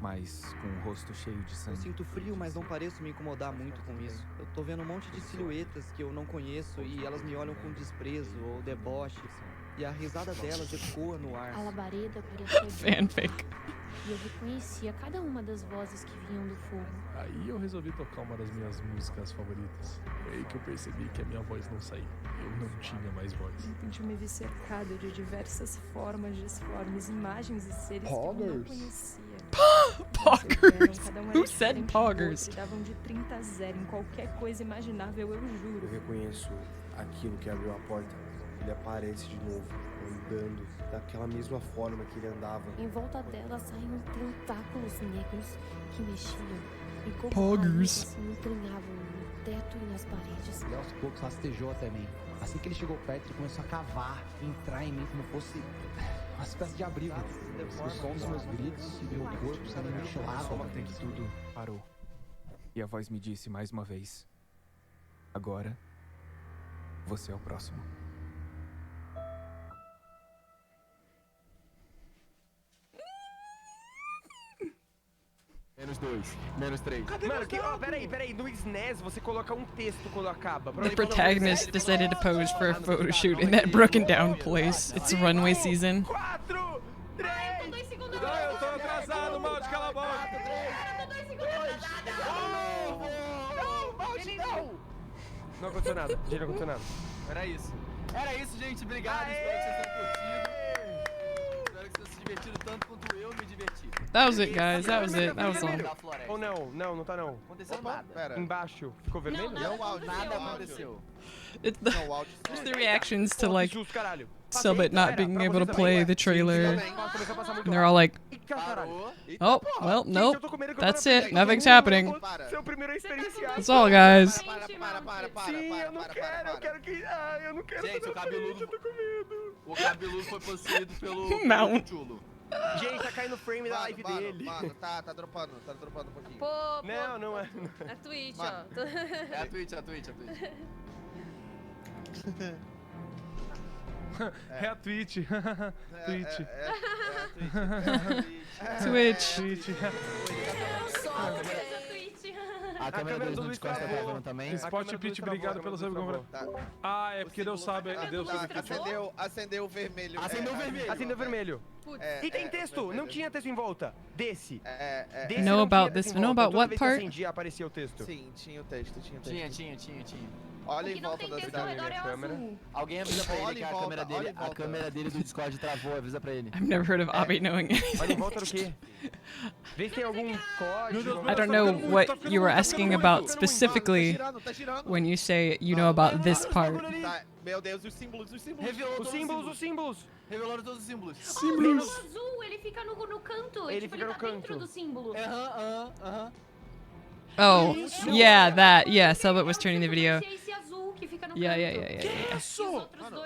mas com o rosto cheio de Eu sangue. sinto frio, mas não pareço me incomodar muito com isso. Eu tô vendo um monte de silhuetas que eu não conheço e elas me olham com desprezo ou deboche. E a risada delas ecoa no ar. A labareda parecia Fanfic. E eu reconhecia cada uma das vozes que vinham do fogo. Aí eu resolvi tocar uma das minhas músicas favoritas. Foi aí que eu percebi que a minha voz não saía. Eu não tinha mais voz. De repente eu me vi cercado de diversas formas disformes, imagens e seres que eu não conhecia. Poggers? Cada um Who era said diferente do poggers? outro e davam de 30 a 0 em qualquer coisa imaginável, eu juro. Eu reconheço aquilo que abriu a porta. Ele aparece de novo, andando daquela mesma forma que ele andava. Em volta dela saíam tentáculos negros que mexiam e como Poggers. raízes se entranhavam no teto e nas paredes. E aos poucos rastejou até mim. Assim que ele chegou perto, ele começou a cavar, entrar em mim como fosse uma espécie de abrigo. O som dos meus gritos e meu corpo sendo mexilado. Até que tudo parou. E a voz me disse mais uma vez: agora, você é o próximo. -2, -3. Mano, peraí. No SNES você coloca um texto quando acaba. The protagonist decided to pose for a photo shoot in that broken down place. It's runway season. 4, 3, eu tô atrasado, mal de cala a boca. Não aconteceu nada, gente, não aconteceu nada. Era isso, gente. Obrigado. Espero que vocês tenham curtido. Espero que vocês se divertiram tanto quanto eu me diverti. That was it, guys. That was it. That was all. Ou não tá não. Aconteceu nada. Embaixo, ficou vermelho? Nada aconteceu. It's just the reactions to like Cellbit not being able to play the trailer. And they're all like, oh, well, nope. That's it. Nothing's happening. That's all, guys. Sim, eu não quero que... eu não quero... Gente, o cabeludo foi possuído pelo Mount. Chulo. Gente, tá caindo o frame da live dele. Mano, tá dropando um pouquinho. Pô, não é. A Twitch, Mano. ó. É a Twitch. É a Twitch. Twitch. Twitch. A câmera do Luiz Costa tá vendo também. Spot Pit, obrigado pelo sub. Ah, é porque Deus sabe. Deus sabe que Acendeu o vermelho. Acendeu o vermelho. E tem texto! Não tinha texto em volta. Desse. Desse Know não about tinha this? texto em Know volta. about Toda what vez que part? acendia, aparecia o texto. Sim, tinha o texto, tinha o texto. Tinha. Olha O que em não volta tem da texto ao cidade. redor é o azul. Alguém avisa pra Olha ele que em a volta, câmera olha dele, em volta. a câmera dele do Discord travou, avisa pra ele. I've never heard of Abby knowing Olha em anything. volta do quê? Vê se tem algum código. I don't know what you were asking about specifically when you say you know about this part. Tá, meu Deus, os símbolos. Revelou os símbolos. Revelou todos os símbolos. Símbolos. O azul, ele fica no canto. Ele fica ele no tá canto. dentro do símbolo. Aham. Oh, yeah, that. Yeah, Cellbit was turning the video. Esse azul que fica no Yeah.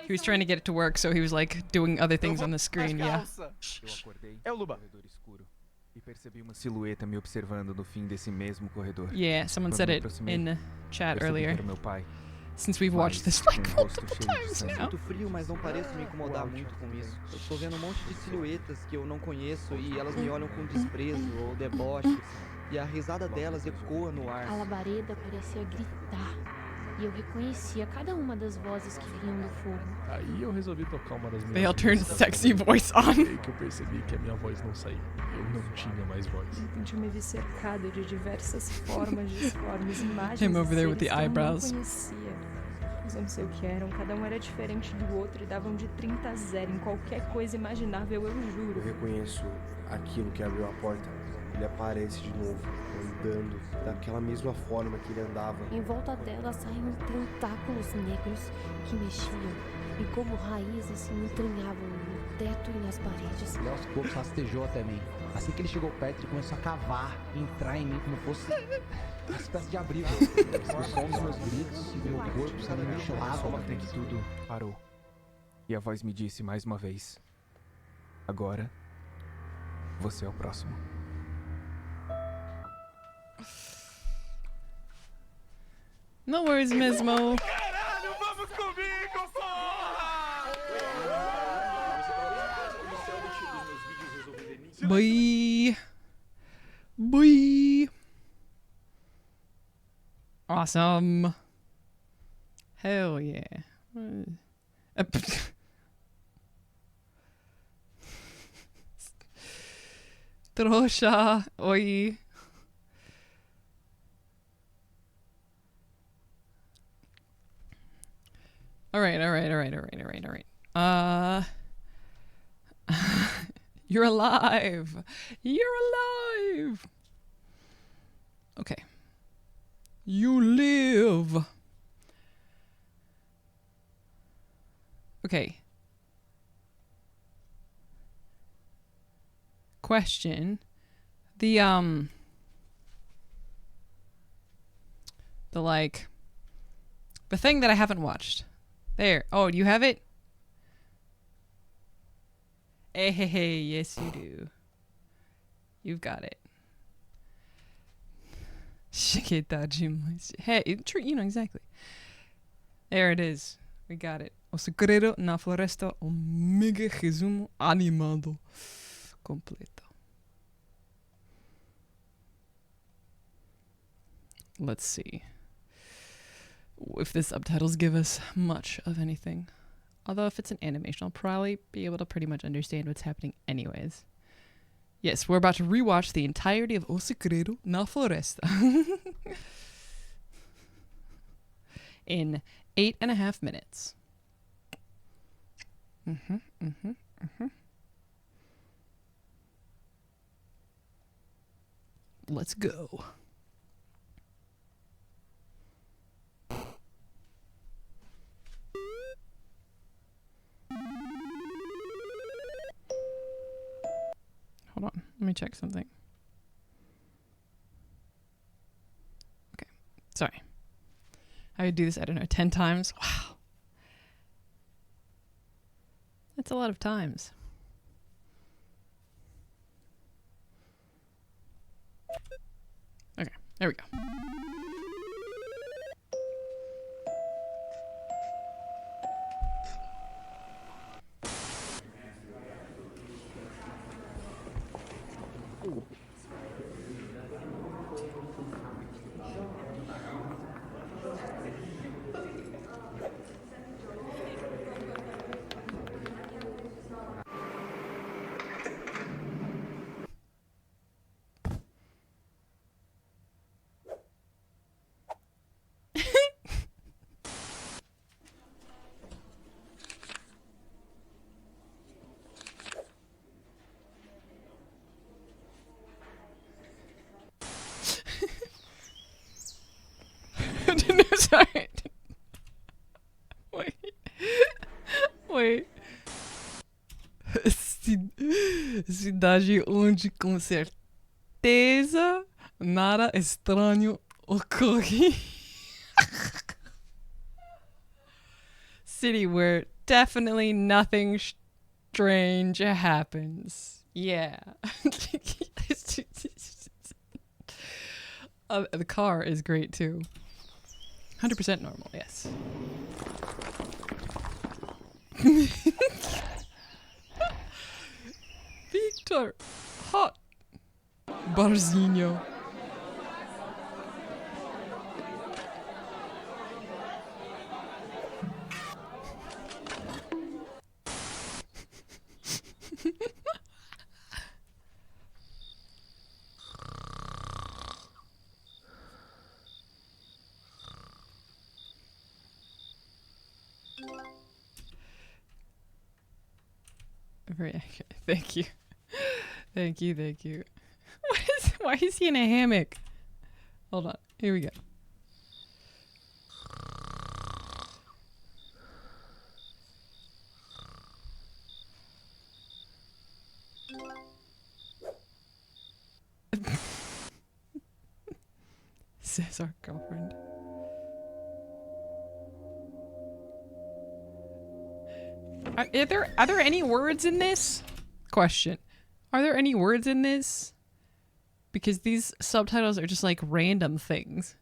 He was trying to get it to work, so he was like doing other things on the screen. Yeah. Eu acordei É o Luba. no corredor escuro e percebi uma silhueta me observando no fim desse mesmo corredor. Yeah, someone Quando said me it aproximei, in the chat percebi que earlier. era meu pai. Since we've watched this Mas like com o rosto multiple cheio de times sangue. now. Sinto frio, mas não pareço me incomodar muito com isso. Eu tô vendo um monte de silhuetas que eu não conheço e elas me olham com desprezo ou deboche. E a risada delas ecoa no ar. A labareda parecia gritar. E eu reconhecia cada uma das vozes que vinham do fogo. Aí eu resolvi tocar uma das minhas They all turned músicas sexy favoritas. voice on. Aí que eu percebi que a minha voz não saía. Eu não tinha mais voz. De repente eu me vi cercado de diversas formas, disformes, imagens Him over there with seres the que eu eyebrows. não conhecia. Mas eu não sei o que eram, cada um era diferente do outro e davam de 30 a 0 em qualquer coisa imaginável, eu juro. Eu reconheço aquilo que abriu a porta. Ele aparece de novo, andando daquela mesma forma que ele andava. Em volta dela saíam tentáculos negros que mexiam e como raízes se entranhavam no teto e nas paredes. Ele aos poucos rastejou até mim. Assim que ele chegou perto, ele começou a cavar, entrar em mim como fosse uma espécie de abrigo. O som dos meus gritos e meu corpo sendo mexilado. Até que tudo parou. E a voz me disse mais uma vez: agora, você é o próximo. No worries, Mesmo. Caralho, vamos comigo, porra! Boy. Awesome. Hell yeah. Trouxa. Oi. All right. You're alive. Okay. You live. Okay. Question. The thing that I haven't watched. There. Oh, do you have it? Hey, yes you do. You've got it. Hey, you know exactly. There it is. We got it. O segredo na floresta, o mega resumo animado completo. Let's see if the subtitles give us much of anything. Although if it's an animation, I'll probably be able to pretty much understand what's happening anyways. Yes, we're about to rewatch the entirety of O Segredo na Floresta in 8.5 minutes. Let's go. Hold on, let me check something. Okay, sorry. I would do this, I don't know, 10 times. Wow. That's a lot of times. Okay, there we go. cidade onde com certeza nada estranho ocorre. City where definitely nothing strange happens. Yeah. The car is great too. 100% normal, yes. Victor, hot. Barzinho. Very accurate. Thank you. Thank you, thank you. Why is he in a hammock? Hold on. Here we go. Says our girlfriend. Are there any words in this? Question. Are there any words in this? Because these subtitles are just like random things.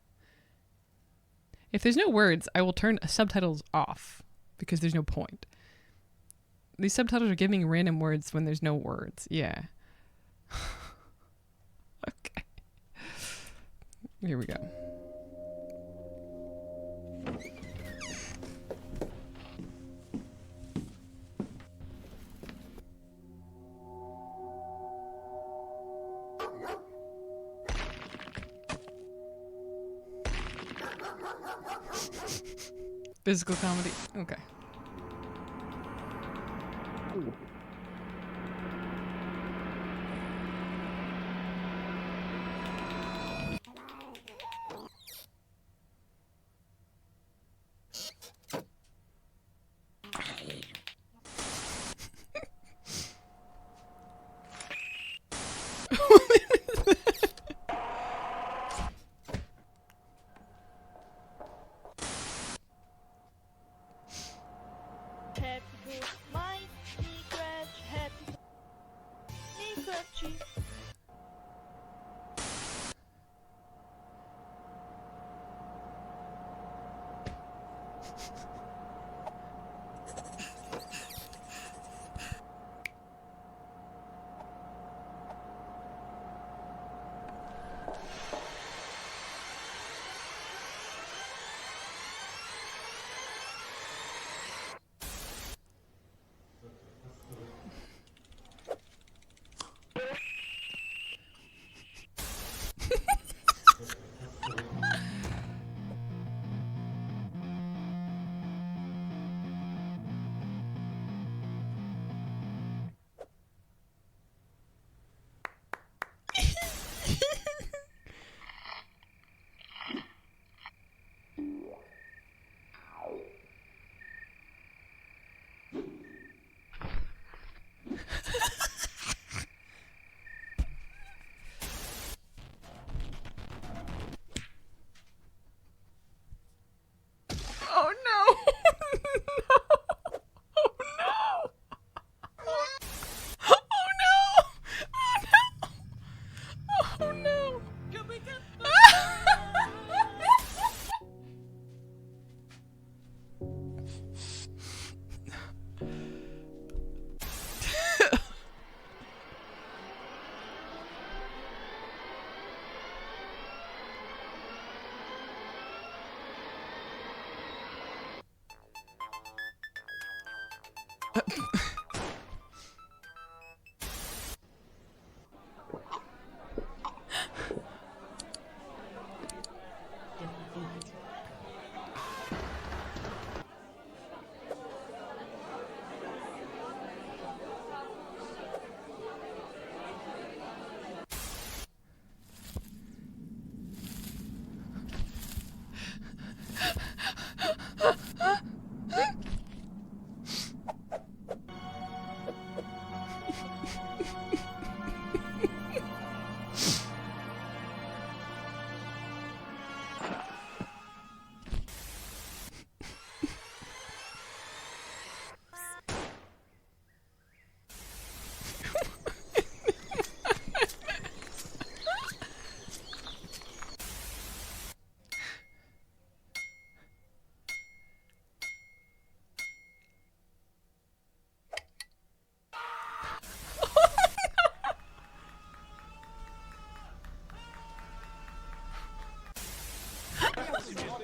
If there's no words, I will turn subtitles off because there's no point. These subtitles are giving random words when there's no words. Yeah. Okay. Here we go. Physical comedy. Okay.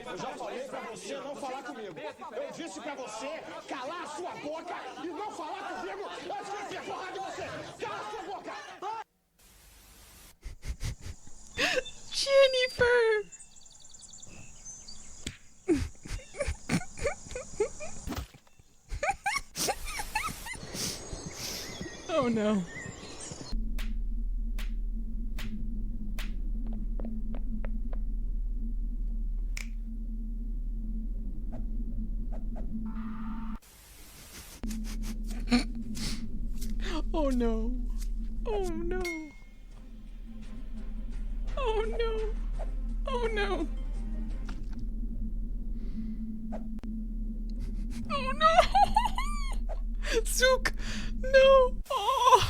Eu já falei pra você não falar comigo. Eu disse pra você calar a sua boca e não falar comigo antes que eu enfiar porrada em você. Cala a sua boca! Jennifer! Oh no. Oh no. Oh no. Oh no. Oh no. Oh no. Zook. No. Oh.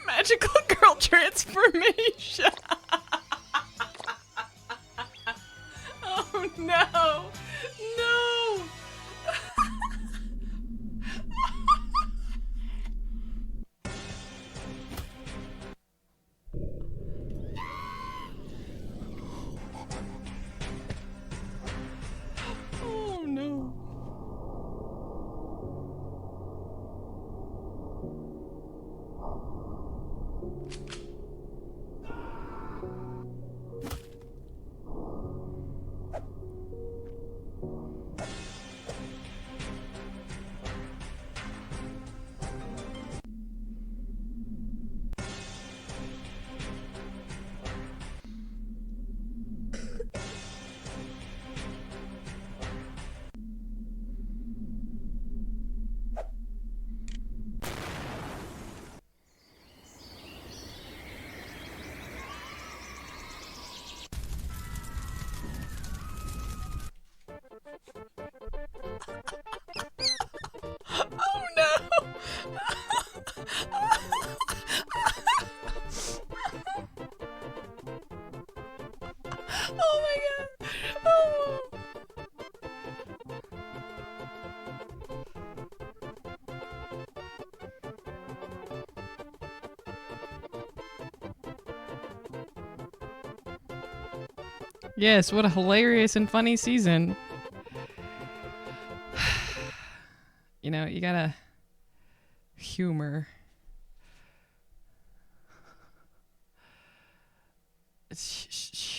Magical girl transformation. Oh no. No. Oh no. Oh no! Oh my god! Oh. Yes, what a hilarious and funny season. You know, you gotta humor.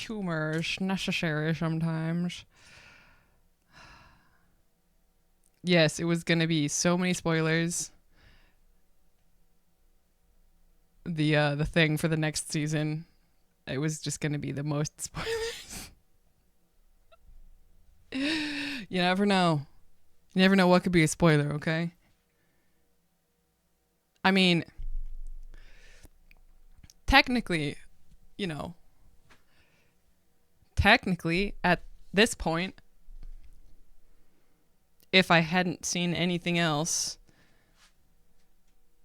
Humor is necessary sometimes. Yes, it was gonna be so many spoilers. The thing for the next season, it was just gonna be the most spoilers. You never know. You never know what could be a spoiler, okay? I mean, technically, you know, at this point, if I hadn't seen anything else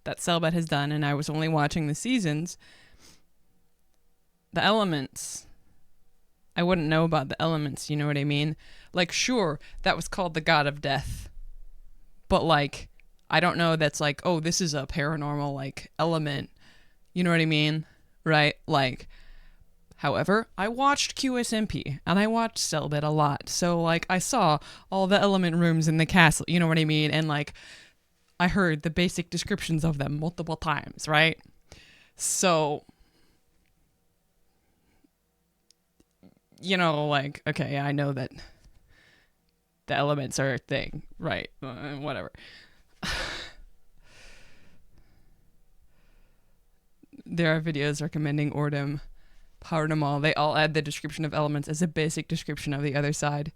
that Cellbit has done and I was only watching the seasons, the elements, I wouldn't know about the elements, you know what I mean? Like, sure, that was called the God of Death, but like, I don't know that's like, oh, this is a paranormal, like, element, you know what I mean? Right? Like, however, I watched QSMP, and I watched Cellbit a lot, so, like, I saw all the element rooms in the castle, you know what I mean? And, like, I heard the basic descriptions of them multiple times, right? So, you know, like, okay, I know that the elements are a thing, right? Whatever. There are videos recommending Ordem Paranormal. They all add the description of elements as a basic description of the other side.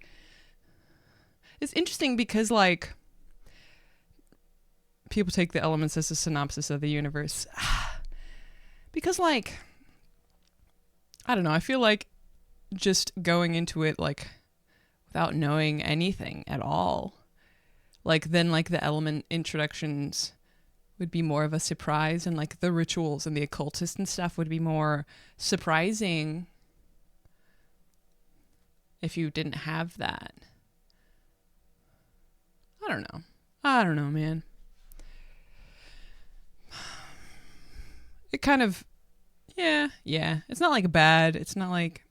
It's interesting because, like, people take the elements as a synopsis of the universe. Because, like, I don't know, I feel like just going into it, like, without knowing anything at all, like, then, like, the element introductions would be more of a surprise, and, like, the rituals and the occultist and stuff would be more surprising if you didn't have that. I don't know, man. It kind of, yeah. It's not, like, bad. It's not, like,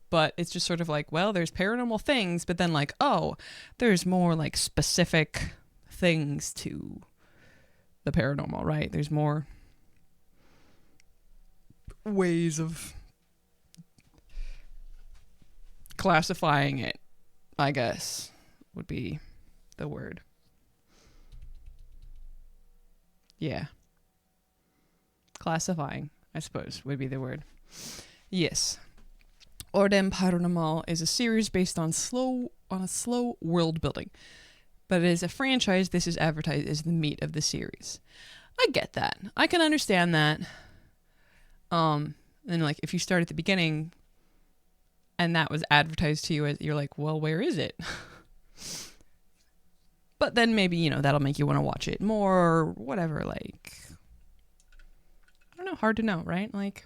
but it's just sort of like, well, there's paranormal things, but then, like, oh, there's more, like, specific things to the paranormal, right? There's more ways of classifying it, I guess, would be the word. Yeah. Classifying, I suppose, would be the word. Yes. Ordem Paranormal is a series based on a slow world building. But as a franchise, this is advertised as the meat of the series. I get that. I can understand that. And like, if you start at the beginning and that was advertised to you, as you're like, well, where is it? But then maybe, you know, that'll make you want to watch it more or whatever. Like, I don't know. Hard to know, right? Like,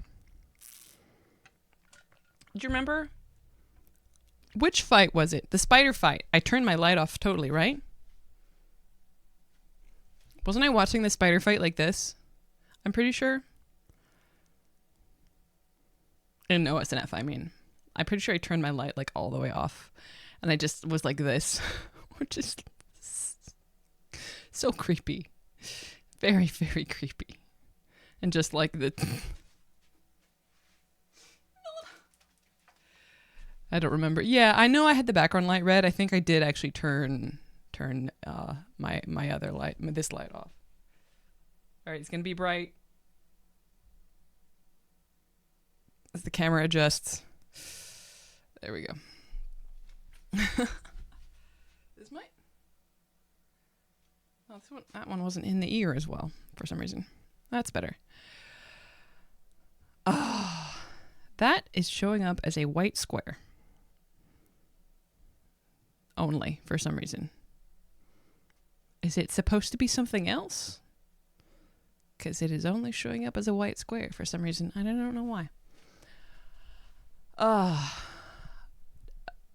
do you remember? Which fight was it? The spider fight. I turned my light off totally, right? Wasn't I watching the spider fight like this? I'm pretty sure. In OSNF, I mean. I'm pretty sure I turned my light like all the way off. And I just was like this. Which is so creepy. Very, very creepy. And just like the... I don't remember. Yeah, I know I had the background light red. I think I did actually turn my other light, this light off. All right, it's gonna be bright as the camera adjusts. There we go. This might. Oh, that one wasn't in the ear as well for some reason. That's better. Ah, that is showing up as a white square. Only for some reason. Is it supposed to be something else? Because it is only showing up as a white square for some reason. I don't know why.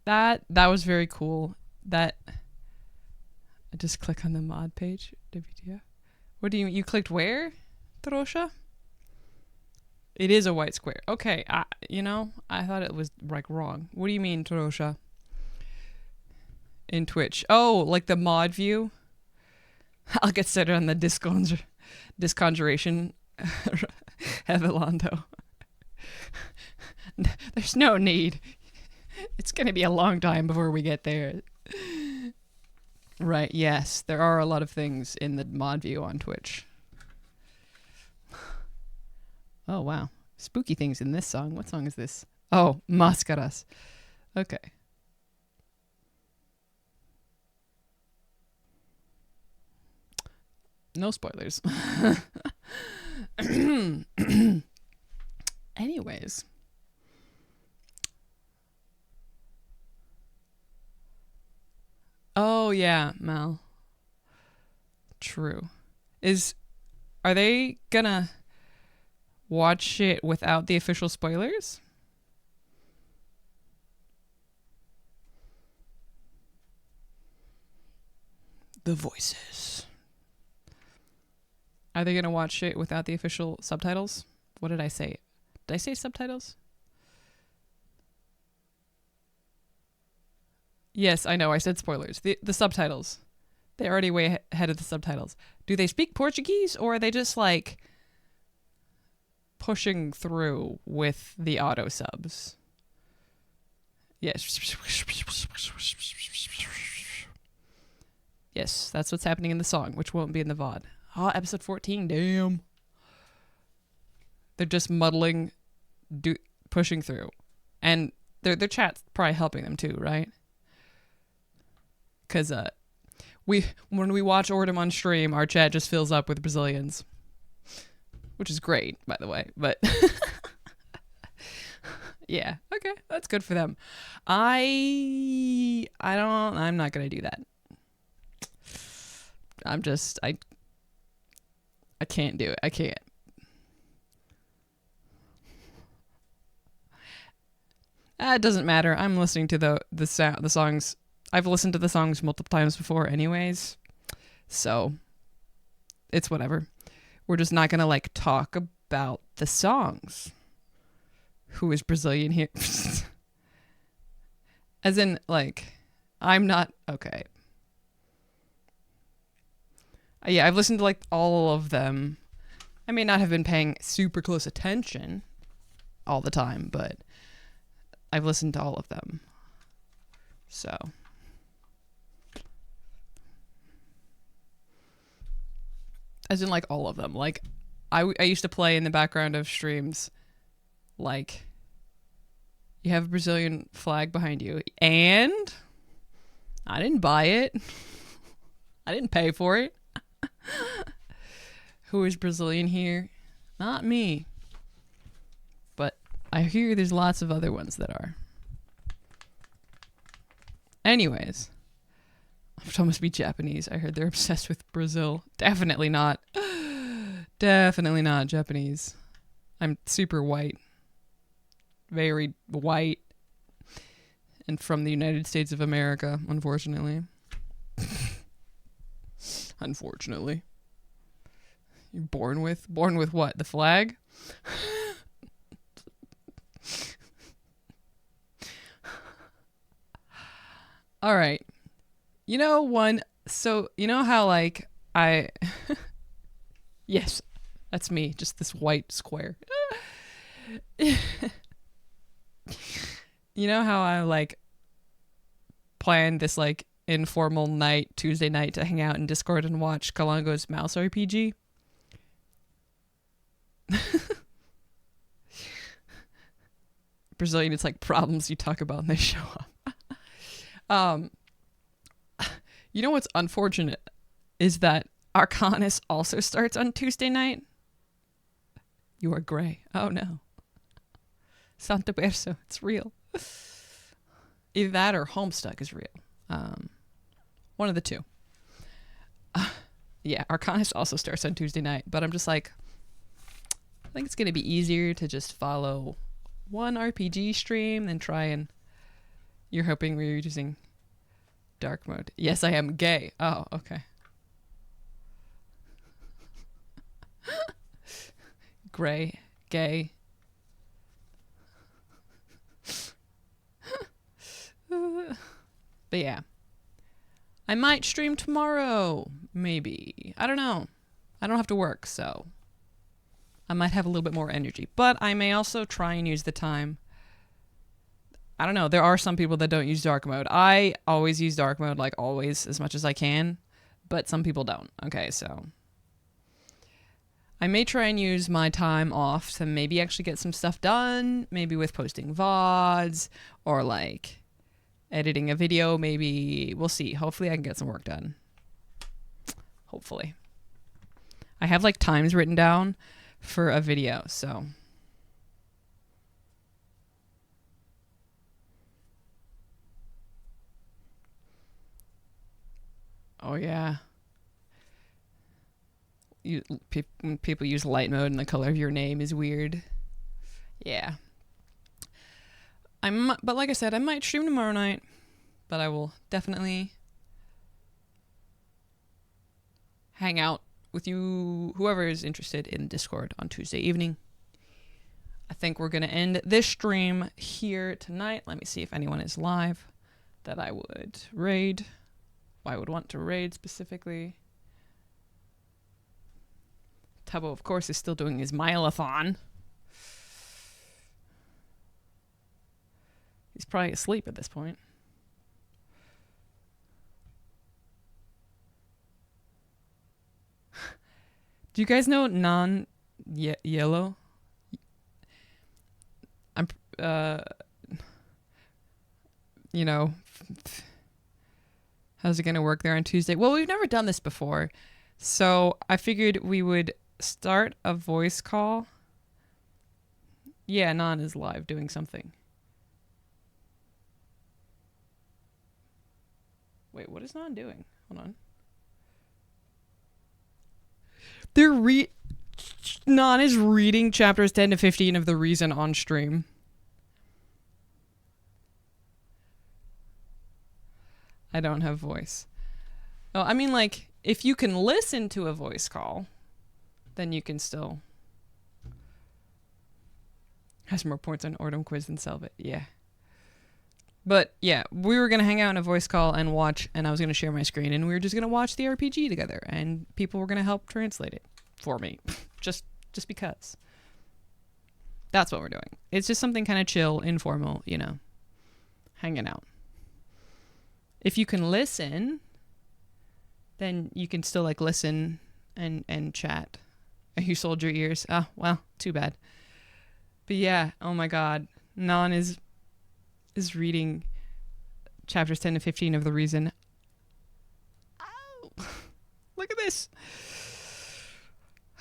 That was very cool. That I just click on the mod page. WTF? What do you clicked where, Trosha? It is a white square. Okay, I thought it was like wrong. What do you mean, Trosha? In Twitch. Oh, like the mod view? I'll get started on the Desconjuration Evelando. There's no need. It's going to be a long time before we get there. Right, yes. There are a lot of things in the mod view on Twitch. Oh, wow. Spooky things in this song. What song is this? Oh, Máscaras. Okay. No spoilers. Anyways. Oh, yeah, Mal. True. Are they gonna watch it without the official spoilers? The voices. Are they going to watch it without the official subtitles? What did I say? Did I say subtitles? Yes, I know. I said spoilers. The subtitles. They're already way ahead of the subtitles. Do they speak Portuguese, or are they just like pushing through with the auto subs? Yes. Yes, that's what's happening in the song, which won't be in the VOD. Oh, episode 14, damn. They're just muddling, pushing through. And their chat's probably helping them too, right? Because when we watch Ordem on stream, our chat just fills up with Brazilians, which is great, by the way. But yeah, okay, that's good for them. I'm not gonna do that. I can't do it. I can't. It doesn't matter. I'm listening to the songs. I've listened to the songs multiple times before anyways. So it's whatever. We're just not going to like talk about the songs. Who is Brazilian here? As in like I'm not okay. Yeah, I've listened to like all of them. I may not have been paying super close attention all the time, but I've listened to all of them. So. As in like all of them. Like I used to play in the background of streams like you have a Brazilian flag behind you and I didn't buy it. I didn't pay for it. Who is Brazilian here? Not me. But I hear there's lots of other ones that are. Anyways. It must be Japanese. I heard they're obsessed with Brazil. Definitely not. Definitely not Japanese. I'm super white. Very white. And from the United States of America, unfortunately. Unfortunately. You're born with what? The flag? All right. You know how like yes, that's me, just this white square. You know how I like planned this like informal night, Tuesday night, to hang out in Discord and watch Kalango's Mouse RPG? Brazilian, it's like problems you talk about and they show up. You know what's unfortunate is that Arcanus also starts on Tuesday night. You are gray. Oh no. Santo Berso, it's real. Either that or Homestuck is real. One of the two. Yeah, Arcanus also starts on Tuesday night, but I'm just like, I think it's going to be easier to just follow one RPG stream than try and... You're hoping we're using dark mode. Yes, I am gay. Oh, okay. Gray, gay. But yeah. I might stream tomorrow. Maybe. I don't know. I don't have to work, so I might have a little bit more energy. But I may also try and use the time. I don't know. There are some people that don't use dark mode. I always use dark mode, like always, as much as I can. But some people don't. Okay, so I may try and use my time off to maybe actually get some stuff done. Maybe with posting VODs or like editing a video. Maybe we'll see. Hopefully I can get some work done. Hopefully. I have like times written down for a video, so. Oh yeah. When people use light mode and the color of your name is weird. Yeah. But like I said, I might stream tomorrow night, but I will definitely hang out with you, whoever is interested in Discord on Tuesday evening. I think we're going to end this stream here tonight. Let me see if anyone is live that I would raid. I would want to raid specifically. Tubbo, of course, is still doing his mileathon. He's probably asleep at this point. Do you guys know non-yellow? You know, How's it going to work there on Tuesday? Well, we've never done this before. So I figured we would start a voice call. Yeah, Non is live doing something. Wait, what is Non doing? Hold on. Non is reading chapters 10 to 15 of The Reason on stream. I don't have voice. Oh, I mean, like, if you can listen to a voice call, then you can still... Has more points on Ordem quiz than Cellbit. Yeah. But, yeah, we were going to hang out in a voice call and watch, and I was going to share my screen, and we were just going to watch the RPG together, and people were going to help translate it for me. just because. That's what we're doing. It's just something kind of chill, informal, you know, hanging out. If you can listen, then you can still, like, listen and chat. You sold your ears. Oh, well, too bad. But yeah, oh my god. Non is reading chapters 10 to 15 of The Reason. Oh, look at this.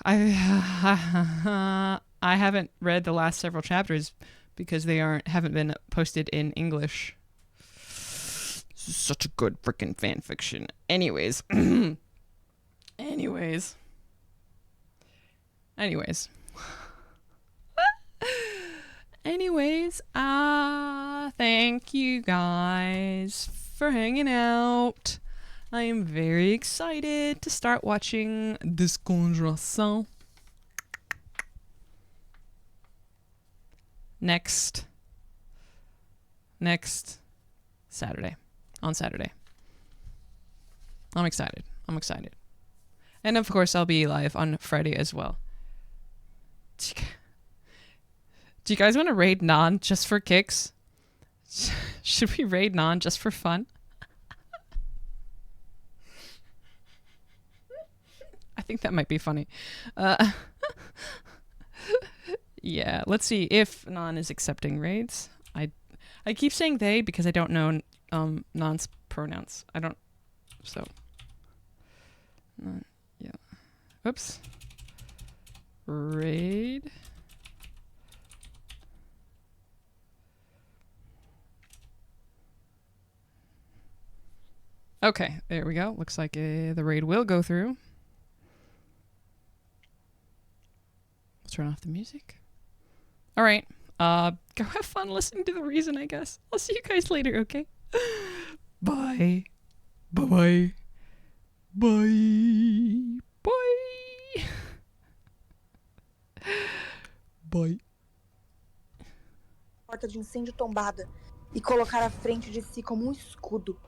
I haven't read the last several chapters because they haven't been posted in English. Such a good freaking fan fiction. Anyways. Anyways. Thank you guys for hanging out. I am very excited to start watching Desconjuração next Saturday. On Saturday. I'm excited. And of course, I'll be live on Friday as well. Do you guys want to raid Non just for kicks? Should we raid Non just for fun? I think that might be funny. Yeah, let's see if Non is accepting raids. I keep saying they because I don't know Non's pronouns. I don't... So... yeah. Oops. Raid... Okay, there we go. Looks like the raid will go through. Let's turn off the music. All right. Go have fun listening to The Reason, I guess. I'll see you guys later, okay? Bye. Bye-bye. Bye. Bye. Bye. Porta de incêndio tombada e colocar à frente de si como um escudo.